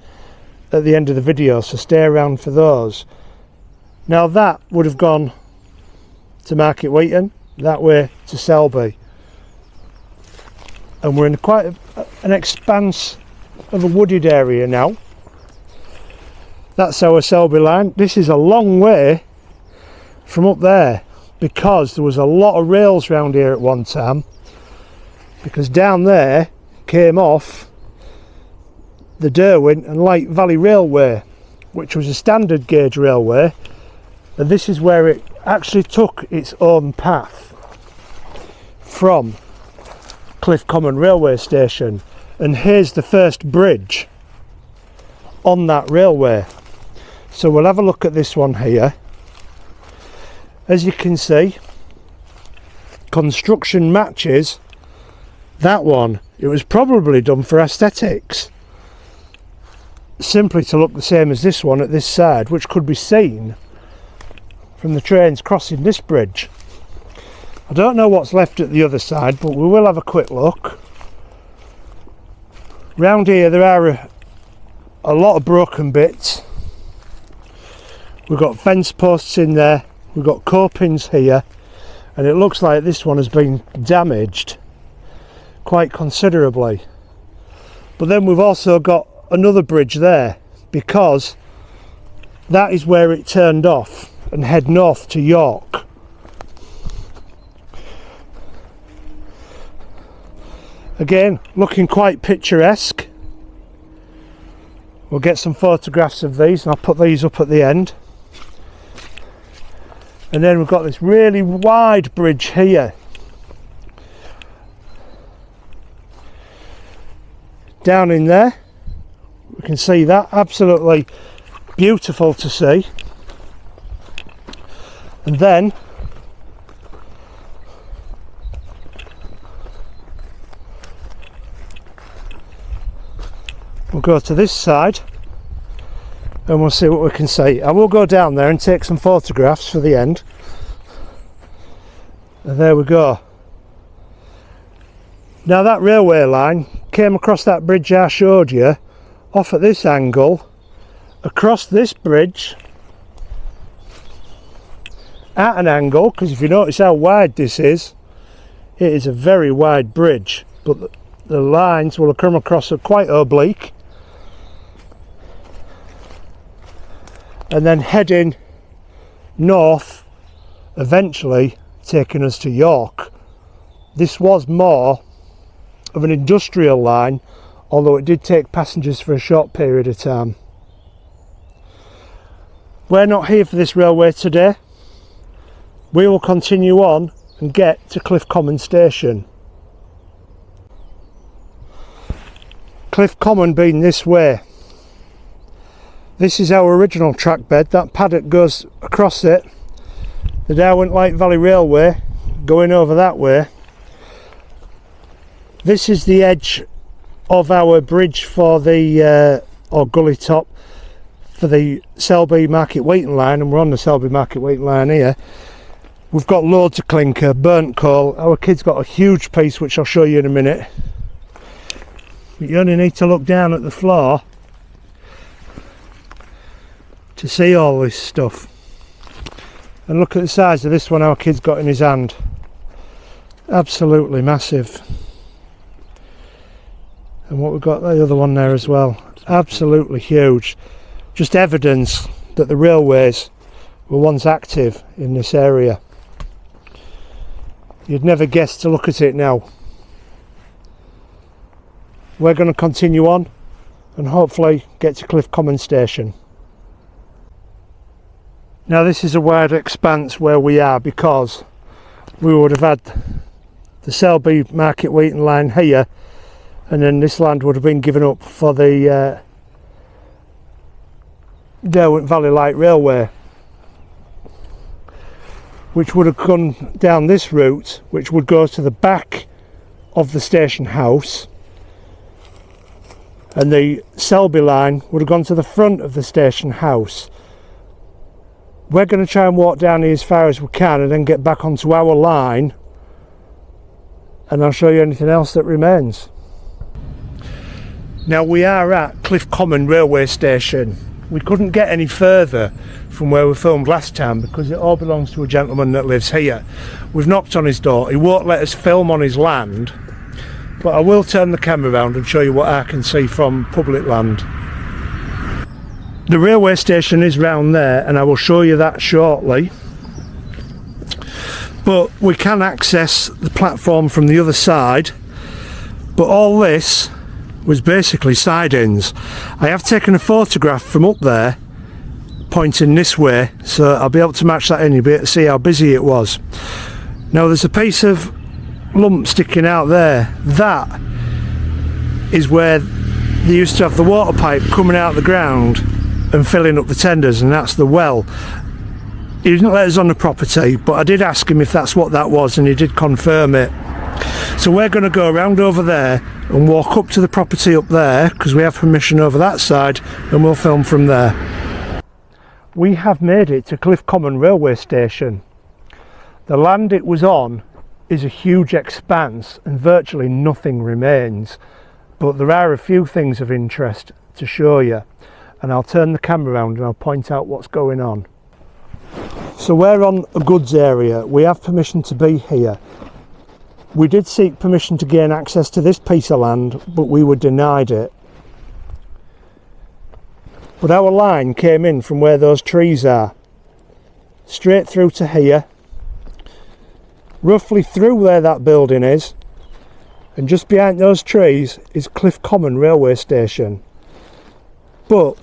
Speaker 1: at the end of the video, so stay around for those. Now that would have gone to Market Weighton, that way to Selby, and we're in quite an expanse of a wooded area now. That's our Selby line. This is a long way from up there because there was a lot of rails round here at one time, because down there came off the Derwent and Light Valley Railway, which was a standard gauge railway, and this is where it actually took its own path from Cliff Common railway station, and here's the first bridge on that railway. So we'll have a look at this one here. As you can see, construction matches that one. It was probably done for aesthetics, simply to look the same as this one at this side, which could be seen from the trains crossing this bridge. I don't know what's left at the other side, but we will have a quick look. Round here there are a lot of broken bits. We've got fence posts in there, we've got copings here, and it looks like this one has been damaged quite considerably. But then we've also got another bridge there, because that is where it turned off and head north to York. Again, looking quite picturesque. We'll get some photographs of these and I'll put these up at the end. And then we've got this really wide bridge here. Down in there, we can see that, absolutely beautiful to see. And then we'll go to this side and we'll see what we can see. I will go down there and take some photographs for the end. And there we go. Now that railway line came across that bridge I showed you, off at this angle, across this bridge, at an angle, because if you notice how wide this is, it is a very wide bridge, but the lines will have come across it quite oblique, and then heading north, eventually taking us to York. This was more of an industrial line, although it did take passengers for a short period of time. We're not here for this railway today. We will continue on and get to Cliff Common station. Cliff Common being this way. This is our original track bed. That paddock goes across it. The Derwent Light Valley Railway going over that way. This is the edge of our bridge for the or gully top for the Selby Market Weighton line, and we're on the Selby Market Weighton line here. We've got loads of clinker, burnt coal. Our kid's got a huge piece which I'll show you in a minute. But you only need to look down at the floor to see all this stuff. And look at the size of this one our kid's got in his hand. Absolutely massive. And what we've got, the other one there as well. Absolutely huge. Just evidence that the railways were once active in this area. You'd never guess to look at it now. we're going to continue on and hopefully get to Cliff Common Station. Now this is a wide expanse where we are, because we would have had the Selby Market Weighton line here, and then this land would have been given up for the Derwent Valley Light Railway, which would have gone down this route, which would go to the back of the station house, and the Selby line would have gone to the front of the station house. We're going to try and walk down here as far as we can and then get back onto our line, and I'll show you anything else that remains. Now we are at Cliff Common railway station. We couldn't get any further from where we filmed last time because it all belongs to a gentleman that lives here. We've knocked on his door. He won't let us film on his land, but I will turn the camera around and show you what I can see from public land. The railway station is round there, and I will show you that shortly. But we can access the platform from the other side. But all this was basically sidings. I have taken a photograph from up there pointing this way, so I'll be able to match that in. You'll be able to see how busy it was. Now there's a piece of lump sticking out there. That is where they used to have the water pipe coming out of the ground and filling up the tenders, and that's the well. He didn't let us on the property, but I did ask him if that's what that was, and he did confirm it. So we're going to go around over there and walk up to the property up there, because we have permission over that side, and we'll film from there. We have made it to Cliff Common railway station. The land it was on is a huge expanse and virtually nothing remains, but there are a few things of interest to show you, and I'll turn the camera around and I'll point out what's going on. So we're on a goods area. We have permission to be here. We did seek permission to gain access to this piece of land, but we were denied it. But our line came in from where those trees are, straight through to here, roughly through where that building is, and just behind those trees is Cliff Common railway station. But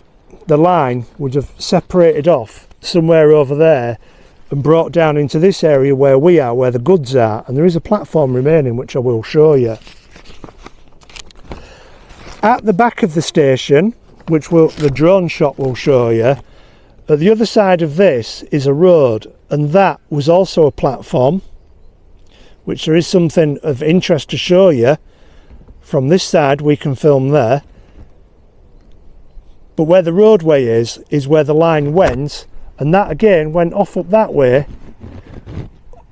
Speaker 1: the line would have separated off somewhere over there and brought down into this area where we are, where the goods are, and there is a platform remaining which I will show you. At the back of the station, which the drone shot will show you, at the other side of this is a road, and that was also a platform, which there is something of interest to show you. From this side we can film there, but where the roadway is where the line went, and that again went off up that way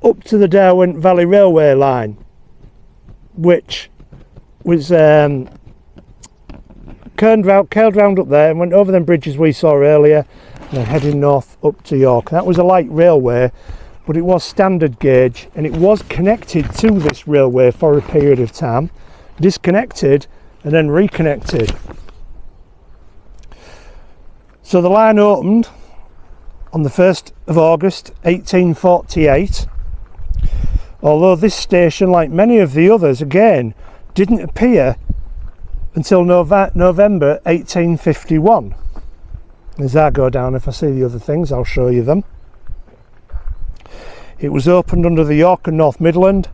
Speaker 1: up to the Derwent Valley Railway line, which was curled round up there and went over them bridges we saw earlier, and then heading north up to York. That was a light railway, but it was standard gauge, and it was connected to this railway for a period of time, disconnected and then reconnected. So the line opened on the 1st of August 1848, although this station, like many of the others, again didn't appear until November 1851. As I go down, if I see the other things, I'll show you them. It was opened under the York and North Midland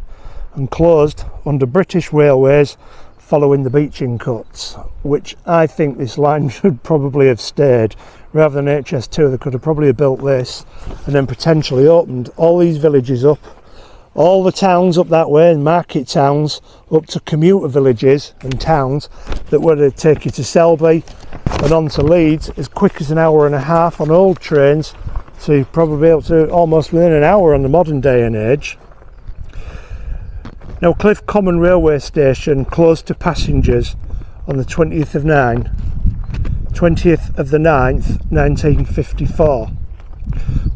Speaker 1: and closed under British Railways following the beaching cuts, which I think this line should probably have stayed. Rather than HS2, they could have probably built this and then potentially opened all these villages up, all the towns up that way, and market towns up to commuter villages and towns that would take you to Selby and on to Leeds as quick as an hour and a half on old trains, to probably able to almost within an hour on the modern day and age. Now Cliff Common railway station closed to passengers on the 20th of the 9th 1954,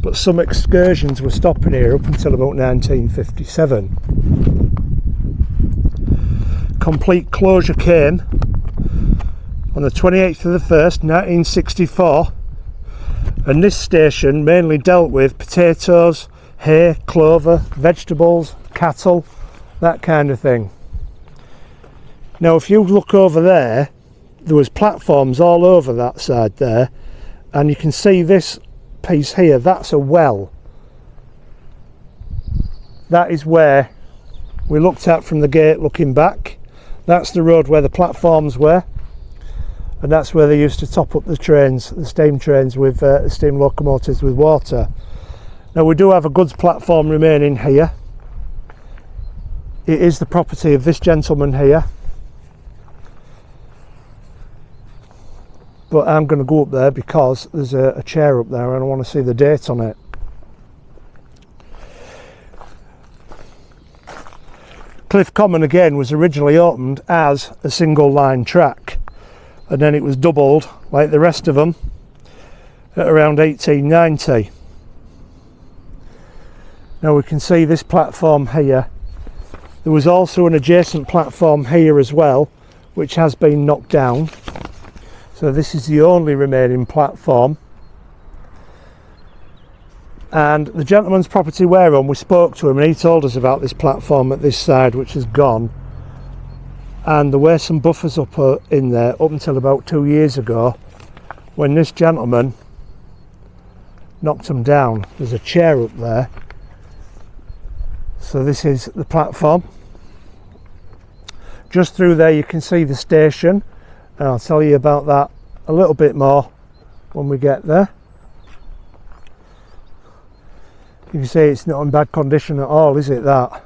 Speaker 1: but some excursions were stopping here up until about 1957. Complete closure came on the 28th of the 1st 1964, and this station mainly dealt with potatoes, hay, clover, vegetables, cattle, that kind of thing. Now if you look over there, there was platforms all over that side there, and you can see this piece here, that's a well. That is where we looked at from the gate looking back. That's the road where the platforms were, and that's where they used to top up the trains, the steam trains with steam locomotives with water. Now we do have a goods platform remaining here. It is the property of this gentleman here, but I'm going to go up there because there's a chair up there and I want to see the date on it. Cliff Common again was originally opened as a single line track, and then it was doubled like the rest of them at around 1890. Now we can see this platform here. There was also an adjacent platform here as well, which has been knocked down. So this is the only remaining platform. And the gentleman's property we're on, we spoke to him and he told us about this platform at this side, which is gone. And there were some buffers up in there up until about 2 years ago, when this gentleman knocked them down. There's a chair up there. So this is the platform. Just through there you can see the station, and I'll tell you about that a little bit more when we get there. You can see it's not in bad condition at all, is it, that?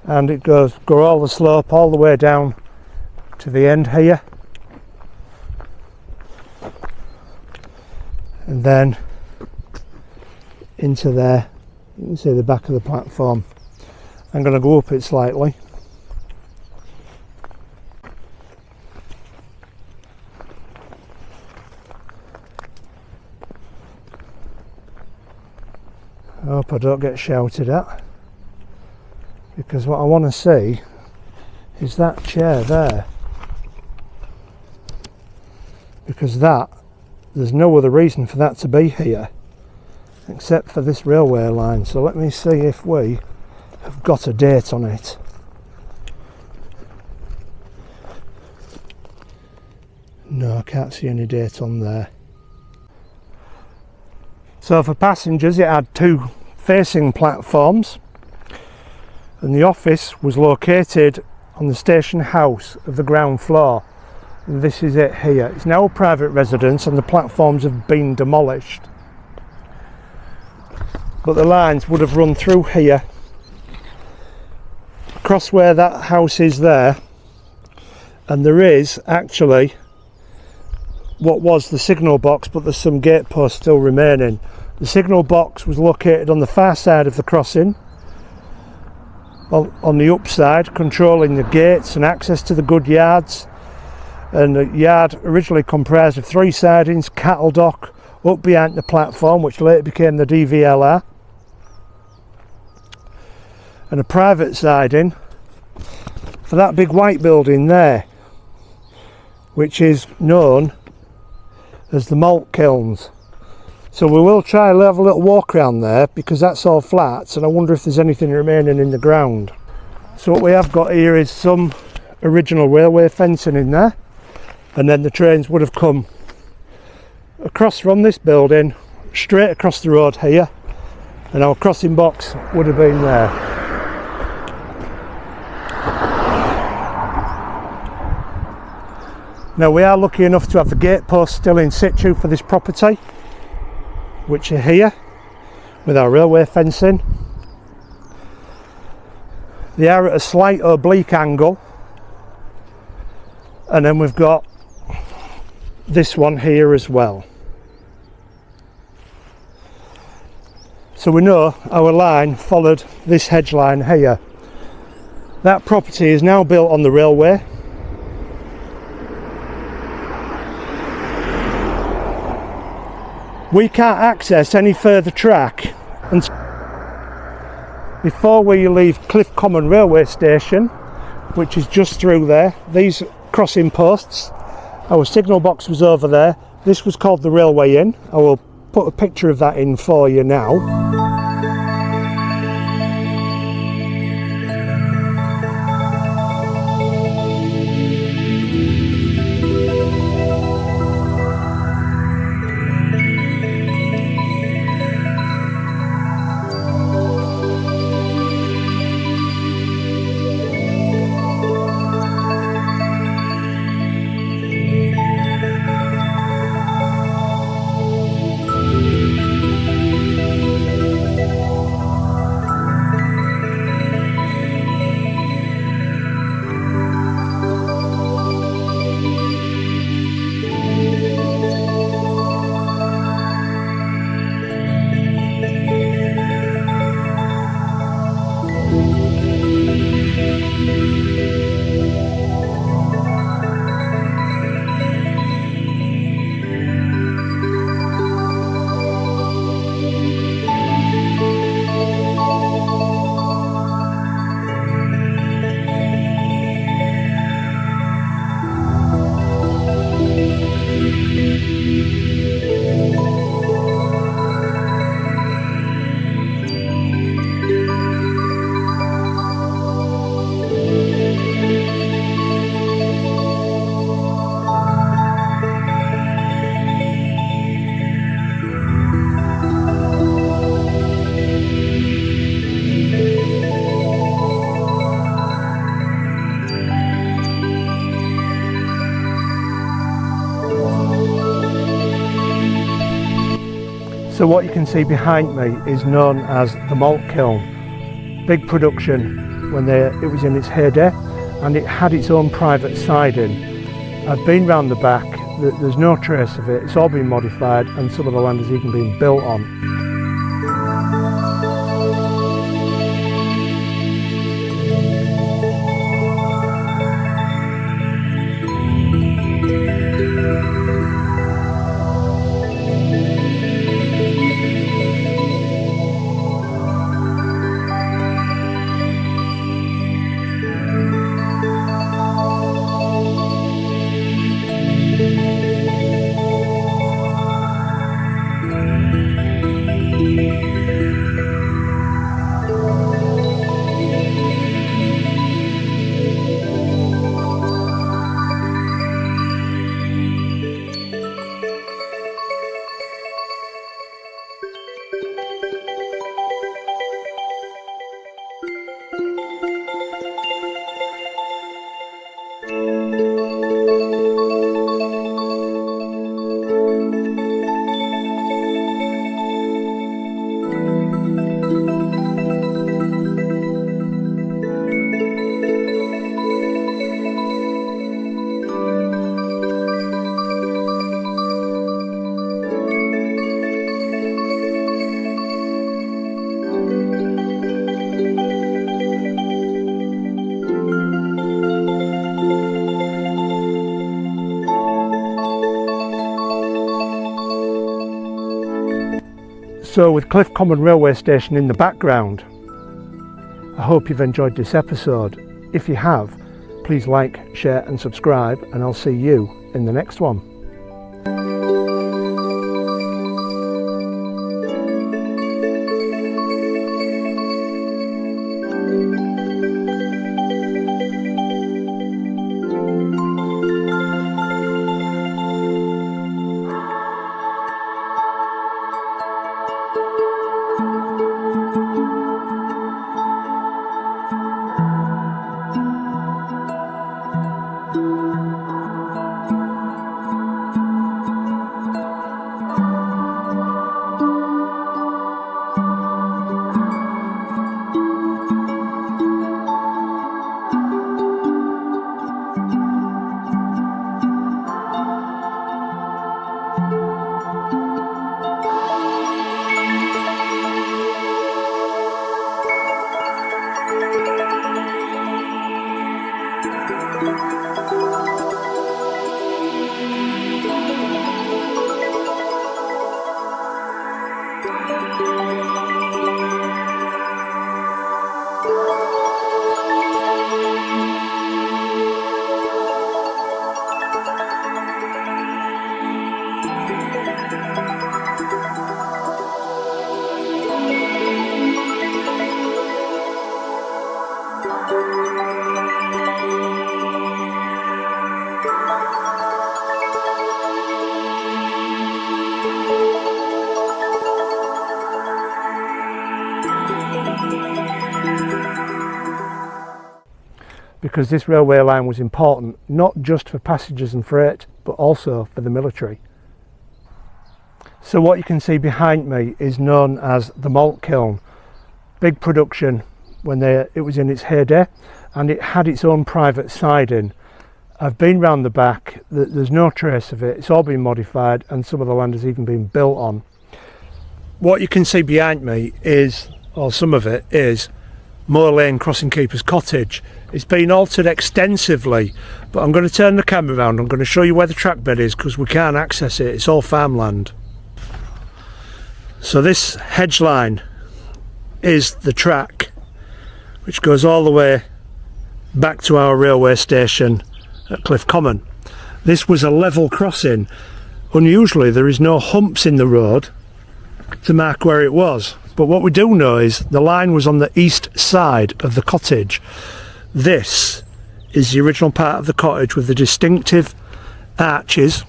Speaker 1: And it goes all the slope all the way down to the end here, and then into there. You can see the back of the platform. I'm going to go up it slightly. I hope I don't get shouted at, because what I want to see is that chair there, because there's no other reason for that to be here except for this railway line. So let me see if we have got a date on it. No, I can't see any date on there. So for passengers it had two facing platforms, and the office was located on the station house of the ground floor. And this is it here. It's now a private residence and the platforms have been demolished. But the lines would have run through here, across where that house is there, and there is actually what was the signal box, but there's some gate posts still remaining. The signal box was located on the far side of the crossing, on the upside, controlling the gates and access to the good yards. And the yard originally comprised of 3 sidings, cattle dock, up behind the platform, which later became the DVLR, and a private siding for that big white building there, which is known as the malt kilns. So we will try and have a little walk around there, because that's all flats, and I wonder if there's anything remaining in the ground. So what we have got here is some original railway fencing in there, and then the trains would have come across from this building straight across the road here, and our crossing box would have been there. Now we are lucky enough to have the gate posts still in situ for this property, which are here with our railway fencing. They are at a slight oblique angle, and then we've got this one here as well. So we know our line followed this hedge line here. That property is now built on the railway. We can't access any further track and before we leave Cliff Common railway station, which is just through there. These crossing posts, our signal box was over there. This was called the Railway Inn. I will put a picture of that in for you now. So what you can see behind me is known as the malt kiln. Big production when it was in its heyday, and it had its own private siding. I've been round the back, there's no trace of it, it's all been modified and some of the land has even been built on. So with Cliff Common Railway Station in the background, I hope you've enjoyed this episode. If you have, please like, share and subscribe, and I'll see you in the next one. Because this railway line was important not just for passengers and freight but also for the military. So what you can see behind me is known as the malt kiln. Big production when it was in its heyday, and it had its own private siding. I've been round the back, there's no trace of it, it's all been modified and some of the land has even been built on. What you can see behind me is, or some of it is, Moor Lane Crossing Keeper's cottage. It's been altered extensively, but I'm going to turn the camera around. I'm going to show you where the track bed is because we can't access it. It's all farmland. So this hedge line is the track which goes all the way back to our railway station at Cliff Common. This was a level crossing. Unusually there is no humps in the road to mark where it was. But what we do know is the line was on the east side of the cottage. This is the original part of the cottage with the distinctive arches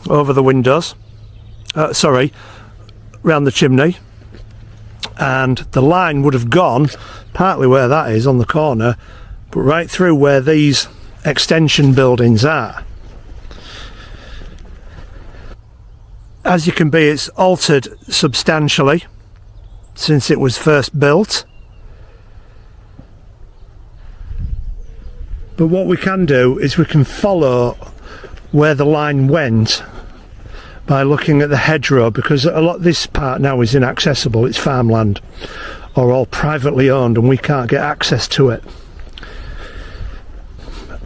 Speaker 1: over the windows. Round the chimney. And the line would have gone partly where that is on the corner, but right through where these extension buildings are. As you can see, it's altered substantially since it was first built, but what we can do is we can follow where the line went by looking at the hedgerow, because a lot of this part now is inaccessible. It's farmland or all privately owned and we can't get access to it,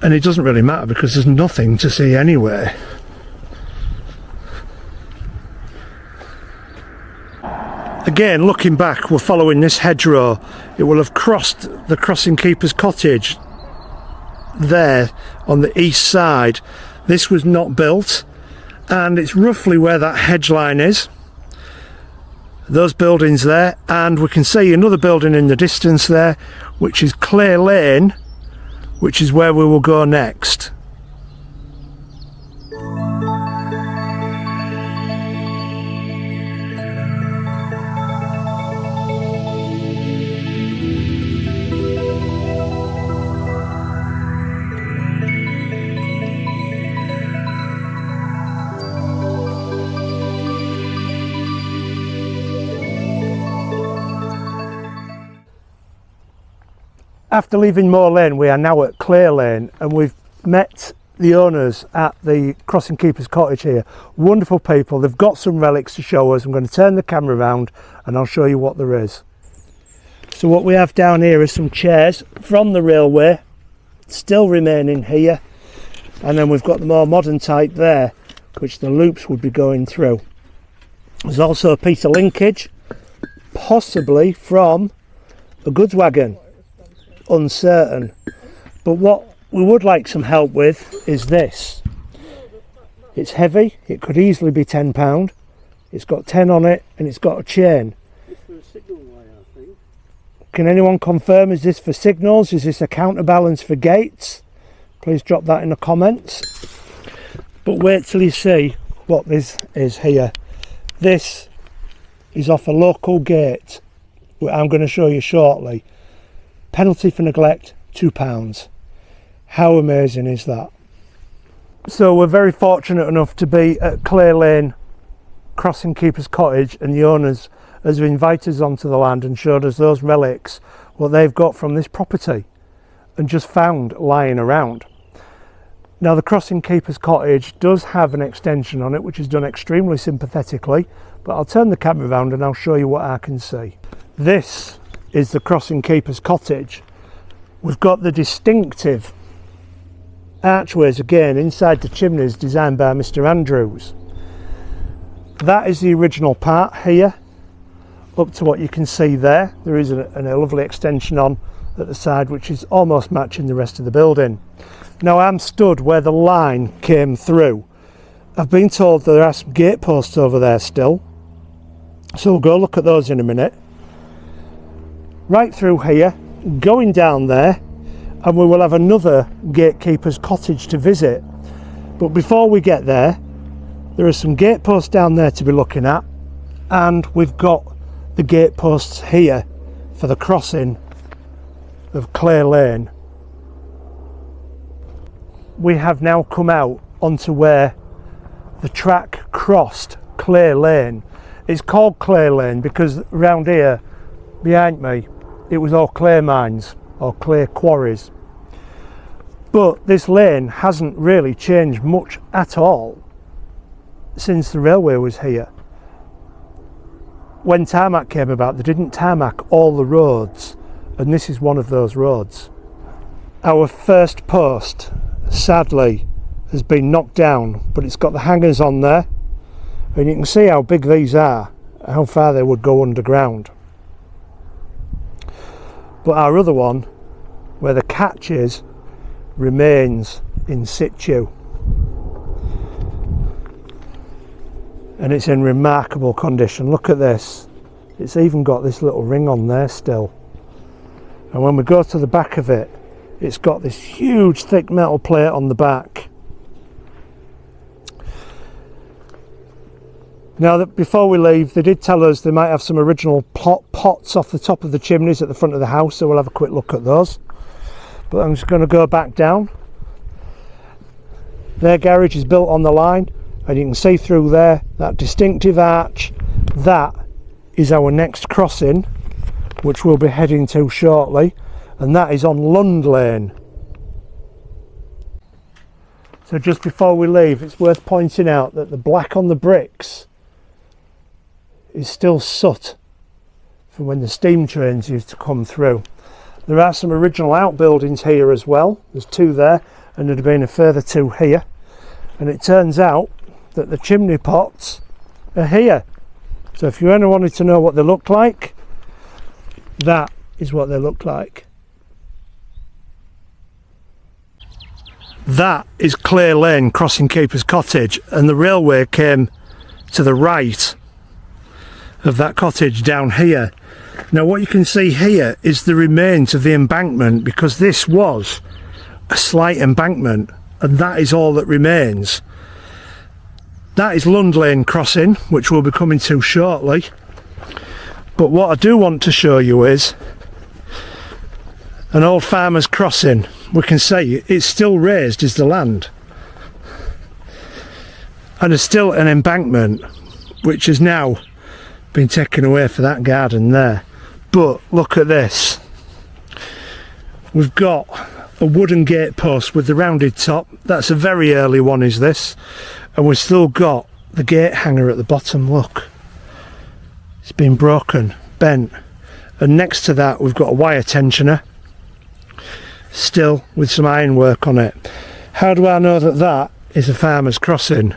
Speaker 1: and it doesn't really matter because there's nothing to see anyway. Again, looking back, we're following this hedgerow. It will have crossed the Crossing Keeper's cottage there on the east side. This was not built, and it's roughly where that hedge line is. Those buildings there, and we can see another building in the distance there, which is Clare Lane, which is where we will go next. After leaving Moor Lane, we are now at Clare Lane, and we've met the owners at the Crossing Keeper's cottage here. Wonderful people. They've got some relics to show us. I'm going to turn the camera around and I'll show you what there is. So what we have down here is some chairs from the railway still remaining here, and then we've got the more modern type there which the loops would be going through. There's also a piece of linkage, possibly from a goods wagon. Uncertain, but what we would like some help with is this. It's heavy, it could easily be £10. It's got 10 on it and it's got a chain.
Speaker 2: It's for a signal wire, I think.
Speaker 1: Can anyone confirm, is this for signals? Is this a counterbalance for gates? Please drop that in the comments. But wait till you see what this is here. This is off a local gate which I'm going to show you shortly. Penalty for neglect, £2. How amazing is that? So we're very fortunate enough to be at Clare Lane Crossing Keeper's cottage, and the owners has invited us onto the land and showed us those relics, what they've got from this property and just found lying around. Now the Crossing Keeper's cottage does have an extension on it which is done extremely sympathetically, but I'll turn the camera around and I'll show you what I can see. This is the Crossing Keeper's cottage. We've got the distinctive archways again inside the chimneys designed by Mr. Andrews. That is the original part here, up to what you can see there. There is a lovely extension on at the side which is almost matching the rest of the building. Now I'm stood where the line came through. I've been told there are some gate posts over there still, so we'll go look at those in a minute. Right through here, going down there, and we will have another gatekeeper's cottage to visit. But before we get there, there are some gateposts down there to be looking at, and we've got the gateposts here for the crossing of Clare Lane. We have now come out onto where the track crossed Clare Lane. It's called Clare Lane because around here behind me it was all clay mines or clay quarries, but this lane hasn't really changed much at all since the railway was here. When tarmac came about, they didn't tarmac all the roads, and this is one of those roads. Our first post sadly has been knocked down, but it's got the hangers on there, and you can see how big these are, how far they would go underground. But our other one, where the catch is, remains in situ, and it's in remarkable condition. Look at this, it's even got this little ring on there still, and when we go to the back of it, it's got this huge thick metal plate on the back. Now, that before we leave, they did tell us they might have some original pots off the top of the chimneys at the front of the house, so we'll have a quick look at those. But I'm just going to go back down. Their garage is built on the line, and you can see through there that distinctive arch. That is our next crossing, which we'll be heading to shortly, and that is on Lund Lane. So just before we leave, it's worth pointing out that the black on the bricks is still soot from when the steam trains used to come through. There are some original outbuildings here as well. There's two there, and there'd have been a further two here, and it turns out that the chimney pots are here. So if you ever wanted to know what they look like, that is what they look like. That is Clare Lane crossing Keeper's Cottage, and the railway came to the right of that cottage down here. Now what you can see here is the remains of the embankment, because this was a slight embankment, and that is all that remains. That is Lund Lane crossing, which we'll be coming to shortly. But what I do want to show you is an old farmer's crossing. We can see it's still raised as the land, and there's still an embankment which has now been taken away for that garden there. But look at this, we've got a wooden gate post with the rounded top. That's a very early one, is this, and we've still got the gate hanger at the bottom. Look, it's been broken, bent, and next to that we've got a wire tensioner still with some ironwork on it. How do I know that that is a farmer's crossing?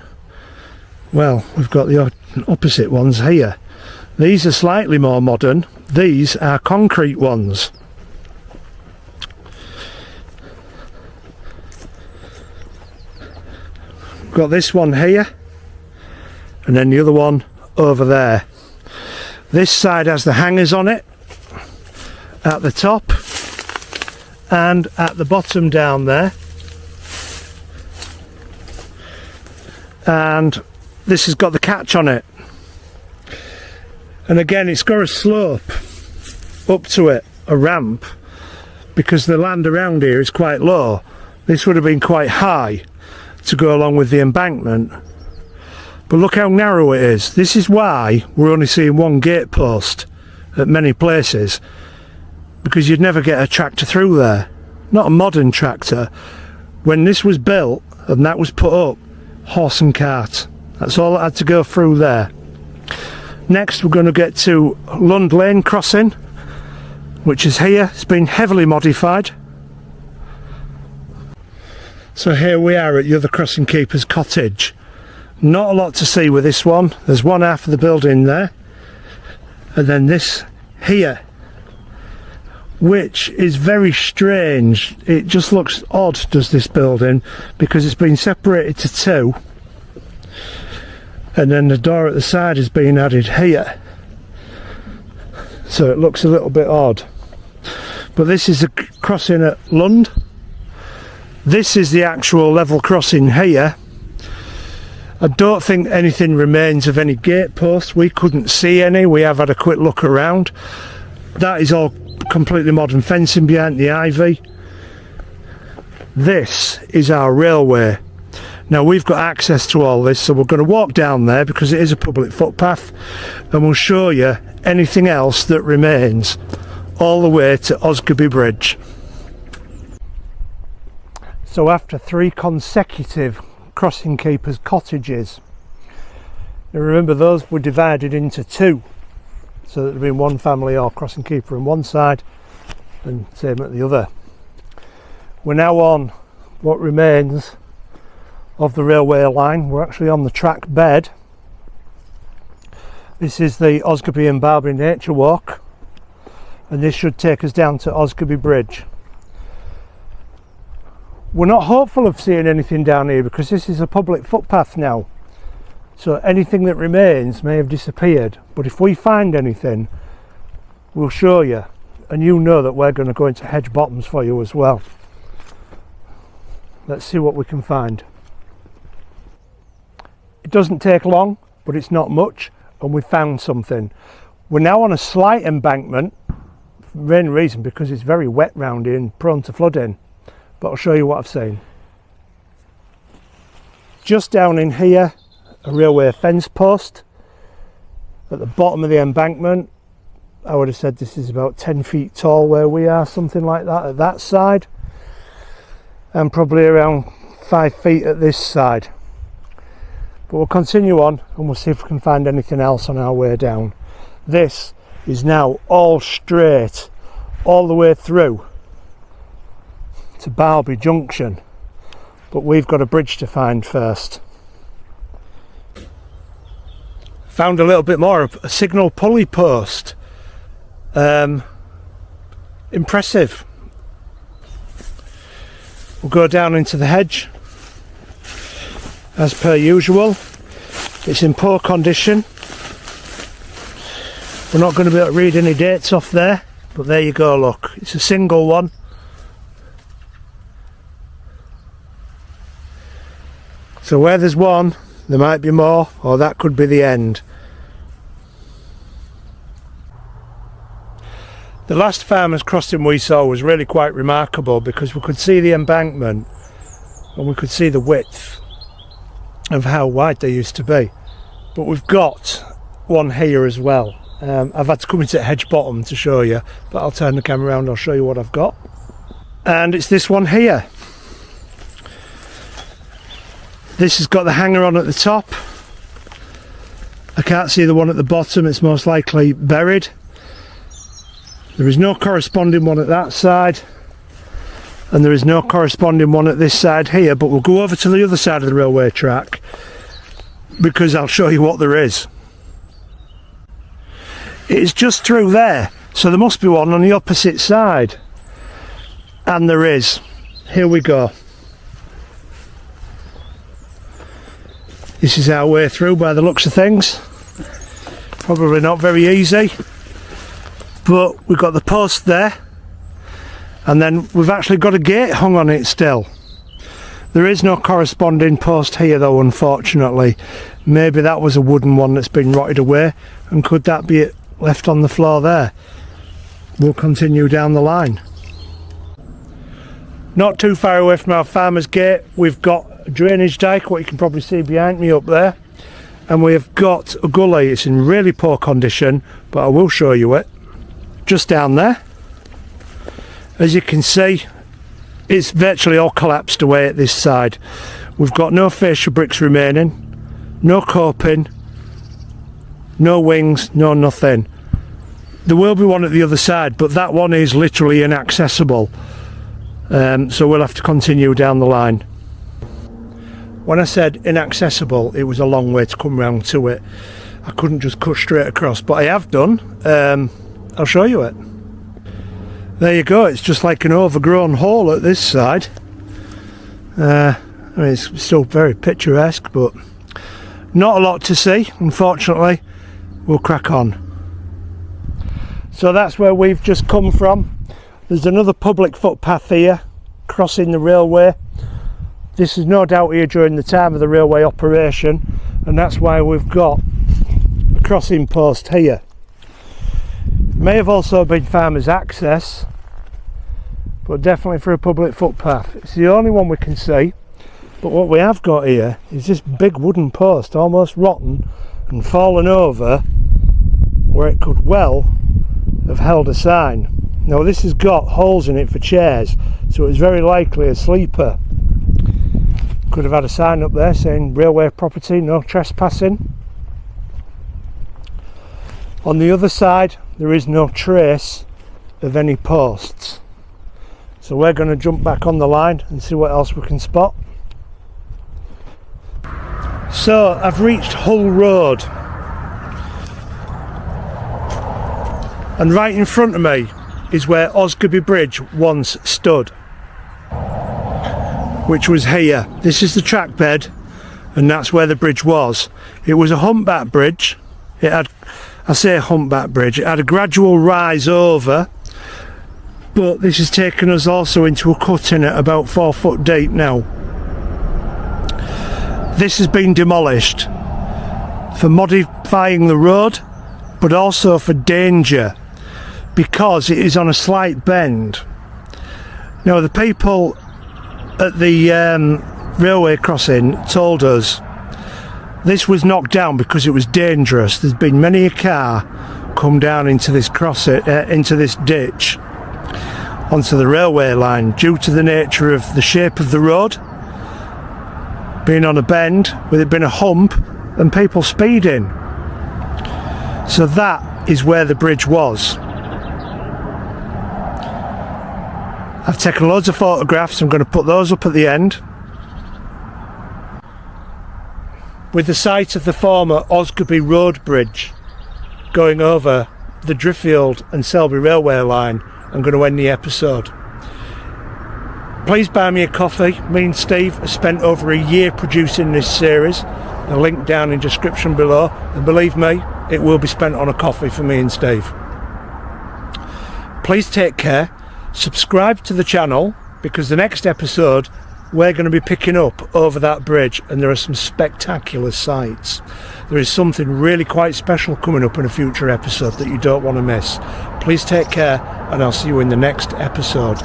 Speaker 1: Well, we've got the opposite ones here. These are slightly more modern. These are concrete ones. We've got this one here, and then the other one over there. This side has the hangers on it at the top and at the bottom down there, and this has got the catch on it, and again it's got a slope up to it, a ramp, because the land around here is quite low. This would have been quite high to go along with the embankment, but look how narrow it is. This is why we're only seeing one gate post at many places, because you'd never get a tractor through there, not a modern tractor. When this was built and that was put up, horse and cart, that's all that had to go through there. Next we're going to get to Lund Lane crossing, which is here. It's been heavily modified. So here we are at the other crossing keeper's cottage. Not a lot to see with this one. There's one half of the building there, and then this here, which is very strange. It just looks odd, does this building, because it's been separated to two, and then the door at the side is being added here, so it looks a little bit odd. but this is a crossing at Lund. This is the actual level crossing here. I don't think anything remains of any gate posts. We couldn't see any. We have had a quick look around. That is all completely modern fencing behind the ivy. This is our railway. Now we've got access to all this, so we're going to walk down there because it is a public footpath, and we'll show you anything else that remains all the way to Osgerby Bridge. So after 3 consecutive crossing keepers' cottages, now remember those were divided into 2, so that there'd been one family or crossing keeper on one side and same at the other. We're now on what remains of the railway line. We're actually on the track bed. This is the Osgerby and Barby Nature Walk, and this should take us down to Osgerby Bridge. We're not hopeful of seeing anything down here because this is a public footpath now, so anything that remains may have disappeared, but if we find anything we'll show you, and you know that we're going to go into hedge bottoms for you as well. Let's see what we can find. It doesn't take long, but it's not much, and we found something. We're now on a slight embankment for the main reason because it's very wet round here and prone to flooding, but I'll show you what I've seen. Just down in here, a railway fence post at the bottom of the embankment. I would have said this is about 10 feet tall where we are, something like that at that side, and probably around 5 feet at this side. But we'll continue on and we'll see if we can find anything else on our way down. This is now all straight all the way through to Balby Junction, but we've got a bridge to find first. Found a little bit more of a signal pulley post. Impressive. We'll go down into the hedge as per usual. It's in poor condition. We're not going to be able to read any dates off there, but there you go, look, it's a single one. So where there's one, there might be more, or that could be the end. The last farmer's crossing we saw was really quite remarkable because we could see the embankment and we could see the width of how wide they used to be. But we've got one here as well. I've had to come into hedge bottom to show you, but I'll turn the camera around, I'll show you what I've got. And it's this one here. This has got the hanger on at the top. I can't see the one at the bottom, it's most likely buried. There is no corresponding one at that side, and there is no corresponding one at this side here, but we'll go over to the other side of the railway track because I'll show you what there is. It is just through there, so there must be one on the opposite side, and there is. Here we go. This is our way through by the looks of things. Probably not very easy, but we've got the post there, and then we've actually got a gate hung on it still. There is no corresponding post here though, unfortunately. Maybe that was a wooden one that's been rotted away, and could that be it left on the floor there? We'll continue down the line. Not too far away from our farmer's gate, we've got a drainage dike, what you can probably see behind me up there, and we've got a gully. It's in really poor condition, but I will show you it. Just down there, as you can see, it's virtually all collapsed away at this side. We've got no fascia bricks remaining, no coping, no wings, no nothing. There will be one at the other side, but that one is literally inaccessible, so we'll have to continue down the line. When I said inaccessible, it was a long way to come round to it. I couldn't just cut straight across, but I have done. I'll show you it. There you go, it's just like an overgrown hole at this side. I mean, it's still very picturesque, but not a lot to see, unfortunately. We'll crack on. So that's where we've just come from. There's another public footpath here crossing the railway. This is no doubt here during the time of the railway operation, and that's why we've got a crossing post here. May have also been farmers' access, but definitely for a public footpath. It's the only one we can see. But what we have got here is this big wooden post, almost rotten and fallen over, where it could well have held a sign. Now this has got holes in it for chairs, so it was very likely a sleeper. Could have had a sign up there saying railway property, no trespassing. On the other side there is no trace of any posts. So we're going to jump back on the line and see what else we can spot. So I've reached Hull Road, and right in front of me is where Osgerby Bridge once stood, which was here. This is the track bed, and that's where the bridge was. It was a humpback bridge. It had, I say humpback bridge, it had a gradual rise over, but this has taken us also into a cutting at about 4 foot deep now. This has been demolished for modifying the road, but also for danger, because it is on a slight bend. Now the people at the railway crossing told us this was knocked down because it was dangerous. There's been many a car come down into this into this ditch onto the railway line due to the nature of the shape of the road being on a bend, with it being a hump and people speeding. So that is where the bridge was. I've taken loads of photographs. I'm going to put those up at the end, with the site of the former Osgerby Road Bridge going over the Driffield and Selby railway line. I'm going to end the episode. Please buy me a coffee. Me and Steve have spent over a year producing this series. The link down in description below, and believe me, it will be spent on a coffee for me and Steve. Please take care. Subscribe to the channel, because the next episode we're going to be picking up over that bridge, and there are some spectacular sights. There is something really quite special coming up in a future episode that you don't want to miss. Please take care, and I'll see you in the next episode.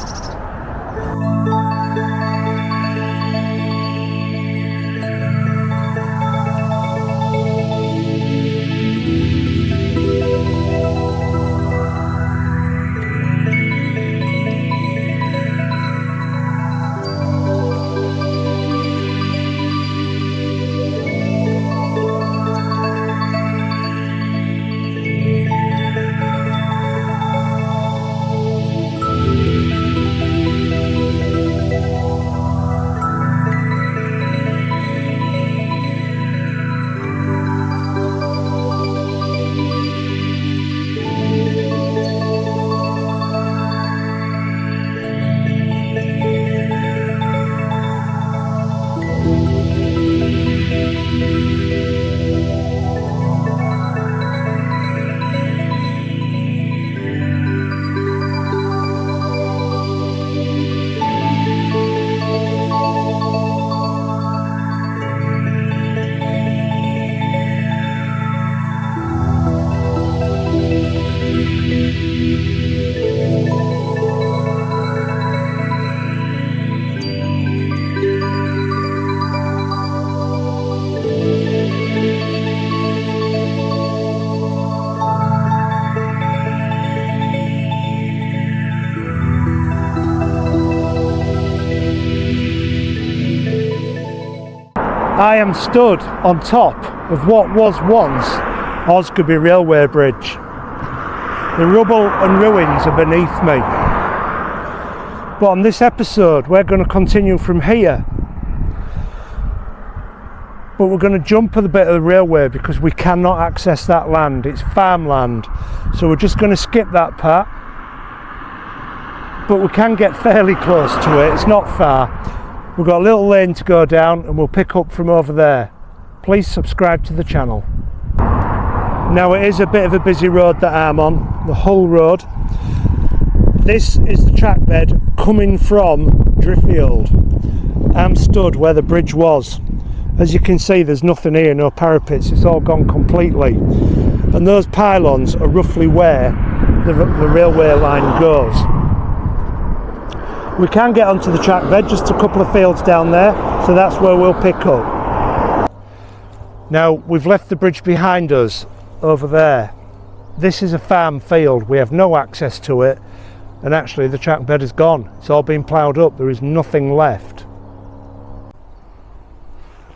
Speaker 1: I am stood on top of what was once Osgerby Railway Bridge. The rubble and ruins are beneath me. But on this episode we're going to continue from here. But we're going to jump a bit of the railway because we cannot access that land. It's farmland. So we're just going to skip that part. But we can get fairly close to it. It's not far. We've got a little lane to go down and we'll pick up from over there. Please subscribe to the channel. Now it is a bit of a busy road that I'm on, the Hull Road. This is the track bed coming from Driffield. I'm stood where the bridge was. As you can see, there's nothing here, no parapets, it's all gone completely. And those pylons are roughly where the railway line goes. We can get onto the track bed, just a couple of fields down there, so that's where we'll pick up. Now, we've left the bridge behind us over there. This is a farm field, we have no access to it, and actually the track bed is gone. It's all been ploughed up, there is nothing left.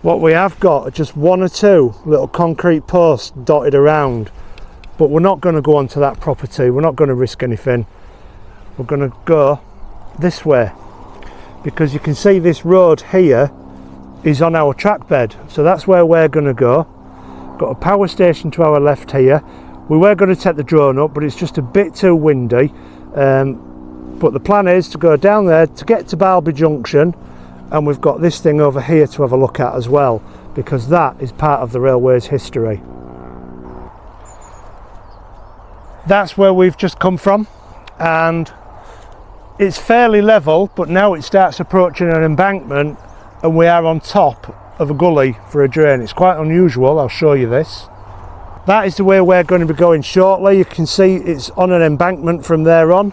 Speaker 1: What we have got are just one or two little concrete posts dotted around, but we're not going to go onto that property, we're not going to risk anything. We're going to go this way, because you can see this road here is on our track bed, so that's where we're going to go. Got a power station to our left here. We were going to take the drone up, but it's just a bit too windy, but the plan is to go down there to get to Balby Junction, and we've got this thing over here to have a look at as well, because that is part of the railway's history. That's where we've just come from, and it's fairly level, but now it starts approaching an embankment and we are on top of a gully for a drain. It's quite unusual, I'll show you this. That is the way we're going to be going shortly. You can see it's on an embankment from there on.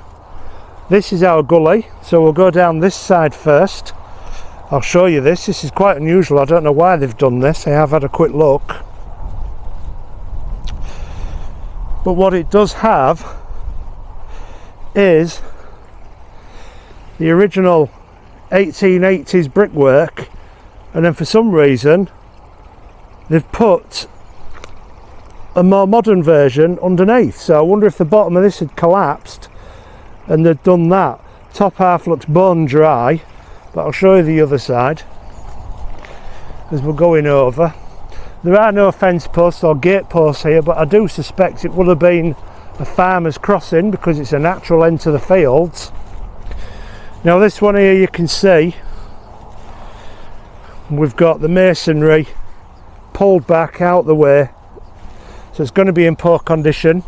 Speaker 1: This is our gully, so we'll go down this side first. I'll show you this. This is quite unusual, I don't know why they've done this. I have had a quick look. But what it does have is the original 1880s brickwork, and then for some reason they've put a more modern version underneath. So I wonder if the bottom of this had collapsed and they'd done that. Top half looks bone dry, but I'll show you the other side as we're going over. There are no fence posts or gate posts here, but I do suspect it would have been a farmer's crossing because it's a natural end to the fields. Now this one here, you can see we've got the masonry pulled back out the way, so it's going to be in poor condition.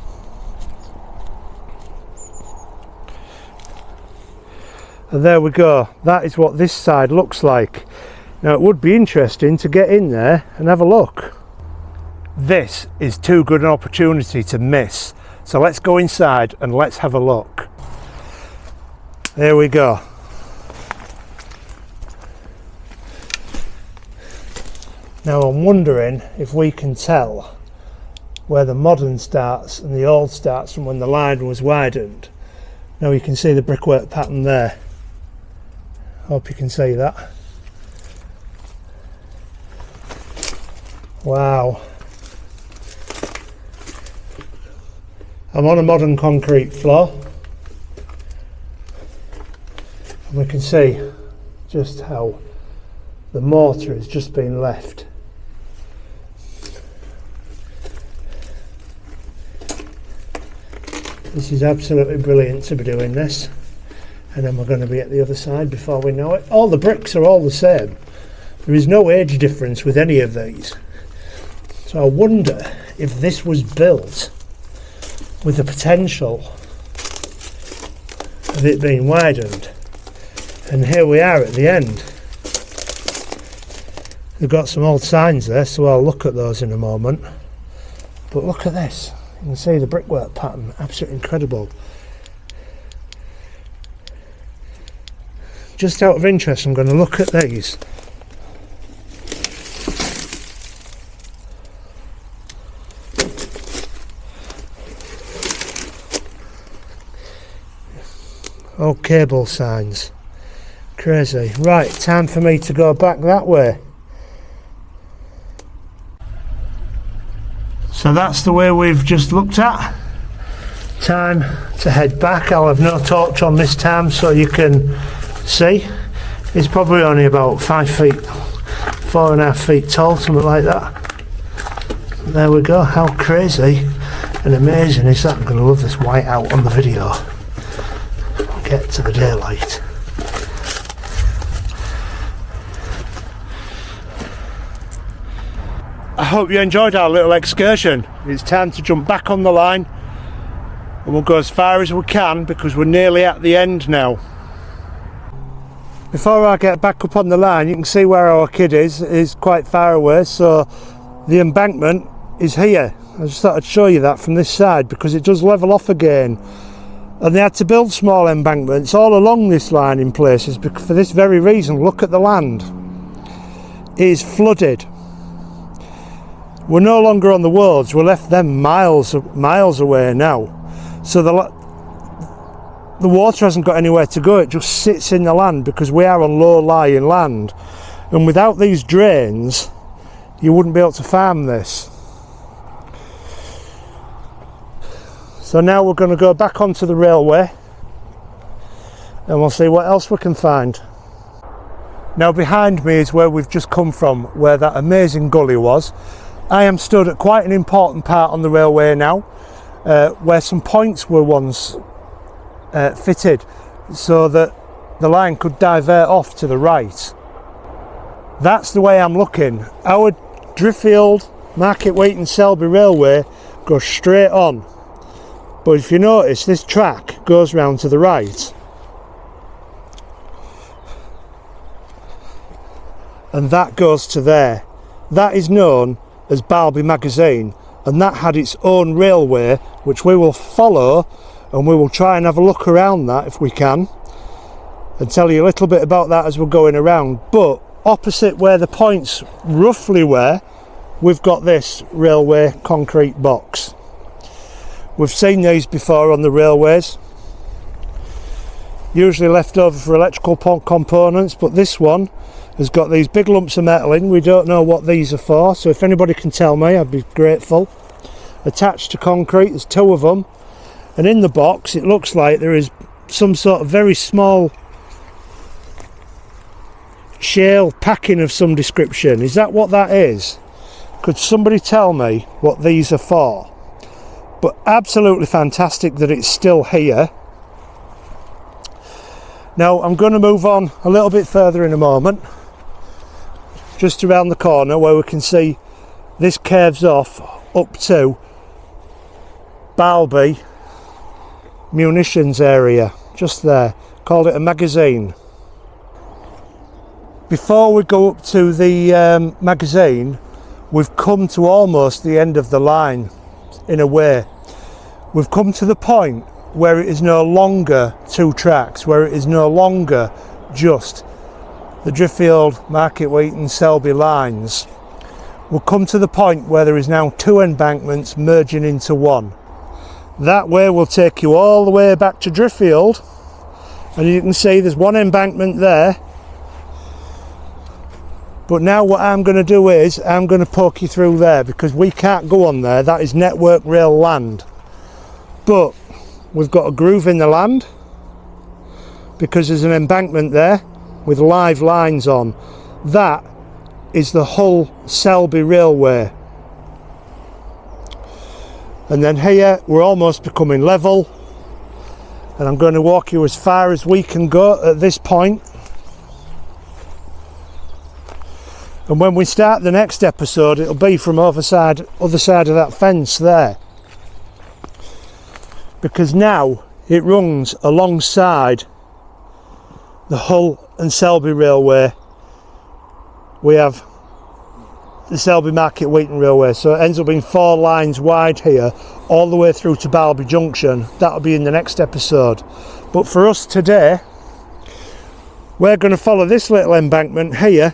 Speaker 1: And there we go, that is what this side looks like. Now it would be interesting to get in there and have a look. This is too good an opportunity to miss, so let's go inside and let's have a look. There we go. Now I'm wondering if we can tell where the modern starts and the old starts from when the line was widened. Now you can see the brickwork pattern there. Hope you can see that. Wow. I'm on a modern concrete floor. And we can see just how the mortar has just been left. This is absolutely brilliant to be doing this, and then we're going to be at the other side before we know it. All the bricks are all the same. There is no age difference with any of these. So I wonder if this was built with the potential of it being widened. And here we are at the end. They've got some old signs there, so I'll look at those in a moment. But look at this. You can see the brickwork pattern, absolutely incredible. Just out of interest, I'm going to look at these. Oh, cable signs. Crazy. Right, time for me to go back that way. So that's the way we've just looked at. Time to head back. I'll have no torch on this time so you can see. It's probably only about 5 feet, 4.5 feet tall, something like that. There we go. How crazy and amazing is that? I'm going to love this white out on the video. Get to the daylight. I hope you enjoyed our little excursion. It's time to jump back on the line and we'll go as far as we can because we're nearly at the end now. Before I get back up on the line, you can see where our kid is quite far away, so the embankment is here. I just thought I'd show you that from this side because it does level off again, and they had to build small embankments all along this line in places for this very reason. Look at the land, it is flooded. We're no longer on the Wolds, we left them miles away now, so the water hasn't got anywhere to go, it just sits in the land because we are on low lying land, and without these drains you wouldn't be able to farm this. So now we're going to go back onto the railway and we'll see what else we can find. Now behind me is where we've just come from, where that amazing gully was. I am stood at quite an important part on the railway now, where some points were once fitted so that the line could divert off to the right. That's the way I'm looking. Our Driffield, Market Weighton, Selby railway goes straight on, but if you notice this track goes round to the right, and that goes to there. That is known as Barby magazine, and that had its own railway which we will follow, and we will try and have a look around that if we can and tell you a little bit about that as we're going around. But opposite where the points roughly were, we've got this railway concrete box. We've seen these before on the railways, usually left over for electrical components, but this one has got these big lumps of metal in. We don't know what these are for, so if anybody can tell me I'd be grateful. Attached to concrete, there's two of them, and in the box it looks like there is some sort of very small shale packing of some description. Is that what that is? Could somebody tell me what these are for? But absolutely fantastic that it's still here. Now I'm going to move on a little bit further in a moment, just around the corner where we can see this curves off up to Balby munitions area, just there. Called it a magazine. Before we go up to the magazine, we've come to almost the end of the line in a way. We've come to the point where it is no longer two tracks, where it is no longer just the Driffield, Market Weighton, Selby lines. We'll come to the point where there is now two embankments merging into one. That way will take you all the way back to Driffield, and you can see there's one embankment there. But now what I'm going to do is I'm going to poke you through there because we can't go on there, that is Network Rail land. But we've got a groove in the land because there's an embankment there with live lines on. That is the Hull Selby Railway. And then here we're almost becoming level, and I'm going to walk you as far as we can go at this point. And when we start the next episode, it'll be from other side of that fence there, because now it runs alongside the Hull and Selby Railway. We have the Selby Market Weighton Railway, so it ends up being 4 lines wide here all the way through to Balby Junction. That'll be in the next episode, but for us today we're going to follow this little embankment here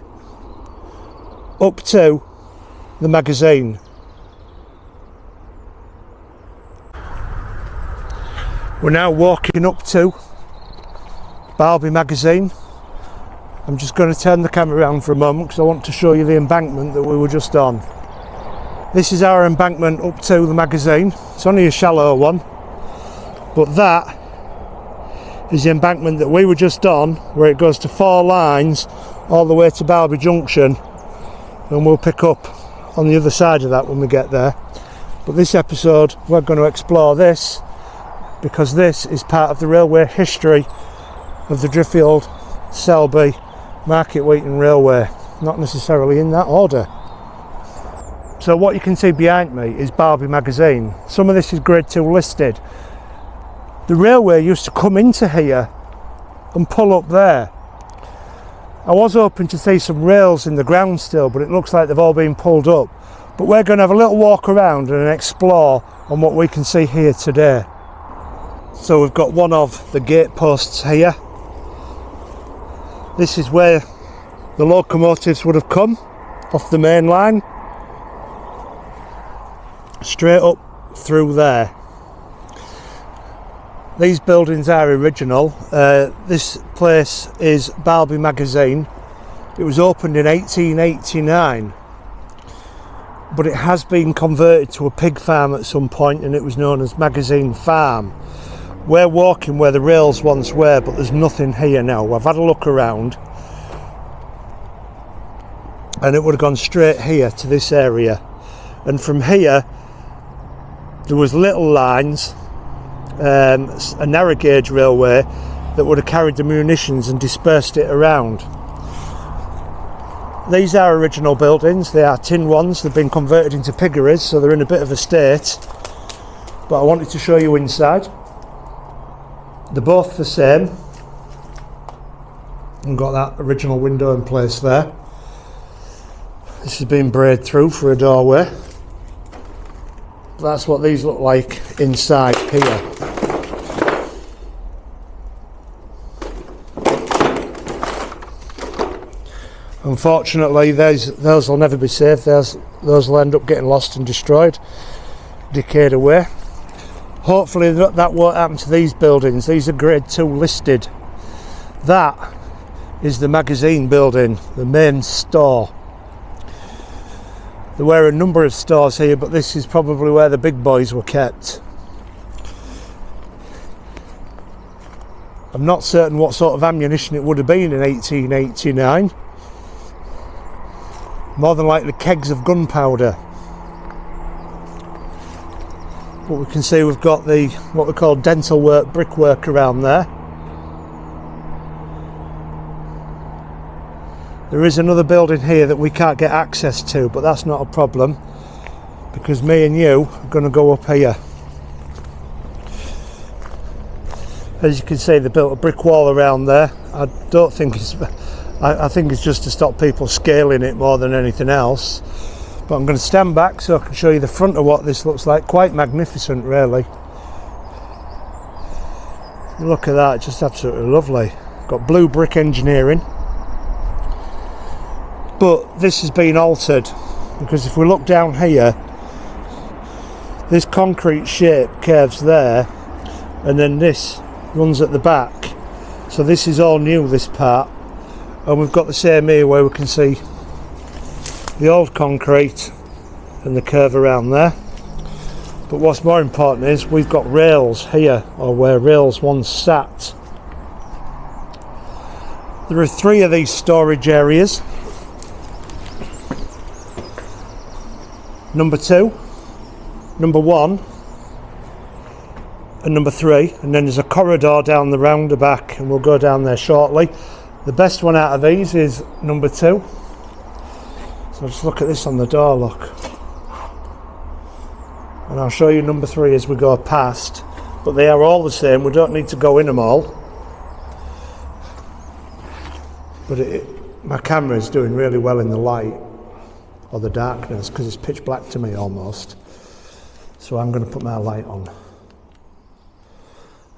Speaker 1: up to the magazine. We're now walking up to Balby magazine. I'm just going to turn the camera around for a moment because I want to show you the embankment that we were just on. This is our embankment up to the magazine. It's only a shallow one, but that is the embankment that we were just on, where it goes to 4 lines all the way to Balby Junction, and we'll pick up on the other side of that when we get there. But this episode we're going to explore this because this is part of the railway history of the Driffield, Selby, Market Weighton Railway, not necessarily in that order. So what you can see behind me is Barby magazine. Some of this is grade 2 listed. the railway used to come into here and pull up there. I was hoping to see some rails in the ground still, but it looks like they've all been pulled up. But we're going to have a little walk around and explore on what we can see here today. So we've got one of the gate posts here. This is where the locomotives would have come off the main line, straight up through there. These buildings are original. This place is Barby magazine. It was opened in 1889, but it has been converted to a pig farm at some point, and it was known as Magazine Farm. We're walking where the rails once were, but there's nothing here now. I've had a look around, and it would have gone straight here to this area, and from here there was little lines, a narrow gauge railway that would have carried the munitions and dispersed it around. These are original buildings. They are tin ones. They've been converted into piggeries, so they're in a bit of a state, but I wanted to show you inside. They're both the same, and got that original window in place there. This has been braided through for a doorway. That's what these look like inside here. Unfortunately, those will never be saved. Those will end up getting lost and destroyed, decayed away. Hopefully that won't happen to these buildings. These are grade 2 listed. That is the magazine building, the main store. There were a number of stores here, but this is probably where the big boys were kept. I'm not certain what sort of ammunition it would have been in 1889. More than likely kegs of gunpowder. But we can see we've got the what we call dental work, brickwork around there. There is another building here that we can't get access to, but that's not a problem, because me and you are going to go up here. As you can see, they built a brick wall around there. I don't think it's, I think it's just to stop people scaling it more than anything else. But I'm going to stand back so I can show you the front of what this looks like. Quite magnificent, really. Look at that, just absolutely lovely. Got blue brick engineering. But this has been altered, because if we look down here, this concrete shape curves there, and then this runs at the back. So this is all new, this part. And we've got the same here where we can see the old concrete and the curve around there. But what's more important is we've got rails here, or where rails once sat. There are 3 of these storage areas. Number 2, number 1, and number 3, and then there's a corridor down the roundabout, and we'll go down there shortly. The best one out of these is number 2. So just look at this on the door, look. And I'll show you number 3 as we go past, but they are all the same. We don't need to go in them all. But my camera is doing really well in the light, or the darkness, because it's pitch black to me almost. So I'm going to put my light on.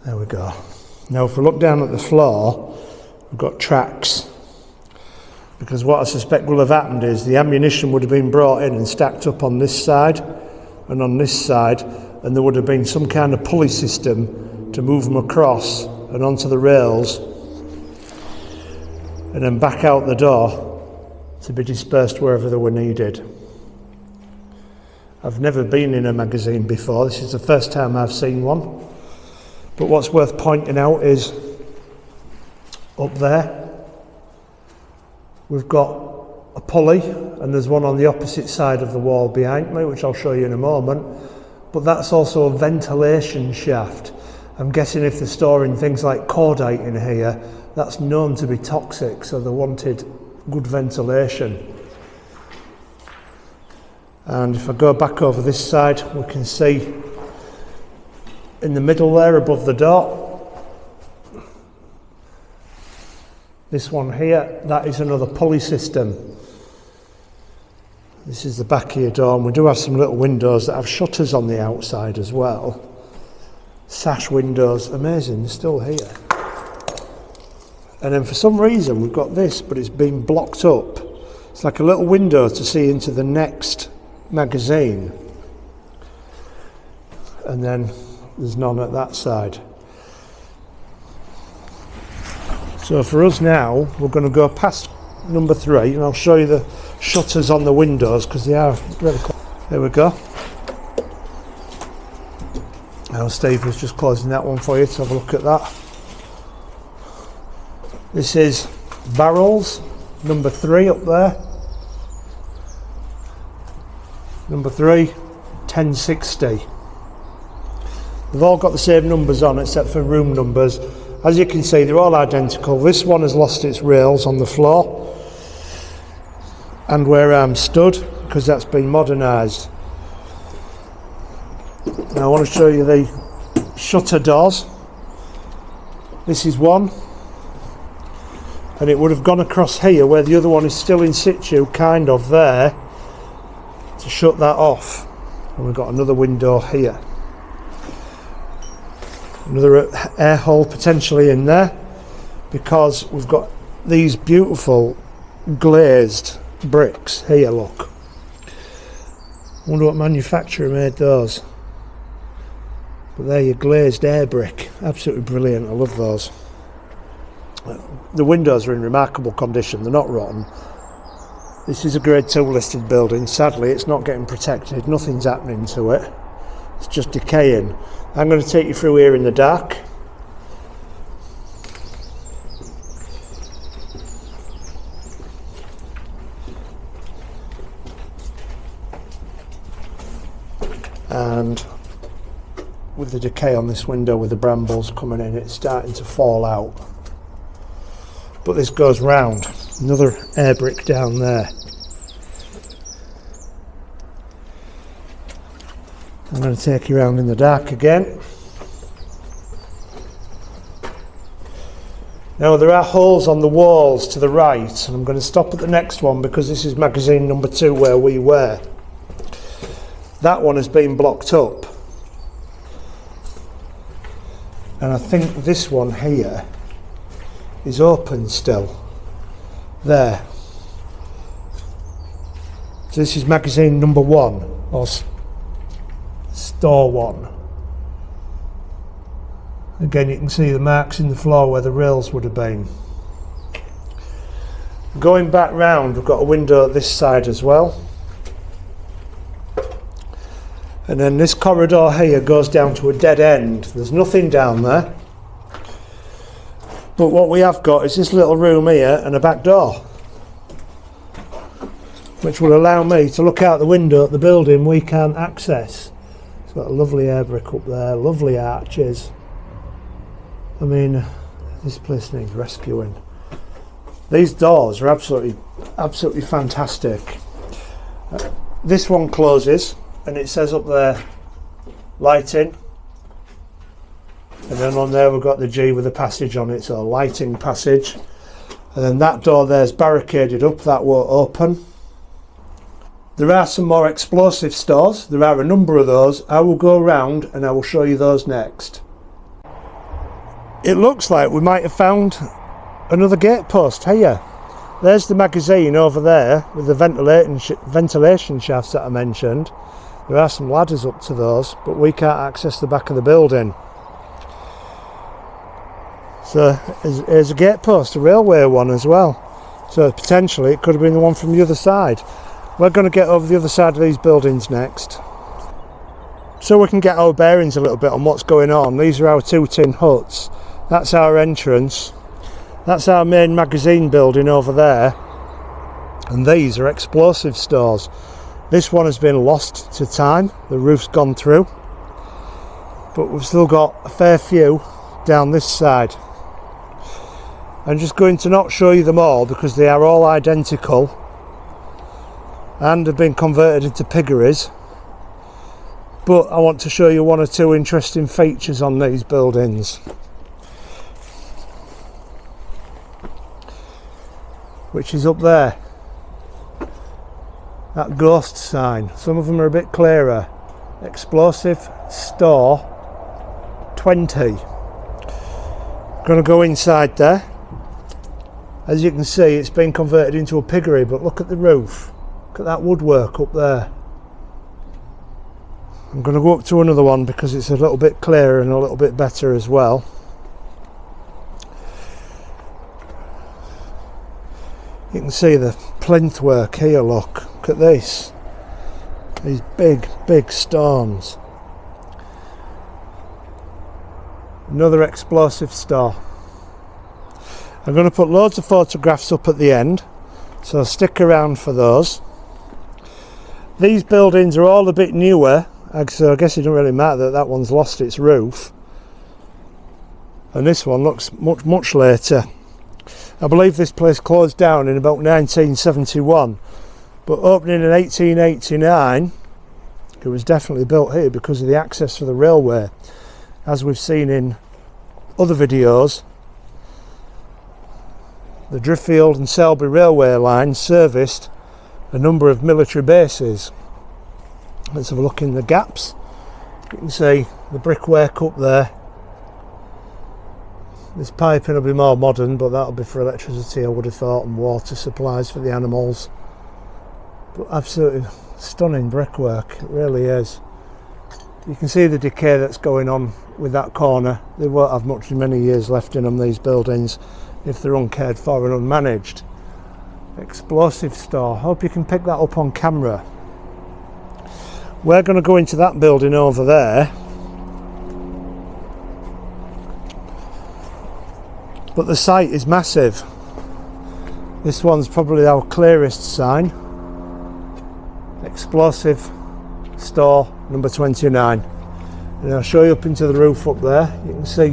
Speaker 1: There we go. Now if we look down at the floor, we've got tracks, because what I suspect will have happened is the ammunition would have been brought in and stacked up on this side and on this side, and there would have been some kind of pulley system to move them across and onto the rails and then back out the door to be dispersed wherever they were needed. I've never been in a magazine before. This is the first time I've seen one. But what's worth pointing out is up there we've got a pulley, and there's one on the opposite side of the wall behind me, which I'll show you in a moment. But that's also a ventilation shaft. I'm guessing if they're storing things like cordite in here, that's known to be toxic, so they wanted good ventilation. And if I go back over this side, we can see in the middle there above the door. This one here, that is another pulley system. This is the back of your door, and we do have some little windows that have shutters on the outside as well. Sash windows, amazing, they're still here. And then for some reason we've got this, but it's been blocked up. It's like a little window to see into the next magazine. And then there's none at that side. So for us now, we're going to go past number 3, and I'll show you the shutters on the windows because they are really close. There we go. Now Steve was just closing that one for you to have a look at that. This is barrels, number 3 up there. Number 3, 1060. They've all got the same numbers on except for room numbers. As you can see, they're all identical. This one has lost its rails on the floor and where I'm stood because that's been modernised. Now I want to show you the shutter doors. This is one, and it would have gone across here where the other one is still in situ, kind of there, to shut that off. And we've got another window here. Another air hole potentially in there because we've got these beautiful glazed bricks here, look. I wonder what manufacturer made those. But they're your glazed air brick. Absolutely brilliant, I love those. The windows are in remarkable condition, they're not rotten. This is a grade 2 listed building. Sadly it's not getting protected, nothing's happening to it. It's just decaying. I'm going to take you through here in the dark. And with the decay on this window, with the brambles coming in, it's starting to fall out. But this goes round. Another air brick down there. I'm going to take you around in the dark again. Now there are holes on the walls to the right, and I'm going to stop at the next one because this is magazine number 2 where we were. That one has been blocked up. And I think this one here is open still. There. So this is magazine number 1, or store 1. Again, you can see the marks in the floor where the rails would have been. Going back round, we've got a window at this side as well. And then this corridor here goes down to a dead end. There's nothing down there. But what we have got is this little room here and a back door, which will allow me to look out the window at the building we can't access. It's got a lovely air brick up there, lovely arches. I mean, this place needs rescuing. These doors are absolutely fantastic. This one closes, and it says up there, lighting. And then on there we've got the G with a passage on it, so a lighting passage. And then that door there's barricaded up, that won't open. There are some more explosive stores, there are a number of those. I will go around and I will show you those next. It looks like we might have found another gate post here. There's the magazine over there with the ventilation shafts that I mentioned. There are some ladders up to those, but we can't access the back of the building. So here's a gate post, a railway one as well. So potentially it could have been the one from the other side. We're going to get over the other side of these buildings next, so we can get our bearings a little bit on what's going on. These are our 2 tin huts. That's our entrance. That's our main magazine building over there. And these are explosive stores. This one has been lost to time. The roof's gone through. But we've still got a fair few down this side. I'm just going to not show you them all because they are all identical and have been converted into piggeries. but I want to show you one or two interesting features on these buildings, which is up there, that ghost sign. Some of them are a bit clearer. Explosive store 20. Gonna go inside there. As you can see, it's been converted into a piggery, but look at the roof. Look at that woodwork up there. I'm going to go up to another one because it's a little bit clearer and a little bit better as well. You can see the plinth work here, look at this. These big stones. Another explosive store. I'm going to put loads of photographs up at the end, so stick around for those. These buildings are all a bit newer, so I guess it doesn't really matter that that one's lost its roof. And this one looks much later. I believe this place closed down in about 1971, but opening in 1889, it was definitely built here because of the access for the railway. As we've seen in other videos, the Driffield and Selby railway line serviced a number of military bases. Let's have a look in the gaps. You can see the brickwork up there. This piping will be more modern, but that'll be for electricity, I would have thought, and water supplies for the animals. But absolutely stunning brickwork, it really is. You can see the decay that's going on with that corner. They won't have many years left in them, these buildings, if they're uncared for and unmanaged. Explosive store. Hope you can pick that up on camera. We're going to go into that building over there, but the site is massive. This one's probably our clearest sign. Explosive store number 29. And I'll show you up into the roof up there. You can see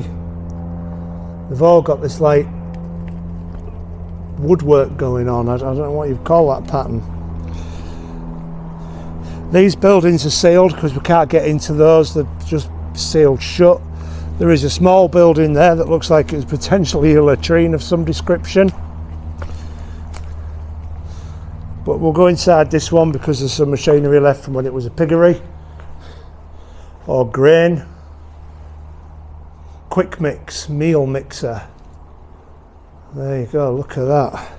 Speaker 1: they've all got this like woodwork going on. I don't know what you'd call that pattern. These buildings are sealed because we can't get into those, they're just sealed shut. There is a small building there that looks like it's potentially a latrine of some description, but we'll go inside this one because there's some machinery left from when it was a piggery or grain. Quick mix meal mixer. There you go, look at that.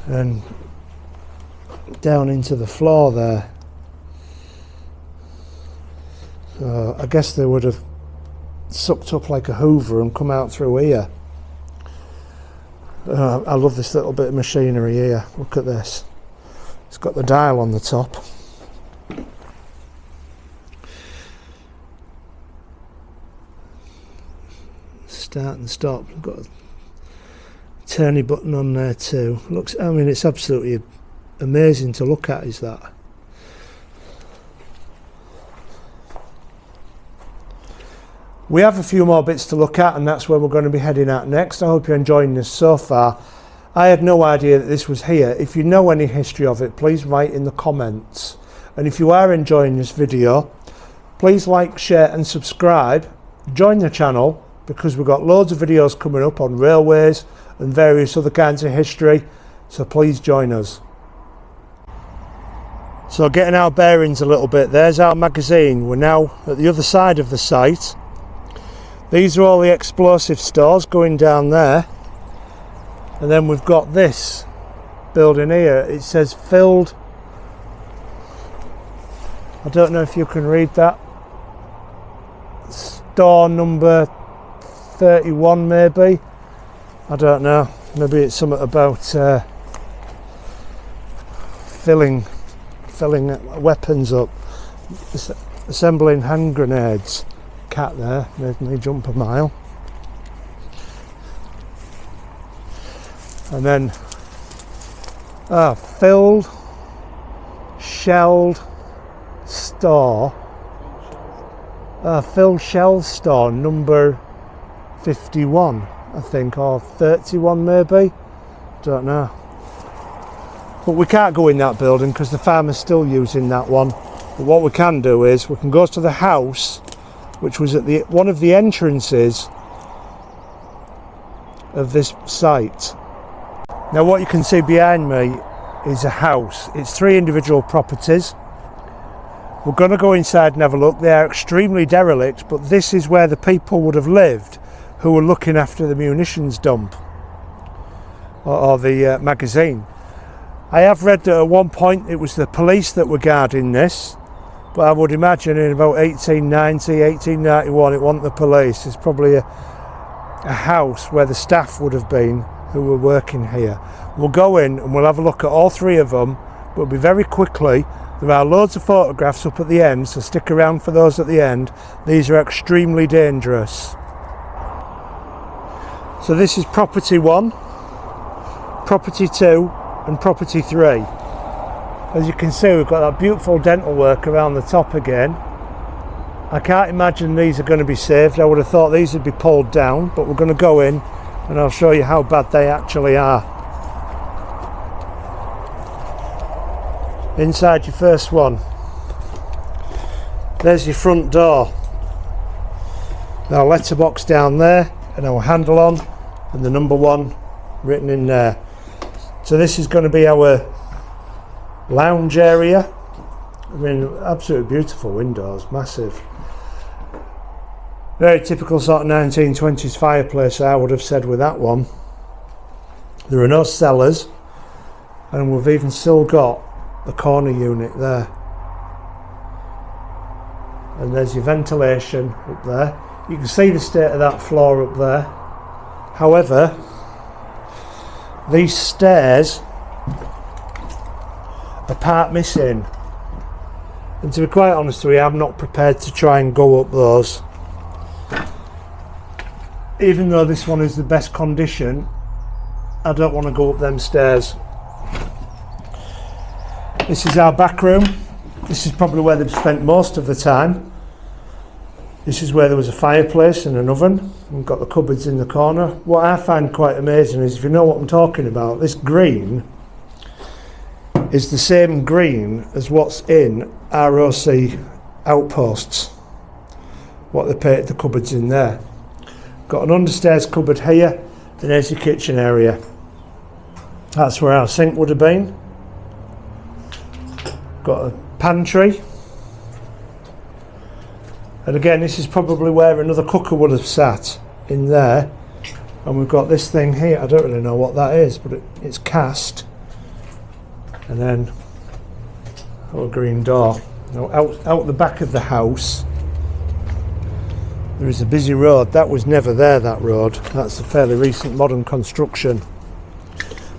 Speaker 1: And down into the floor there. So I guess they would have sucked up like a hoover and come out through here. I love this little bit of machinery here. Look at this. It's got the dial on the top. Start and stop. Got a turny button on there too. Looks, I mean, it's absolutely amazing to look at, is that. We have a few more bits to look at, and that's where we're going to be heading out next. I hope you're enjoying this so far. I had no idea that this was here. If you know any history of it, please write in the comments. And if you are enjoying this video, please like, share and subscribe. Join the channel because we've got loads of videos coming up on railways and various other kinds of history. So please join us. So getting our bearings a little bit, there's our magazine. We're now at the other side of the site. These are all the explosive stores going down there, and then we've got this building here. It says filled. I don't know if you can read that. Store number 31 maybe. I don't know. Maybe it's something about filling weapons up, assembling hand grenades. Cat there made me jump a mile. And then filled shelled store, filled shell store number 51 I think, or 31 maybe, don't know. But we can't go in that building because the farmer's still using that one But what we can do is we can go to the house, which was at one of the entrances of this site. Now what you can see behind me is a house. It's 3 individual properties. We're going to go inside and have a look. They are extremely derelict, but this is where the people would have lived who were looking after the munitions dump or the magazine. I have read that at one point it was the police that were guarding this, but I would imagine in about 1890, 1891 it wasn't the police. It's probably a house where the staff would have been who were working here. We'll go in and we'll have a look at all 3 of them, but it'll be very quickly. There are loads of photographs up at the end, so stick around for those at the end. These are extremely dangerous. So this is property 1, property 2 and property 3. As you can see, we've got that beautiful dental work around the top again. I can't imagine these are going to be saved. I would have thought these would be pulled down, but we're going to go in and I'll show you how bad they actually are. Inside your first one, there's your front door. Our letterbox down there and our handle on and the number 1 written in there. So this is going to be our lounge area. I mean, absolutely beautiful windows, massive. Very typical sort of 1920s fireplace, I would have said, with that one. There are no cellars, and we've even still got the corner unit there. And there's your ventilation up there. You can see the state of that floor up there. However, these stairs are part missing. And to be quite honest with you, I'm not prepared to try and go up those. Even though this one is the best condition, I don't want to go up them stairs. This is our back room. This is probably where they've spent most of the time. This is where there was a fireplace and an oven. We've got the cupboards in the corner. What I find quite amazing is, if you know what I'm talking about, this green is the same green as what's in ROC outposts. What they painted the cupboards in there. Got an understairs cupboard here, and there's your kitchen area. That's where our sink would have been. Got a pantry. And again, this is probably where another cooker would have sat, in there. And we've got this thing here, I don't really know what that is, but it's cast. And then our green door. Now out the back of the house, there is a busy road. That was never there, that road. That's a fairly recent modern construction.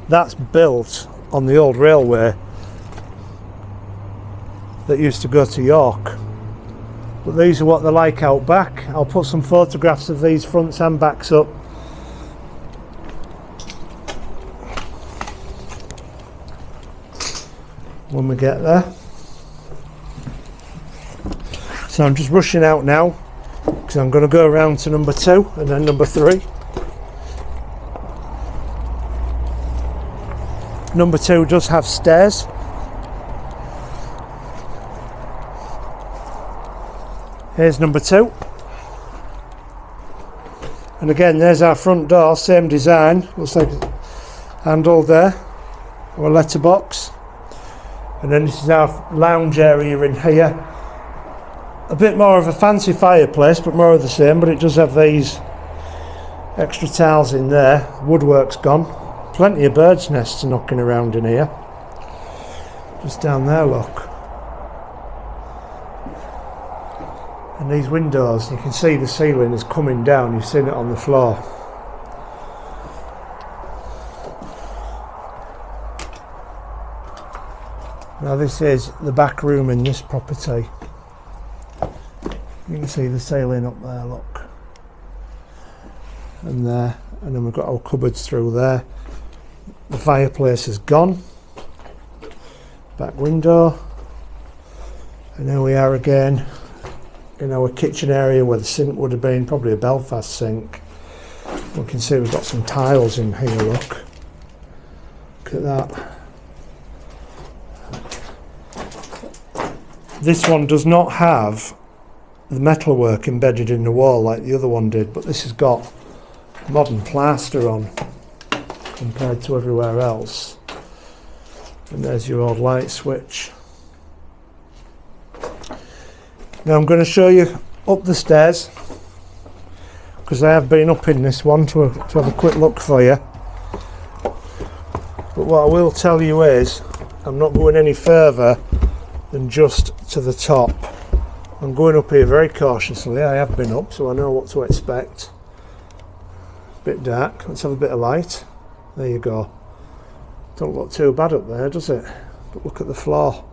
Speaker 1: That's built on the old railway that used to go to York. But these are what they're like out back. I'll put some photographs of these fronts and backs up. When we get there. So I'm just rushing out now, because I'm going to go around to number 2 and then number 3. Number 2 does have stairs. Here's number 2. And again, there's our front door, same design. Looks like a handle there, or a letterbox. And then this is our lounge area in here. A bit more of a fancy fireplace, but more of the same, but it does have these extra tiles in there. Woodwork's gone. Plenty of birds' nests knocking around in here. Just down there, look. And these windows, you can see the ceiling is coming down. You've seen it on the floor. Now this is the back room in this property. You can see the ceiling up there, look. And there. And then we've got our cupboards through there. The fireplace is gone. Back window. And here we are again in our kitchen area where the sink would have been, probably a Belfast sink. We can see we've got some tiles in here, look. Look at that. This one does not have the metalwork embedded in the wall like the other one did, but this has got modern plaster on compared to everywhere else. And there's your old light switch. Now I'm going to show you up the stairs, because I have been up in this one to have a quick look for you. But what I will tell you is I'm not going any further than just to the top. I'm going up here very cautiously. I have been up, so I know what to expect. Bit dark. Let's have a bit of light. There you go. Don't look too bad up there, does it? But look at the floor.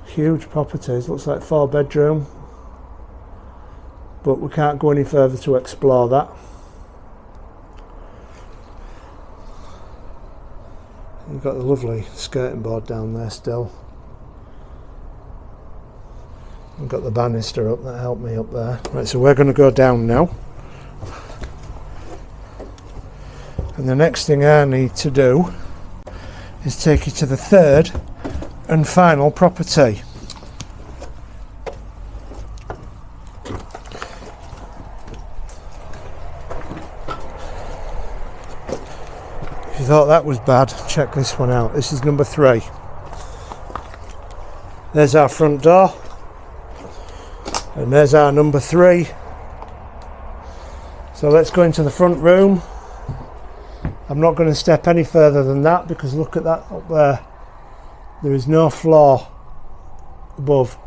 Speaker 1: Huge properties. Looks like 4-bedroom. But we can't go any further to explore that. You've got the lovely skirting board down there still. I've got the banister up that helped me up there. Right, so we're going to go down now. And the next thing I need to do is take you to the third and final property. If you thought that was bad, check this one out. This is number 3. There's our front door. And there's our number 3. So let's go into the front room. I'm not going to step any further than that because look at that up there. There is no floor above.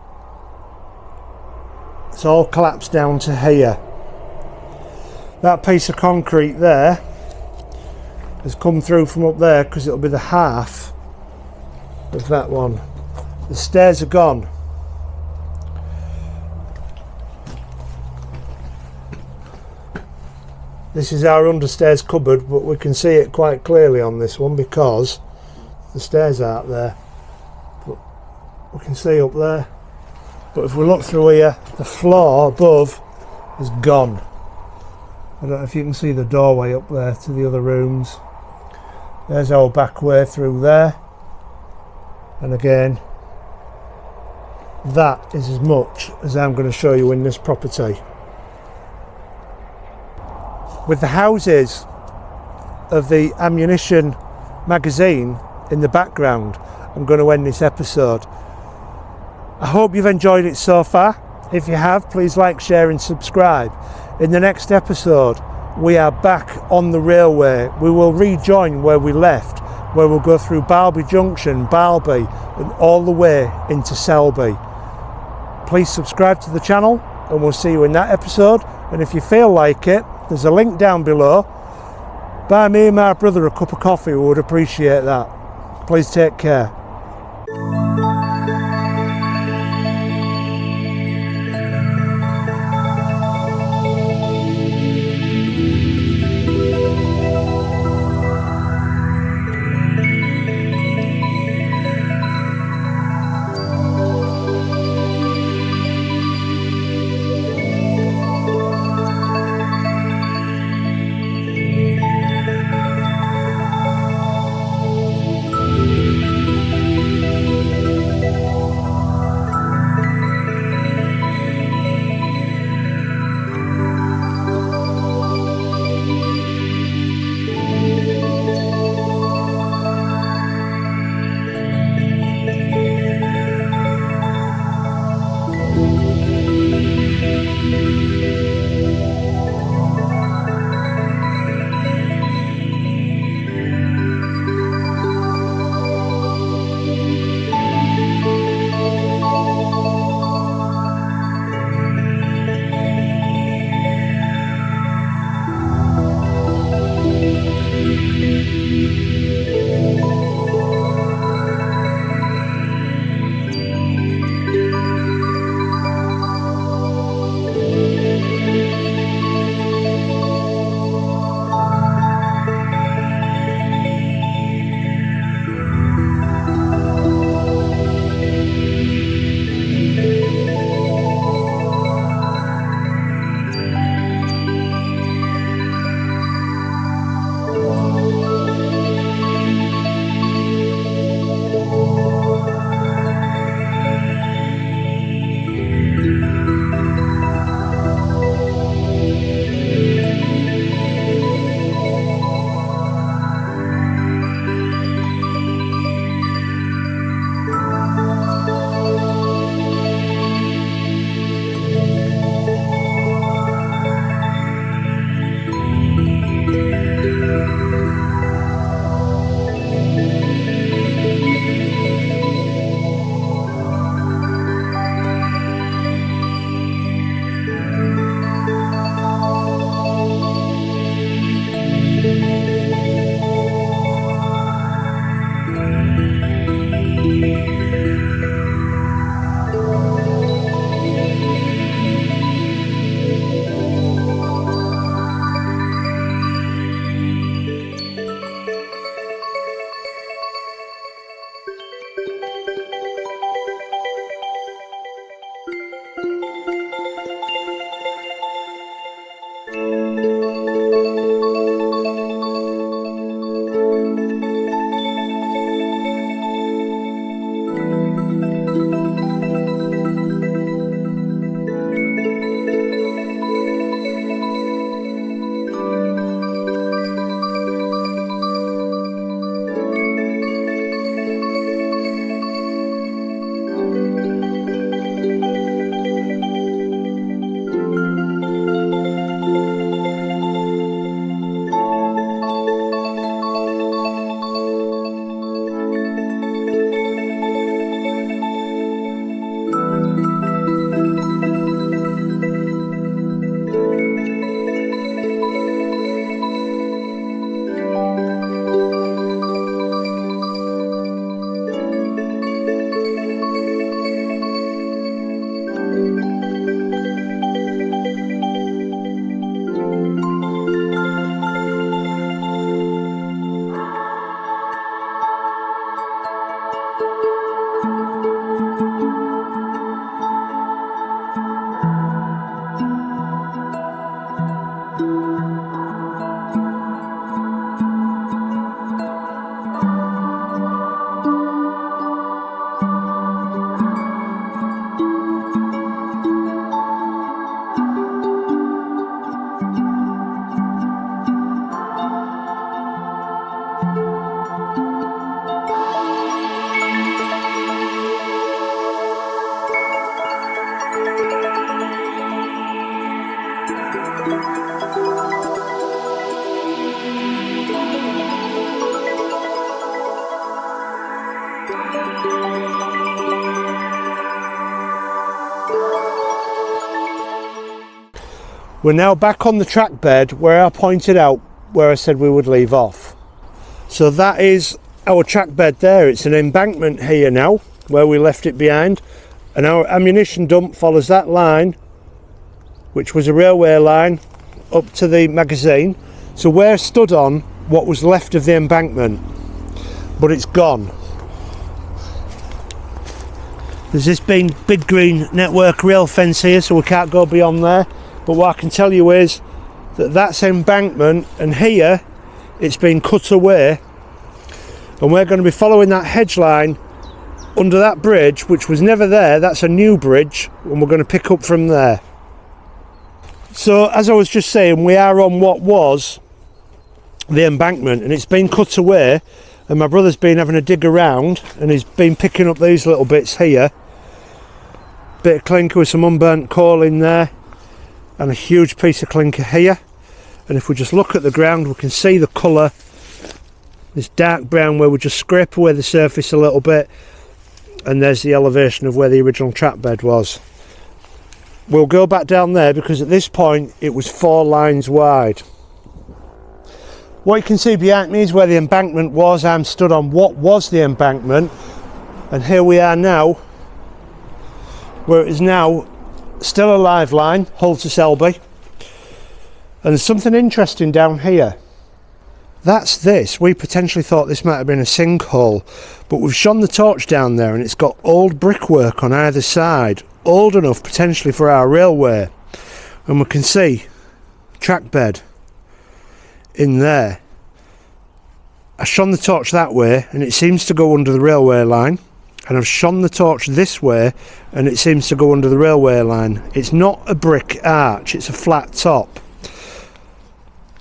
Speaker 1: It's all collapsed down to here. That piece of concrete there has come through from up there because it'll be the half of that one. The stairs are gone. This is our understairs cupboard, but we can see it quite clearly on this one because the stairs aren't there. But we can see up there. But if we look through here, the floor above is gone. I don't know if you can see the doorway up there to the other rooms. There's our back way through there. And again, that is as much as I'm going to show you in this property. With the houses of the ammunition magazine in the background, I'm going to end this episode. I hope you've enjoyed it so far. If you have, please like, share and subscribe. In the next episode, we are back on the railway. We will rejoin where we left, where we'll go through Barby Junction, Balby and all the way into Selby. Please subscribe to the channel and we'll see you in that episode. And if you feel like it, there's a link down below. Buy me and my brother a cup of coffee, we would appreciate that. Please take care. We're now back on the track bed where I pointed out where I said we would leave off. So that is our track bed there. It's an embankment here now where we left it behind, and our ammunition dump follows that line, which was a railway line, up to the magazine. So we're stood on what was left of the embankment, but it's gone. There's this big green network rail fence here, so we can't go beyond there. But what I can tell you is that that's embankment, and here it's been cut away, and we're going to be following that hedge line under that bridge, which was never there. That's a new bridge, and we're going to pick up from there. So as I was just saying, we are on what was the embankment, and it's been cut away, and my brother's been having a dig around, and he's been picking up these little bits here. Bit of clinker with some unburnt coal in there, and a huge piece of clinker here. And if we just look at the ground, we can see the colour, this dark brown where we just scrape away the surface a little bit, and there's the elevation of where the original track bed was. We'll go back down there because at this point it was 4 lines wide. What you can see behind me is where the embankment was. I'm stood on what was the embankment, and here we are now where it is now still a live line, Hull to Selby. And there's something interesting down here. That's this. We potentially thought this might have been a sinkhole, but we've shone the torch down there and it's got old brickwork on either side, old enough potentially for our railway, and we can see track bed in there. I shone the torch that way and it seems to go under the railway line, and I've shone the torch this way and it seems to go under the railway line. It's not a brick arch, it's a flat top,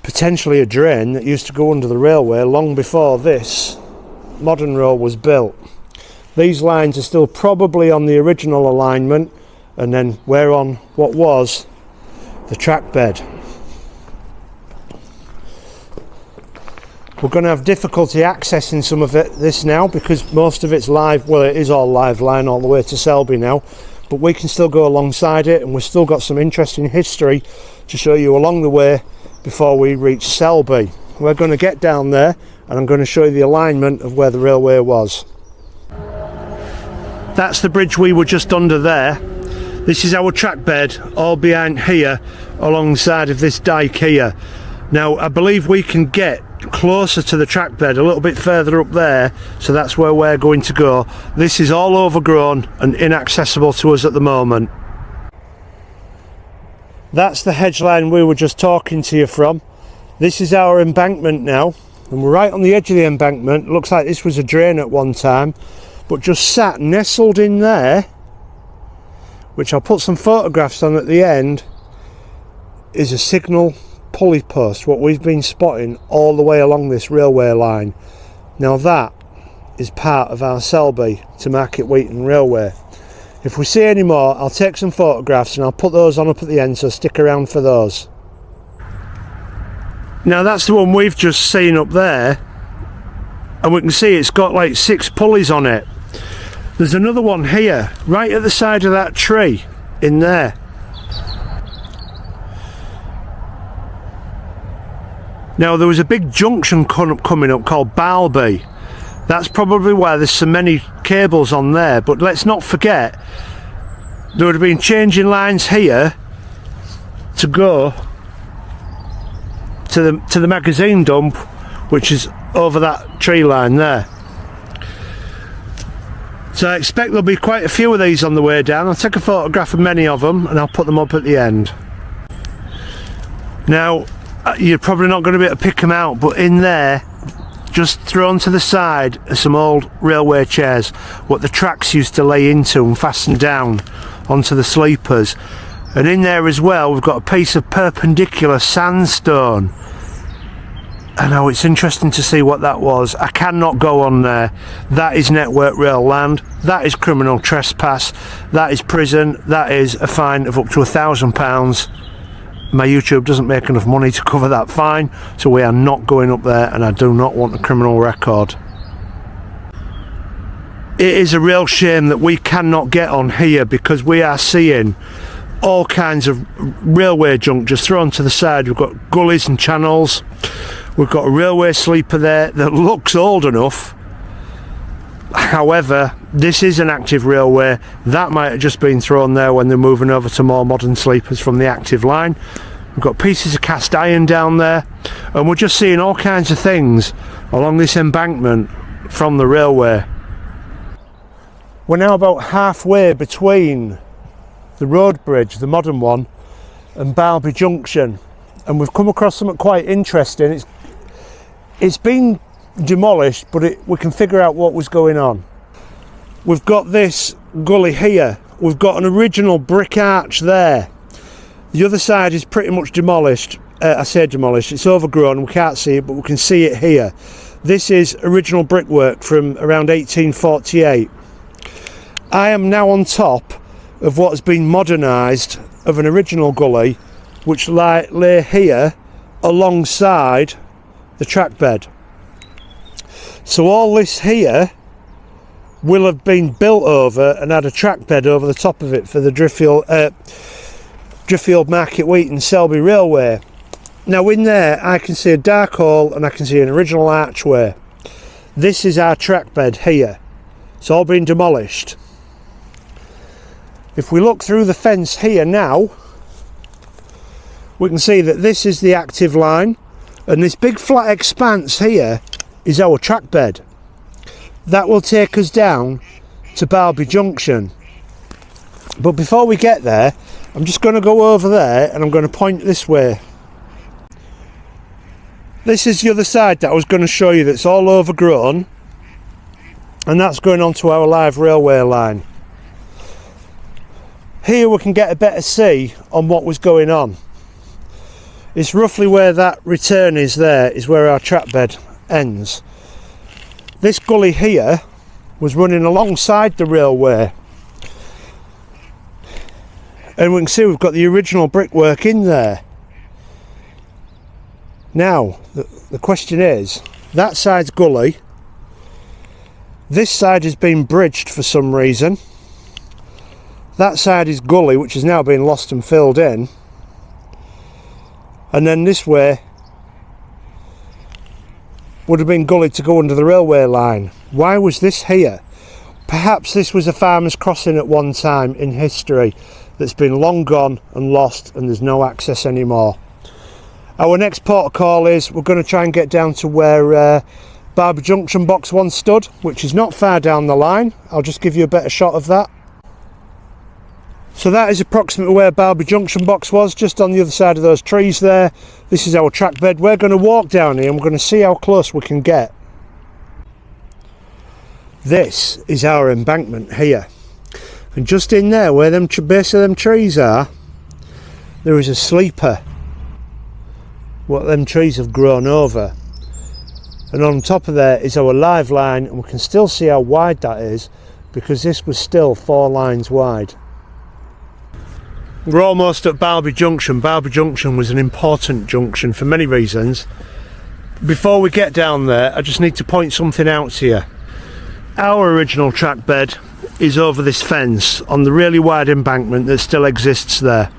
Speaker 1: potentially a drain that used to go under the railway long before this modern road was built. These lines are still probably on the original alignment, and then we're on what was the track bed. We're going to have difficulty accessing some of this now because most of it's live. Well, it is all live line all the way to Selby now, but we can still go alongside it, and we've still got some interesting history to show you along the way before we reach Selby. We're going to get down there and I'm going to show you the alignment of where the railway was. That's the bridge we were just under there. This is our track bed all behind here alongside of this dike here. Now I believe we can get closer to the track bed a little bit further up there, so that's where we're going to go. This is all overgrown and inaccessible to us at the moment. That's the hedge line we were just talking to you from. This is our embankment now, and we're right on the edge of the embankment. Looks like this was a drain at one time, but just sat nestled in there, which I'll put some photographs on at the end, is a signal pulley post, what we've been spotting all the way along this railway line. Now that is part of our Selby to Market Weighton railway. If we see any more, I'll take some photographs and I'll put those on up at the end, so stick around for those. Now that's the one we've just seen up there, and we can see it's got like 6 pulleys on it. There's another one here, right at the side of that tree in there. Now there was a big junction coming up called Balby. That's probably why there's so many cables on there, but let's not forget there would have been changing lines here to go to the magazine dump, which is over that tree line there. So I expect there'll be quite a few of these on the way down. I'll take a photograph of many of them and I'll put them up at the end. Now you're probably not going to be able to pick them out, but in there, just thrown to the side, are some old railway chairs, what the tracks used to lay into and fasten down onto the sleepers. And in there as well, we've got a piece of perpendicular sandstone. I know, it's interesting to see what that was. I cannot go on there. That is Network Rail land. That is criminal trespass. That is prison. That is a fine of up to £1,000. My YouTube doesn't make enough money to cover that fine, so we are not going up there, and I do not want a criminal record. It is a real shame that we cannot get on here because we are seeing all kinds of railway junk just thrown to the side. We've got gullies and channels. We've got a railway sleeper there that looks old enough. However, this is an active railway. That might have just been thrown there when they're moving over to more modern sleepers from the active line. We've got pieces of cast iron down there, and we're just seeing all kinds of things along this embankment from the railway. We're now about halfway between the road bridge, the modern one, and Barby Junction, and we've come across something quite interesting. It's been demolished, but we can figure out what was going on. We've got this gully here. We've got an original brick arch there. The other side is pretty much demolished. I say demolished, it's overgrown, we can't see it, but we can see it here. This is original brickwork from around 1848. I am now on top of what has been modernised of an original gully, which lay here alongside the track bed. So all this here will have been built over and had a track bed over the top of it for the Driffield Market Weighton Selby Railway. Now in there I can see a dark hole and I can see an original archway. This is our track bed here. It's all been demolished. If we look through the fence here now, we can see that this is the active line, and this big flat expanse here is our track bed. That will take us down to Barby Junction. But before we get there, I'm just going to go over there and I'm going to point this way. This is the other side that I was going to show you, that's all overgrown, and that's going on to our live railway line. Here we can get a better see on what was going on. It's roughly where that return is, there is where our track bed ends. This gully here was running alongside the railway, and we can see we've got the original brickwork in there. Now the question is, that side's gully, this side has been bridged for some reason, that side is gully which has now been lost and filled in, and then this way would have been gullied to go under the railway line. Why was this here? Perhaps this was a farmer's crossing at one time in history that's been long gone and lost, and there's no access anymore. Our next port of call is we're going to try and get down to where Barby Junction box 1 stood, which is not far down the line. I'll just give you a better shot of that. So that is approximately where Barby Junction box was, just on the other side of those trees there. This is our track bed. We're going to walk down here and we're going to see how close we can get. This is our embankment here, and just in there where them base of them trees are, there is a sleeper what them trees have grown over, and on top of there is our live line, and we can still see how wide that is because this was still 4 lines wide. We're almost at Barby Junction. Barby Junction was an important junction for many reasons. Before we get down there, I just need to point something out to you. Our original track bed is over this fence on the really wide embankment that still exists there.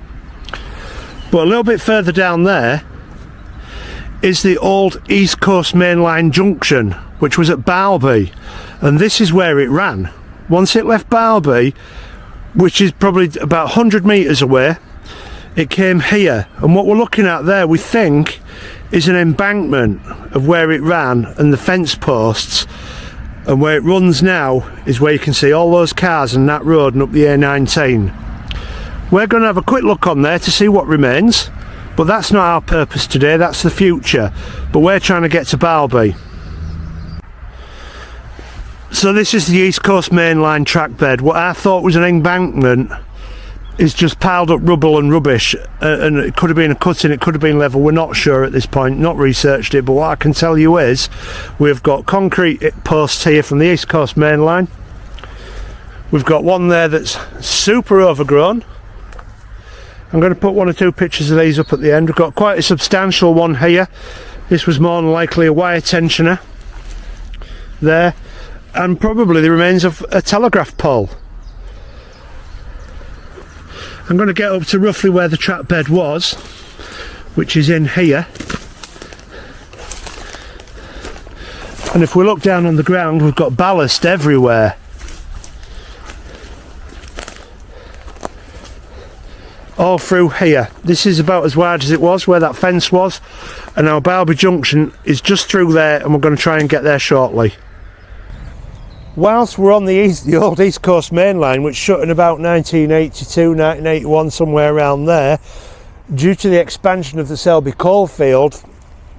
Speaker 1: But a little bit further down there is the old East Coast Main Line junction, which was at Balby, and this is where it ran. Once it left Balby, which is probably about 100 metres away, it came here, and what we're looking at there, we think, is an embankment of where it ran and the fence posts, and where it runs now is where you can see all those cars and that road and up the A19. We're going to have a quick look on there to see what remains, but that's not our purpose today, that's the future. But we're trying to get to Balby. So this is the East Coast Main Line track bed. What I thought was an embankment is just piled up rubble and rubbish, and it could have been a cutting, it could have been level, we're not sure at this point, not researched it, but what I can tell you is we've got concrete posts here from the East Coast Main Line. We've got one there that's super overgrown. I'm going to put 1 or 2 pictures of these up at the end. We've got quite a substantial one here. This was more than likely a wire tensioner there, and probably the remains of a telegraph pole. I'm going to get up to roughly where the track bed was, which is in here. And if we look down on the ground, we've got ballast everywhere. All through here. This is about as wide as it was where that fence was, and our Barby Junction is just through there, and we're going to try and get there shortly. Whilst we're on the old East Coast Main Line, which shut in about 1982, 1981, somewhere around there, due to the expansion of the Selby coalfield,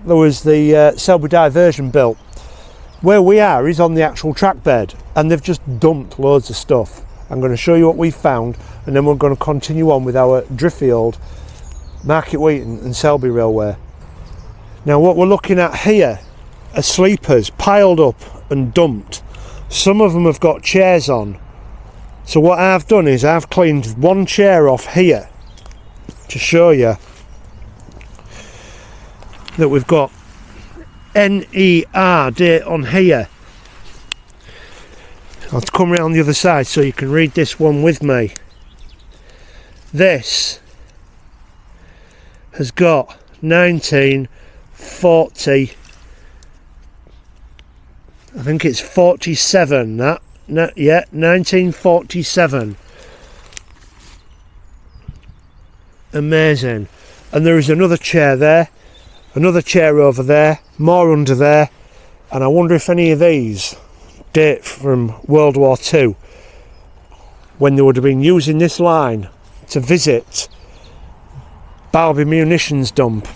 Speaker 1: there was the Selby diversion built. Where we are is on the actual track bed, and they've just dumped loads of stuff. I'm going to show you what we found, and then we're going to continue on with our Driffield, Market Weighton and Selby Railway. Now what we're looking at here are sleepers piled up and dumped. Some of them have got chairs on. So what I've done is I've cleaned one chair off here to show you that we've got NER date on here. I'll come around the other side so you can read this one with me. This has got 1940, I think it's 47, that, no, yeah, 1947. Amazing. And there is another chair there, another chair over there, more under there, and I wonder if any of these date from World War II, when they would have been using this line to visit Balby munitions dump.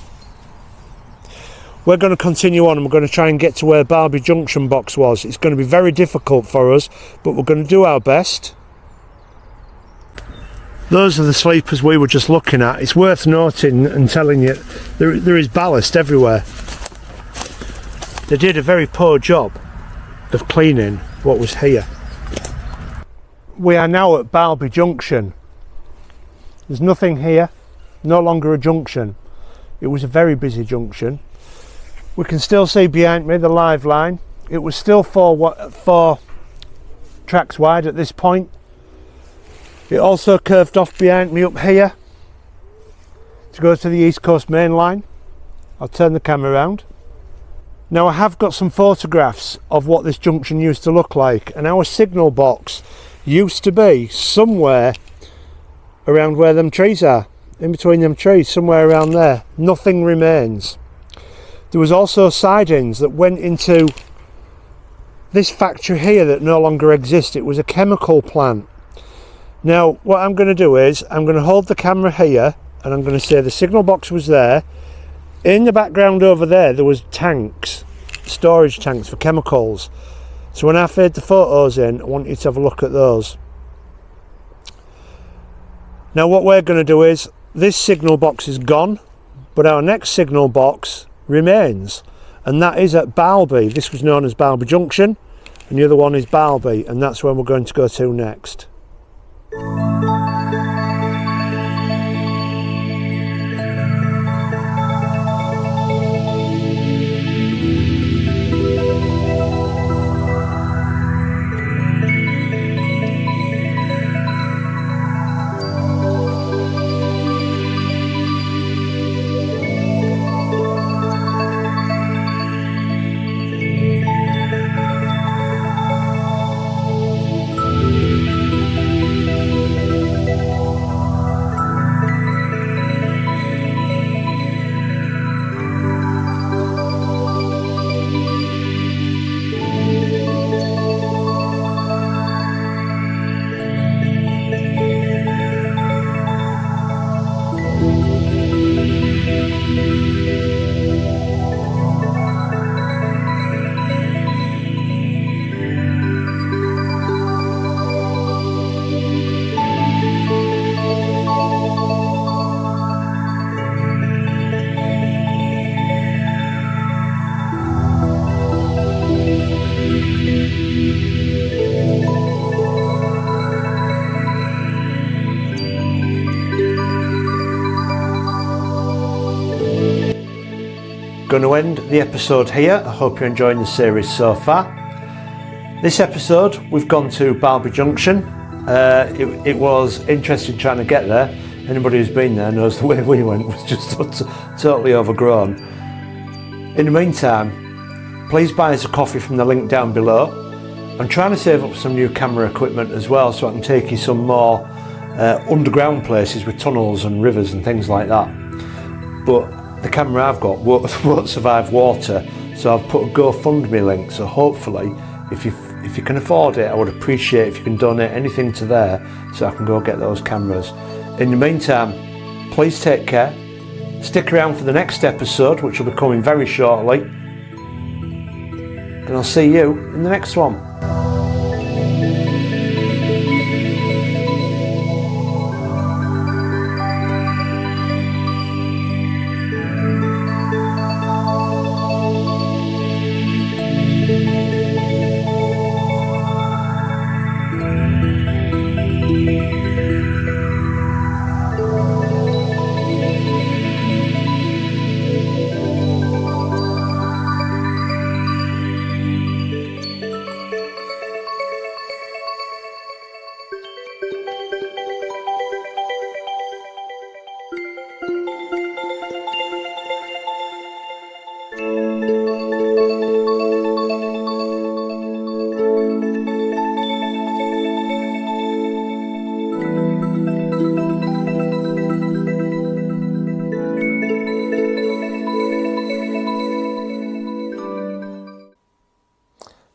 Speaker 1: We're going to continue on, and we're going to try and get to where Barby Junction box was. It's going to be very difficult for us, but we're going to do our best. Those are the sleepers we were just looking at. It's worth noting and telling you there is ballast everywhere. They did a very poor job of cleaning what was here. We are now at Barby Junction. There's nothing here, no longer a junction. It was a very busy junction. We can still see behind me the live line. It was still four tracks wide at this point. It also curved off behind me up here to go to the East Coast Main Line. I'll turn the camera around. Now I have got some photographs of what this junction used to look like, and our signal box used to be somewhere around where them trees are, in between them trees, somewhere around there. Nothing remains. There was also sidings that went into this factory here that no longer exists. It was a chemical plant. Now what I'm going to do is I'm going to hold the camera here, and I'm going to say the signal box was there. In the background over there was tanks, storage tanks for chemicals. So when I fade the photos in, I want you to have a look at those. Now what we're going to do is, this signal box is gone, but our next signal box remains, and that is at Balby. This was known as Barby Junction, and the other one is Balby, and that's where we're going to go to next. Going to end the episode here. I hope you're enjoying the series so far. This episode we've gone to Barby Junction, It was interesting trying to get there. Anybody who's been there knows the way we went was just totally overgrown. In the meantime, please buy us a coffee from the link down below. I'm trying to save up some new camera equipment as well, so I can take you some more underground places with tunnels and rivers and things like that. But the camera I've got won't survive water, so I've put a GoFundMe link, so hopefully if you can afford it, I would appreciate if you can donate anything to there so I can go get those cameras. In the meantime, please take care. Stick around for the next episode, which will be coming very shortly. And I'll see you in the next one.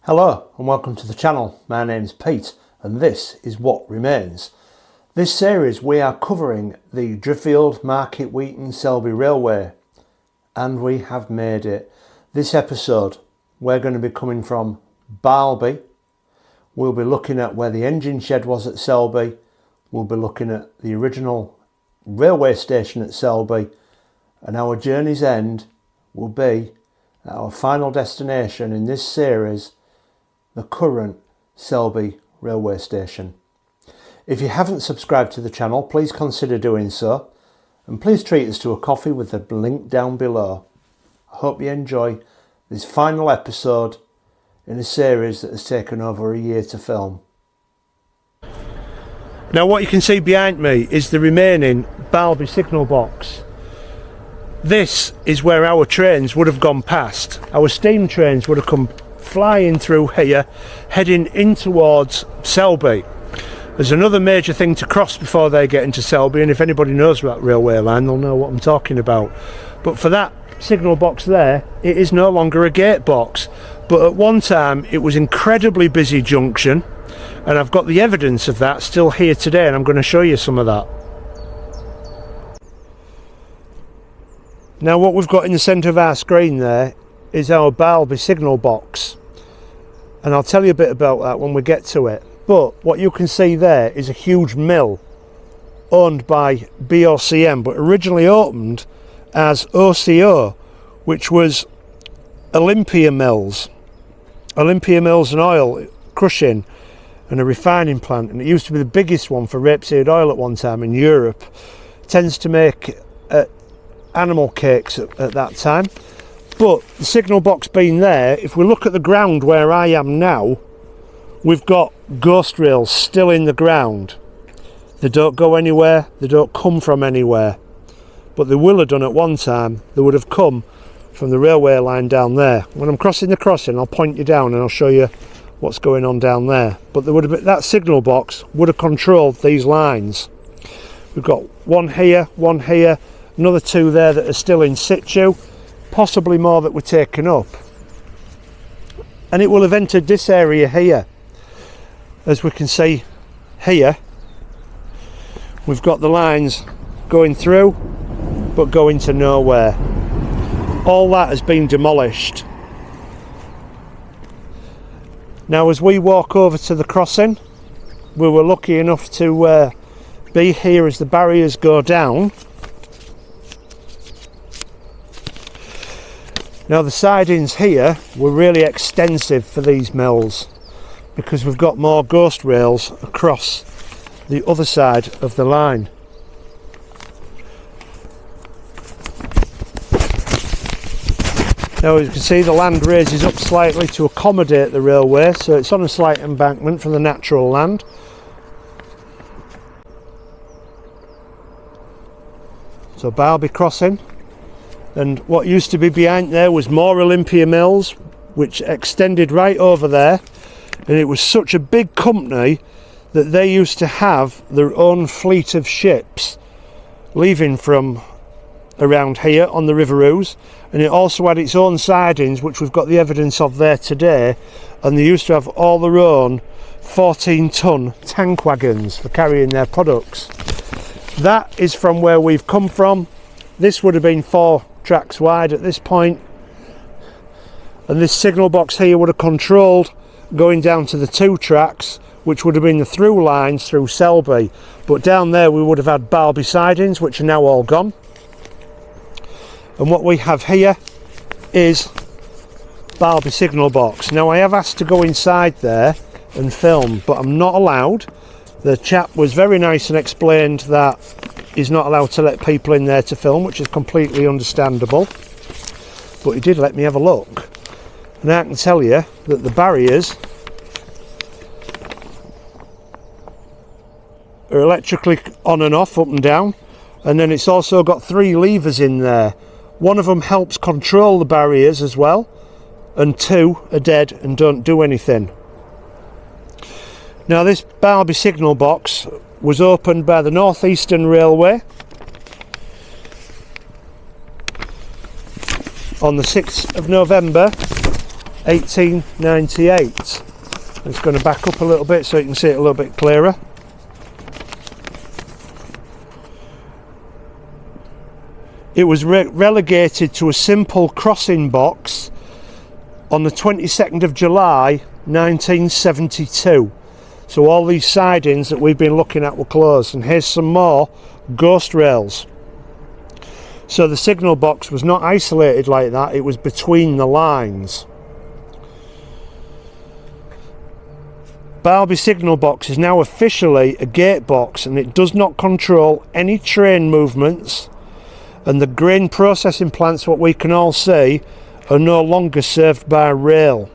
Speaker 1: Hello and welcome to the channel. My name's Pete and this is What Remains. This series we are covering the Driffield, Market, Weighton, Selby Railway, and we have made it. This episode we're going to be coming from Barby. We'll be looking at where the engine shed was at Selby. We'll be looking at the original railway station at Selby, and our journey's end will be at our final destination in this series, the current Selby railway station. If you haven't subscribed to the channel, please consider doing so, and please treat us to a coffee with the link down below. I hope you enjoy this final episode in a series that has taken over a year to film. Now what you can see behind me is the remaining Balby signal box. This is where our trains would have gone past. Our steam trains would have come flying through here, heading in towards Selby. There's another major thing to cross before they get into Selby, and if anybody knows about railway line, they'll know what I'm talking about. But for that signal box there, it is no longer a gate box, but at one time it was incredibly busy junction, and I've got the evidence of that still here today, and I'm going to show you some of that. Now what we've got in the centre of our screen there is our Balby signal box, and I'll tell you a bit about that when we get to it. But what you can see there is a huge mill owned by BOCM, but originally opened as OCO, which was Olympia Mills and oil crushing and a refining plant, and it used to be the biggest one for rapeseed oil at one time in Europe. It tends to make animal cakes at that time. But the signal box being there, if we look at the ground where I am now, we've got ghost rails still in the ground. They don't go anywhere, they don't come from anywhere, but they will have done at one time. They would have come from the railway line down there. When I'm crossing the crossing, I'll point you down and I'll show you what's going on down there. But there would have been, that signal box would have controlled these lines. We've got one here, another two there that are still in situ, possibly more that were taken up, and it will have entered this area here. As we can see here, we've got the lines going through but going to nowhere. All that has been demolished. Now as we walk over to the crossing, we were lucky enough to be here as the barriers go down. Now the sidings here were really extensive for these mills because we've got more ghost rails across the other side of the line. Now as you can see, the land raises up slightly to accommodate the railway, so it's on a slight embankment from the natural land. So Barby crossing, and what used to be behind there was more Olympia Mills, which extended right over there, and it was such a big company that they used to have their own fleet of ships leaving from around here on the River Ouse, and it also had its own sidings, which we've got the evidence of there today, and they used to have all their own 14-ton tank wagons for carrying their products. That is from where we've come from. This would have been 4 tracks wide at this point, and this signal box here would have controlled going down to the 2 tracks, which would have been the through lines through Selby. But down there we would have had Barby sidings, which are now all gone. And what we have here is Barby signal box. Now I have asked to go inside there and film, but I'm not allowed. The chap was very nice and explained that he's not allowed to let people in there to film, which is completely understandable. But he did let me have a look. And I can tell you that the barriers are electrically on and off, up and down, and then it's also got 3 levers in there. One of them helps control the barriers as well, and 2 are dead and don't do anything. Now this Barby signal box was opened by the North Eastern Railway on the 6th of November 1898. It's going to back up a little bit so you can see it a little bit clearer. It was relegated to a simple crossing box on the 22nd of July 1972. So all these sidings that we've been looking at were closed, and here's some more ghost rails. So the signal box was not isolated like that, it was between the lines. Barby signal box is now officially a gate box, and it does not control any train movements, and the grain processing plants, what we can all see, are no longer served by rail.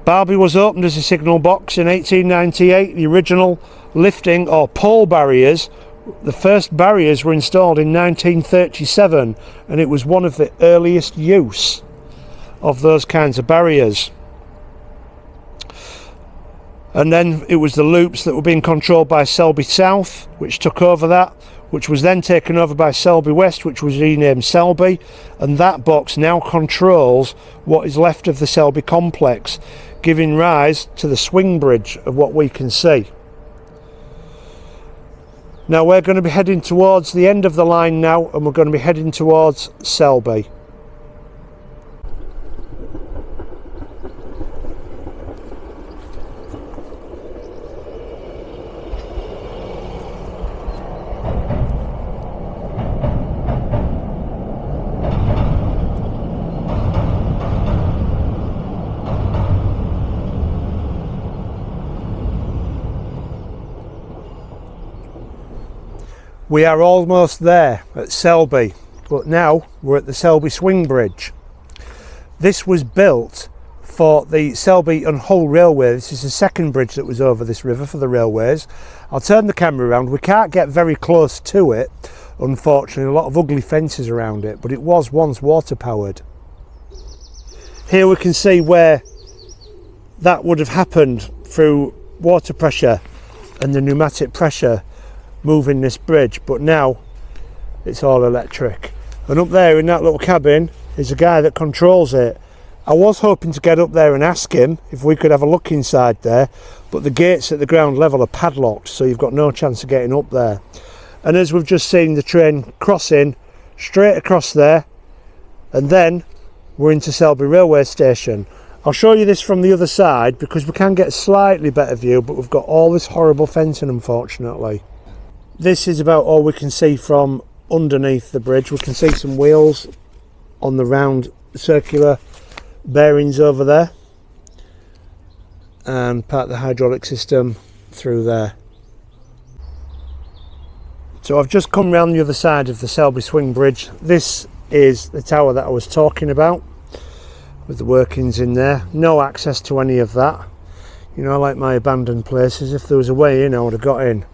Speaker 1: Barby was opened as a signal box in 1898. The original lifting or pole barriers, the first barriers were installed in 1937, and it was one of the earliest use of those kinds of barriers. And then it was the loops that were being controlled by Selby South, which took over that, which was then taken over by Selby West, which was renamed Selby, and that box now controls what is left of the Selby complex, giving rise to the swing bridge of what we can see. Now we're going to be heading towards the end of the line now, and we're going to be heading towards Selby. We are almost there at Selby, but now we're at the Selby Swing Bridge. This was built for the Selby and Hull Railway. This is the second bridge that was over this river for the railways. I'll turn the camera around. We can't get very close to it, unfortunately. A lot of ugly fences around it, but it was once water powered. Here we can see where that would have happened through water pressure and the pneumatic pressure moving this bridge, but now it's all electric. And up there in that little cabin is a guy that controls it. I was hoping to get up there and ask him if we could have a look inside there, but the gates at the ground level are padlocked, so you've got no chance of getting up there. And as we've just seen the train crossing straight across there, and then we're into Selby railway station. I'll show you this from the other side because we can get a slightly better view, but we've got all this horrible fencing, unfortunately. This is about all we can see from underneath the bridge. We can see some wheels on the round circular bearings over there, and part of the hydraulic system through there. So I've just come round the other side of the Selby Swing Bridge. This is the tower that I was talking about, with the workings in there. No access to any of that. You know, like my abandoned places. If there was a way in, I would have got in.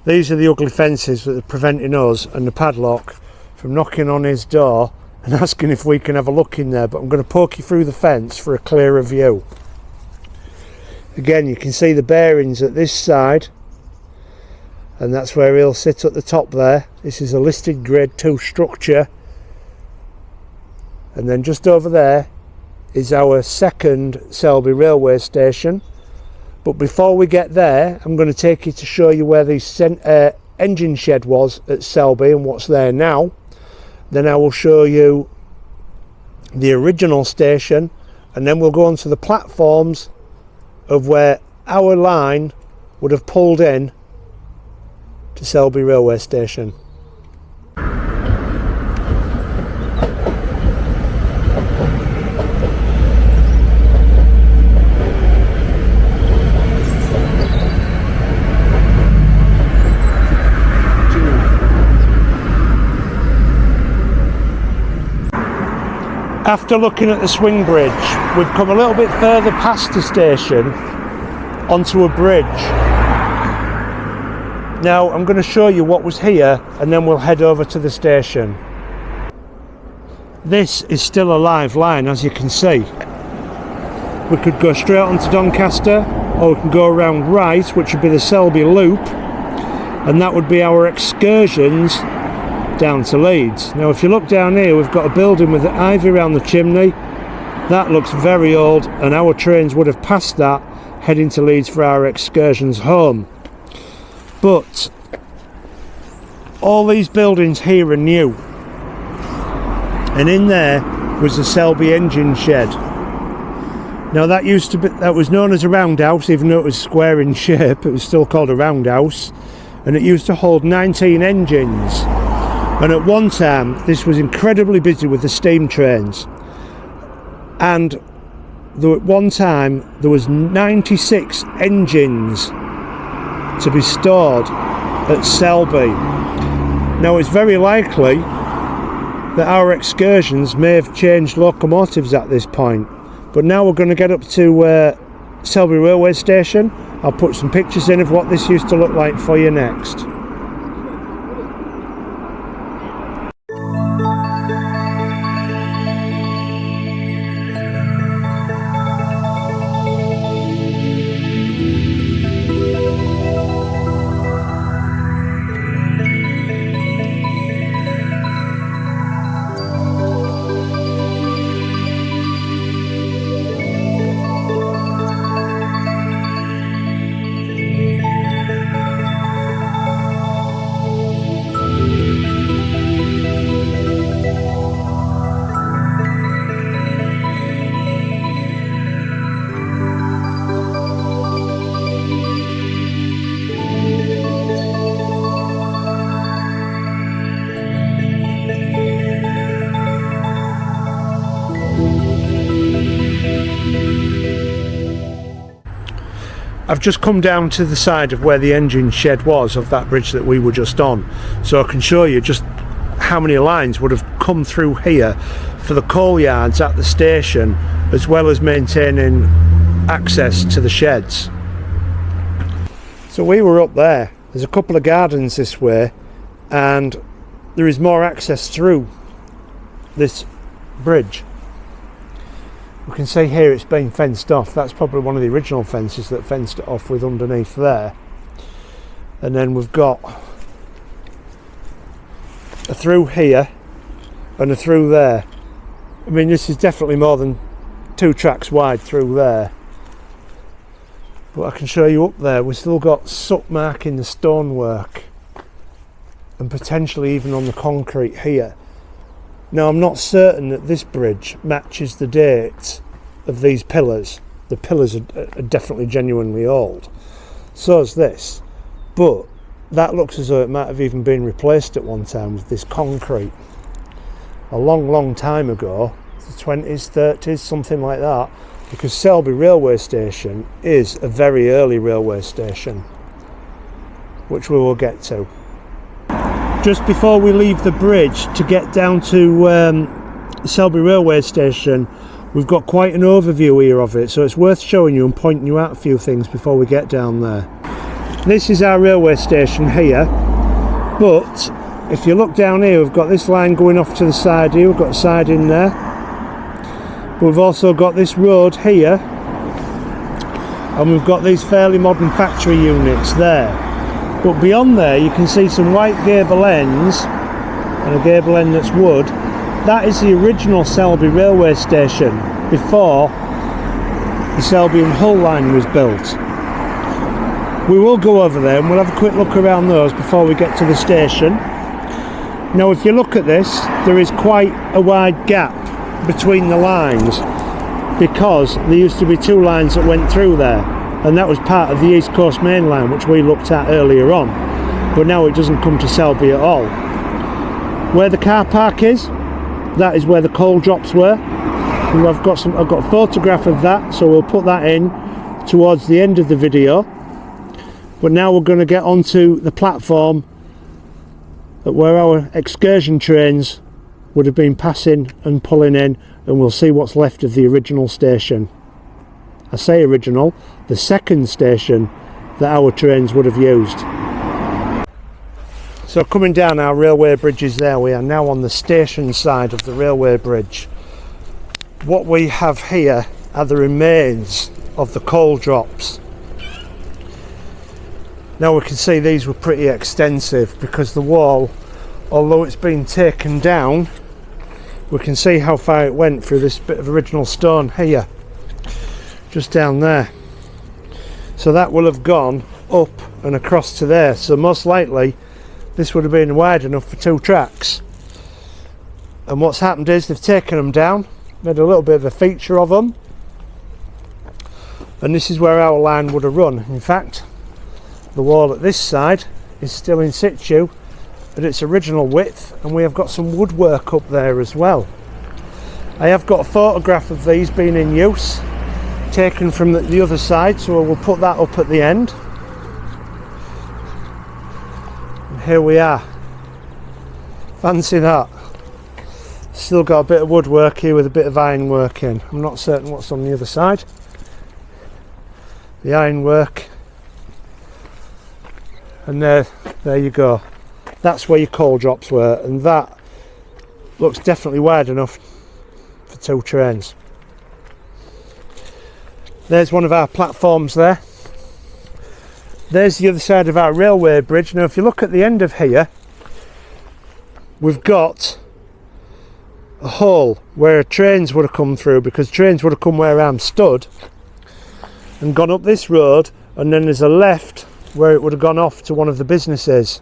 Speaker 1: These are the ugly fences that are preventing us and the padlock from knocking on his door and asking if we can have a look in there, but I'm going to poke you through the fence for a clearer view. Again, you can see the bearings at this side, and that's where he'll sit at the top there. This is a listed grade 2 structure, and then just over there is our second Selby railway station. But before we get there, I'm going to take you to show you where the engine shed was at Selby and what's there now. Then I will show you the original station, and then we'll go on to the platforms of where our line would have pulled in to Selby railway station. After looking at the swing bridge, we've come a little bit further past the station onto a bridge. Now I'm going to show you what was here and then we'll head over to the station. This is still a live line, as you can see. We could go straight on to Doncaster, or we can go around right, which would be the Selby loop, and that would be our excursions down to Leeds. Now if you look down here, we've got a building with ivy around the chimney. That looks very old, and our trains would have passed that heading to Leeds for our excursions home. But all these buildings here are new, and in there was the Selby engine shed. Now that was known as a roundhouse, even though it was square in shape. It was still called a roundhouse, and it used to hold 19 engines. And at one time this was incredibly busy with the steam trains, and at one time there was 96 engines to be stored at Selby. Now it's very likely that our excursions may have changed locomotives at this point, but now we're going to get up to Selby railway station. I'll put some pictures in of what this used to look like for you next. I've just come down to the side of where the engine shed was of that bridge that we were just on, so I can show you just how many lines would have come through here for the coal yards at the station, as well as maintaining access to the sheds. So we were up there. There's a couple of gardens this way, and there is more access through this bridge. We can see here it's been fenced off. That's probably one of the original fences that fenced it off with underneath there. And then we've got a through here and a through there. I mean, this is definitely more than 2 tracks wide through there. But I can show you up there, we've still got soot mark in the stonework, and potentially even on the concrete here. Now I'm not certain that this bridge matches the date of these pillars. The pillars are definitely genuinely old. So is this. But that looks as though it might have even been replaced at one time with this concrete. A long time ago, the 20s, 30s, something like that. Because Selby railway station is a very early railway station, which we will get to. Just before we leave the bridge to get down to Selby railway station, we've got quite an overview here of it, so it's worth showing you and pointing you out a few things before we get down there. this is our railway station here, but if you look down here, we've got this line going off to the side here, we've got a side in there, but we've also got this road here, and we've got these fairly modern factory units there. But beyond there you can see some white gable ends and a gable end that's wood. That is the original Selby railway station before the Selby and Hull line was built. We will go over there and we'll have a quick look around those before we get to the station. Now if you look at this, there is quite a wide gap between the lines because there used to be two lines that went through there, and that was part of the East Coast Main Line, which we looked at earlier on, but now it doesn't come to Selby at all. Where the car park is, that is where the coal drops were. I've got a photograph of that, so we'll put that in towards the end of the video. But now we're going to get onto the platform at where our excursion trains would have been passing and pulling in, and we'll see what's left of the original station. I say original, the second station that our trains would have used. So coming down our railway bridges there, we are now on the station side of the railway bridge. What we have here are the remains of the coal drops. Now we can see these were pretty extensive because the wall, although it's been taken down, we can see how far it went through this bit of original stone here, just down there. So that will have gone up and across to there, so most likely this would have been wide enough for two tracks. And what's happened is they've taken them down, made a little bit of a feature of them, and this is where our line would have run. In fact, the wall at this side is still in situ at its original width, and we have got some woodwork up there as well. I have got a photograph of these being in use, taken from the other side, so we'll put that up at the end. And here we are. Fancy that. Still got a bit of woodwork here with a bit of ironwork in. I'm not certain what's on the other side. The ironwork, and there you go. That's where your coal drops were, and that looks definitely wide enough for two trains. There's one of our platforms there. There's the other side of our railway bridge. Now if you look at the end of here, we've got a hole where trains would have come through, because trains would have come where I'm stood and gone up this road, and then there's a left where it would have gone off to one of the businesses.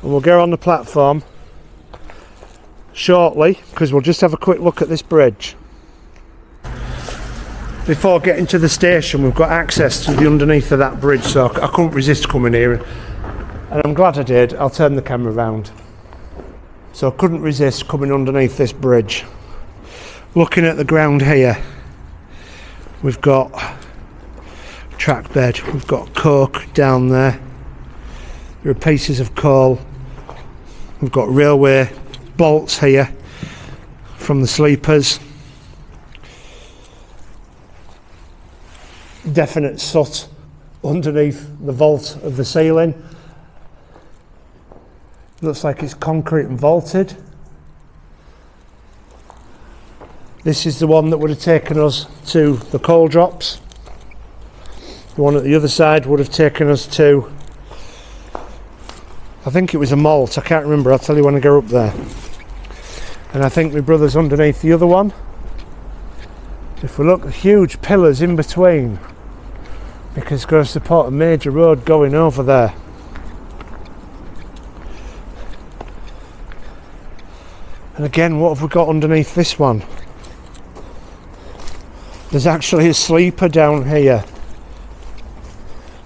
Speaker 1: And we'll go on the platform shortly because we'll just have a quick look at this bridge. Before getting to the station, we've got access to the underneath of that bridge, so I couldn't resist coming here, and I'm glad I did. I'll turn the camera around. So I couldn't resist coming underneath this bridge. Looking at the ground here, we've got track bed, we've got coke down there, there are pieces of coal, we've got railway bolts here from the sleepers, definite soot underneath the vault of the ceiling. Looks like it's concrete and vaulted. This is the one that would have taken us to the coal drops. The one at the other side would have taken us to, I think it was a malt, I can't remember, I'll tell you when I go up there. And I think my brother's underneath the other one. If we look, huge pillars in between, because it's going to support a major road going over there. And again, what have we got underneath this one? There's actually a sleeper down here.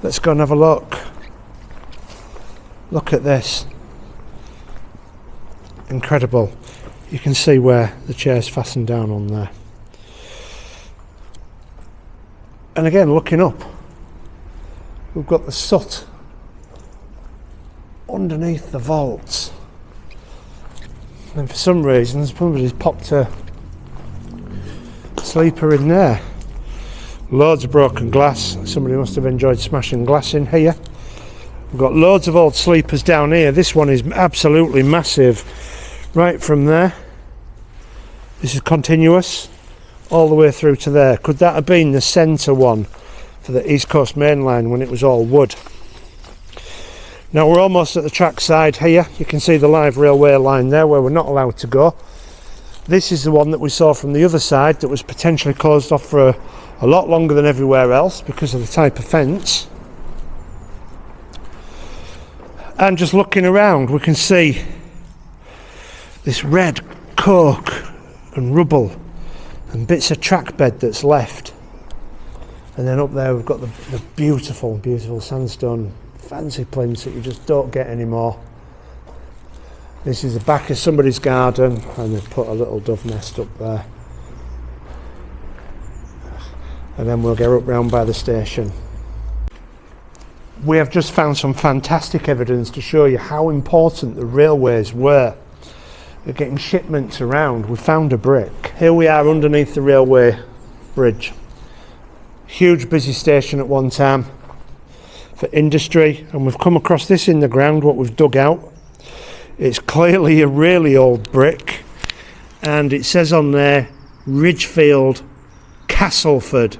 Speaker 1: Let's go and have a look. Look at this. Incredible. You can see where the chair's fastened down on there. And again, looking up, we've got the soot underneath the vaults. And for some reason, somebody's popped a sleeper in there. Loads of broken glass. Somebody must have enjoyed smashing glass in here. We've got loads of old sleepers down here. This one is absolutely massive. Right from there. This is continuous all the way through to there. Could that have been the centre one for the East Coast Main Line when it was all wood? Now we're almost at the track side here. You can see the live railway line there where we're not allowed to go. This is the one that we saw from the other side that was potentially closed off for a lot longer than everywhere else because of the type of fence. And just looking around, we can see this red coke and rubble and bits of track bed that's left. And then up there we've got the beautiful, beautiful sandstone fancy plinths that you just don't get anymore. This is the back of somebody's garden and they've put a little dove nest up there. And then we'll get up round by the station. We have just found some fantastic evidence to show you how important the railways were. They're getting shipments around. We found a brick. Here we are underneath the railway bridge. Huge busy station at one time for industry, and we've come across this in the ground, what we've dug out. It's clearly a really old brick, and it says on there Ridgefield, Castleford.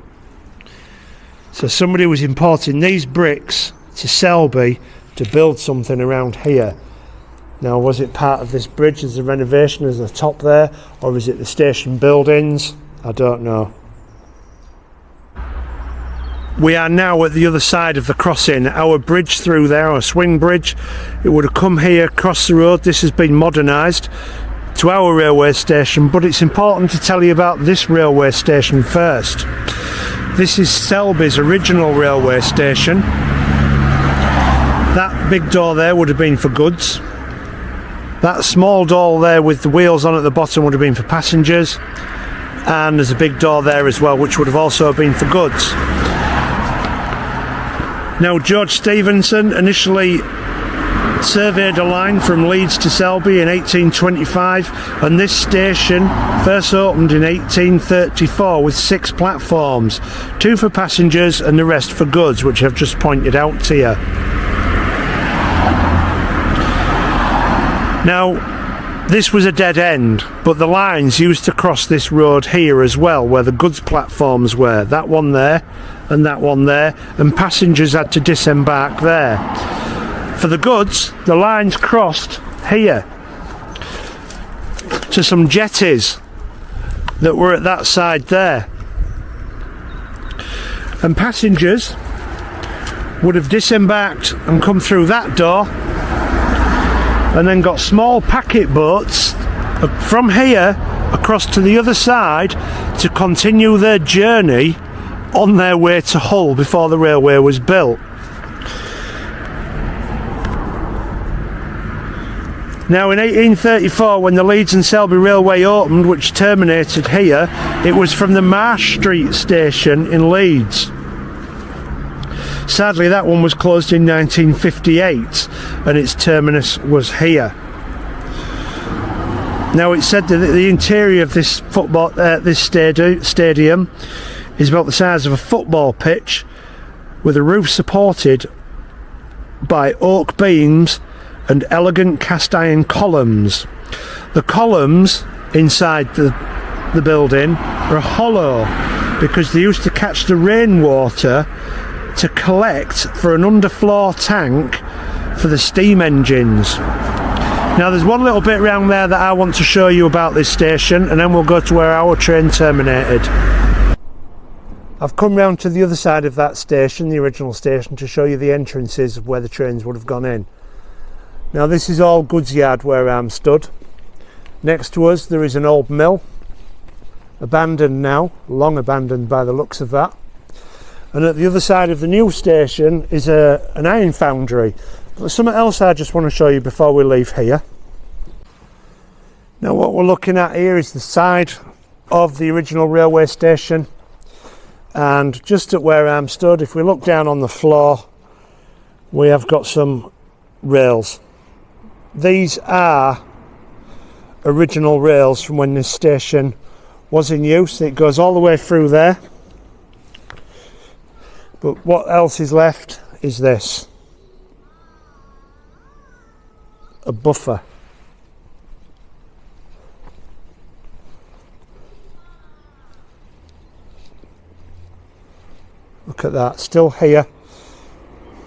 Speaker 1: So somebody was importing these bricks to Selby to build something around here. Now, was it part of this bridge as a renovation as the top there, or is it the station buildings? I don't know. We are now at the other side of the crossing. Our bridge through there, our swing bridge, it would have come here across the road. This has been modernised to our railway station, but it's important to tell you about this railway station first. This is Selby's original railway station. That big door there would have been for goods. That small door there with the wheels on at the bottom would have been for passengers, and there's a big door there as well which would have also been for goods. Now, George Stephenson initially surveyed a line from Leeds to Selby in 1825, and this station first opened in 1834 with 6 platforms, 2 for passengers and the rest for goods, which I've just pointed out to you. Now, this was a dead end, but the lines used to cross this road here as well, where the goods platforms were, that one there and that one there, and passengers had to disembark there. For the goods, the lines crossed here to some jetties that were at that side there, and passengers would have disembarked and come through that door and then got small packet boats from here across to the other side to continue their journey on their way to Hull before the railway was built. Now, in 1834, when the Leeds and Selby Railway opened, which terminated here, it was from the Marsh Street station in Leeds. Sadly, that one was closed in 1958 and its terminus was here. Now, it's said that the interior of this stadium is about the size of a football pitch, with a roof supported by oak beams and elegant cast iron columns. The columns inside the building are hollow because they used to catch the rainwater to collect for an underfloor tank for the steam engines. Now, there's one little bit around there that I want to show you about this station, and then we'll go to where our train terminated. I've come round to the other side of that station, the original station, to show you the entrances of where the trains would have gone in. Now, this is all goods yard where I'm stood. Next to us there is an old mill, abandoned now, long abandoned by the looks of that. And at the other side of the new station is an iron foundry. But there's something else I just want to show you before we leave here. Now, what we're looking at here is the side of the original railway station, and just at where I'm stood, if we look down on the floor, we have got some rails. These are original rails from when this station was in use. It goes all the way through there. But what else is left is this. a buffer. Look at that, still here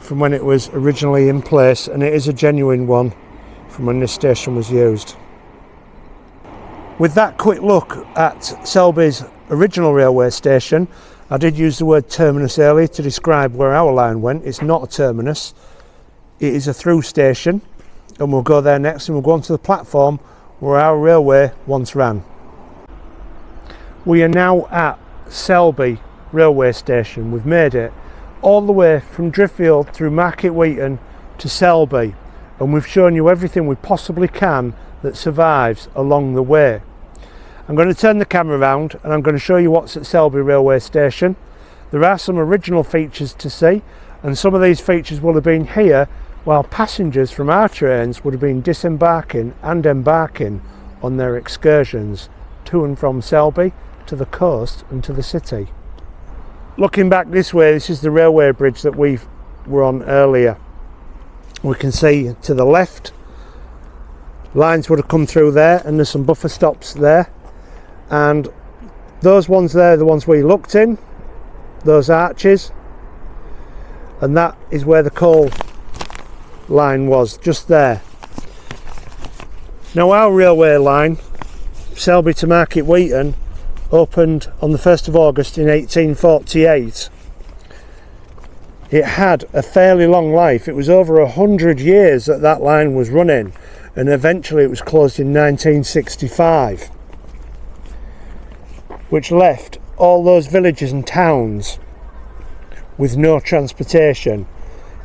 Speaker 1: from when it was originally in place, and it is a genuine one from when this station was used. With that quick look at Selby's original railway station, I did use the word terminus earlier to describe where our line went. It's not a terminus, it is a through station, and we'll go there next and we'll go onto the platform where our railway once ran. We are now at Selby railway station. We've made it all the way from Driffield through Market Weighton to Selby, and we've shown you everything we possibly can that survives along the way. I'm going to turn the camera around and I'm going to show you what's at Selby railway station. There are some original features to see, and some of these features will have been here while passengers from our trains would have been disembarking and embarking on their excursions to and from Selby, to the coast and to the city. Looking back this way, this is the railway bridge that we were on earlier. We can see to the left lines would have come through there, and there's some buffer stops there, and those ones there are the ones we looked in, those arches, and that is where the coal line was, just there. Now our railway line, Selby to Market Weighton, opened on the 1st of August in 1848. It had a fairly long life. It was over 100 years that that line was running, and eventually it was closed in 1965, which left all those villages and towns with no transportation.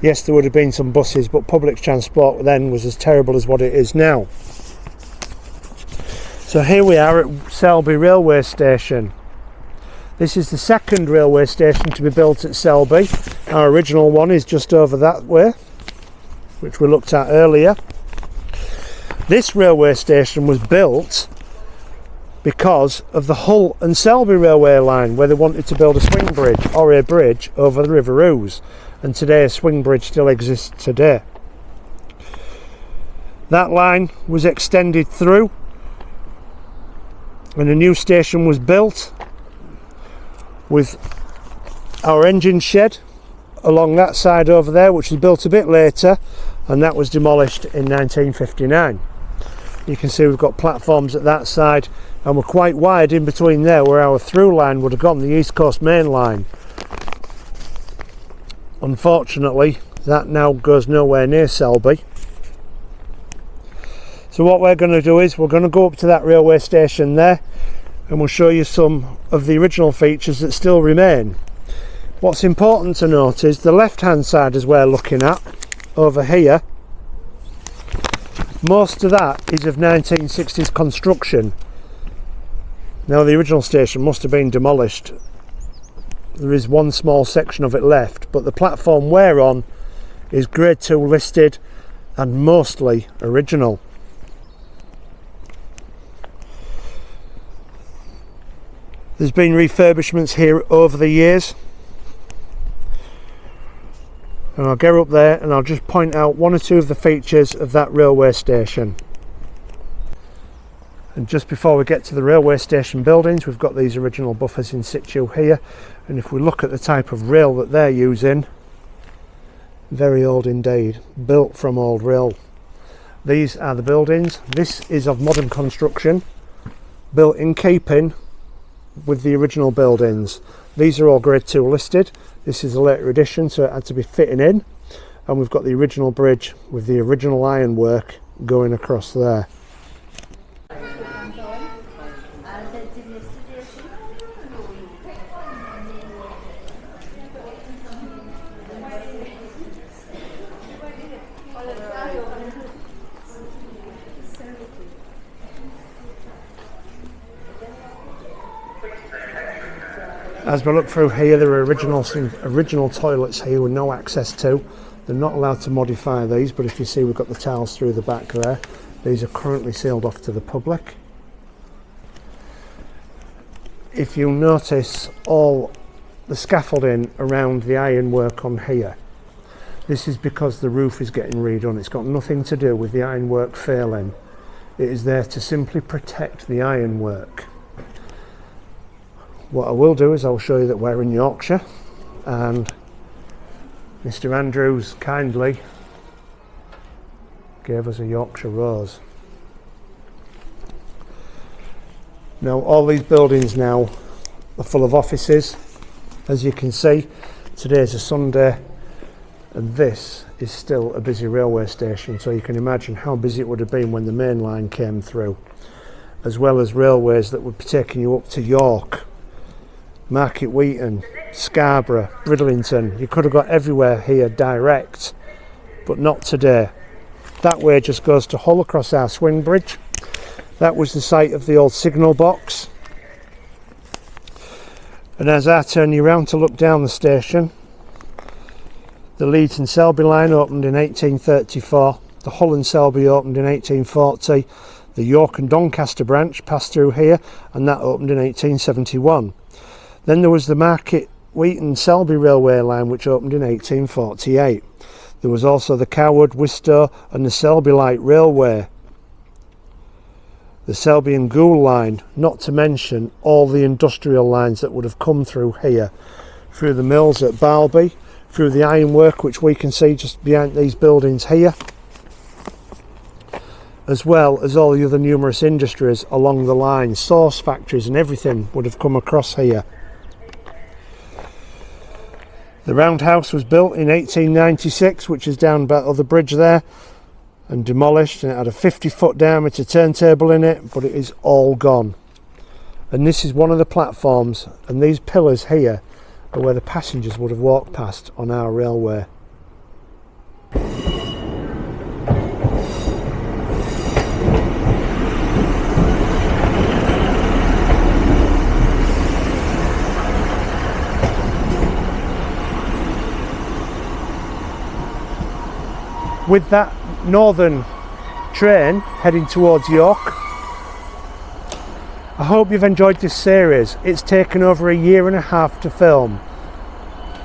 Speaker 1: Yes, there would have been some buses, but public transport then was as terrible as what it is now. So here we are at Selby railway station. This is the second railway station to be built at Selby. Our original one is just over that way, which we looked at earlier. This railway station was built because of the Hull and Selby railway line, where they wanted to build a swing bridge or a bridge over the River Ouse, and today a swing bridge still exists today. That line was extended through and a new station was built with our engine shed along that side over there, which was built a bit later, and that was demolished in 1959. You can see we've got platforms at that side, and we're quite wide in between there where our through line would have gone, the East Coast Main Line. Unfortunately, that now goes nowhere near Selby. So what we're going to do is we're going to go up to that railway station there, and we'll show you some of the original features that still remain. What's important to note is the left hand side, as we're looking at over here, most of that is of 1960s construction. Now the original station must have been demolished. There is one small section of it left, but the platform we're on is grade 2 listed and mostly original. There's been refurbishments here over the years, and I'll get up there and I'll just point out one or two of the features of that railway station. And just before we get to the railway station buildings, we've got these original buffers in situ here, and if we look at the type of rail that they're using, very old indeed, built from old rail. These are the buildings. This is of modern construction, built in keeping with the original buildings. These are all grade 2 listed. This is a later edition, so it had to be fitting in, and we've got the original bridge with the original ironwork going across there. As we look through here, there are original toilets here with no access to. They're not allowed to modify these, but if you see, we've got the tiles through the back there. These are currently sealed off to the public. If you notice all the scaffolding around the ironwork on here, This is because the roof is getting redone. It's got nothing to do with the ironwork failing. It is there to simply protect the ironwork. What I will do is I'll show you that we're in Yorkshire, and Mr. Andrews kindly gave us a Yorkshire rose. Now all these buildings now are full of offices. As you can see, today's a Sunday and this is still a busy railway station, so you can imagine how busy it would have been when the main line came through, as well as railways that would be taking you up to York, Market Weighton, Scarborough, Bridlington. You could have got everywhere here direct, but not today. That way just goes to Hull across our swing bridge. That was the site of the old signal box. And as I turn you around to look down the station, the Leeds and Selby line opened in 1834, the Hull and Selby opened in 1840, the York and Doncaster branch passed through here, and that opened in 1871. Then there was the Market Weighton Selby railway line, which opened in 1848. There was also the Coward, Wistow and the Selby Light Railway, the Selby and Goole line, not to mention all the industrial lines that would have come through here, through the mills at Balby, through the ironwork which we can see just behind these buildings here, as well as all the other numerous industries along the line. Sauce factories and everything would have come across here. The roundhouse was built in 1896, which is down by the other bridge there, and demolished, and it had a 50-foot diameter turntable in it, but it is all gone. And this is one of the platforms, and these pillars here are where the passengers would have walked past on our railway. With that northern train heading towards York, I hope you've enjoyed this series. It's taken over a year and a half to film.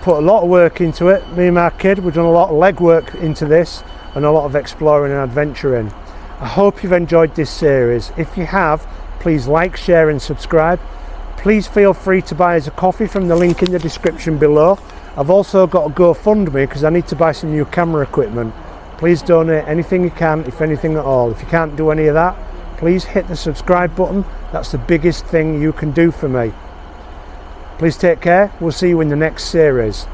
Speaker 1: Put a lot of work into it. Me and my kid, we've done a lot of legwork into this and a lot of exploring and adventuring. I hope you've enjoyed this series. If you have, please like, share and subscribe. Please feel free to buy us a coffee from the link in the description below. I've also got a GoFundMe because I need to buy some new camera equipment. Please donate anything you can, if anything at all. If you can't do any of that, please hit the subscribe button. That's the biggest thing you can do for me. Please take care. We'll see you in the next series.